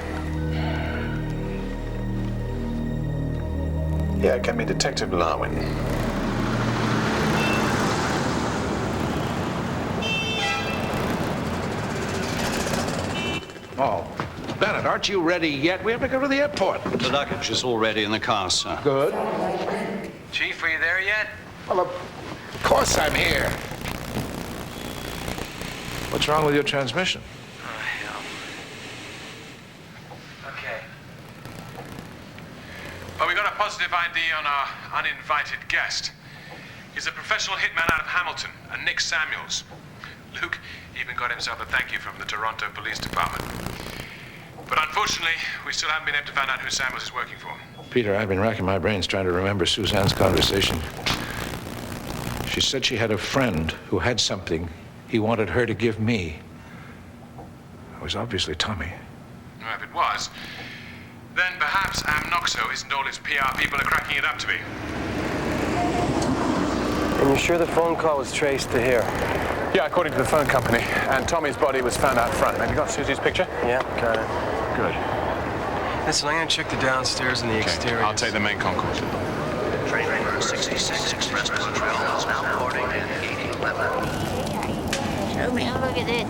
Yeah, get me Detective Larwin. Oh, Bennett, aren't you ready yet? We have to go to the airport. The luggage is already in the car, sir. Good. Chief, are you there yet? Well, of course I'm here. What's wrong with your transmission? Oh, hell. Okay. positive ID on our uninvited guest. He's a professional hitman out of Hamilton, a Nick Samuels. Luke even got himself a thank you from the Toronto Police Department. But unfortunately, we still haven't been able to find out who Samuels is working for. Peter, I've been racking my brains trying to remember Suzanne's conversation. She said she had a friend who had something he wanted her to give me. It was obviously Tommy. Well, if it was, then perhaps Amnoxo isn't all its PR people are cracking it up to be. And you're sure the phone call was traced to here? Yeah, according to the phone company. And Tommy's body was found out front. Have you got Susie's picture? Yeah, got it. Good. Listen, I'm gonna check the downstairs and the exterior. I'll take the main concourse. Train number 66 Express to Montreal is now boarding in 8011. Show me. Oh, look at this.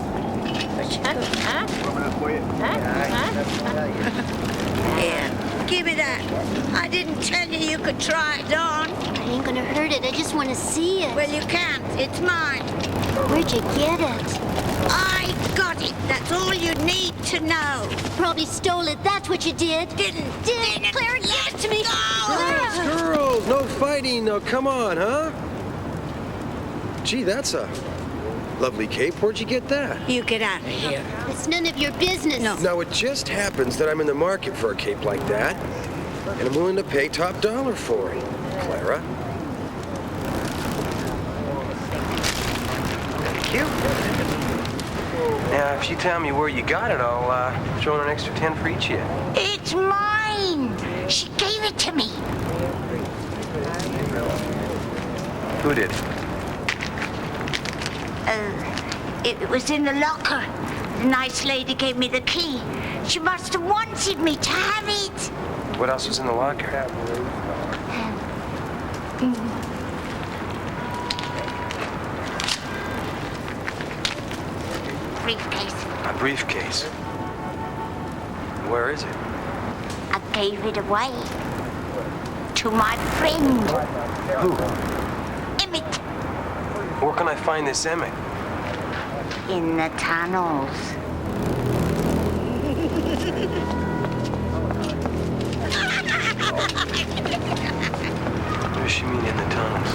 Here, give me that. I didn't tell you could try it on. I ain't gonna hurt it. I just want to see it. Well, you can't. It's mine. Where'd you get it? I got it. That's all you need to know. Probably stole it. That's what you did. Didn't. Clara, give it to me. Girls, no fighting. Now, come on, huh? Gee, that's a lovely cape. Where'd you get that? You get out of here. It's none of your business. No. Now, it just happens that I'm in the market for a cape like that, and I'm willing to pay top dollar for it, Clara. Thank you. Now, if you tell me where you got it, I'll throw in an extra 10 for each of you. It's mine. She gave it to me. Who did? It was in the locker. The nice lady gave me the key. She must have wanted me to have it. What else was in the locker? Briefcase. A briefcase. Where is it? I gave it away to my friend. Who? Emmett. Where can I find this Emmett? In the tunnels. What does she mean in the tunnels?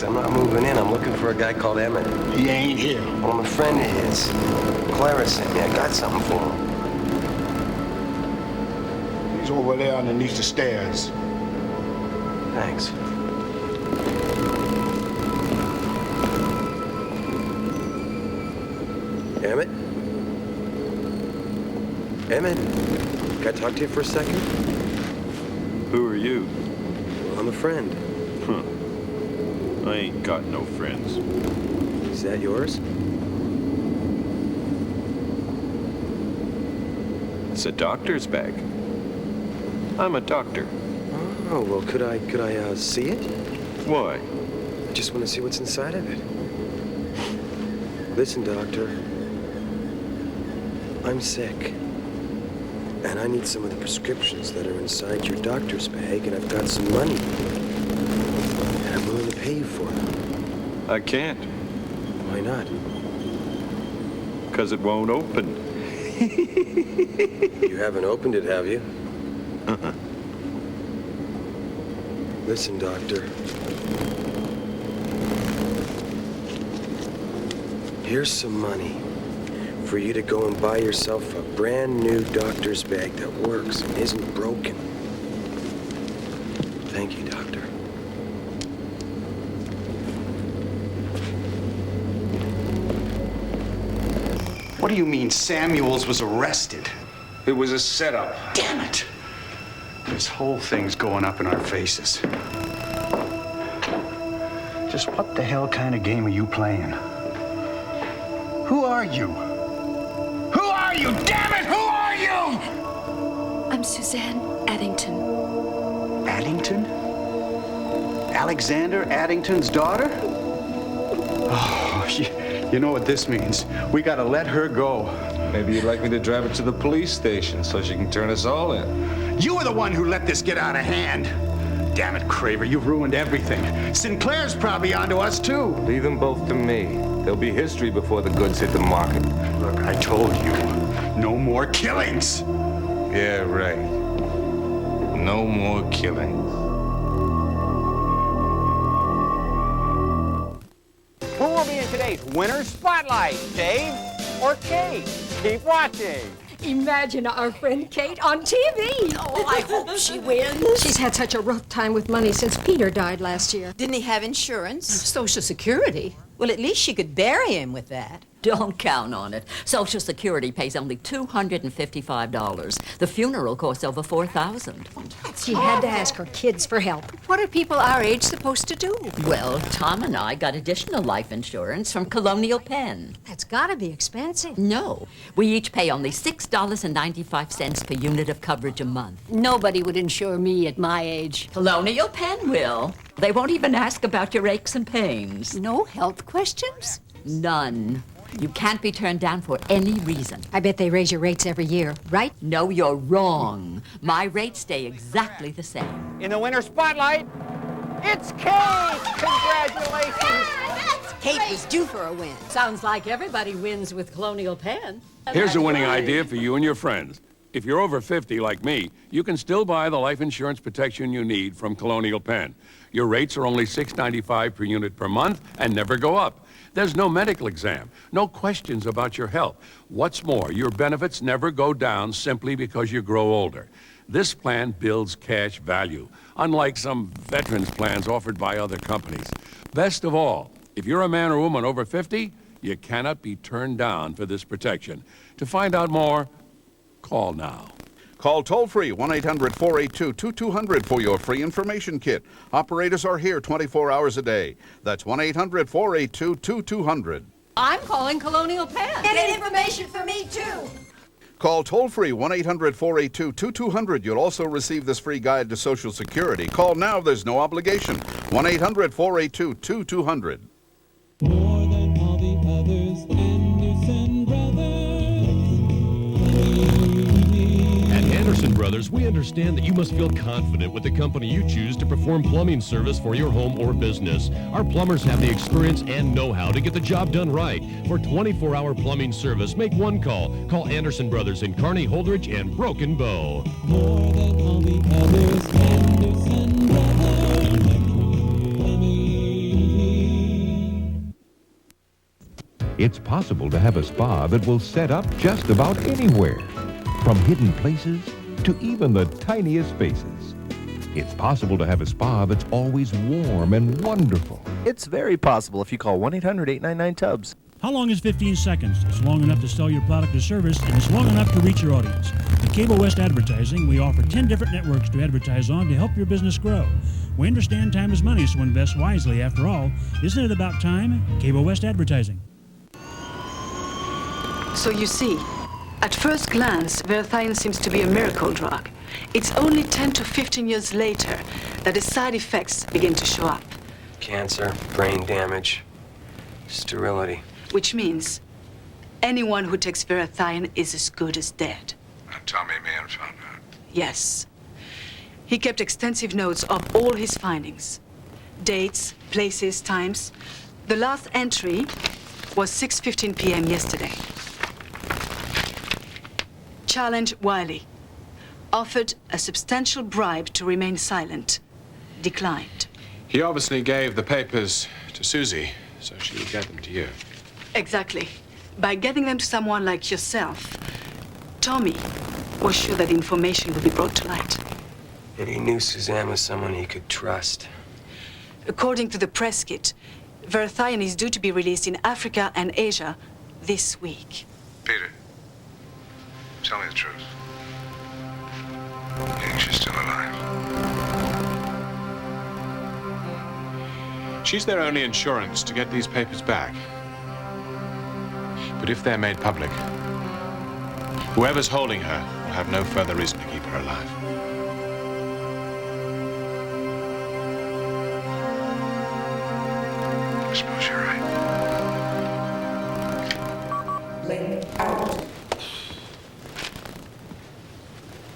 I'm not moving in. I'm looking for a guy called Emmett. He ain't here. Well, I'm a friend of his. Clara sent me. I got something for him. He's over there underneath the stairs. Thanks. Emmett? Emmett? Can I talk to you for a second? Who are you? I'm a friend. I ain't got no friends. Is that yours? It's a doctor's bag. I'm a doctor. Oh, well, could I see it? Why? I just want to see what's inside of it. Listen, doctor. I'm sick. And I need some of the prescriptions that are inside your doctor's bag, and I've got some money. And I'm willing to pay you for it. I can't. Why not? Because it won't open. You haven't opened it, have you? Listen, doctor. Here's some money for you to go and buy yourself a brand new doctor's bag that works and isn't broken. Thank you, doctor. What do you mean Samuels was arrested? It was a setup. Damn it! This whole thing's going up in our faces. Just what the hell kind of game are you playing? Who are you? Who are you? Damn it! Who are you? I'm Suzanne Addington. Addington? Alexander Addington's daughter? Oh, you know what this means. We gotta let her go. Maybe you'd like me to drive her to the police station so she can turn us all in. You were the one who let this get out of hand. Damn it, Craver, you've ruined everything. Sinclair's probably onto us, too. Leave them both to me. There'll be history before the goods hit the market. Look, I told you, no more killings. Yeah, right. No more killings. Who will be in today's Winner Spotlight, Dave or Kate? Keep watching. Imagine our friend Kate on TV. Oh, I hope she wins. She's had such a rough time with money since Peter died last year. Didn't he have insurance? Social Security. Well, at least she could bury him with that. Don't count on it. Social Security pays only $255. The funeral costs over $4,000. She had to ask her kids for help. What are people our age supposed to do? Well, Tom and I got additional life insurance from Colonial Penn. That's gotta be expensive. No. We each pay only $6.95 per unit of coverage a month. Nobody would insure me at my age. Colonial Penn will. They won't even ask about your aches and pains. No health questions? None. You can't be turned down for any reason. I bet they raise your rates every year, right? No, you're wrong. My rates stay exactly the same. In the Winner Spotlight, it's Kate! Congratulations! Kate was due for a win. Sounds like everybody wins with Colonial Penn. Here's a winning idea for you and your friends. If you're over 50 like me, you can still buy the life insurance protection you need from Colonial Penn. Your rates are only $6.95 per unit per month and never go up. There's no medical exam, no questions about your health. What's more, your benefits never go down simply because you grow older. This plan builds cash value, unlike some veterans plans offered by other companies. Best of all, if you're a man or woman over 50, you cannot be turned down for this protection. To find out more, call now. Call toll-free 1-800-482-2200 for your free information kit. Operators are here 24 hours a day. That's 1-800-482-2200. I'm calling Colonial Penn. Get information for me, too. Call toll-free 1-800-482-2200. You'll also receive this free guide to Social Security. Call now. There's no obligation. 1-800-482-2200. More than all the others, Anderson Brothers. At Anderson Brothers, we understand that you must feel confident with the company you choose to perform plumbing service for your home or business. Our plumbers have the experience and know-how to get the job done right. For 24-hour plumbing service, make one call. Call Anderson Brothers in Kearney, Holdridge, and Broken Bow. More than all the others, Anderson Brothers. It's possible to have a spa that will set up just about anywhere, from hidden places to even the tiniest spaces. It's possible to have a spa that's always warm and wonderful. It's very possible if you call 1-800-899-TUBS. How long is 15 seconds? It's long enough to sell your product or service, and it's long enough to reach your audience. At Cable West Advertising, we offer 10 different networks to advertise on to help your business grow. We understand time is money, so invest wisely. After all, isn't it about time? Cable West Advertising. So you see, at first glance, Verithion seems to be a miracle drug. It's only 10 to 15 years later that the side effects begin to show up. Cancer, brain damage, sterility. Which means anyone who takes Verithion is as good as dead. And Tommy Meehan found out. Yes. He kept extensive notes of all his findings. Dates, places, times. The last entry was 6:15 p.m. yesterday. Challenge Wiley. Offered a substantial bribe to remain silent. Declined. He obviously gave the papers to Susie, so she would get them to you. Exactly. By getting them to someone like yourself, Tommy was sure that information would be brought to light. And he knew Suzanne was someone he could trust. According to the press kit, Verithion is due to be released in Africa and Asia this week. Peter, tell me the truth. You think she's still alive? She's their only insurance to get these papers back. But if they're made public, whoever's holding her will have no further reason to keep her alive. I suppose you're right. Link out.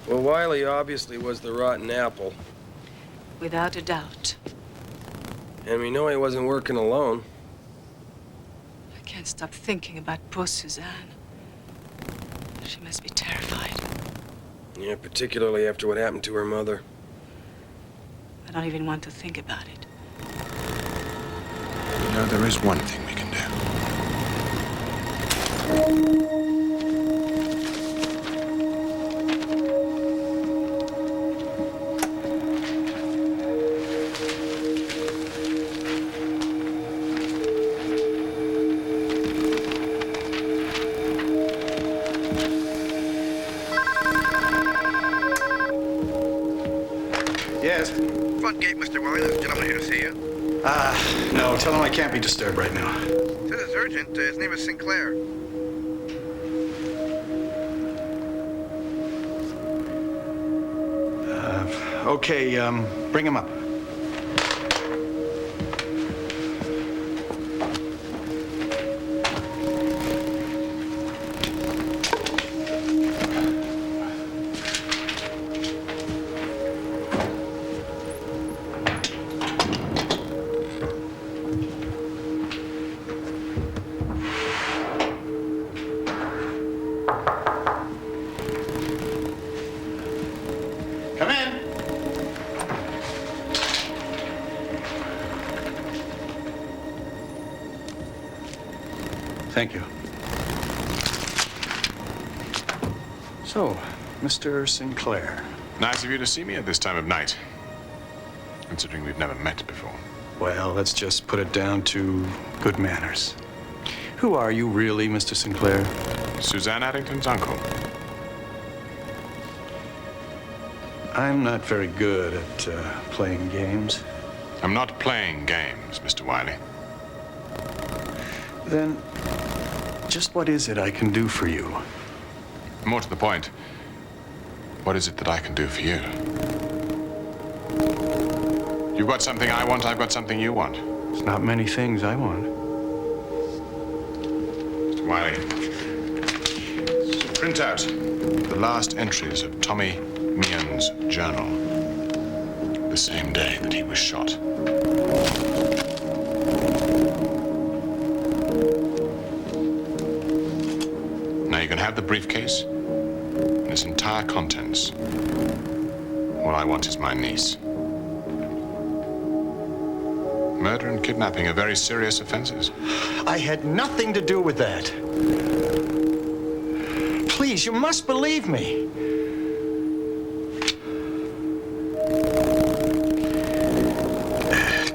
Well, Wiley obviously was the rotten apple. Without a doubt. And we know he wasn't working alone. I can't stop thinking about poor Suzanne. She must be terrified. Yeah, particularly after what happened to her mother. I don't even want to think about it. You know, there is one thing we can do. Yes? Front gate, Mr. Wiley. There's a gentleman here to see you. No, tell him I can't be disturbed right now. Says it's urgent. His name is Sinclair. Okay, bring him up. Come in. Thank you. So, Mr. Sinclair. Nice of you to see me at this time of night, considering we've never met before. Well, let's just put it down to good manners. Who are you really, Mr. Sinclair? Suzanne Addington's uncle. I'm not very good at playing games. I'm not playing games, Mr. Wiley. Then, just what is it I can do for you? More to the point, what is it that I can do for you? You've got something I want, I've got something you want. There's not many things I want. Mr. Wiley, print out the last entries of Tommy Meehan's journal, the same day that he was shot. Now you can have the briefcase and its entire contents. All I want is my niece. Murder and kidnapping are very serious offenses. I had nothing to do with that. Please, you must believe me.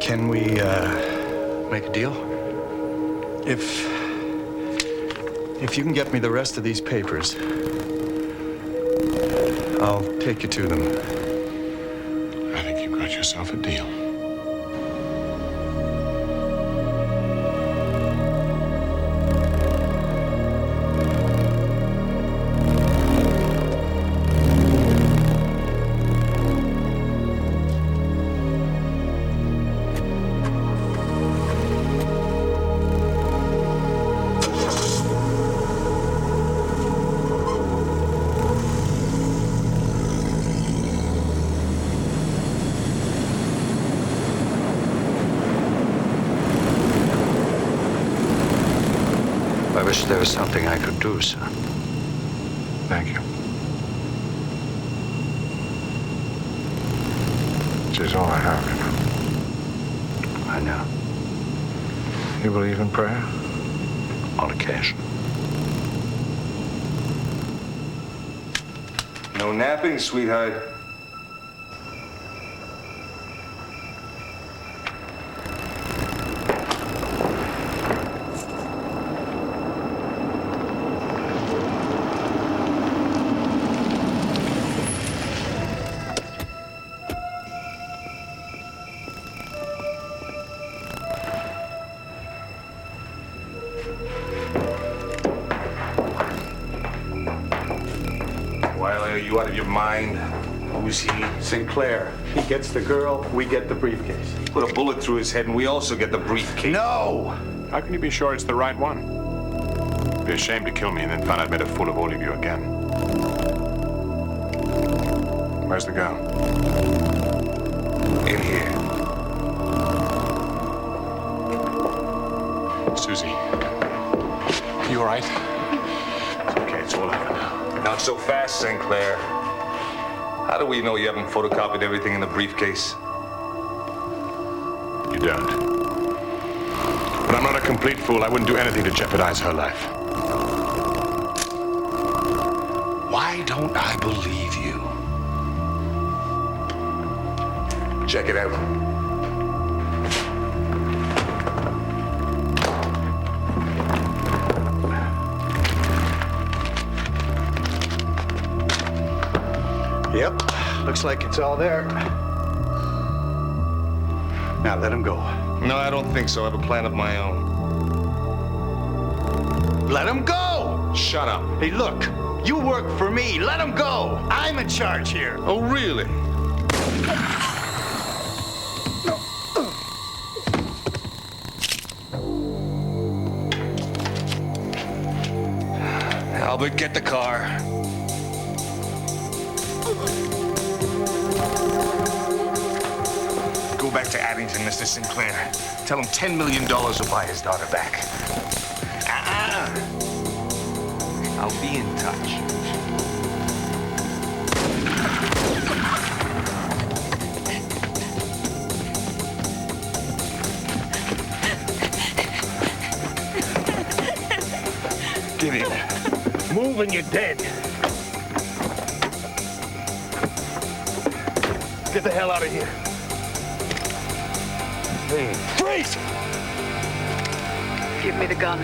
Can we, make a deal? If you can get me the rest of these papers, I'll take you to them. I think you've got yourself a deal. I wish there was something I could do, sir. Thank you. She's all I have, you know. I know. You believe in prayer? On occasion. No napping, sweetheart. Well, are you out of your mind? Who's he? Sinclair. He gets the girl, we get the briefcase. Put a bullet through his head and we also get the briefcase. No! How can you be sure it's the right one? You'd be ashamed to kill me and then find I'd made a fool of all of you again. Where's the girl? In here. Susie. You all right? It's okay, it's all over now. Not so fast, Sinclair. How do we know you haven't photocopied everything in the briefcase? You don't. But I'm not a complete fool. I wouldn't do anything to jeopardize her life. Why don't I believe you? Check it out. Yep, looks like it's all there. Now let him go. No, I don't think so. I have a plan of my own. Let him go! Shut up. Hey, look, you work for me. Let him go. I'm in charge here. Oh, really? Albert, get the car. Go back to Addington, Mr. Sinclair. Tell him $10 million will buy his daughter back. I'll be in touch. Get in. Move and you're dead. Get the hell out of here. Hey, freeze! Give me the gun.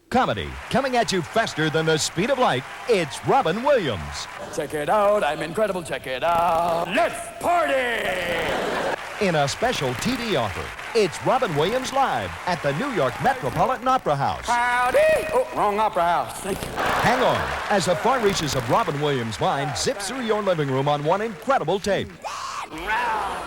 Comedy, coming at you faster than the speed of light, it's Robin Williams. Check it out, I'm incredible, check it out. Let's party! In a special TV offer, it's Robin Williams Live at the New York Metropolitan Opera House. Howdy! Oh, wrong opera house, thank you. Hang on, as the far reaches of Robin Williams' mind zip through your living room on one incredible tape.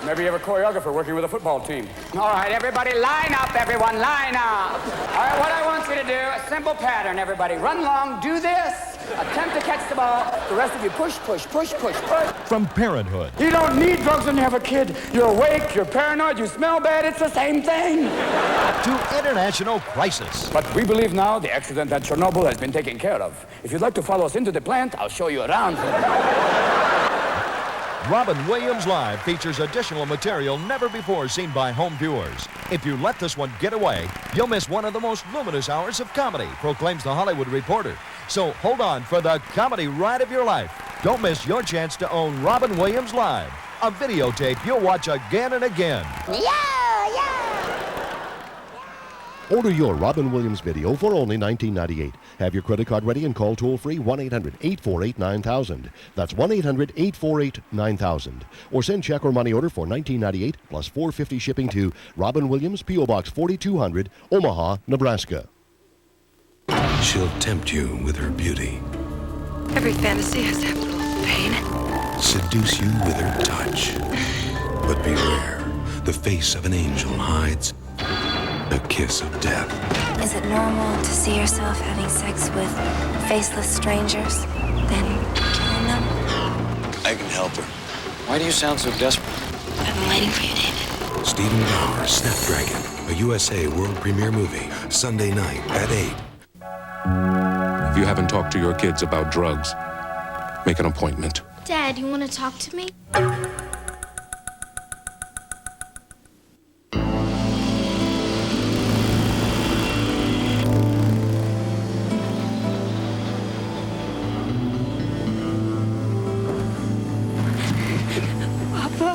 Maybe you have a choreographer working with a football team. All right, everybody line up, everyone, line up. All right, what I want you to do, a simple pattern, everybody. Run long, do this, attempt to catch the ball. The rest of you push, push, push, push, push. From Parenthood. You don't need drugs when you have a kid. You're awake, you're paranoid, you smell bad, it's the same thing. To International Crisis. But we believe now the accident at Chernobyl has been taken care of. If you'd like to follow us into the plant, I'll show you around. Robin Williams Live features additional material never before seen by home viewers. If you let this one get away, you'll miss one of the most luminous hours of comedy, proclaims The Hollywood Reporter. So hold on for the comedy ride of your life. Don't miss your chance to own Robin Williams Live, a videotape you'll watch again and again. Order your Robin Williams video for only $19.98. Have your credit card ready and call toll-free 1-800-848-9000. That's 1-800-848-9000. Or send check or money order for $19.98 plus $4.50 shipping to Robin Williams, P.O. Box 4200, Omaha, Nebraska. She'll tempt you with her beauty. Every fantasy has to have a little pain. Seduce you with her touch. But beware, the face of an angel hides a kiss of death. Is it normal to see yourself having sex with faceless strangers, then killing them? I can help her. Why do you sound so desperate? I've been waiting for you, David. Stephen Bauer, Snapdragon, a USA world premiere movie, Sunday night at 8. If you haven't talked to your kids about drugs, make an appointment. Dad, you want to talk to me? Papa?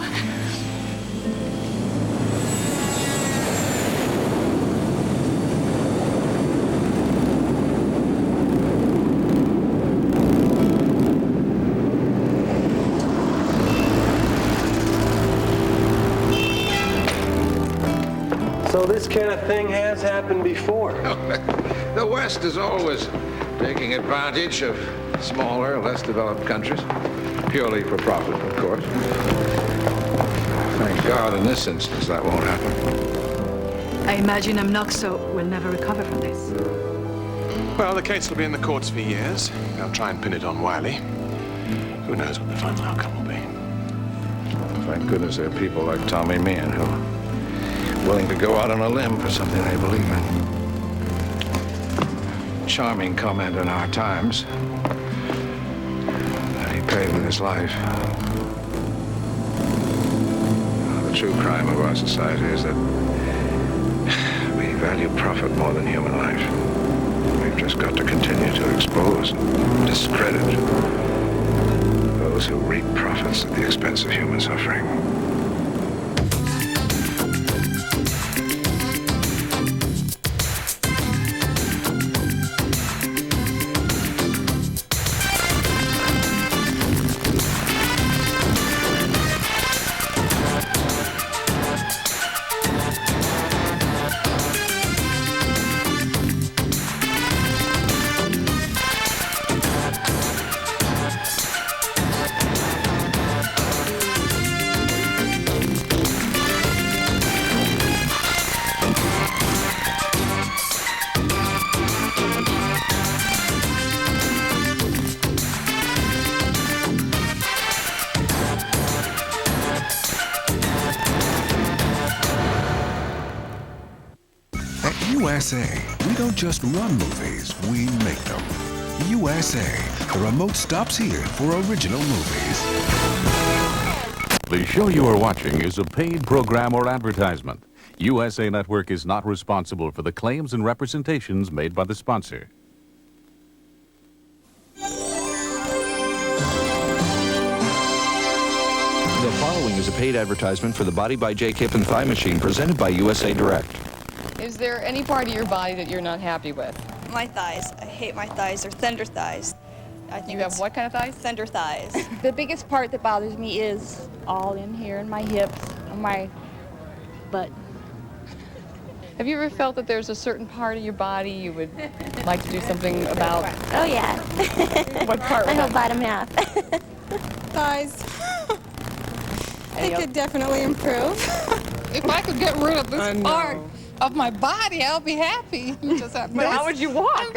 So this kind of thing has happened before. The West is always taking advantage of smaller, less developed countries, purely for profit, of course. Thank God in this instance that won't happen. I imagine Amnoxo will never recover from this. Well, the case will be in the courts for years. They'll try and pin it on Wiley. Who knows what the final outcome will be. Thank goodness there are people like Tommy Meehan who are willing to go out on a limb for something they believe in. Charming comment in our times that he paid with his life. The true crime of our society is that we value profit more than human life. We've just got to continue to expose and discredit those who reap profits at the expense of human suffering. USA, we don't just run movies, we make them. USA, the remote stops here for original movies. The show you are watching is a paid program or advertisement. USA Network is not responsible for the claims and representations made by the sponsor. The following is a paid advertisement for the Body by Jake Hip and Thigh Machine presented by USA Direct. Is there any part of your body that you're not happy with? My thighs. I hate my thighs. They're thunder thighs. I think you have what kind of thighs? Thunder thighs. The biggest part that bothers me is all in here in my hips and my butt. Have you ever felt that there's a certain part of your body you would like to do something about? Oh, yeah. What part? My whole bottom half. Thighs. They could definitely improve. If I could get rid of this part of my body, I'll be happy. But how would you walk?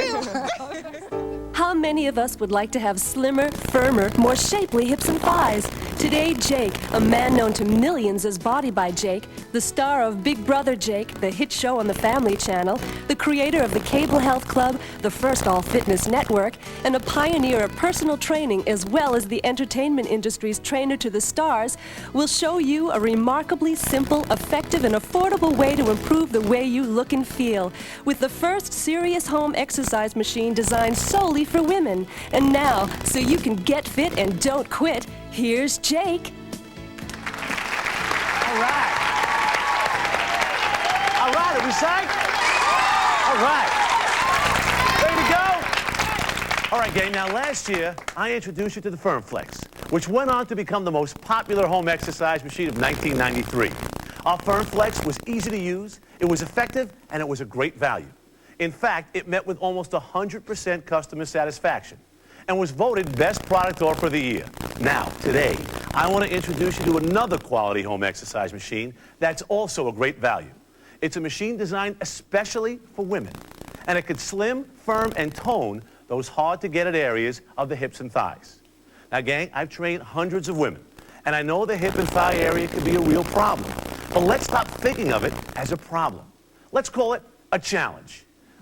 How many of us would like to have slimmer, firmer, more shapely hips and thighs? Today, Jake, a man known to millions as Body by Jake, the star of Big Brother Jake, the hit show on the Family Channel, the creator of the Cable Health Club, the first all-fitness network, and a pioneer of personal training as well as the entertainment industry's trainer to the stars, will show you a remarkably simple, effective, and affordable way to improve the way you look and feel with the first serious home exercise machine designed solely for women. And now, so you can get fit and don't quit, here's Jake. All right. All right, are we psyched? All right. Ready to go? All right, gang, now last year, I introduced you to the FirmFlex, which went on to become the most popular home exercise machine of 1993. Our FirmFlex was easy to use, it was effective, and it was a great value. In fact, it met with almost 100% customer satisfaction and was voted best product offer of the year. Now, today, I want to introduce you to another quality home exercise machine that's also a great value. It's a machine designed especially for women, and it could slim, firm, and tone those hard-to-get-at areas of the hips and thighs. Now, gang, I've trained hundreds of women, and I know the hip and thigh area can be a real problem. But let's stop thinking of it as a problem. Let's call it a challenge.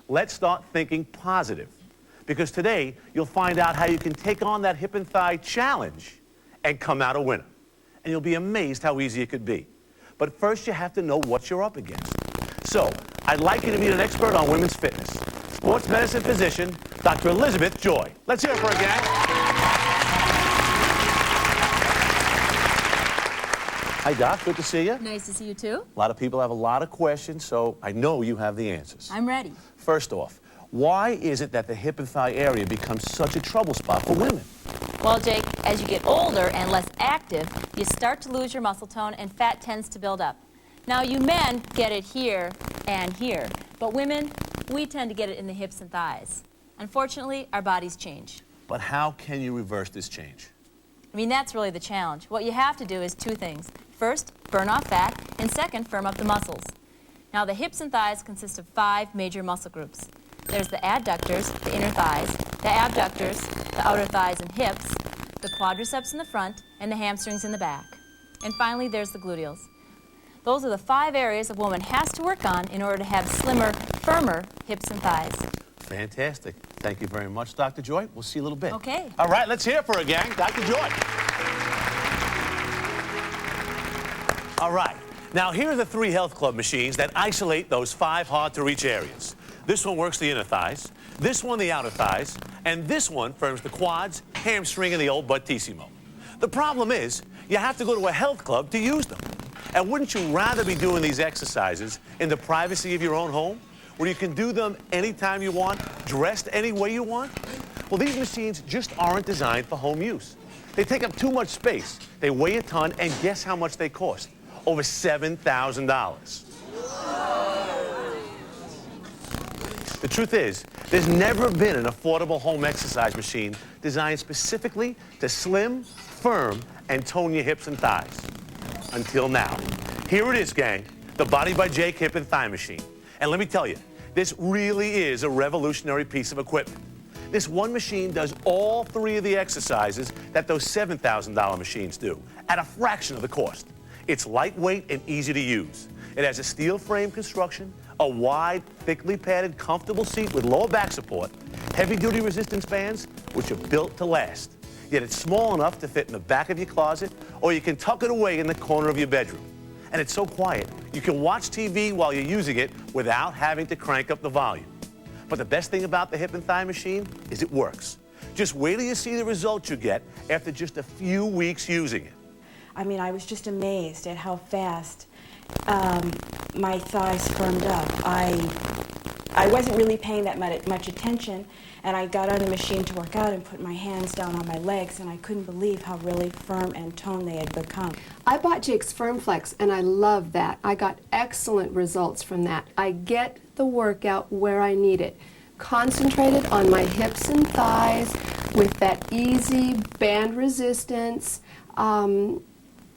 Let's start thinking positive. Because today, you'll find out how you can take on that hip and thigh challenge and come out a winner. And you'll be amazed how easy it could be. But first, you have to know what you're up against. So, I'd like you to meet an expert on women's fitness, sports medicine physician, Dr. Elizabeth Joy. Let's hear it for her, gang. Hi, Doc. Good to see you. Nice to see you, too. A lot of people have a lot of questions, so I know you have the answers. I'm ready. First off, why is it that the hip and thigh area becomes such a trouble spot for women? Well, Jake, as you get older and less active, you start to lose your muscle tone and fat tends to build up. Now, you men get it here and here, but women, we tend to get it in the hips and thighs. Unfortunately, our bodies change. But how can you reverse this change? I mean, that's really the challenge. What you have to do is two things. First, burn off fat, and second, firm up the muscles. Now, the hips and thighs consist of 5 major muscle groups. There's the adductors, the inner thighs, the abductors, the outer thighs and hips, the quadriceps in the front, and the hamstrings in the back. And finally, there's the gluteals. Those are the 5 areas a woman has to work on in order to have slimmer, firmer hips and thighs. Fantastic. Thank you very much, Dr. Joy. We'll see you a little bit. Okay. All right, let's hear it for her, gang. Dr. Joy. All right. Now, here are the 3 Health Club machines that isolate those 5 hard-to-reach areas. This one works the inner thighs, this one the outer thighs, and this one firms the quads, hamstring, and the old buttissimo. The problem is, you have to go to a health club to use them. And wouldn't you rather be doing these exercises in the privacy of your own home, where you can do them anytime you want, dressed any way you want? Well, these machines just aren't designed for home use. They take up too much space, they weigh a ton, and guess how much they cost? Over $7,000. The truth is, there's never been an affordable home exercise machine designed specifically to slim, firm, and tone your hips and thighs. Until now. Here it is, gang, the Body by Jake Hip and Thigh Machine. And let me tell you, this really is a revolutionary piece of equipment. This one machine does all 3 of the exercises that those $7,000 machines do, at a fraction of the cost. It's lightweight and easy to use. It has a steel frame construction, a wide, thickly padded, comfortable seat with lower back support, heavy-duty resistance bands, which are built to last. Yet it's small enough to fit in the back of your closet, or you can tuck it away in the corner of your bedroom. And it's so quiet, you can watch TV while you're using it without having to crank up the volume. But the best thing about the Hip and Thigh machine is it works. Just wait till you see the results you get after just a few weeks using it. I mean, I was just amazed at how fast my thighs firmed up. I wasn't really paying that much attention, and I got on the machine to work out and put my hands down on my legs, and I couldn't believe how really firm and toned they had become. I bought Jake's FirmFlex, and I love that. I got excellent results from that. I get the workout where I need it. Concentrated on my hips and thighs with that easy band resistance.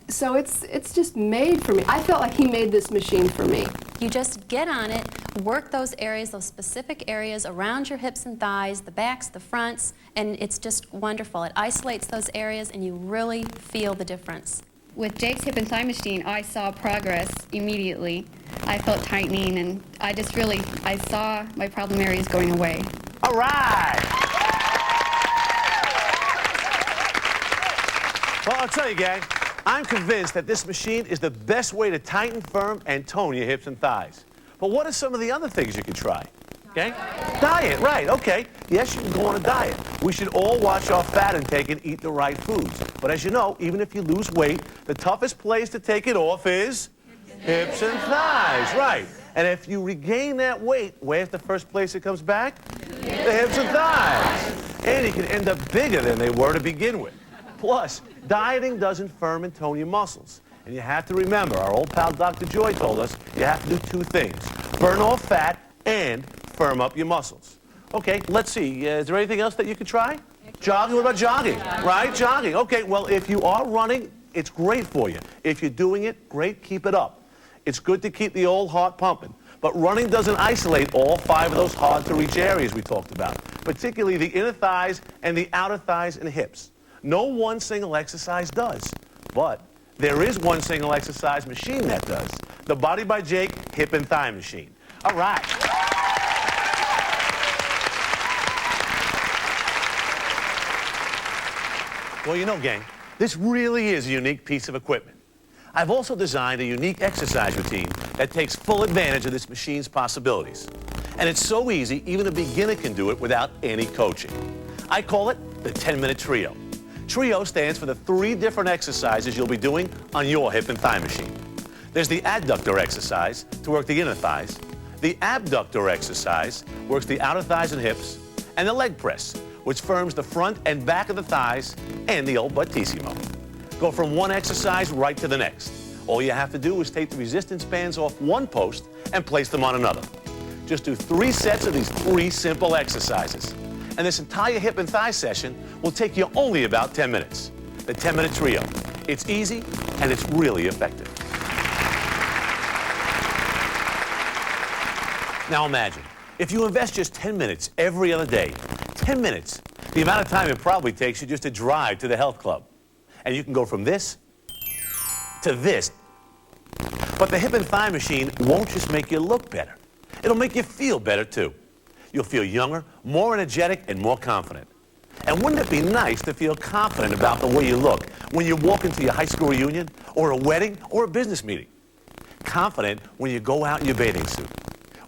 So it's just made for me. I felt like he made this machine for me. You just get on it, work those areas, those specific areas around your hips and thighs, the backs, the fronts, and it's just wonderful. It isolates those areas and you really feel the difference. With Jake's Hip and Thigh machine, I saw progress immediately. I felt tightening, and I saw my problem areas going away. All right! Well, I'll tell you, gang, I'm convinced that this machine is the best way to tighten, firm, and tone your hips and thighs. But what are some of the other things you can try? Okay? Diet, right, okay. Yes, you can go on a diet. We should all watch our fat intake and eat the right foods. But as you know, even if you lose weight, the toughest place to take it off is hips and thighs, right. And if you regain that weight, where's the first place it comes back? The hips and thighs. And you can end up bigger than they were to begin with. Plus, dieting doesn't firm and tone your muscles. And you have to remember, our old pal Dr. Joy told us, you have to do 2 things. Burn off fat and firm up your muscles. Okay, let's see. Is there anything else that you could try? Jogging? What about jogging? Right, jogging. Okay, well, if you are running, it's great for you. If you're doing it, great, keep it up. It's good to keep the old heart pumping. But running doesn't isolate all 5 of those hard-to-reach areas we talked about, particularly the inner thighs and the outer thighs and hips. No one single exercise does. But there is one single exercise machine that does. The Body by Jake Hip and Thigh Machine. All right. Well, you know, gang, this really is a unique piece of equipment. I've also designed a unique exercise routine that takes full advantage of this machine's possibilities. And it's so easy, even a beginner can do it without any coaching. I call it the 10-minute trio. Trio stands for the 3 different exercises you'll be doing on your hip and thigh machine. There's the adductor exercise to work the inner thighs. The abductor exercise works the outer thighs and hips. And the leg press, which firms the front and back of the thighs and the old buttissimo. Go from one exercise right to the next. All you have to do is take the resistance bands off one post and place them on another. Just do 3 sets of these 3 simple exercises. And this entire hip and thigh session will take you only about 10 minutes. The 10-minute trio. It's easy and it's really effective. Now imagine, if you invest just 10 minutes every other day, 10 minutes, the amount of time it probably takes you just to drive to the health club. And you can go from this to this. But the hip and thigh machine won't just make you look better. It'll make you feel better too. You'll feel younger, more energetic, and more confident. And wouldn't it be nice to feel confident about the way you look when you walk into your high school reunion, or a wedding, or a business meeting? Confident when you go out in your bathing suit.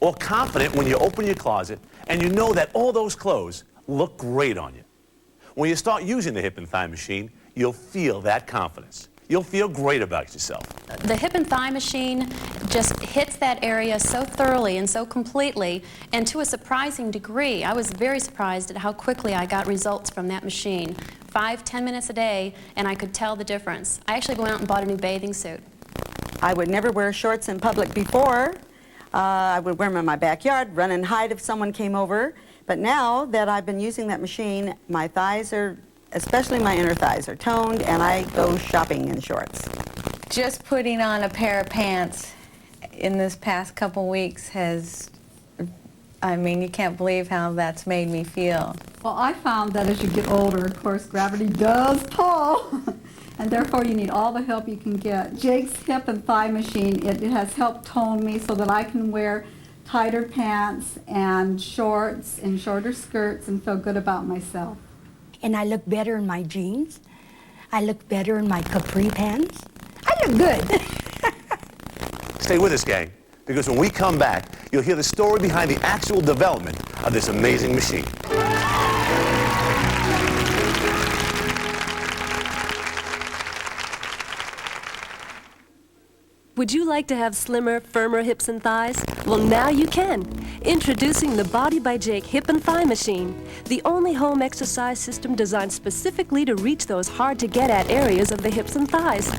Or confident when you open your closet and you know that all those clothes look great on you. When you start using the hip and thigh machine, you'll feel that confidence. You'll feel great about yourself. The hip and thigh machine just hits that area so thoroughly and so completely, and to a surprising degree. I was very surprised at how quickly I got results from that machine. 5-10 minutes a day, and I could tell the difference. I actually went out and bought a new bathing suit. I would never wear shorts in public before. I would wear them in my backyard, run and hide if someone came over. But now that I've been using that machine, my thighs are, especially my inner thighs, are toned, and I go shopping in shorts. Just putting on a pair of pants in this past couple weeks has, I mean, you can't believe how that's made me feel. Well, I found that as you get older, of course, gravity does pull, and therefore you need all the help you can get. Jake's hip and thigh machine, it has helped tone me so that I can wear tighter pants and shorts and shorter skirts and feel good about myself. And I look better in my jeans. I look better in my capri pants. I look good. Stay with us, gang, because when we come back, you'll hear the story behind the actual development of this amazing machine. Would you like to have slimmer, firmer hips and thighs? Well, now you can. Introducing the Body by Jake Hip and Thigh Machine, the only home exercise system designed specifically to reach those hard-to-get-at areas of the hips and thighs.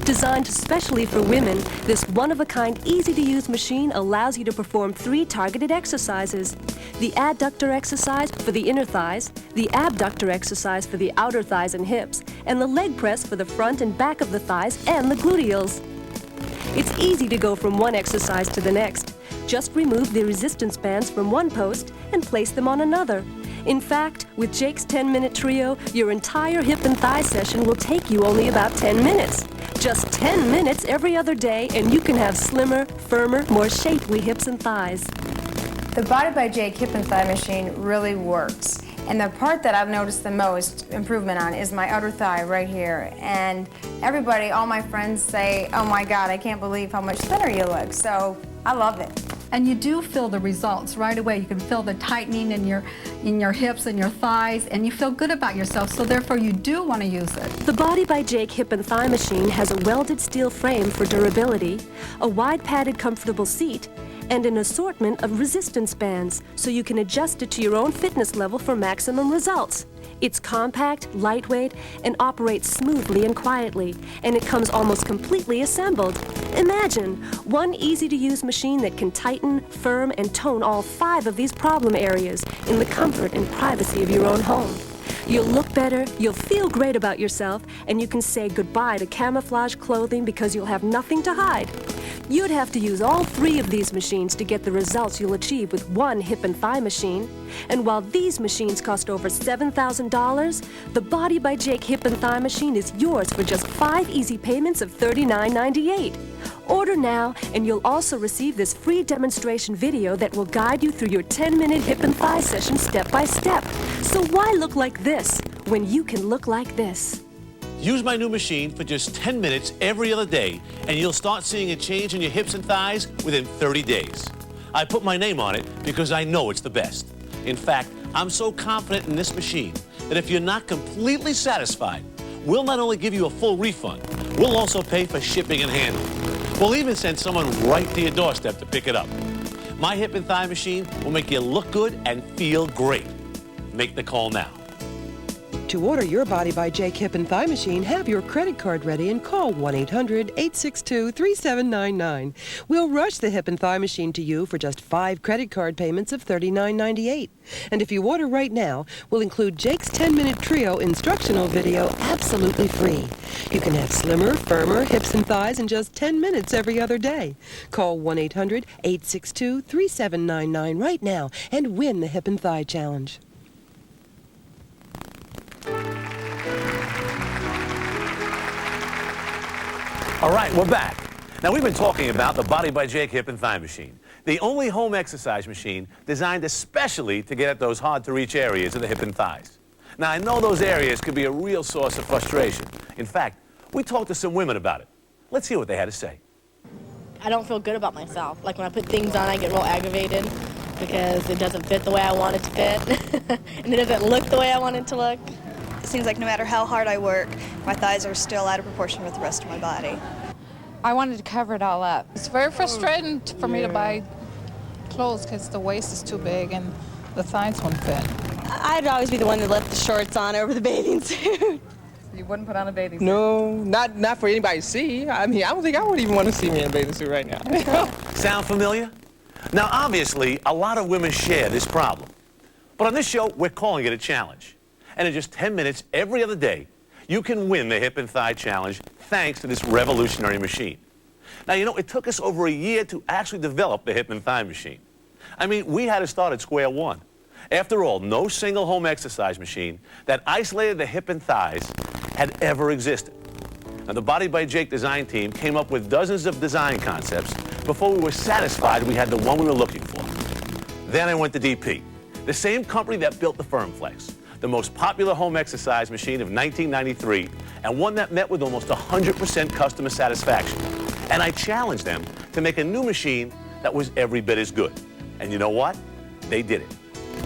Designed especially for women, this one-of-a-kind, easy-to-use machine allows you to perform 3 targeted exercises. The adductor exercise for the inner thighs, the abductor exercise for the outer thighs and hips, and the leg press for the front and back of the thighs and the gluteals. It's easy to go from one exercise to the next. Just remove the resistance bands from one post and place them on another. In fact, with Jake's 10-minute trio, your entire hip and thigh session will take you only about 10 minutes. Just 10 minutes every other day, and you can have slimmer, firmer, more shapely hips and thighs. The Body by Jake Hip and Thigh Machine really works. And the part that I've noticed the most improvement on is my outer thigh right here. And everybody, all my friends say, oh my God, I can't believe how much thinner you look. So I love it. And you do feel the results right away. You can feel the tightening in your hips and your thighs, and you feel good about yourself, so therefore you do want to use it. The Body by Jake Hip and Thigh Machine has a welded steel frame for durability, a wide padded comfortable seat, and an assortment of resistance bands, so you can adjust it to your own fitness level for maximum results. It's compact, lightweight, and operates smoothly and quietly, and it comes almost completely assembled. Imagine one easy-to-use machine that can tighten, firm, and tone all 5 of these problem areas in the comfort and privacy of your own home. You'll look better, you'll feel great about yourself, and you can say goodbye to camouflage clothing because you'll have nothing to hide. You'd have to use all 3 of these machines to get the results you'll achieve with one hip and thigh machine. And while these machines cost over $7,000, the Body by Jake Hip and Thigh Machine is yours for just 5 easy payments of $39.98. Order now, and you'll also receive this free demonstration video that will guide you through your 10-minute hip and thigh session step by step. So why look like this when you can look like this? Use my new machine for just 10 minutes every other day, and you'll start seeing a change in your hips and thighs within 30 days. I put my name on it because I know it's the best. In fact, I'm so confident in this machine that if you're not completely satisfied, we'll not only give you a full refund, we'll also pay for shipping and handling. We'll even send someone right to your doorstep to pick it up. My hip and thigh machine will make you look good and feel great. Make the call now. To order your Body by Jake hip and thigh machine, have your credit card ready and call 1-800-862-3799. We'll rush the hip and thigh machine to you for just 5 credit card payments of $39.98. And if you order right now, we'll include Jake's 10-minute trio instructional video absolutely free. You can have slimmer, firmer hips and thighs in just 10 minutes every other day. Call 1-800-862-3799 right now and win the Hip and Thigh Challenge. All right, we're back. Now, we've been talking about the Body by Jake hip and thigh machine, the only home exercise machine designed especially to get at those hard-to-reach areas of the hip and thighs. Now, I know those areas could be a real source of frustration. In fact, we talked to some women about it. Let's hear what they had to say. I don't feel good about myself. Like when I put things on, I get real aggravated because it doesn't fit the way I want it to fit, and it doesn't look the way I want it to look. It seems like no matter how hard I work, my thighs are still out of proportion with the rest of my body. I wanted to cover it all up. It's very frustrating for me to buy clothes because the waist is too big and the thighs won't fit. I'd always be the one that left the shorts on over the bathing suit. You wouldn't put on a bathing suit? No, not for anybody to see. I mean, I don't think I would even want to see me in a bathing suit right now. Sound familiar? Now, obviously, a lot of women share this problem. But on this show, we're calling it a challenge. And in just 10 minutes every other day, you can win the Hip and Thigh Challenge thanks to this revolutionary machine. Now, you know, it took us over a year to actually develop the Hip and Thigh machine. I mean, we had to start at square one. After all, no single home exercise machine that isolated the hip and thighs had ever existed. Now, the Body by Jake design team came up with dozens of design concepts before we were satisfied we had the one we were looking for. Then I went to DP, the same company that built the FirmFlex, the most popular home exercise machine of 1993, and one that met with almost 100% customer satisfaction. And I challenged them to make a new machine that was every bit as good. And you know what? They did it.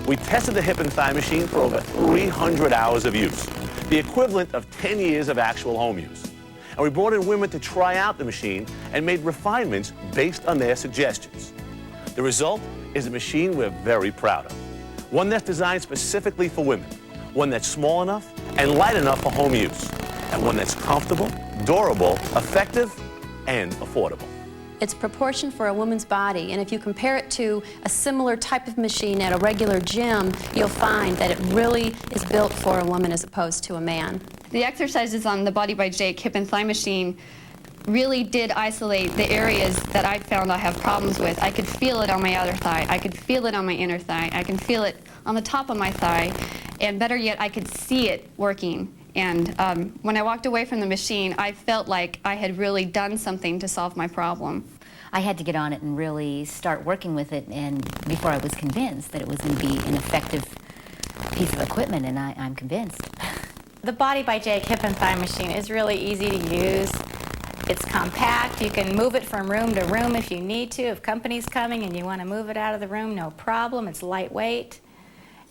We tested the Hip and Thigh machine for over 300 hours of use, the equivalent of 10 years of actual home use. And we brought in women to try out the machine and made refinements based on their suggestions. The result is a machine we're very proud of. One that's designed specifically for women, one that's small enough and light enough for home use, and one that's comfortable, durable, effective, and affordable. It's proportioned for a woman's body, and if you compare it to a similar type of machine at a regular gym, you'll find that it really is built for a woman as opposed to a man. The exercises on the Body by Jake hip and thigh machine really did isolate the areas that I found I have problems with. I could feel it on my outer thigh. I could feel it on my inner thigh. I can feel it on the top of my thigh. And better yet, I could see it working. And when I walked away from the machine, I felt like I had really done something to solve my problem. I had to get on it and really start working with it, and before I was convinced that it was going to be an effective piece of equipment, and I'm convinced. The Body by Jake hip and thigh machine is really easy to use. It's compact. You can move it from room to room if you need to. If company's coming and you want to move it out of the room, no problem. It's lightweight.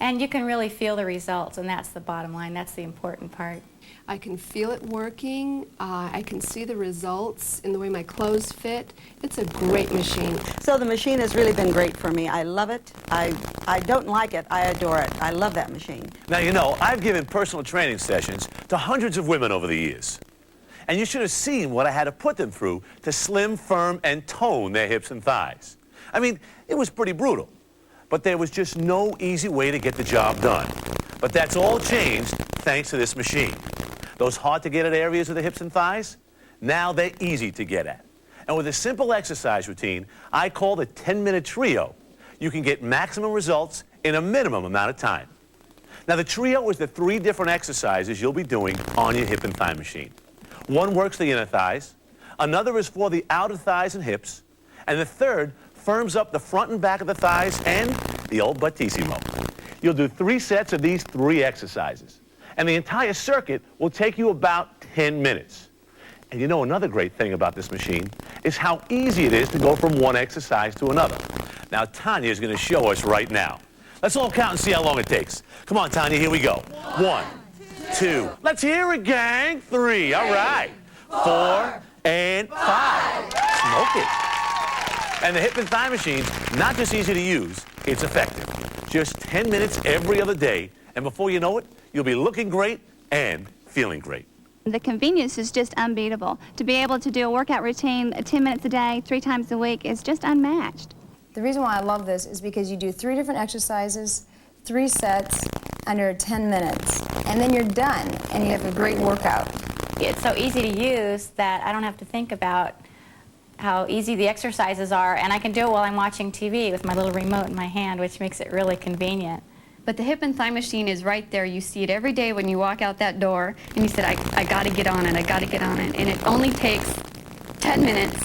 And you can really feel the results, and that's the bottom line. That's the important part. I can feel it working. I can see the results in the way my clothes fit. It's a great machine. So the machine has really been great for me. I love it. I don't like it. I adore it. I love that machine. Now, you know, I've given personal training sessions to hundreds of women over the years. And you should have seen what I had to put them through to slim, firm, and tone their hips and thighs. I mean, it was pretty brutal. But there was just no easy way to get the job done. But that's all changed thanks to this machine. Those hard-to-get-at areas of the hips and thighs, now they're easy to get at. And with a simple exercise routine I call the 10-minute trio, you can get maximum results in a minimum amount of time. Now, the trio is the 3 different exercises you'll be doing on your hip and thigh machine. One works the inner thighs, another is for the outer thighs and hips, and the third firms up the front and back of the thighs and the old buttissimo. You'll do 3 sets of these 3 exercises, and the entire circuit will take you about 10 minutes. And you know, another great thing about this machine is how easy it is to go from one exercise to another. Now, Tanya is going to show us right now. Let's all count and see how long it takes. Come on, Tanya, here we go. 1, 2. Let's hear it, gang. 3. All right. 4 and 5. Smoke it. And the hip and thigh machine's not just easy to use, it's effective. Just 10 minutes every other day, and before you know it, you'll be looking great and feeling great. The convenience is just unbeatable. To be able to do a workout routine 10 minutes a day, 3 times a week is just unmatched. The reason why I love this is because you do 3 different exercises, 3 sets, under 10 minutes, and then you're done, and you have a great workout. It's so easy to use that I don't have to think about how easy the exercises are, and I can do it while I'm watching TV with my little remote in my hand, which makes it really convenient. But the hip and thigh machine is right there. You see it every day when you walk out that door, and you said, I got to get on it, I got to get on it. And it only takes 10 minutes,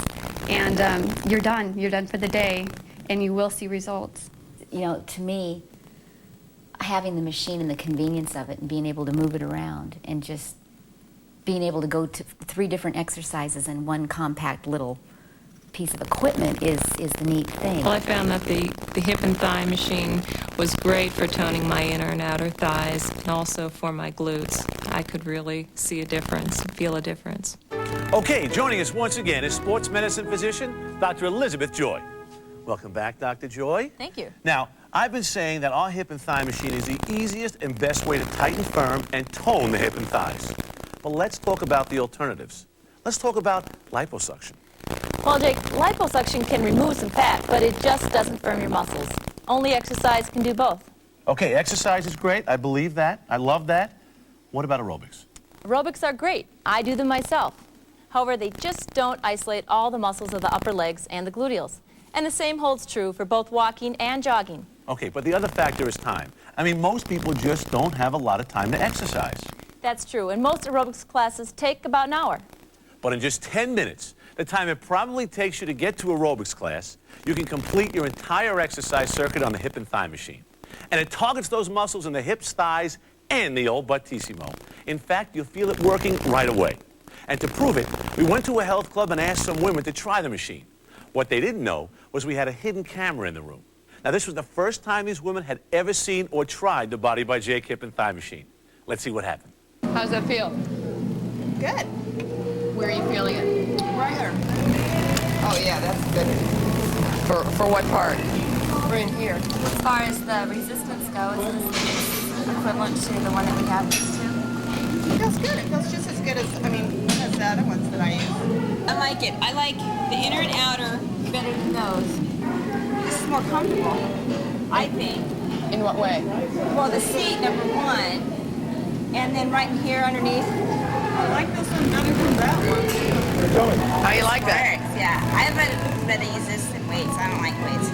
and you're done. You're done for the day, and you will see results. You know, to me, having the machine and the convenience of it and being able to move it around and just being able to go to 3 different exercises in one compact little piece of equipment is the neat thing. Well, I found that the hip and thigh machine was great for toning my inner and outer thighs and also for my glutes. I could really see a difference, feel a difference. Okay, joining us once again is sports medicine physician, Dr. Elizabeth Joy. Welcome back, Dr. Joy. Thank you. Now, I've been saying that our hip and thigh machine is the easiest and best way to tighten firm and tone the hip and thighs. But let's talk about the alternatives. Let's talk about liposuction. Well, Jake, liposuction can remove some fat, but it just doesn't firm your muscles. Only exercise can do both. Okay, exercise is great. I believe that. I love that. What about aerobics? Aerobics are great. I do them myself. However, they just don't isolate all the muscles of the upper legs and the gluteals. And the same holds true for both walking and jogging. Okay, but the other factor is time. I mean, most people just don't have a lot of time to exercise. That's true, and most aerobics classes take about an hour. But in just 10 minutes, the time it probably takes you to get to aerobics class, you can complete your entire exercise circuit on the hip and thigh machine. And it targets those muscles in the hips, thighs, and the old buttissimo. In fact, you'll feel it working right away. And to prove it, we went to a health club and asked some women to try the machine. What they didn't know was we had a hidden camera in the room. Now, this was the first time these women had ever seen or tried the Body by Jake hip and thigh machine. Let's see what happened. How's that feel? Good. Where are you feeling it? Right here. Oh yeah, that's good. For what part? Right here. As far as the resistance goes, it's equivalent to the one that we have used to. It feels good. It feels just as good as, as the other ones that I use. I like it. I like the inner and outer better than those. This is more comfortable, I think. In what way? Well, the seat, number one. And then right in here underneath. I like this one better than that one. How you like that? Works, yeah. I've better use this than weights. I don't like weights.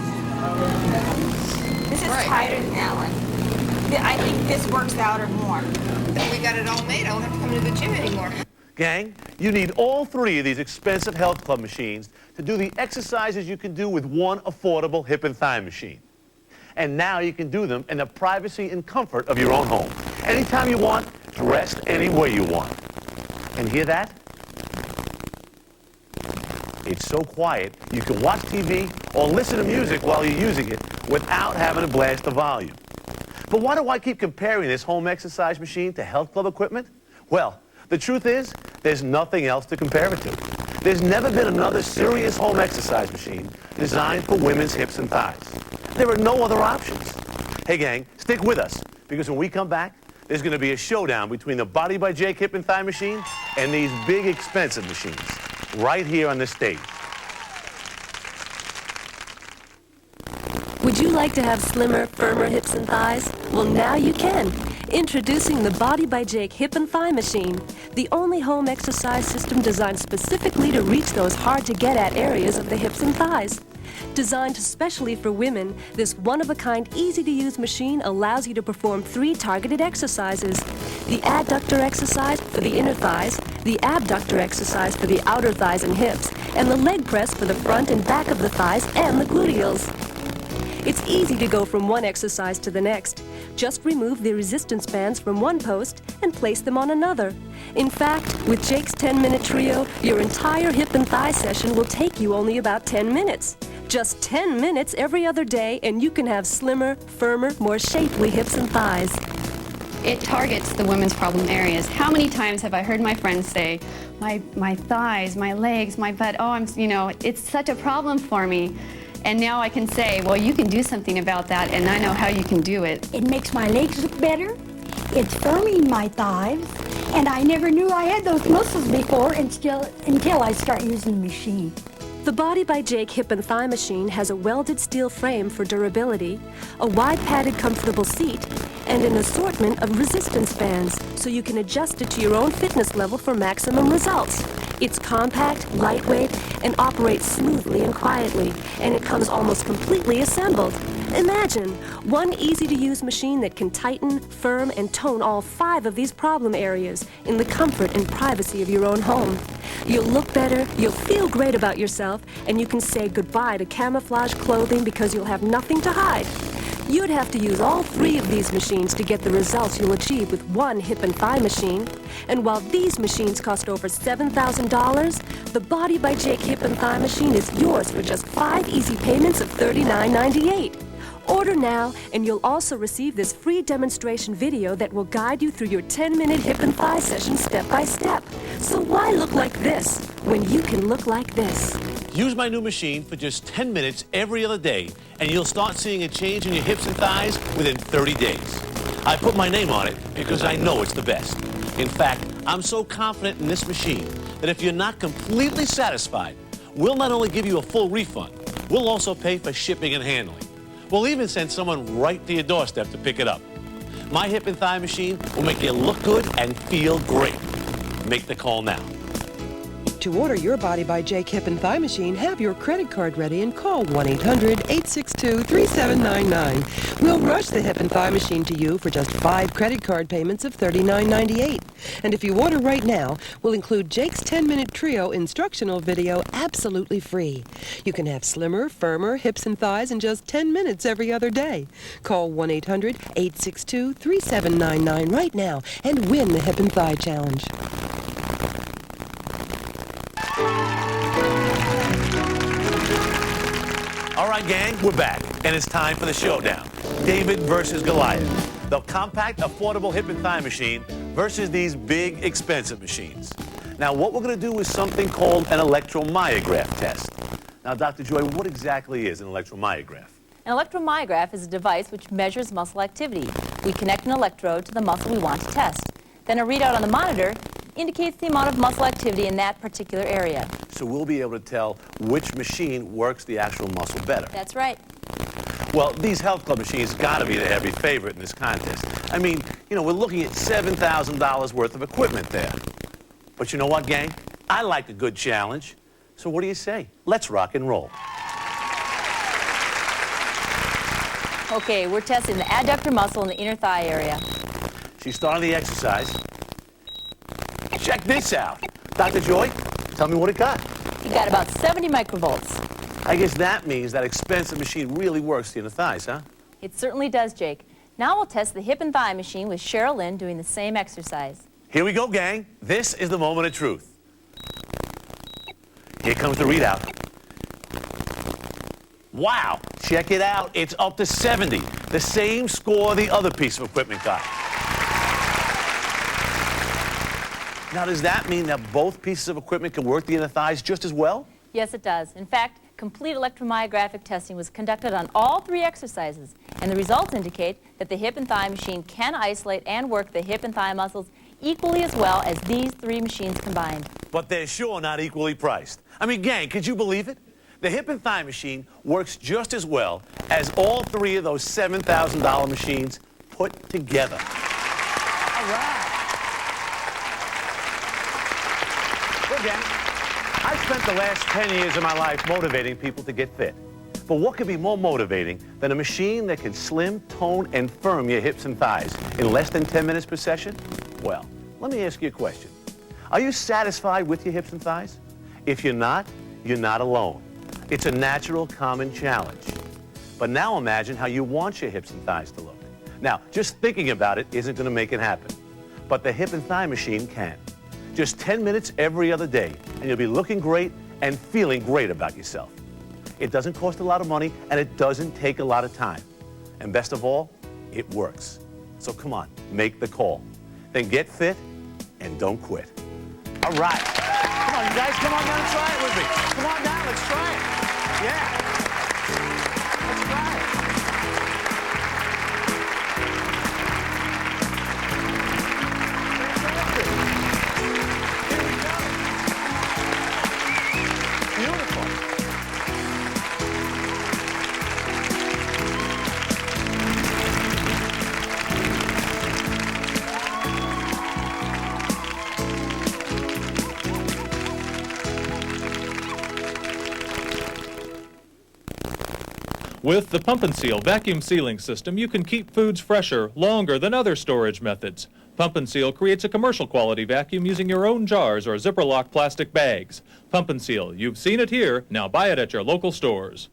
This is tighter than that one. I think this works the outer more. Then we got it all made. I don't have to come to the gym anymore. Gang, you need all 3 of these expensive health club machines to do the exercises you can do with one affordable hip and thigh machine. And now you can do them in the privacy and comfort of your own home. Anytime you want, dressed any way you want. And hear that? It's so quiet, you can watch TV or listen to music while you're using it without having to blast the volume. But why do I keep comparing this home exercise machine to health club equipment? Well, the truth is, there's nothing else to compare it to. There's never been another serious home exercise machine designed for women's hips and thighs. There are no other options. Hey gang, stick with us, because when we come back, there's going to be a showdown between the Body by Jake hip and thigh machine and these big expensive machines, right here on this stage. Would you like to have slimmer, firmer hips and thighs? Well, now you can. Introducing the Body by Jake hip and thigh machine, the only home exercise system designed specifically to reach those hard-to-get-at areas of the hips and thighs. Designed especially for women, this one-of-a-kind, easy-to-use machine allows you to perform 3 targeted exercises. The adductor exercise for the inner thighs, the abductor exercise for the outer thighs and hips, and the leg press for the front and back of the thighs and the gluteals. It's easy to go from one exercise to the next. Just remove the resistance bands from one post and place them on another. In fact, with Jake's 10-minute trio, your entire hip and thigh session will take you only about 10 minutes. Just 10 minutes every other day, and you can have slimmer, firmer, more shapely hips and thighs. It targets the women's problem areas. How many times have I heard my friends say, my thighs, my legs, my butt, it's such a problem for me. And now I can say, well, you can do something about that, and I know how you can do it. It makes my legs look better. It's firming my thighs, and I never knew I had those muscles before until I start using the machine. The Body by Jake hip and thigh machine has a welded steel frame for durability, a wide padded comfortable seat, and an assortment of resistance bands so you can adjust it to your own fitness level for maximum results. It's compact, lightweight, and operates smoothly and quietly, and it comes almost completely assembled. Imagine one easy-to-use machine that can tighten, firm, and tone all 5 of these problem areas in the comfort and privacy of your own home. You'll look better, you'll feel great about yourself, and you can say goodbye to camouflage clothing because you'll have nothing to hide. You'd have to use all 3 of these machines to get the results you'll achieve with one hip and thigh machine. And while these machines cost over $7,000, the Body by Jake hip and thigh machine is yours for just 5 easy payments of $39.98. Order now, and you'll also receive this free demonstration video that will guide you through your 10-minute hip and thigh session step by step. So why look like this when you can look like this? Use my new machine for just 10 minutes every other day, and you'll start seeing a change in your hips and thighs within 30 days. I put my name on it because I know it's the best. In fact, I'm so confident in this machine that if you're not completely satisfied, we'll not only give you a full refund, we'll also pay for shipping and handling. We'll even send someone right to your doorstep to pick it up. My hip and thigh machine will make you look good and feel great. Make the call now. To order your Body by Jake hip and thigh machine, have your credit card ready and call 1-800-862-3799. We'll rush the hip and thigh machine to you for just 5 credit card payments of $39.98. And if you order right now, we'll include Jake's 10-minute trio instructional video absolutely free. You can have slimmer, firmer hips and thighs in just 10 minutes every other day. Call 1-800-862-3799 right now and win the Hip and Thigh Challenge. All right, gang, we're back, and it's time for the showdown. David versus Goliath. The compact, affordable hip and thigh machine versus these big, expensive machines. Now, what we're going to do is something called an electromyograph test. Now, Dr. Joy, what exactly is an electromyograph? An electromyograph is a device which measures muscle activity. We connect an electrode to the muscle we want to test. Then a readout on the monitor indicates the amount of muscle activity in that particular area. So we'll be able to tell which machine works the actual muscle better. That's right. Well, these health club machines got to be the heavy favorite in this contest. I mean, you know, we're looking at $7,000 worth of equipment there. But you know what, gang? I like a good challenge. So what do you say? Let's rock and roll. Okay, we're testing the adductor muscle in the inner thigh area. She's starting the exercise. Check this out. Dr. Joy, tell me what it got. You got about 70 microvolts. I guess that means that expensive machine really works the inner thighs, huh? It certainly does, Jake. Now we'll test the hip and thigh machine with Cheryl Lynn doing the same exercise. Here we go, gang. This is the moment of truth. Here comes the readout. Wow, check it out. It's up to 70. The same score the other piece of equipment got. Now, does that mean that both pieces of equipment can work the inner thighs just as well? Yes, it does. In fact, complete electromyographic testing was conducted on all 3 exercises, and the results indicate that the hip and thigh machine can isolate and work the hip and thigh muscles equally as well as these 3 machines combined. But they're sure not equally priced. I mean, gang, could you believe it? The hip and thigh machine works just as well as all 3 of those $7,000 machines put together. All right. Well, gang, I spent the last 10 years of my life motivating people to get fit. But what could be more motivating than a machine that can slim, tone, and firm your hips and thighs in less than 10 minutes per session? Well, let me ask you a question. Are you satisfied with your hips and thighs? If you're not alone. It's a natural, common challenge. But now imagine how you want your hips and thighs to look. Now, just thinking about it isn't going to make it happen. But the hip and thigh machine can. Just 10 minutes every other day, and you'll be looking great and feeling great about yourself. It doesn't cost a lot of money, and it doesn't take a lot of time. And best of all, it works. So come on, make the call. Then get fit and don't quit. All right. Come on, you guys, come on down and try it with me. Come on down, let's try it. Yeah. Let's try it. With the Pump and Seal vacuum sealing system, you can keep foods fresher longer than other storage methods. Pump and Seal creates a commercial quality vacuum using your own jars or zipper lock plastic bags. Pump and Seal, you've seen it here, now buy it at your local stores.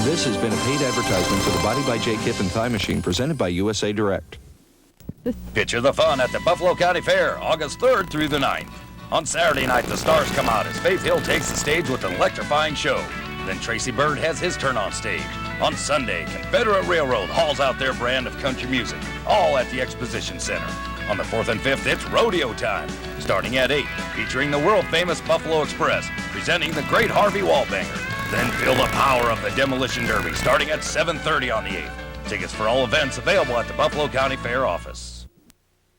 This has been a paid advertisement for the Body by Jake Hip and Thigh Machine presented by USA Direct. Picture the fun at the Buffalo County Fair, August 3rd through the 9th. On Saturday night, the stars come out as Faith Hill takes the stage with an electrifying show. Then Tracy Byrd has his turn on stage. On Sunday, Confederate Railroad hauls out their brand of country music, all at the Exposition Center. On the 4th and 5th, it's rodeo time, starting at 8, featuring the world-famous Buffalo Express, presenting the great Harvey Wallbanger. Then feel the power of the Demolition Derby, starting at 7:30 on the 8th. Tickets for all events available at the Buffalo County Fair office.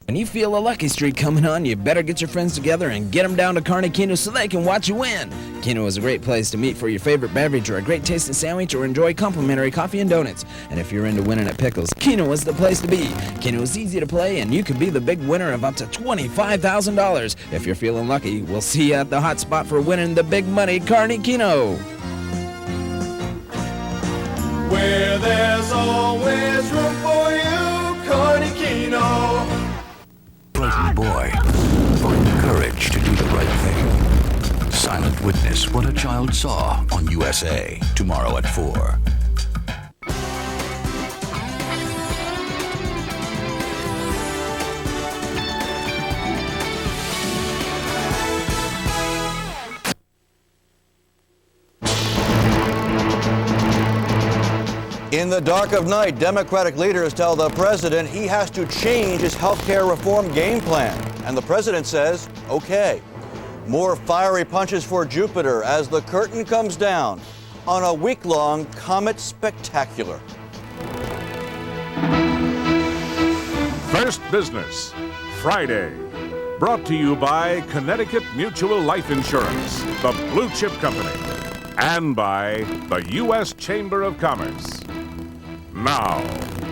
When you feel a lucky streak coming on, you better get your friends together and get them down to Kearney Keno so they can watch you win. Keno is a great place to meet for your favorite beverage or a great tasting sandwich or enjoy complimentary coffee and donuts. And if you're into winning at pickles, Keno is the place to be. Keno is easy to play and you could be the big winner of up to $25,000. If you're feeling lucky, we'll see you at the hot spot for winning the big money, Kearney Keno. Where there's always room for you, Kearney Keno. Frightened boy, find the courage to do the right thing. Silent Witness, What a Child Saw on USA, tomorrow at 4. In the dark of night, Democratic leaders tell the president he has to change his health care reform game plan. And the president says, okay. More fiery punches for Jupiter as the curtain comes down on a week-long comet spectacular. First Business, Friday. Brought to you by Connecticut Mutual Life Insurance, the Blue Chip Company, and by the U.S. Chamber of Commerce. Now,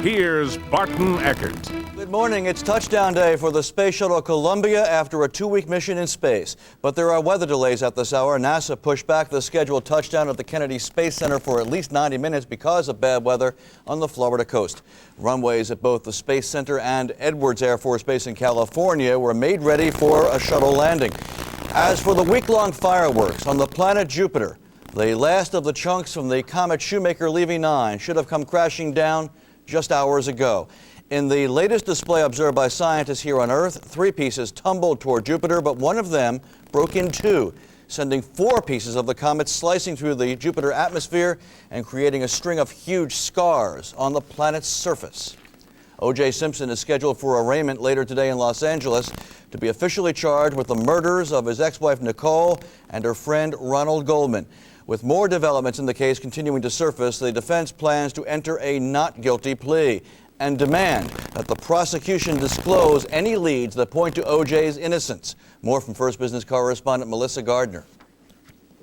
here's Barton Eckert. Good morning. It's touchdown day for the Space Shuttle Columbia after a 2-week mission in space. But there are weather delays at this hour. NASA pushed back the scheduled touchdown at the Kennedy Space Center for at least 90 minutes because of bad weather on the Florida coast. Runways at both the Space Center and Edwards Air Force Base in California were made ready for a shuttle landing. As for the week-long fireworks on the planet Jupiter, the last of the chunks from the comet Shoemaker-Levy 9 should have come crashing down just hours ago. In the latest display observed by scientists here on Earth, 3 pieces tumbled toward Jupiter, but one of them broke in 2, sending 4 pieces of the comet slicing through the Jupiter atmosphere and creating a string of huge scars on the planet's surface. O.J. Simpson is scheduled for arraignment later today in Los Angeles to be officially charged with the murders of his ex-wife Nicole and her friend Ronald Goldman. With more developments in the case continuing to surface, the defense plans to enter a not guilty plea and demand that the prosecution disclose any leads that point to O.J.'s innocence. More from First Business correspondent Melissa Gardner.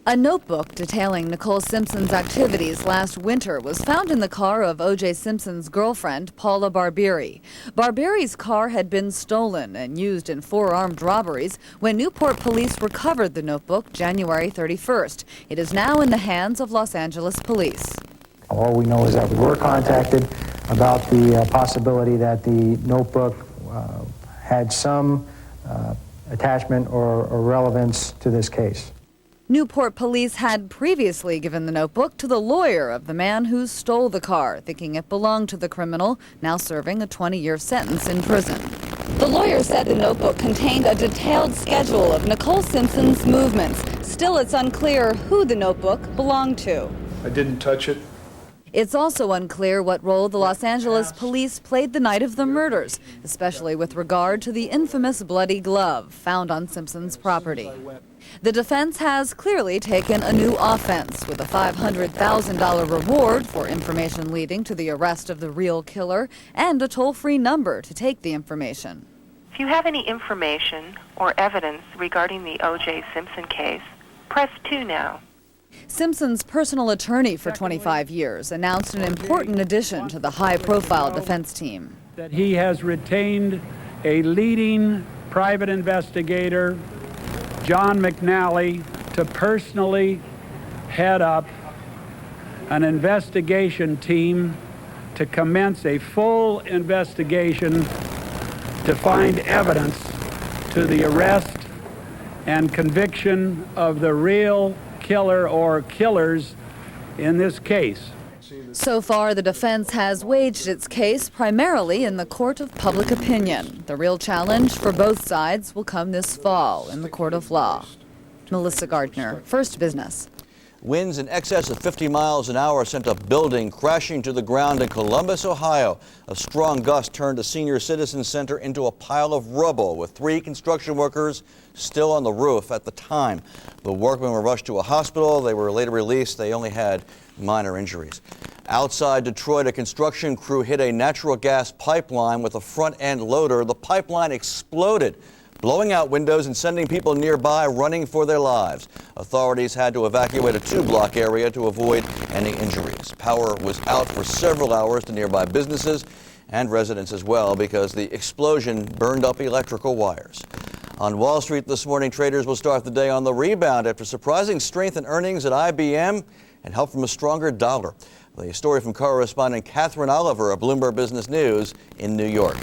A notebook detailing Nicole Simpson's activities last winter was found in the car of O.J. Simpson's girlfriend, Paula Barbieri. Barbieri's car had been stolen and used in 4 armed robberies when Newport police recovered the notebook January 31st. It is now in the hands of Los Angeles police. All we know is that we were contacted about the possibility that the notebook had some attachment or relevance to this case. Newport police had previously given the notebook to the lawyer of the man who stole the car, thinking it belonged to the criminal, now serving a 20-year sentence in prison. The lawyer said the notebook contained a detailed schedule of Nicole Simpson's movements. Still, it's unclear who the notebook belonged to. I didn't touch it. It's also unclear what role the Los Angeles police played the night of the murders, especially with regard to the infamous bloody glove found on Simpson's property. The defense has clearly taken a new offense with a $500,000 reward for information leading to the arrest of the real killer and a toll-free number to take the information. If you have any information or evidence regarding the O.J. Simpson case, press 2 now. Simpson's personal attorney for 25 years announced an important addition to the high-profile defense team. That he has retained a leading private investigator, John McNally, to personally head up an investigation team to commence a full investigation to find evidence to the arrest and conviction of the real killer or killers in this case. So far, the defense has waged its case primarily in the court of public opinion. The real challenge for both sides will come this fall in the court of law. Melissa Gardner, First Business. Winds in excess of 50 miles an hour sent a building crashing to the ground in Columbus, Ohio. A strong gust turned a senior citizen center into a pile of rubble, with 3 construction workers still on the roof at the time. The workmen were rushed to a hospital. They were later released. They only had minor injuries. Outside Detroit, a construction crew hit a natural gas pipeline with a front-end loader. The pipeline exploded, blowing out windows and sending people nearby running for their lives. Authorities had to evacuate a 2-block area to avoid any injuries. Power was out for several hours to nearby businesses and residents as well because the explosion burned up electrical wires. On Wall Street this morning, traders will start the day on the rebound after surprising strength in earnings at IBM and help from a stronger dollar. The story from correspondent Catherine Oliver of Bloomberg Business News in New York.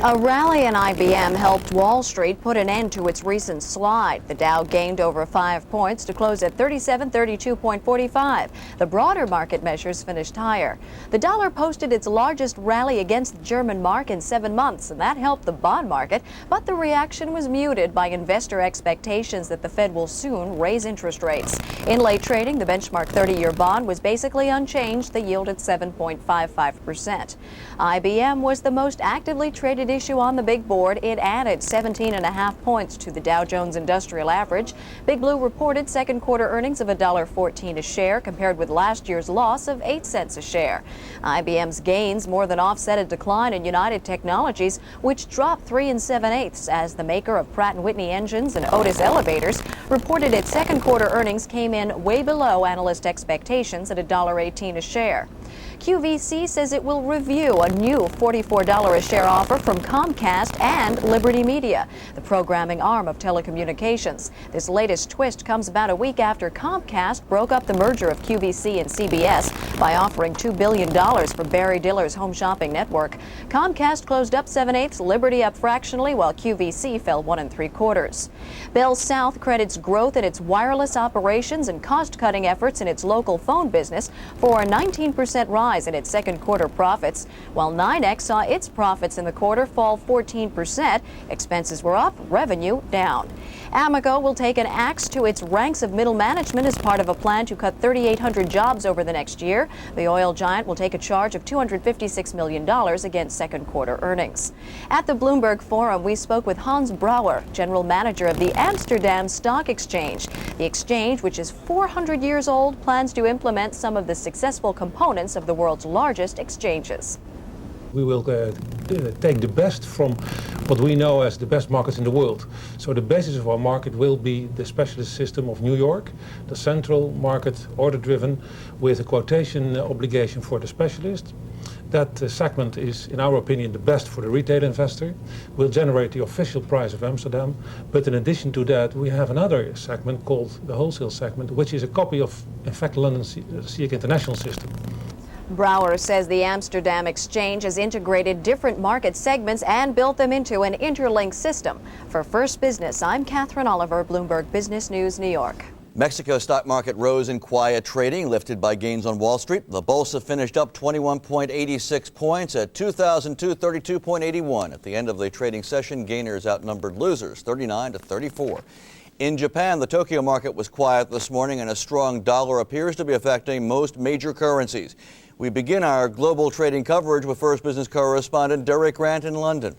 A rally in IBM helped Wall Street put an end to its recent slide. The Dow gained over 5 points to close at 3732.45. The broader market measures finished higher. The dollar posted its largest rally against the German mark in 7 months, and that helped the bond market. But the reaction was muted by investor expectations that the Fed will soon raise interest rates. In late trading, the benchmark 30-year bond was basically unchanged, the yield at 7.55%. IBM was the most actively traded issue on the big board. It added 17.5 points to the Dow Jones Industrial Average. Big Blue reported second quarter earnings of $1.14 a share compared with last year's loss of 8 cents a share. IBM's gains more than offset a decline in United Technologies, which dropped 3 7/8 as the maker of Pratt & Whitney engines and Otis elevators reported its second quarter earnings came in way below analyst expectations at $1.18 a share. QVC says it will review a new $44 a share offer from Comcast and Liberty Media, the programming arm of telecommunications. This latest twist comes about a week after Comcast broke up the merger of QVC and CBS by offering $2 billion for Barry Diller's home shopping network. Comcast closed up 7/8, Liberty up fractionally, while QVC fell 1 3/4. Bell South credits growth in its wireless operations and cost-cutting efforts in its local phone business for a 19% rise in its second quarter profits, while NYNEX saw its profits in the quarter fall 14%. Expenses were up, revenue down. Amoco will take an axe to its ranks of middle management as part of a plan to cut 3,800 jobs over the next year. The oil giant will take a charge of $256 million against second quarter earnings. At the Bloomberg Forum, we spoke with Hans Brouwer, general manager of the Amsterdam Stock Exchange. The exchange, which is 400 years old, plans to implement some of the successful components of the world's largest exchanges. We will take the best from what we know as the best markets in the world. So the basis of our market will be the specialist system of New York, the central market, order-driven, with a quotation obligation for the specialist. That segment is, in our opinion, the best for the retail investor. Will generate the official price of Amsterdam. But in addition to that, we have another segment called the wholesale segment, which is a copy of, in fact, London SIAC International system. Brouwer says the Amsterdam Exchange has integrated different market segments and built them into an interlinked system. For First Business, I'm Catherine Oliver, Bloomberg Business News, New York. Mexico's stock market rose in quiet trading, lifted by gains on Wall Street. The Bolsa finished up 21.86 points at 2,232.81. At the end of the trading session, gainers outnumbered losers, 39-34. In Japan, the Tokyo market was quiet this morning, and a strong dollar appears to be affecting most major currencies. We begin our global trading coverage with First Business correspondent Derek Grant in London.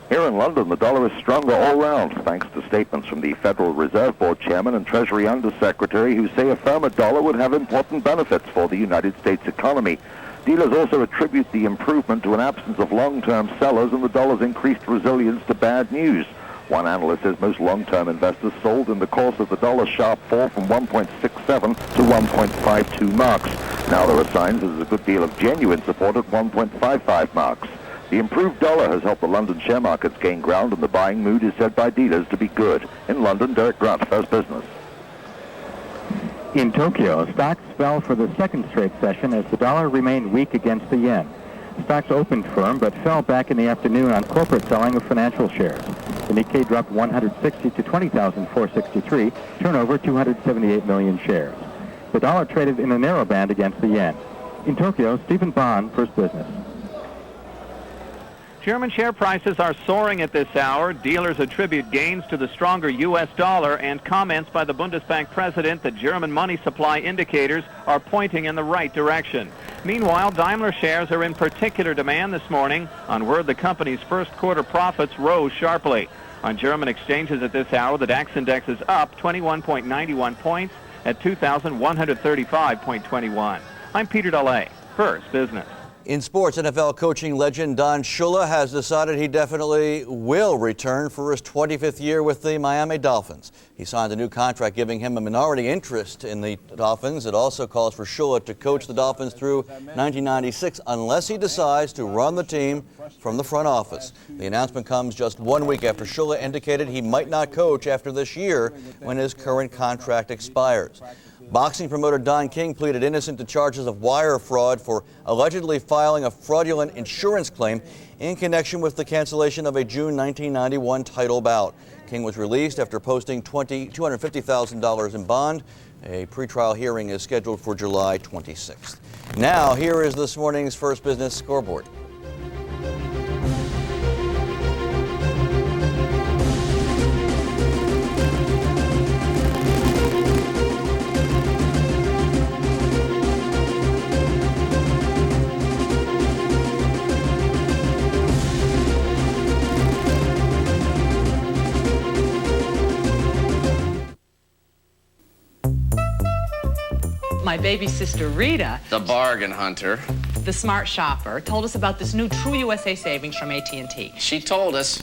Here in London, the dollar is stronger all round, thanks to statements from the Federal Reserve Board Chairman and Treasury Undersecretary who say a firmer dollar would have important benefits for the United States economy. Dealers also attribute the improvement to an absence of long-term sellers and the dollar's increased resilience to bad news. One analyst says most long-term investors sold in the course of the dollar's sharp fall from 1.67 to 1.52 marks. Now there are signs that there's a good deal of genuine support at 1.55 marks. The improved dollar has helped the London share markets gain ground, and the buying mood is said by dealers to be good. In London, Derek Grant, First Business. In Tokyo, stocks fell for the second straight session as the dollar remained weak against the yen. Stocks opened firm but fell back in the afternoon on corporate selling of financial shares. The Nikkei dropped 160 to 20,463, turnover 278 million shares. The dollar traded in a narrow band against the yen. In Tokyo, Stephen Bond, First Business. German share prices are soaring at this hour. Dealers attribute gains to the stronger U.S. dollar and comments by the Bundesbank president that German money supply indicators are pointing in the right direction. Meanwhile, Daimler shares are in particular demand this morning on word the company's first quarter profits rose sharply. On German exchanges at this hour, the DAX index is up 21.91 points at 2,135.21. I'm Peter Dallay, First Business. In sports, NFL coaching legend Don Shula has decided he definitely will return for his 25th year with the Miami Dolphins. He signed a new contract giving him a minority interest in the Dolphins. It also calls for Shula to coach the Dolphins through 1996 unless he decides to run the team from the front office. The announcement comes just 1 week after Shula indicated he might not coach after this year when his current contract expires. Boxing promoter Don King pleaded innocent to charges of wire fraud for allegedly filing a fraudulent insurance claim in connection with the cancellation of a June 1991 title bout. King was released after posting $250,000 in bond. A pretrial hearing is scheduled for July 26th. Now, here is this morning's First Business Scoreboard. My baby sister Rita, the bargain hunter, the smart shopper, told us about this new True USA savings from AT&T. She told us.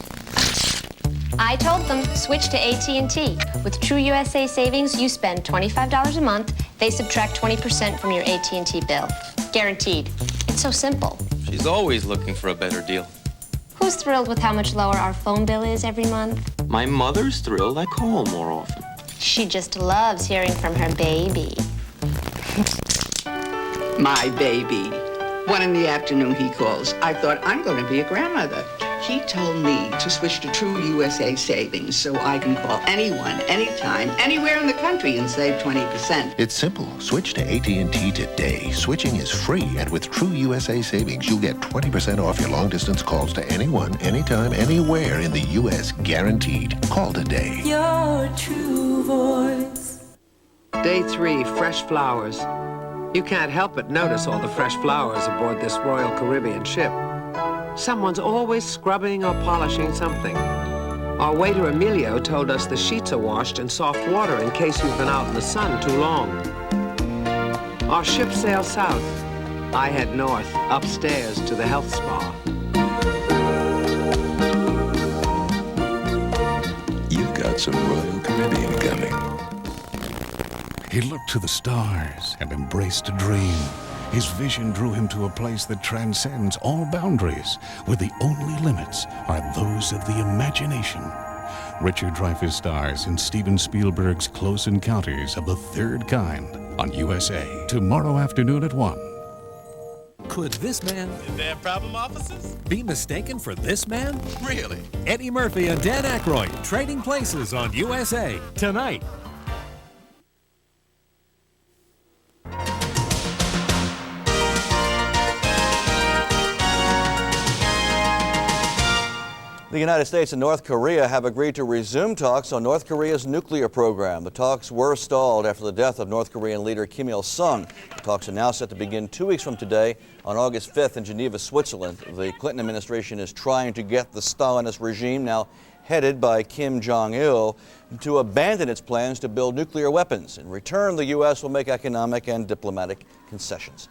I told them, switch to AT&T. With True USA savings, you spend $25 a month. They subtract 20% from your AT&T bill. Guaranteed. It's so simple. She's always looking for a better deal. Who's thrilled with how much lower our phone bill is every month? My mother's thrilled. I call more often. She just loves hearing from her baby. My baby. 1 in the afternoon he calls. I thought, I'm going to be a grandmother. He told me to switch to True USA Savings so I can call anyone, anytime, anywhere in the country and save 20%. It's simple. Switch to AT&T today. Switching is free, and with True USA Savings, you'll get 20% off your long-distance calls to anyone, anytime, anywhere in the U.S. Guaranteed. Call today. Your true voice. Day 3, fresh flowers. You can't help but notice all the fresh flowers aboard this Royal Caribbean ship. Someone's always scrubbing or polishing something. Our waiter Emilio told us the sheets are washed in soft water in case you've been out in the sun too long. Our ship sails south. I head north, upstairs to the health spa. You've got some Royal Caribbean coming. He looked to the stars and embraced a dream. His vision drew him to a place that transcends all boundaries, where the only limits are those of the imagination. Richard Dreyfuss stars in Steven Spielberg's Close Encounters of the Third Kind on USA, tomorrow afternoon at 1. Could this man Is there a problem, officers? be mistaken for this man? Really? Eddie Murphy and Dan Aykroyd trading places on USA tonight. The United States and North Korea have agreed to resume talks on North Korea's nuclear program. The talks were stalled after the death of North Korean leader Kim Il-sung. The talks are now set to begin 2 weeks from today on August 5th in Geneva, Switzerland. The Clinton administration is trying to get the Stalinist regime, now headed by Kim Jong-il, to abandon its plans to build nuclear weapons. In return, the U.S. will make economic and diplomatic concessions.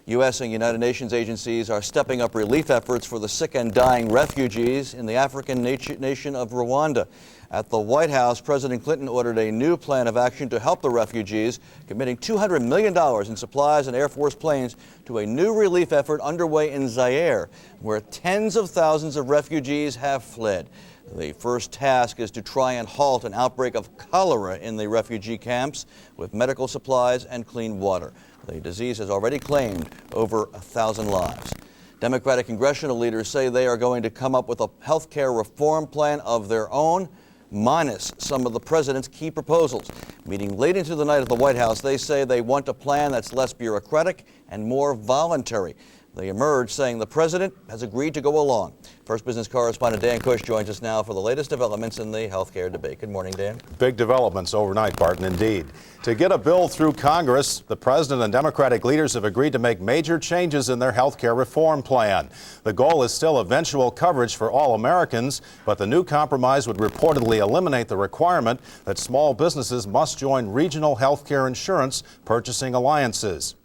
U.S. and United Nations agencies are stepping up relief efforts for the sick and dying refugees in the African nation of Rwanda. At the White House, President Clinton ordered a new plan of action to help the refugees, committing $200 million in supplies and Air Force planes to a new relief effort underway in Zaire, where tens of thousands of refugees have fled. The first task is to try and halt an outbreak of cholera in the refugee camps with medical supplies and clean water. The disease has already claimed over 1,000 lives. Democratic congressional leaders say they are going to come up with a health care reform plan of their own, minus some of the president's key proposals. Meeting late into the night at the White House, they say they want a plan that's less bureaucratic and more voluntary. They emerged saying the president has agreed to go along. First Business correspondent Dan Cush joins us now for the latest developments in the health care debate. Good morning, Dan. Big developments overnight, Barton, indeed. To get a bill through Congress, the president and Democratic leaders have agreed to make major changes in their health care reform plan. The goal is still eventual coverage for all Americans, but the new compromise would reportedly eliminate the requirement that small businesses must join regional health care insurance purchasing alliances,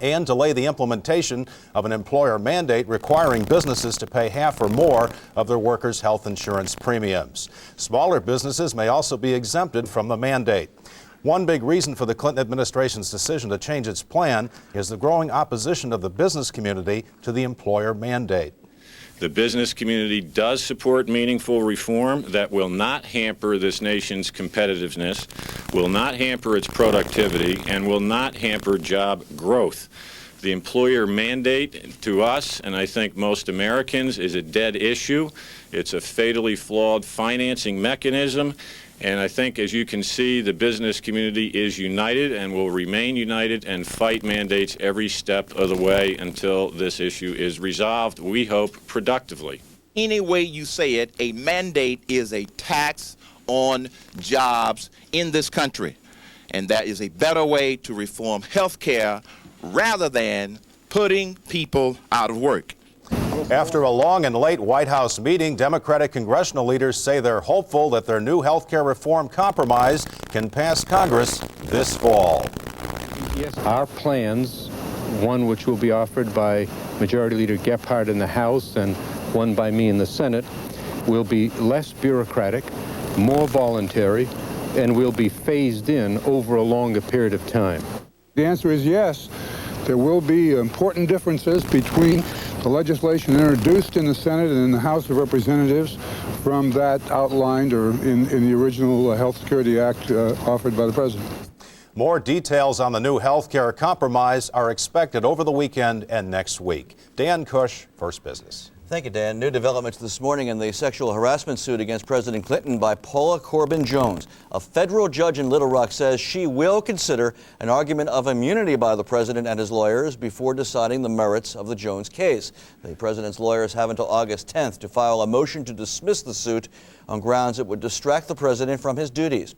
and delay the implementation of an employer mandate requiring businesses to pay half or more of their workers' health insurance premiums. Smaller businesses may also be exempted from the mandate. One big reason for the Clinton administration's decision to change its plan is the growing opposition of the business community to the employer mandate. The business community does support meaningful reform that will not hamper this nation's competitiveness, will not hamper its productivity, and will not hamper job growth. The employer mandate to us, and I think most Americans, is a dead issue. It's a fatally flawed financing mechanism. And I think, as you can see, the business community is united and will remain united and fight mandates every step of the way until this issue is resolved, we hope, productively. Any way you say it, a mandate is a tax on jobs in this country. And that is a better way to reform health care rather than putting people out of work. After a long and late White House meeting, Democratic congressional leaders say they're hopeful that their new health care reform compromise can pass Congress this fall. Our plans, one which will be offered by Majority Leader Gephardt in the House and one by me in the Senate, will be less bureaucratic, more voluntary, and will be phased in over a longer period of time. The answer is yes. There will be important differences between the legislation introduced in the Senate and in the House of Representatives from that outlined or in the original Health Security Act offered by the President. More details on the new health care compromise are expected over the weekend and next week. Dan Cush, First Business. Thank you, Dan. New developments this morning in the sexual harassment suit against President Clinton by Paula Corbin Jones. A federal judge in Little Rock says she will consider an argument of immunity by the president and his lawyers before deciding the merits of the Jones case. The president's lawyers have until August 10th to file a motion to dismiss the suit on grounds it would distract the president from his duties.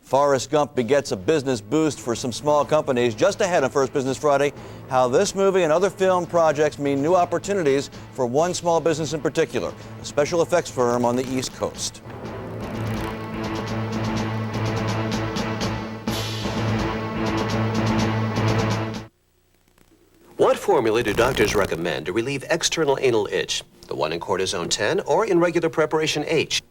Forrest Gump begets a business boost for some small companies. Just ahead on First Business Friday, how this movie and other film projects mean new opportunities for one small business in particular, a special effects firm on the East Coast. What formula do doctors recommend to relieve external anal itch? The one in cortisone 10 or in regular preparation H?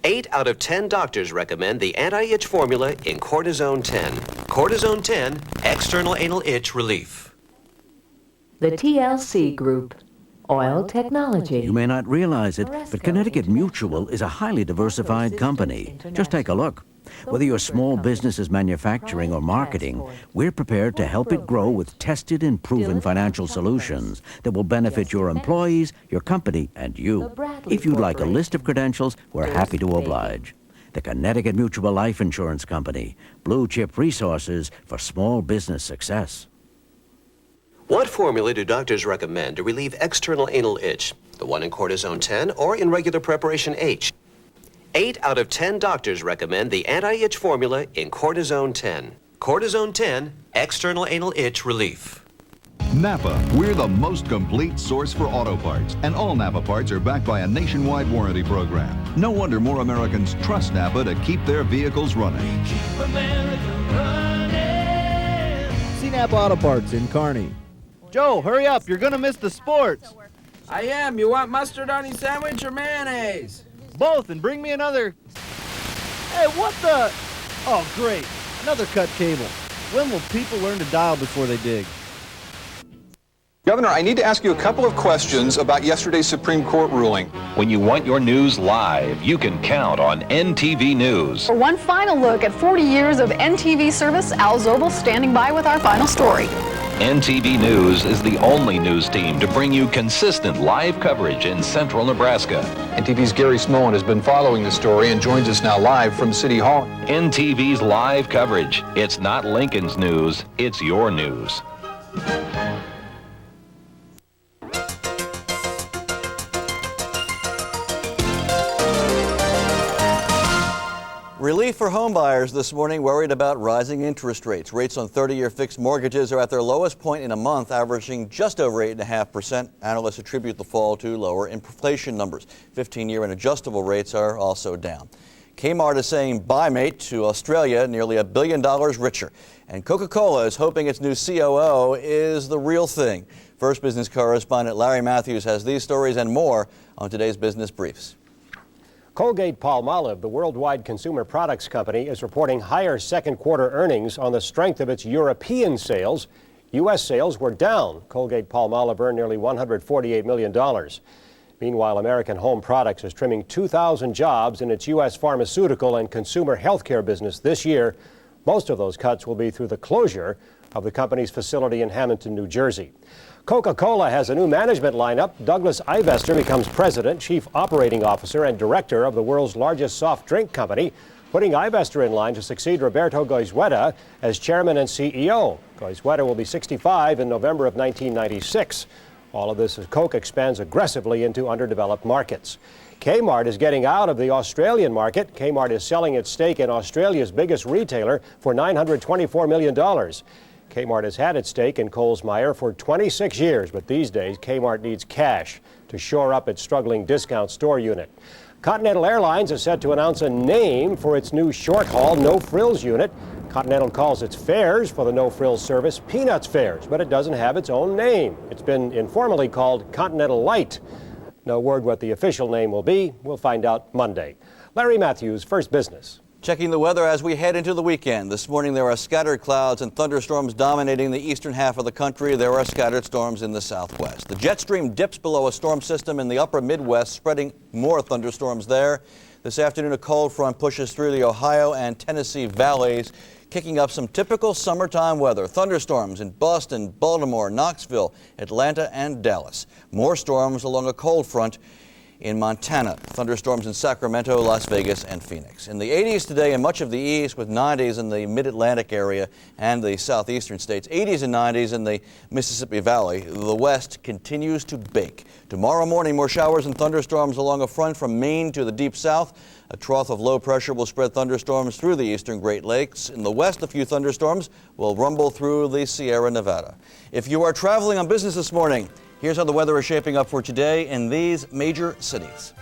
8 out of 10 doctors recommend the anti-itch formula in Cortisone 10. Cortisone 10, external anal itch relief. The TLC Group. Oil Technology. You may not realize it, but Connecticut Mutual is a highly diversified company. Just take a look. Whether your small business is manufacturing or marketing, we're prepared to help it grow with tested and proven financial solutions that will benefit your employees, your company, and you. If you'd like a list of credentials, we're happy to oblige. The Connecticut Mutual Life Insurance Company. Blue chip resources for small business success. What formula do doctors recommend to relieve external anal itch? The one in Cortisone 10 or in regular preparation H? 8 out of 10 doctors recommend the anti-itch formula in Cortisone 10. Cortisone 10, external anal itch relief. Napa, we're the most complete source for auto parts, and all Napa parts are backed by a nationwide warranty program. No wonder more Americans trust Napa to keep their vehicles running. Keep America running. See Napa Auto Parts in Kearney. Joe, hurry up, you're gonna miss the sports. I am. You want mustard on your sandwich or mayonnaise? Both, and bring me another. Hey, what the? Oh, great. Another cut cable. When will people learn to dial before they dig? Governor, I need to ask you a couple of questions about yesterday's Supreme Court ruling. When you want your news live, you can count on NTV News. For one final look at 40 years of NTV service, Al Zobel standing by with our final story. NTV News is the only news team to bring you consistent live coverage in central Nebraska. NTV's Gary Smolin has been following the story and joins us now live from City Hall. NTV's live coverage. It's not Lincoln's news, it's your news. Relief for homebuyers this morning worried about rising interest rates. Rates on 30-year fixed mortgages are at their lowest point in a month, averaging just over 8.5%. Analysts attribute the fall to lower inflation numbers. 15-year and adjustable rates are also down. Kmart is saying bye, mate, to Australia, nearly $1 billion richer. And Coca-Cola is hoping its new COO is the real thing. First Business correspondent Larry Matthews has these stories and more on today's Business Briefs. Colgate-Palmolive, the worldwide consumer products company, is reporting higher second quarter earnings on the strength of its European sales. U.S. sales were down. Colgate-Palmolive earned nearly $148 million. Meanwhile, American Home Products is trimming 2,000 jobs in its U.S. pharmaceutical and consumer healthcare business this year. Most of those cuts will be through the closure of the company's facility in Hamilton, New Jersey. Coca-Cola has a new management lineup. Douglas Ivester becomes president, chief operating officer, and director of the world's largest soft drink company, putting Ivester in line to succeed Roberto Goizueta as chairman and CEO. Goizueta will be 65 in November of 1996. All of this as Coke expands aggressively into underdeveloped markets. Kmart is getting out of the Australian market. Kmart is selling its stake in Australia's biggest retailer for $924 million. Kmart has had its stake in Coles Myer for 26 years, but these days Kmart needs cash to shore up its struggling discount store unit. Continental Airlines is set to announce a name for its new short-haul no-frills unit. Continental calls its fares for the no-frills service Peanuts Fares, but it doesn't have its own name. It's been informally called Continental Light. No word what the official name will be. We'll find out Monday. Larry Matthews, First Business. Checking the weather as we head into the weekend. This morning there are scattered clouds and thunderstorms dominating the eastern half of the country. There are scattered storms in the southwest. The jet stream dips below a storm system in the upper Midwest, spreading more thunderstorms there. This afternoon a cold front pushes through the Ohio and Tennessee valleys, kicking up some typical summertime weather. Thunderstorms in Boston, Baltimore, Knoxville, Atlanta, and Dallas. More storms along a cold front in Montana. Thunderstorms in Sacramento, Las Vegas, and Phoenix. In the 80s today in much of the east, with 90s in the mid-Atlantic area and the southeastern states. 80s and 90s in the Mississippi Valley. The west continues to bake. Tomorrow morning, more showers and thunderstorms along a front from Maine to the deep south. A trough of low pressure will spread thunderstorms through the eastern Great Lakes. In the west, a few thunderstorms will rumble through the Sierra Nevada. If you are traveling on business this morning, here's how the weather is shaping up for today in these major cities.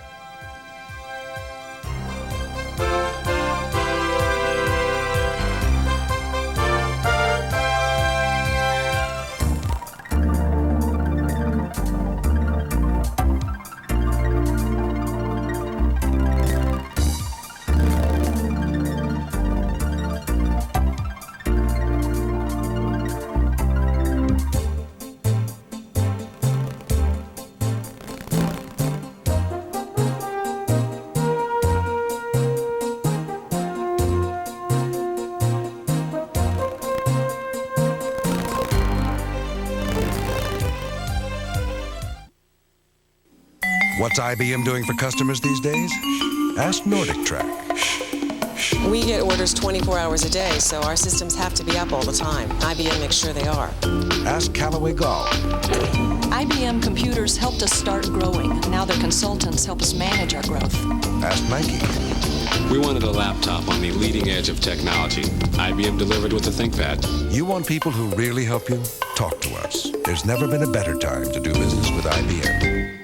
What's IBM doing for customers these days? Ask Nordic Track. We get orders 24 hours a day, so our systems have to be up all the time. IBM makes sure they are. Ask Callaway Golf. IBM computers helped us start growing. Now their consultants help us manage our growth. Ask Nike. We wanted a laptop on the leading edge of technology. IBM delivered with the ThinkPad. You want people who really help you? Talk to us. There's never been a better time to do business with IBM.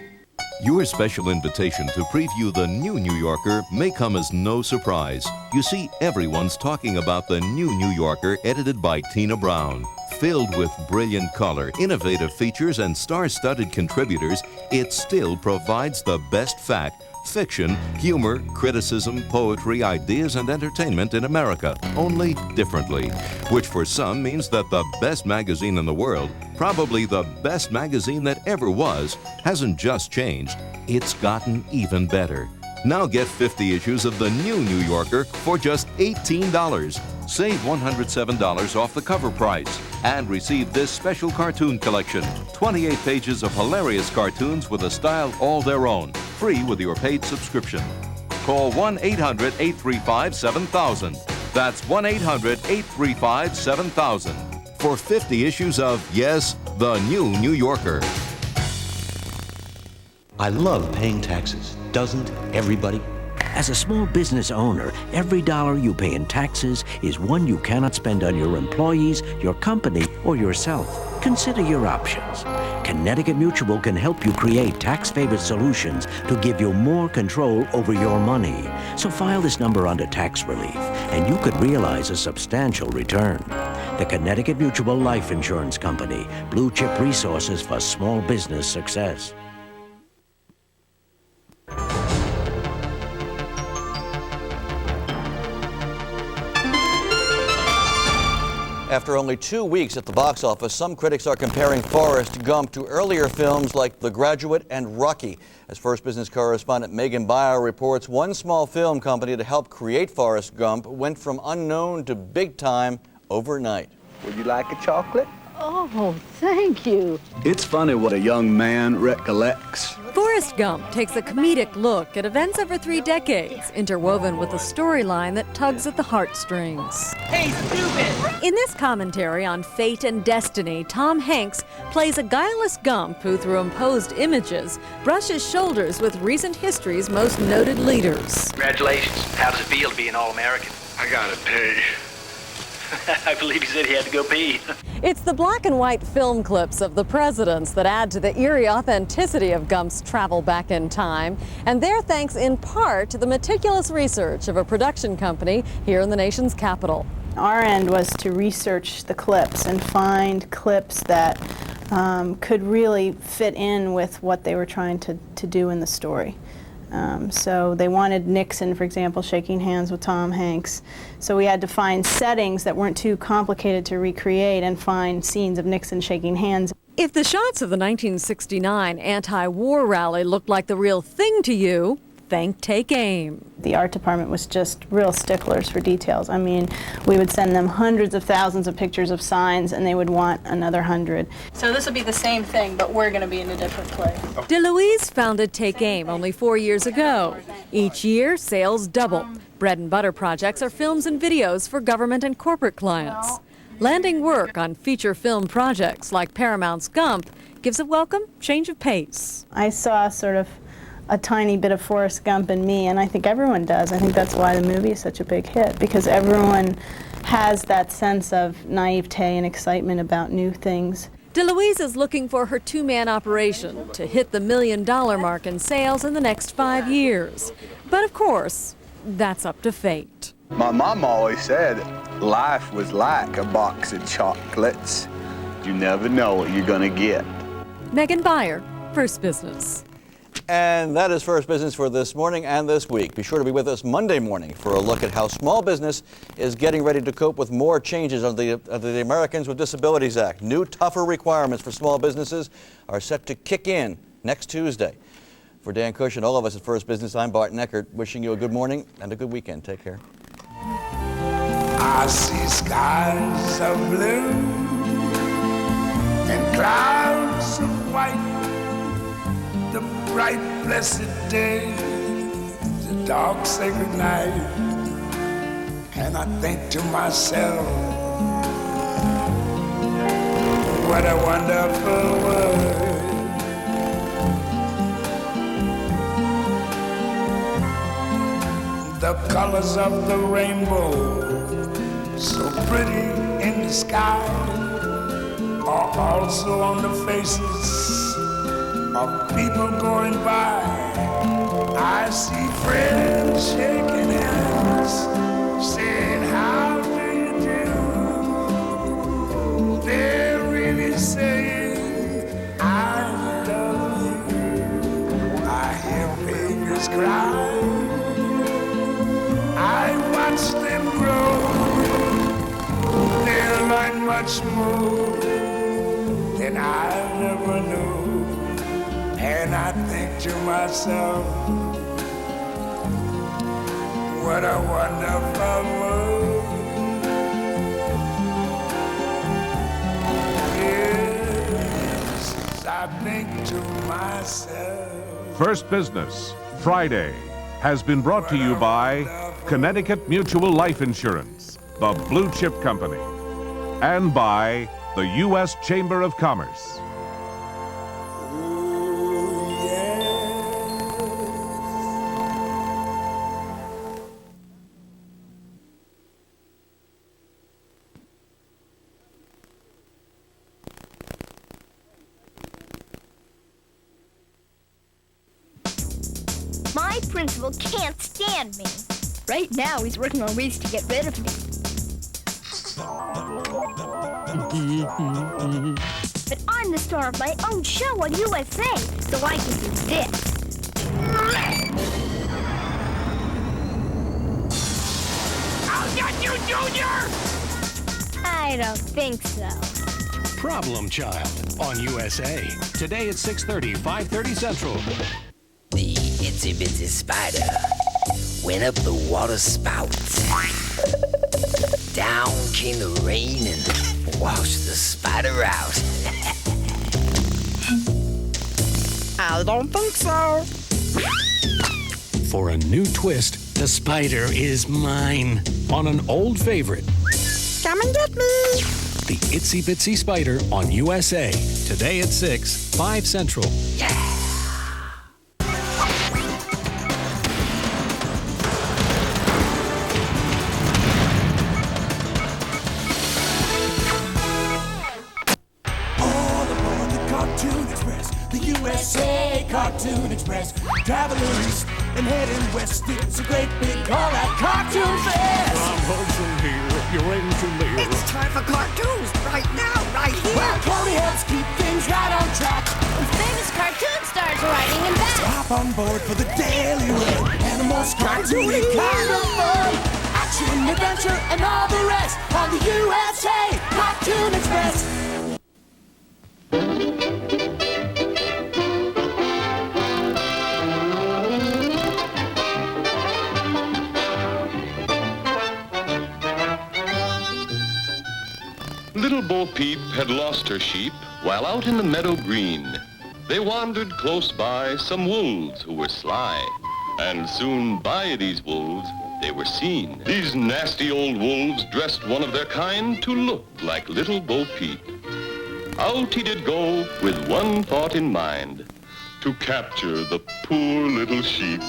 Your special invitation to preview the new New Yorker may come as no surprise. You see, everyone's talking about the new New Yorker edited by Tina Brown. Filled with brilliant color, innovative features, and star-studded contributors, it still provides the best fact Fiction, humor, criticism, poetry, ideas, and entertainment in America, only differently. Which for some means that the best magazine in the world, probably the best magazine that ever was, hasn't just changed, it's gotten even better. Now get 50 issues of the new New Yorker for just $18. Save $107 off the cover price and receive this special cartoon collection. 28 pages of hilarious cartoons with a style all their own, free with your paid subscription. Call 1-800-835-7000. That's 1-800-835-7000 for 50 issues of, yes, the new New Yorker. I love paying taxes. Doesn't everybody? As a small business owner, every dollar you pay in taxes is one you cannot spend on your employees, your company, or yourself. Consider your options. Connecticut Mutual can help you create tax-favored solutions to give you more control over your money. So file this number under tax relief, and you could realize a substantial return. The Connecticut Mutual Life Insurance Company, blue chip resources for small business success. After only 2 weeks at the box office, some critics are comparing Forrest Gump to earlier films like The Graduate and Rocky. As First Business correspondent Megan Byer reports, one small film company to help create Forrest Gump went from unknown to big time overnight. Would you like a chocolate? Oh, thank you. It's funny what a young man recollects. Forrest Gump takes a comedic look at events over 3 decades, interwoven with a storyline that tugs at the heartstrings. Hey, stupid! In this commentary on fate and destiny, Tom Hanks plays a guileless Gump who, through imposed images, brushes shoulders with recent history's most noted leaders. Congratulations. How does it feel to be an All-American? I gotta pay. I believe he said he had to go pee. It's the black and white film clips of the presidents that add to the eerie authenticity of Gump's travel back in time, and they're thanks in part to the meticulous research of a production company here in the nation's capital. Our end was to research the clips and find clips that could really fit in with what they were trying to do in the story. So they wanted Nixon, for example, shaking hands with Tom Hanks. So we had to find settings that weren't too complicated to recreate and find scenes of Nixon shaking hands. If the shots of the 1969 anti-war rally looked like the real thing to you, thank Take Aim. The art department was just real sticklers for details. I mean, we would send them hundreds of thousands of pictures of signs, and they would want another 100. So this would be the same thing, but we're going to be in a different place. DeLuise founded Take Aim only 4 years ago. Each year, sales double. Bread and butter projects are films and videos for government and corporate clients. Landing work on feature film projects like Paramount's Gump gives a welcome change of pace. I saw sort of a tiny bit of Forrest Gump in me, and I think everyone does. I think that's why the movie is such a big hit, because everyone has that sense of naivete and excitement about new things. DeLuise is looking for her two-man operation to hit the $1 million mark in sales in the next 5 years. But of course, that's up to fate. My mom always said life was like a box of chocolates. You never know what you're gonna get. Megan Byer, First Business. And that is First Business for this morning and this week. Be sure to be with us Monday morning for a look at how small business is getting ready to cope with more changes under the Americans with Disabilities Act. New, tougher requirements for small businesses are set to kick in next Tuesday. For Dan Cush and all of us at First Business, I'm Bart Neckert, wishing you a good morning and a good weekend. Take care. I see skies of blue and clouds of white. The bright, blessed day, the dark, sacred night. And I think to myself, what a wonderful world. The colors of the rainbow, so pretty in the sky, are also on the faces of people going by. I see friends shaking hands, saying, how do you do? They're really saying, I love you. I hear babies cry. much more than I ever knew. And I think to myself, what a wonderful world. Yes, I think to myself. First Business, Friday, has been brought to you by Connecticut Mutual Life Insurance, the Blue Chip Company, and by the U.S. Chamber of Commerce. My principal can't stand me. Right now, he's working on ways to get rid of me. But I'm the star of my own show on USA, so I can do this. I'll get you, Junior! I don't think so. Problem Child on USA. Today at 6:30, 5:30 Central. The itsy bitsy spider went up the water spout. Down came the rain and washed the spider out. I don't think so. For a new twist, the spider is mine on an old favorite. Come and get me. The Itsy Bitsy Spider on USA. Today at 6, 5 Central. USA Cartoon Express. Traveling east and heading west. It's a great big all-out cartoon fest. I'm Hudson here, your engineer. It's time for cartoons right now, right here. Well, Cody helps keep things right on track. With famous cartoon stars writing and back. Hop on board for the daily run. Animals, cartoony kind of fun. Action, adventure, and all the rest on the USA Cartoon Express. Little Bo Peep had lost her sheep while out in the meadow green. They wandered close by some wolves who were sly, and soon by these wolves they were seen. These nasty old wolves dressed one of their kind to look like Little Bo Peep. Out he did go with one thought in mind, to capture the poor little sheep.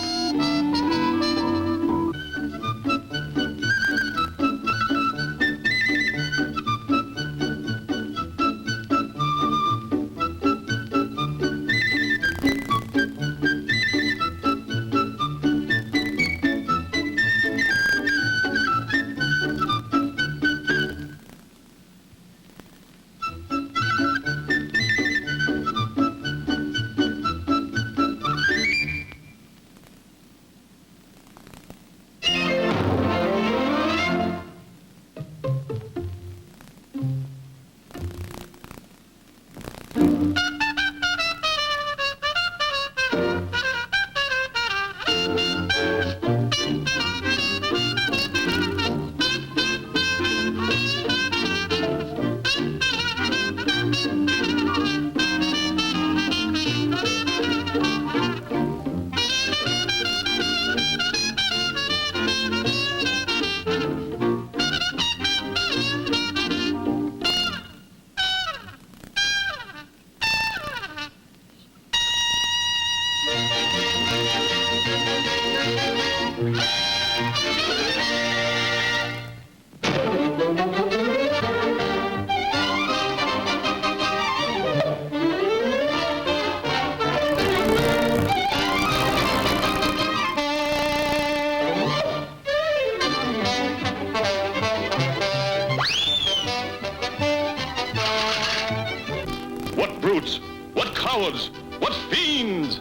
What brutes! What cowards! What fiends!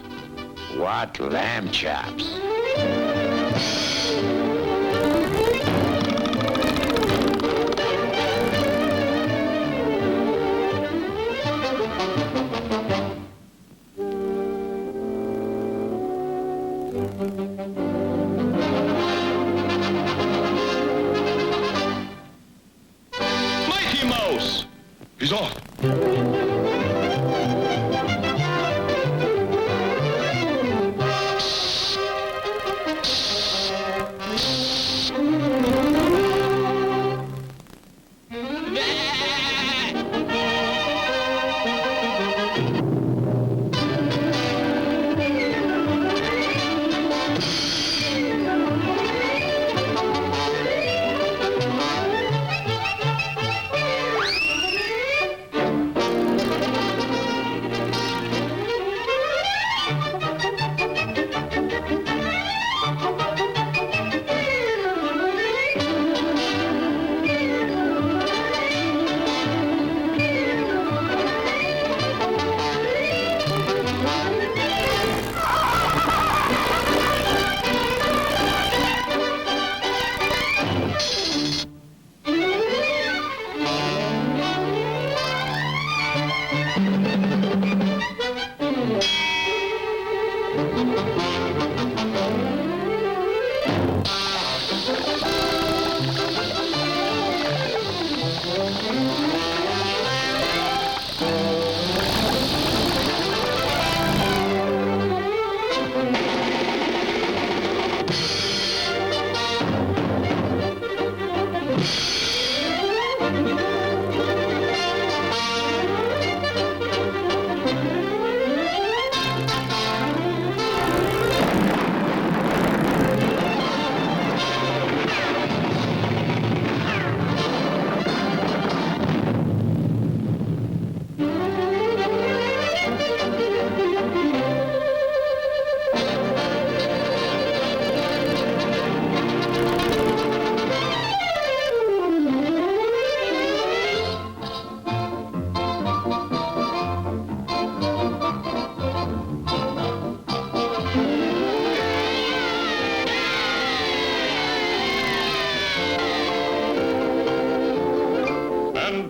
What lamb chops! He's off.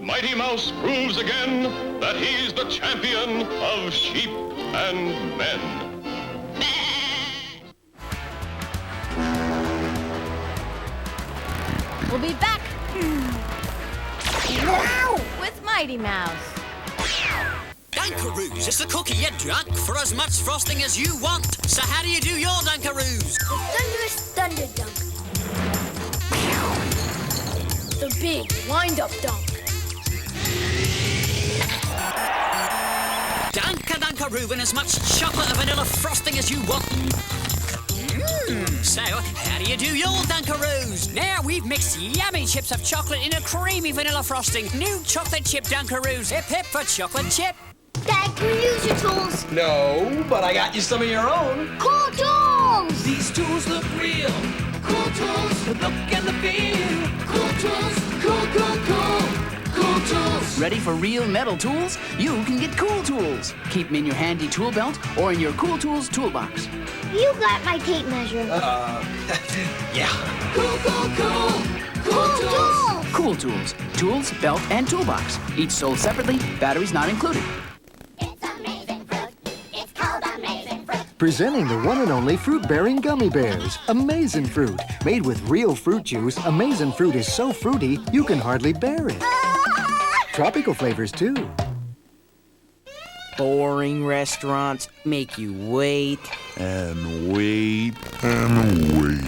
Mighty Mouse proves again that he's the champion of sheep and men. We'll be back with Mighty Mouse. Dunkaroos, it's the cookie you drunk for as much frosting as you want. So how do you do your Dunkaroos? Thunderous Thunder Dunk. The big wind-up dunk. Dunk a Dunkaroo in as much chocolate or vanilla frosting as you want. So, how do you do your Dunkaroos? Now we've mixed yummy chips of chocolate in a creamy vanilla frosting. New chocolate chip Dunkaroos. Hip hip for chocolate chip. Dad, can we use your tools? No, but I got you some of your own. Cool tools! These tools look real. Cool tools. The look and the feel. Cool tools. Cool, cool, cool. Cool tools. Ready for real metal tools? You can get Cool Tools. Keep them in your handy tool belt or in your Cool Tools toolbox. You got my tape measure. Yeah. Cool, cool, cool. Cool tools. Cool Tools. Tools, belt, and toolbox. Each sold separately, batteries not included. Presenting the one and only fruit-bearing gummy bears, Amazin' Fruit. Made with real fruit juice, Amazin' Fruit is so fruity, you can hardly bear it. Tropical flavors, too. Boring restaurants make you wait. And wait. And wait.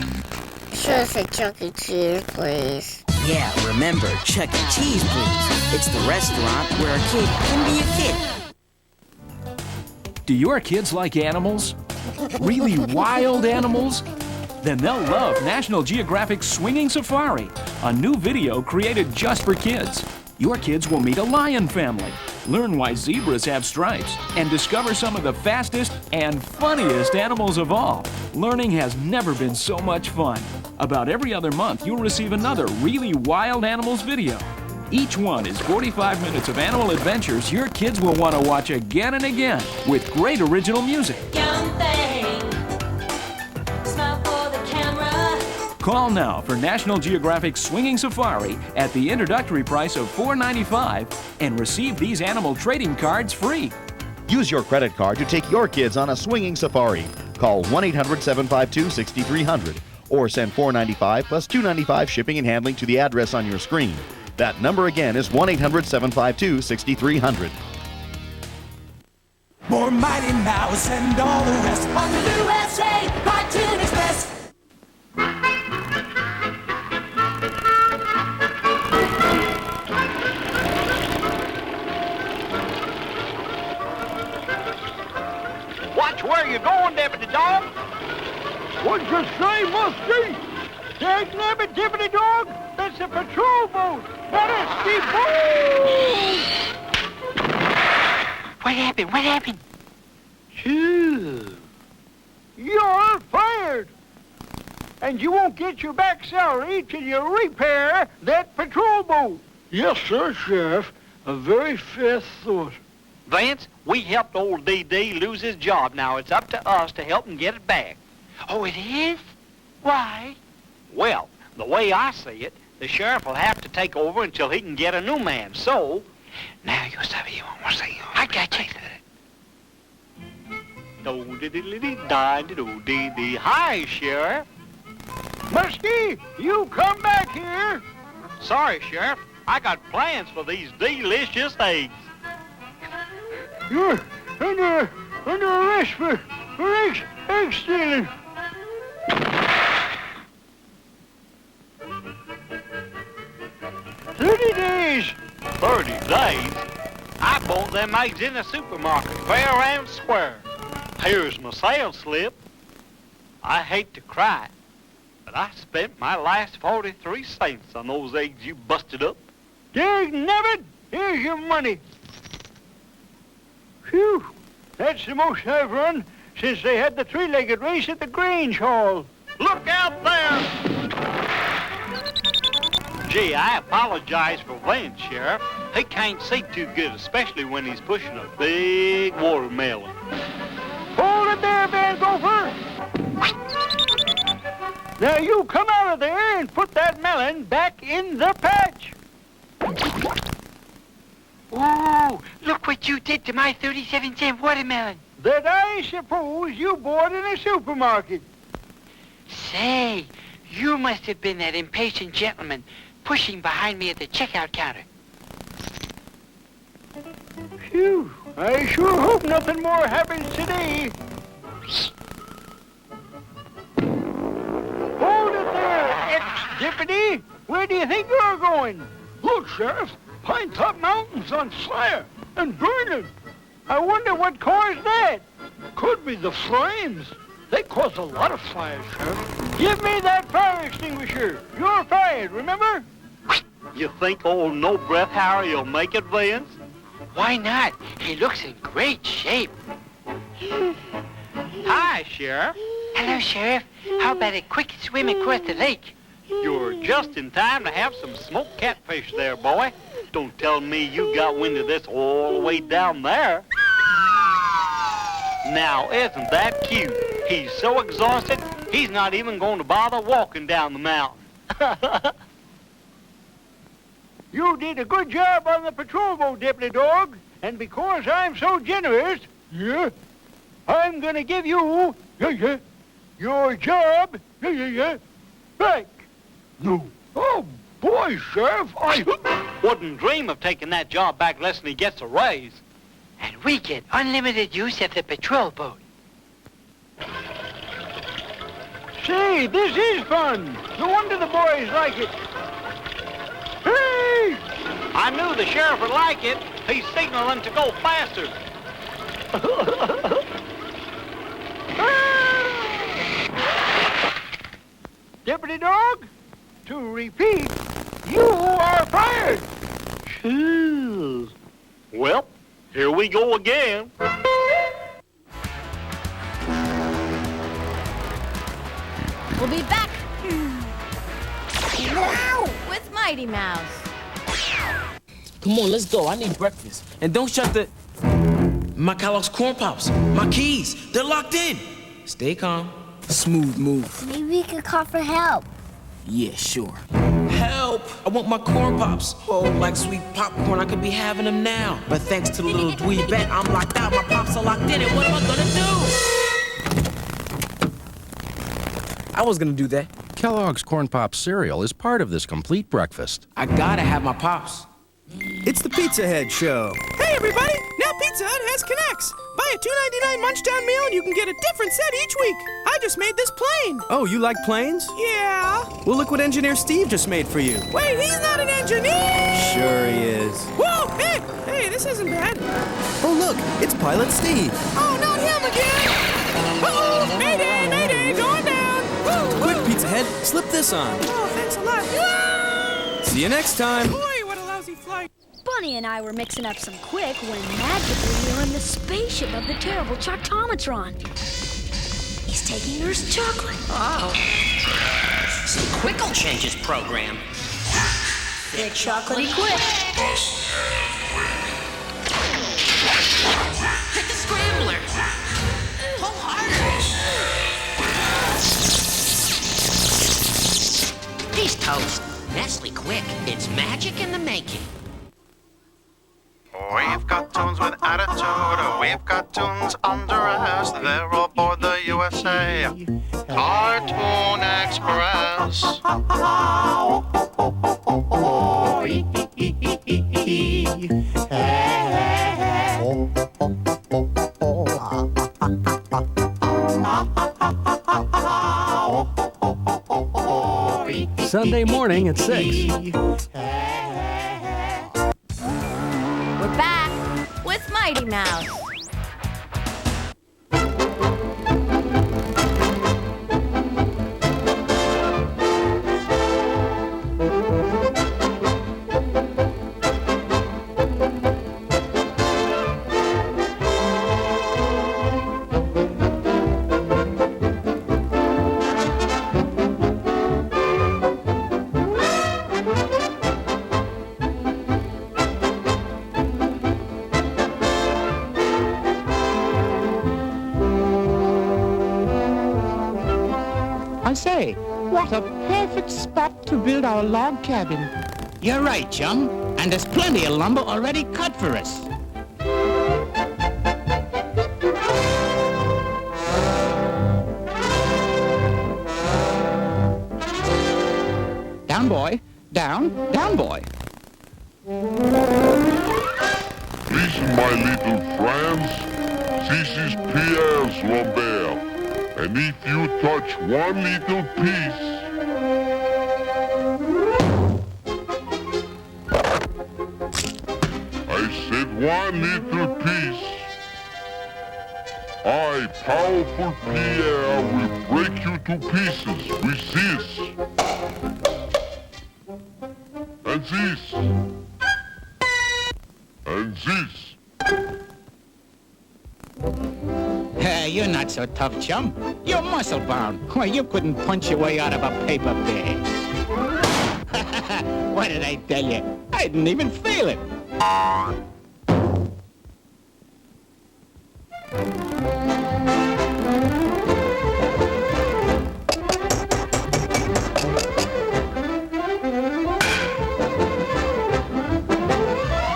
Sure, say Chuck E. Cheese, please. Yeah, remember, Chuck E. Cheese, please. It's the restaurant where a kid can be a kid. Do your kids like animals? Really wild animals? Then they'll love National Geographic's Swinging Safari, a new video created just for kids. Your kids will meet a lion family, learn why zebras have stripes, and discover some of the fastest and funniest animals of all. Learning has never been so much fun. About every other month, you'll receive another really wild animals video. Each one is 45 minutes of animal adventures your kids will want to watch again and again with great original music. Young thing, smile for the camera. Call now for National Geographic Swinging Safari at the introductory price of $4.95 and receive these animal trading cards free. Use your credit card to take your kids on a swinging safari. Call 1-800-752-6300 or send $4.95 plus $2.95 shipping and handling to the address on your screen. That number again is 1-800-752-6300. More Mighty Mouse and all the rest on the USA Cartoon Express. Watch where you're going, Deputy Dog. What'd you say, Musty? Dagnabbit, Deputy Dog, that's a patrol boat. That is the boat. What happened? What happened? Phew. You're fired. And you won't get your back salary till you repair that patrol boat. Yes, sir, Sheriff. A very fair thought. Vance, we helped old D.D. lose his job. Now it's up to us to help him get it back. Oh, it is? Why? Well, the way I see it, the sheriff will have to take over until he can get a new man. So, now you sabi you want to say. I got you. Hi, Sheriff. Muskie, you come back here. Sorry, Sheriff. I got plans for these delicious eggs. You're under arrest for egg stealing. 30 days. 30 days? I bought them eggs in the supermarket, fair and square. Here's my sales slip. I hate to cry, but I spent my last 43 cents on those eggs you busted up. Dagnabbit, here's your money. Phew, that's the most I've run since they had the three-legged race at the Grange Hall. Look out there! Gee, I apologize for Vance, Sheriff. He can't see too good, especially when he's pushing a big watermelon. Hold it there, Van Gopher! Now you come out of there and put that melon back in the patch. Ooh, look what you did to my 37-cent watermelon. That I suppose you bought in a supermarket. Say, you must have been that impatient gentleman pushing behind me at the checkout counter. Phew, I sure hope nothing more happens today. Hold it there, ex-deputy. Where do you think you're going? Look, Sheriff, Pine Top Mountain's on fire and burning. I wonder what caused that. Could be the flames. They cause a lot of fires, Sheriff. Give me that fire extinguisher. You're fired, remember? You think old no-breath Harry will make it, Vance? Why not? He looks in great shape. Hi, Sheriff. Hello, Sheriff. How about a quick swim across the lake? You're just in time to have some smoked catfish there, boy. Don't tell me you got wind of this all the way down there. Now, isn't that cute? He's so exhausted, he's not even going to bother walking down the mountain. You did a good job on the patrol boat, Deputy Dog. And because I'm so generous, I'm going to give you, your job, back. No. Oh, boy, Sheriff, I wouldn't dream of taking that job back less than he gets a raise. And we get unlimited use of the patrol boat. Say, this is fun. No wonder the boys like it. Hey! I knew the sheriff would like it. He's signaling to go faster. Deputy Dog, to repeat, you are fired. Well, here we go again. We'll be back now with Mighty Mouse. Come on, let's go. I need breakfast. And don't shut the... My Kellogg's Corn Pops. My keys. They're locked in. Stay calm. Smooth move. Maybe we could call for help. Yeah, sure. Help! I want my Corn Pops. Oh, like sweet popcorn, I could be having them now. But thanks to the little dweeb bet, I'm locked out. My Pops are locked in, and what am I gonna do? I was gonna do that. Kellogg's Corn Pops cereal is part of this complete breakfast. I gotta have my Pops. It's the Pizza Head Show. Hey, everybody! Now Pizza Hut has Connects. Buy a $2.99 Munchdown meal and you can get a different set each week. I just made this plane. Oh, you like planes? Yeah. Well, look what engineer Steve just made for you. Wait, he's not an engineer! Sure he is. Whoa! Hey, this isn't bad. Oh, look, it's Pilot Steve. Oh, not him again! Uh-oh! Mayday! Going down! Woo! Quick, Pizza Head, slip this on. Oh, thanks a lot. See you next time. Boy, what a lousy flight. Bunny and I were mixing up some quick when magically we were in the spaceship of the terrible Choctomatron. He's taking Nurse Chocolate. Oh. Some Quick'll change his program. They're chocolatey quick. Hit the scrambler. Pull harder. He's toast. Nestle Quick. It's magic in the making. We've got tunes with attitude, we've got tunes under us, they're aboard the USA Cartoon Express. Sunday morning at 6. We're back with Mighty Mouse. I say, what a perfect spot to build our log cabin. You're right, chum. And there's plenty of lumber already cut for us. Down, boy. Down, boy. Listen, my little friends, this is Pierre's Lambert, and if you touch one little piece, I said one little piece, I, powerful Pierre, will break you to pieces with this, and this, and this. You're not so tough, chum. You're muscle-bound. Why, you couldn't punch your way out of a paper bag. What did I tell you? I didn't even feel it.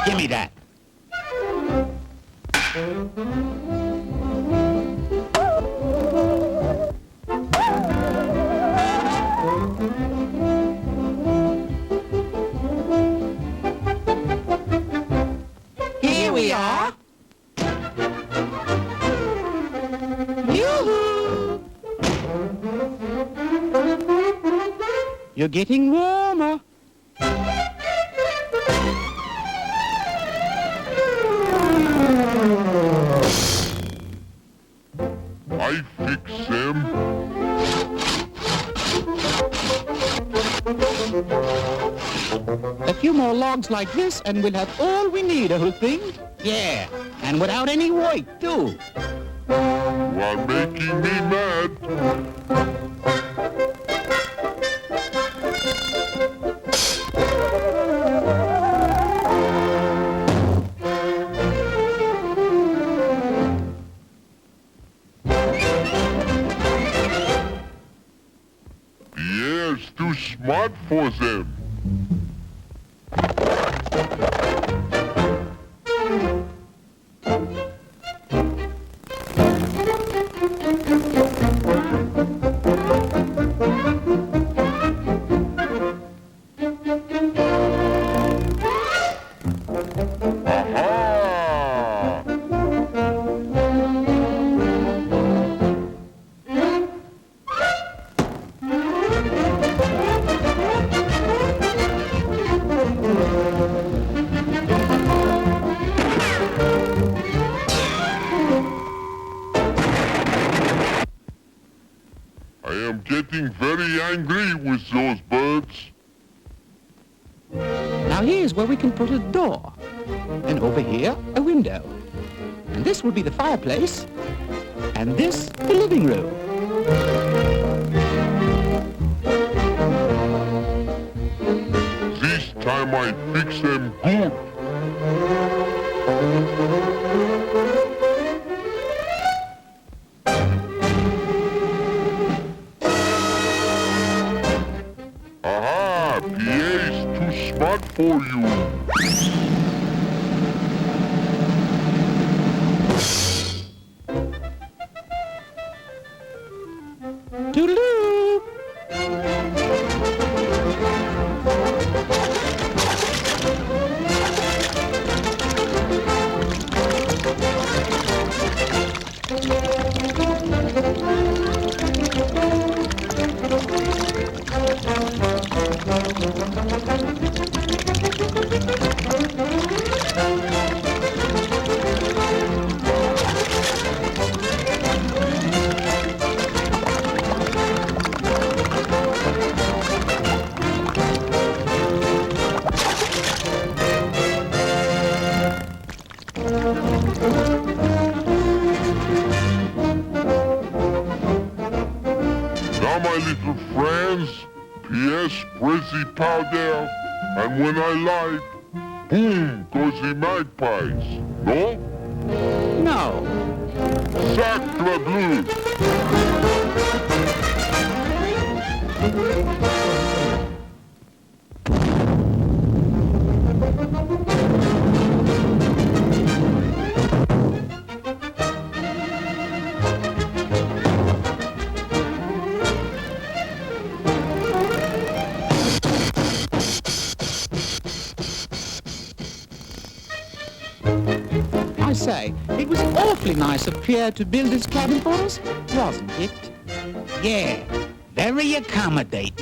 Give me that. Here we are. Yoo-hoo! You're getting warmer. I fix them. A few more logs like this and we'll have all we need, old thing. Yeah, and without any weight, too. You are making me mad. Pierre's too smart for them. angry with those birds. Now here's where we can put a door. And over here, a window. And this will be the fireplace. And this, the living room. This time I fix them good. Aha! Pierre is too smart for you. Toodaloo! Now, my little friends, Pierre spreads the powder, and when I light, boom goes the magpies. No? No. Sacre bleu! I say, it was awfully nice of Pierre to build his cabin for us, wasn't it? Yeah, very accommodating.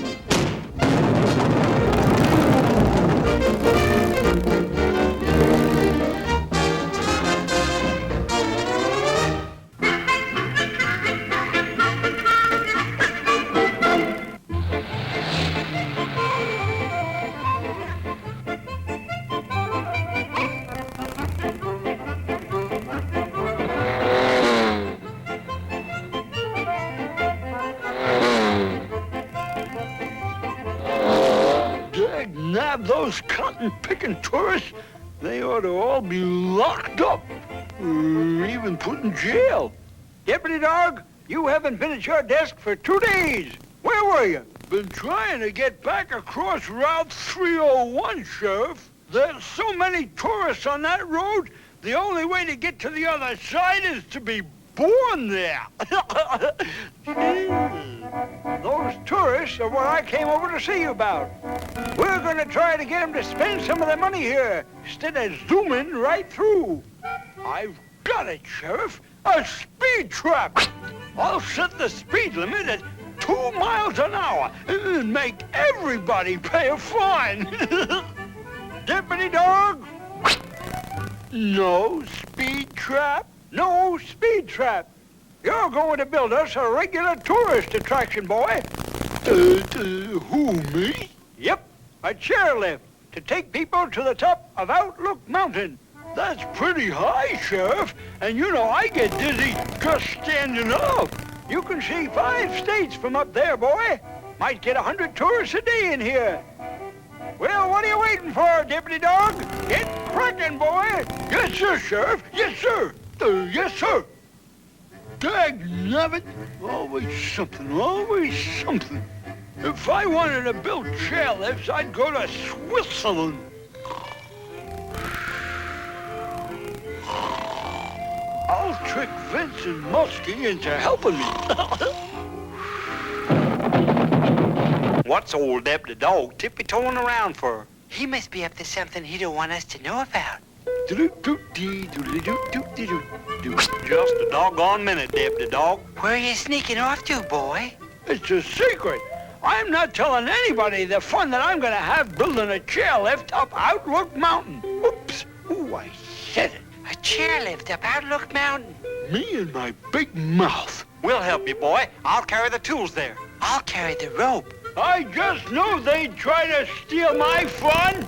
Nab, those cotton-picking tourists, they ought to all be locked up, or even put in jail. Deputy Dog, you haven't been at your desk for 2 days. Where were you? Been trying to get back across Route 301, Sheriff. There's so many tourists on that road, the only way to get to the other side is to be born there. Those tourists are what I came over to see you about. We're going to try to get them to spend some of their money here instead of zooming right through. I've got it, Sheriff. A speed trap. I'll set the speed limit at 2 miles an hour and make everybody pay a fine. Deputy Dog? No speed trap. No speed trap. You're going to build us a regular tourist attraction, boy. Who, me? Yep, a chairlift to take people to the top of Outlook Mountain. That's pretty high, Sheriff. And you know I get dizzy just standing up. You can see 5 states from up there, boy. Might get 100 tourists a day in here. Well, what are you waiting for, Deputy Dog? Get cracking, boy. Yes, sir, Sheriff. Yes, sir. Yes, sir. Dagnabbit. Always something, always something. If I wanted to build chairlifts, I'd go to Switzerland. I'll trick Vince and Muskie into helping me. What's old Deputy Dog tippy-toeing around for? He must be up to something he don't want us to know about. Just a doggone minute, Deputy Dog. Where are you sneaking off to, boy? It's a secret. I'm not telling anybody the fun that I'm going to have building a chairlift up Outlook Mountain. Oops. Ooh, I said it. A chairlift up Outlook Mountain. Me and my big mouth. We'll help you, boy. I'll carry the tools there. I'll carry the rope. I just knew they'd try to steal my fun.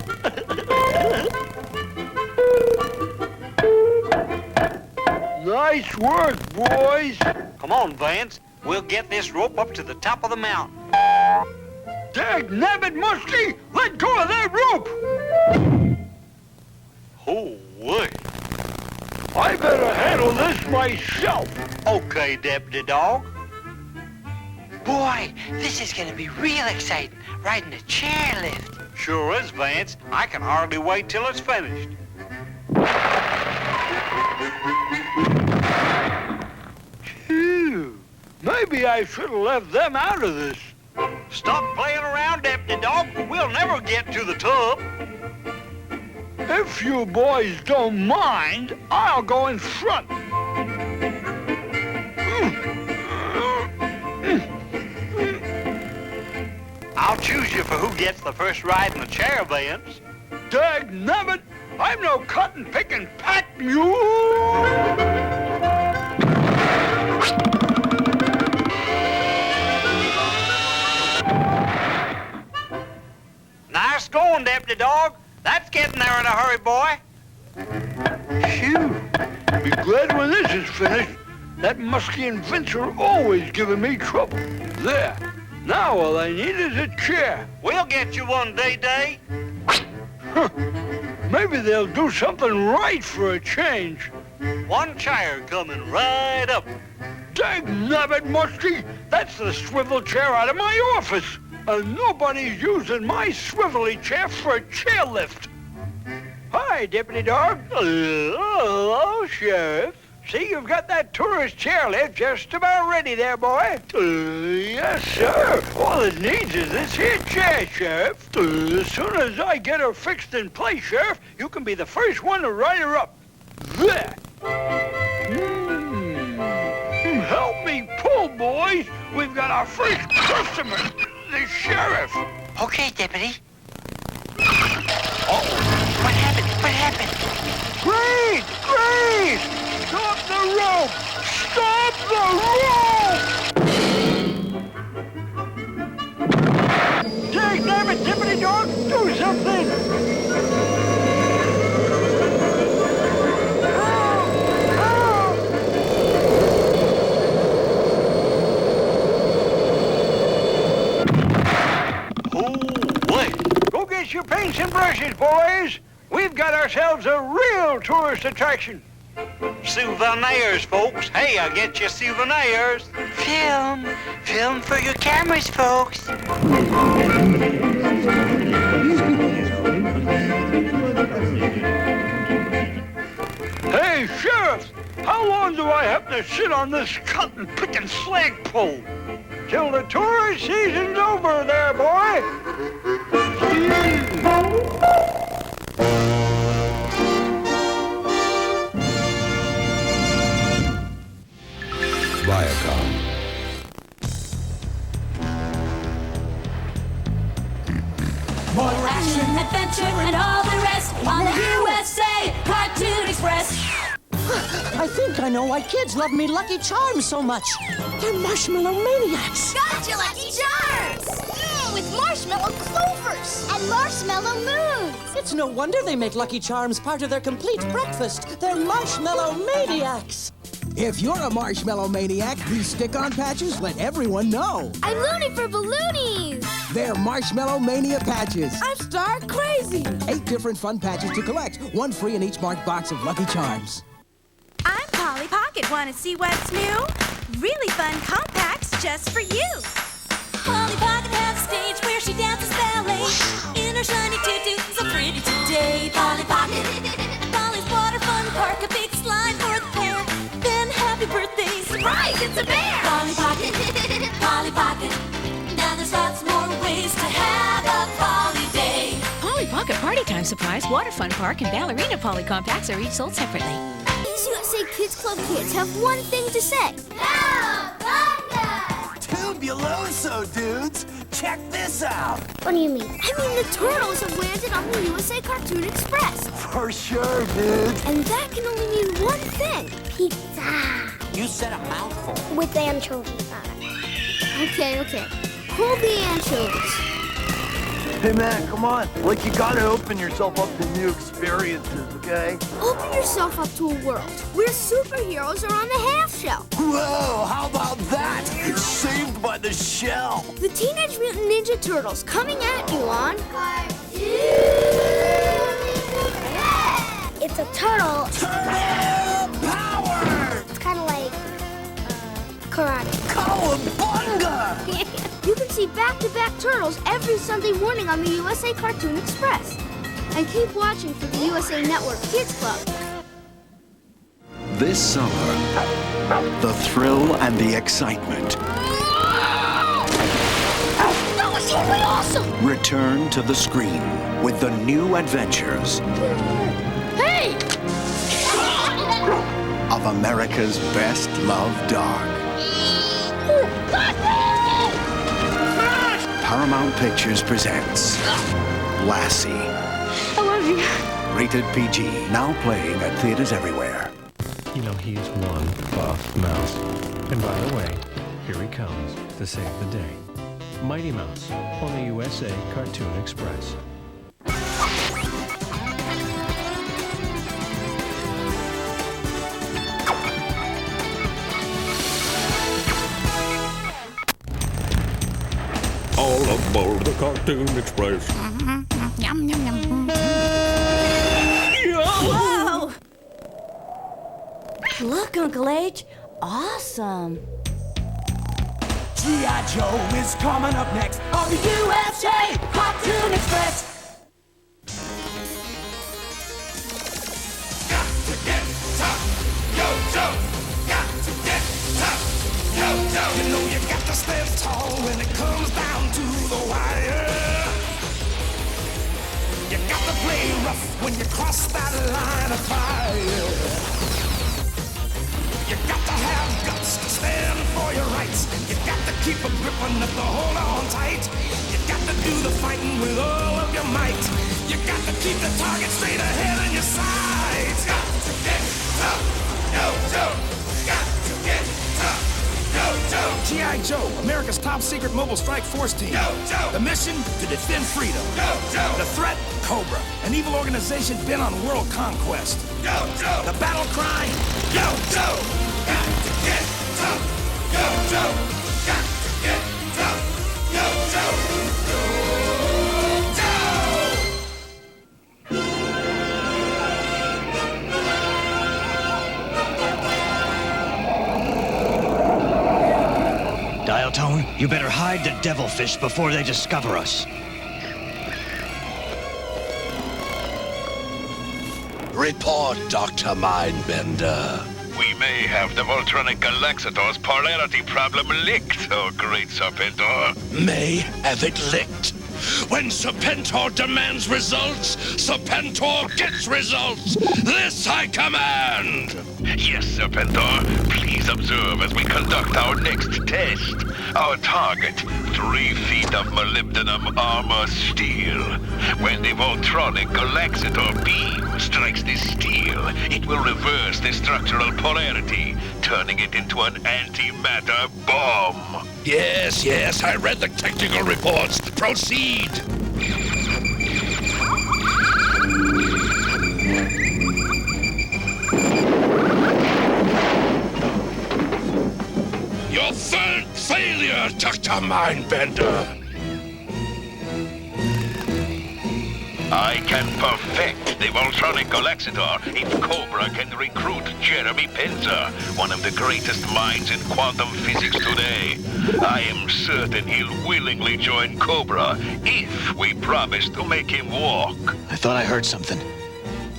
Nice work, boys. Come on, Vance. We'll get this rope up to the top of the mountain. Dagnabbit, Muskie! Let go of that rope! Oh, wait. I better handle this myself. Okay, Deputy Dog. Boy, this is gonna be real exciting, riding a chairlift. Sure is, Vance. I can hardly wait till it's finished. Phew. Maybe I should have left them out of this. Stop playing around, Deputy Dog. We'll never get to the tub. If you boys don't mind, I'll go in front. I'll choose you for who gets the first ride in the chair, Vance. Dagnabbit, I'm no cotton-picking pack mule. Nice going, Deputy Dog. That's getting there in a hurry, boy. Phew. Be glad when this is finished. That musky and Vince are always giving me trouble. There. Now all I need is a chair. We'll get you one, Day-Day. Maybe they'll do something right for a change. One chair coming right up. Dagnabbit, Muskie! That's the swivel chair out of my office. And nobody's using my swivelly chair for a chairlift. Hi, Deputy Dog. Hello, Sheriff. See, you've got that tourist chairlift just about ready there, boy. Yes, sir. All it needs is this here chair, Sheriff. As soon as I get her fixed in place, Sheriff, you can be the first one to ride her up. There. Help me pull, boys. We've got our first customer, the sheriff. Okay, Deputy. Oh, what happened? What happened? Great! Great! Stop the rope! Stop the rope! Dagnabbit, Deputy Dog, do something! Go get your paints and brushes, boys. We've got ourselves a real tourist attraction. Souvenirs, folks. Hey, I'll get you souvenirs. Film. Film for your cameras, folks. Hey, Sheriff, how long do I have to sit on this cotton-picking flagpole? Till the tourist season's over there, boy. Viacom. More action, adventure, and all the rest on the USA Cartoon Express. I think I know why kids love me Lucky Charms so much. They're marshmallow maniacs. Gotcha, Lucky Charms! With marshmallow clovers and marshmallow moons. It's no wonder they make Lucky Charms part of their complete breakfast. They're marshmallow maniacs. If you're a marshmallow maniac, these stick-on patches let everyone know. I'm loony for balloonies. They're Marshmallow Mania patches. I'm stark crazy. 8 different fun patches to collect, 1 free in each marked box of Lucky Charms. I'm Polly Pocket. Want to see what's new? Really fun compacts just for you. Polly Pocket has a stage where she dances ballet. In her shiny tutu, so pretty today. Polly Pocket. Polly's water fun park, a big slide for the pair. Then happy birthday, surprise, it's a bear. Polly Pocket. Polly Pocket. Now there's lots more ways to have a Polly day. Polly Pocket Party Time Surprise, Water Fun Park, and Ballerina Polly Compacts are each sold separately. These USA Kids Club kids have one thing to say. Tubuloso, dudes! Check this out! What do you mean? I mean the turtles have landed on the USA Cartoon Express. For sure, dude! And that can only mean one thing. Pizza. You said a mouthful. With anchovies on it. Okay. Hold the anchovies. Hey, man, come on. Like, you gotta open yourself up to new experiences, okay? Open yourself up to a world where superheroes are on the half shell. Whoa, how about that? Saved by the shell. The Teenage Mutant Ninja Turtles coming at you on... It's a turtle. Turtle power! It's kind of like... karate. Cowabunga! You can see back-to-back Turtles every Sunday morning on the USA Cartoon Express. And keep watching for the USA Network Kids Club. This summer, the thrill and the excitement That was totally awesome! return to the screen with the new adventures Hey! of America's best loved dog. Paramount Pictures presents Lassie. I love you. Rated PG, now playing at theaters everywhere. You know, he's one buff mouse. And by the way, here he comes to save the day. Mighty Mouse on the USA Cartoon Express. All aboard the Cartoon Express. Yum, yum, yum. Whoa! Look, Uncle H. Awesome. G.I. Joe is coming up next on the USA Cartoon Express. Got to get tough, yo, Joe. Got to get tough, yo, Joe. You know you got to stand tall when it comes down to the wire. You got to play rough when you cross that line of fire. You got to have guts to stand for your rights. You got to keep a grip on it to hold on tight. You got to do the fighting with all of your might. You got to keep the target straight ahead in your sights. Got to get tough, yo, Joe. Got to get tough, yo, Joe. G.I. Joe, America's top secret mobile strike force team. Yo, Joe. The mission, to defend freedom. Yo, Joe. The threat, Cobra, an evil organization bent on world conquest. Yo, Joe. The battle cry, yo, Joe. Got to get tough, yo, Joe. Got to get tough, yo, Joe. Yo, Dial Tone, you better hide the devilfish before they discover us. Report, Dr. Mindbender. We may have the Voltronic Galaxator's polarity problem licked, oh great Serpentor. May have it licked. When Serpentor demands results, Serpentor gets results. This I command. Yes, Serpentor. Please observe as we conduct our next test. Our target, 3 feet of molybdenum armor steel. When the Voltronic Galaxator beam strikes this steel, it will reverse the structural polarity, turning it into an antimatter bomb. Yes, I read the technical reports. Proceed. Your third failure, Dr. Mindbender. I can perfect the Voltronic Galaxator if Cobra can recruit Jeremy Penzer, one of the greatest minds in quantum physics today. I am certain he'll willingly join Cobra if we promise to make him walk. I thought I heard something.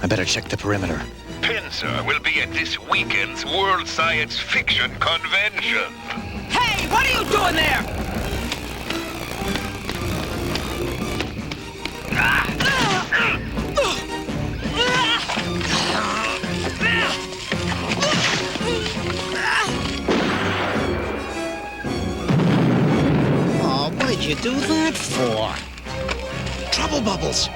I better check the perimeter. Penzer will be at this weekend's World Science Fiction Convention. Hey, what are you doing there? Oh, what did you do that for? Trouble bubbles.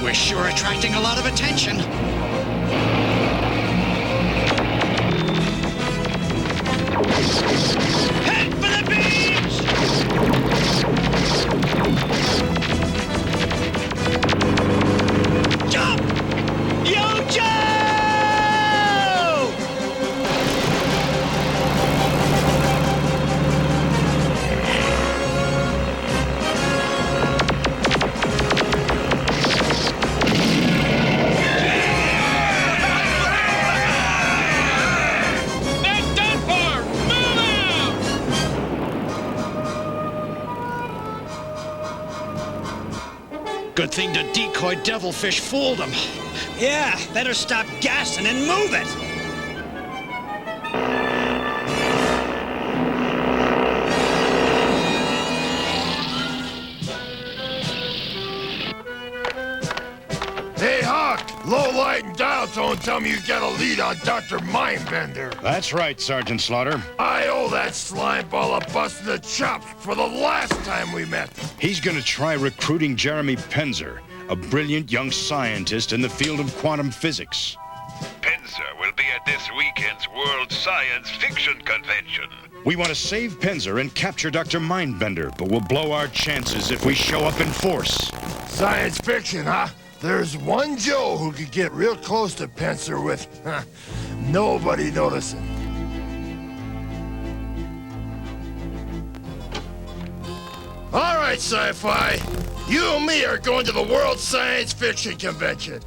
We're sure attracting a lot of Good thing the decoy devilfish fooled him. Yeah, better stop gassing and move it. Hey, Hawk! Low light and dial tone tell me you got a lead on Dr. Mindbender. That's right, Sergeant Slaughter. I owe that slime ball a busting the chops for the last time we met. He's gonna try recruiting Jeremy Penzer, a brilliant young scientist in the field of quantum physics. Penzer will be at this weekend's World Science Fiction Convention. We want to save Penzer and capture Dr. Mindbender, but we'll blow our chances if we show up in force. Science fiction, huh? There's one Joe who could get real close to Penzer with nobody noticing. All right, Sci-Fi. You and me are going to the World Science Fiction Convention.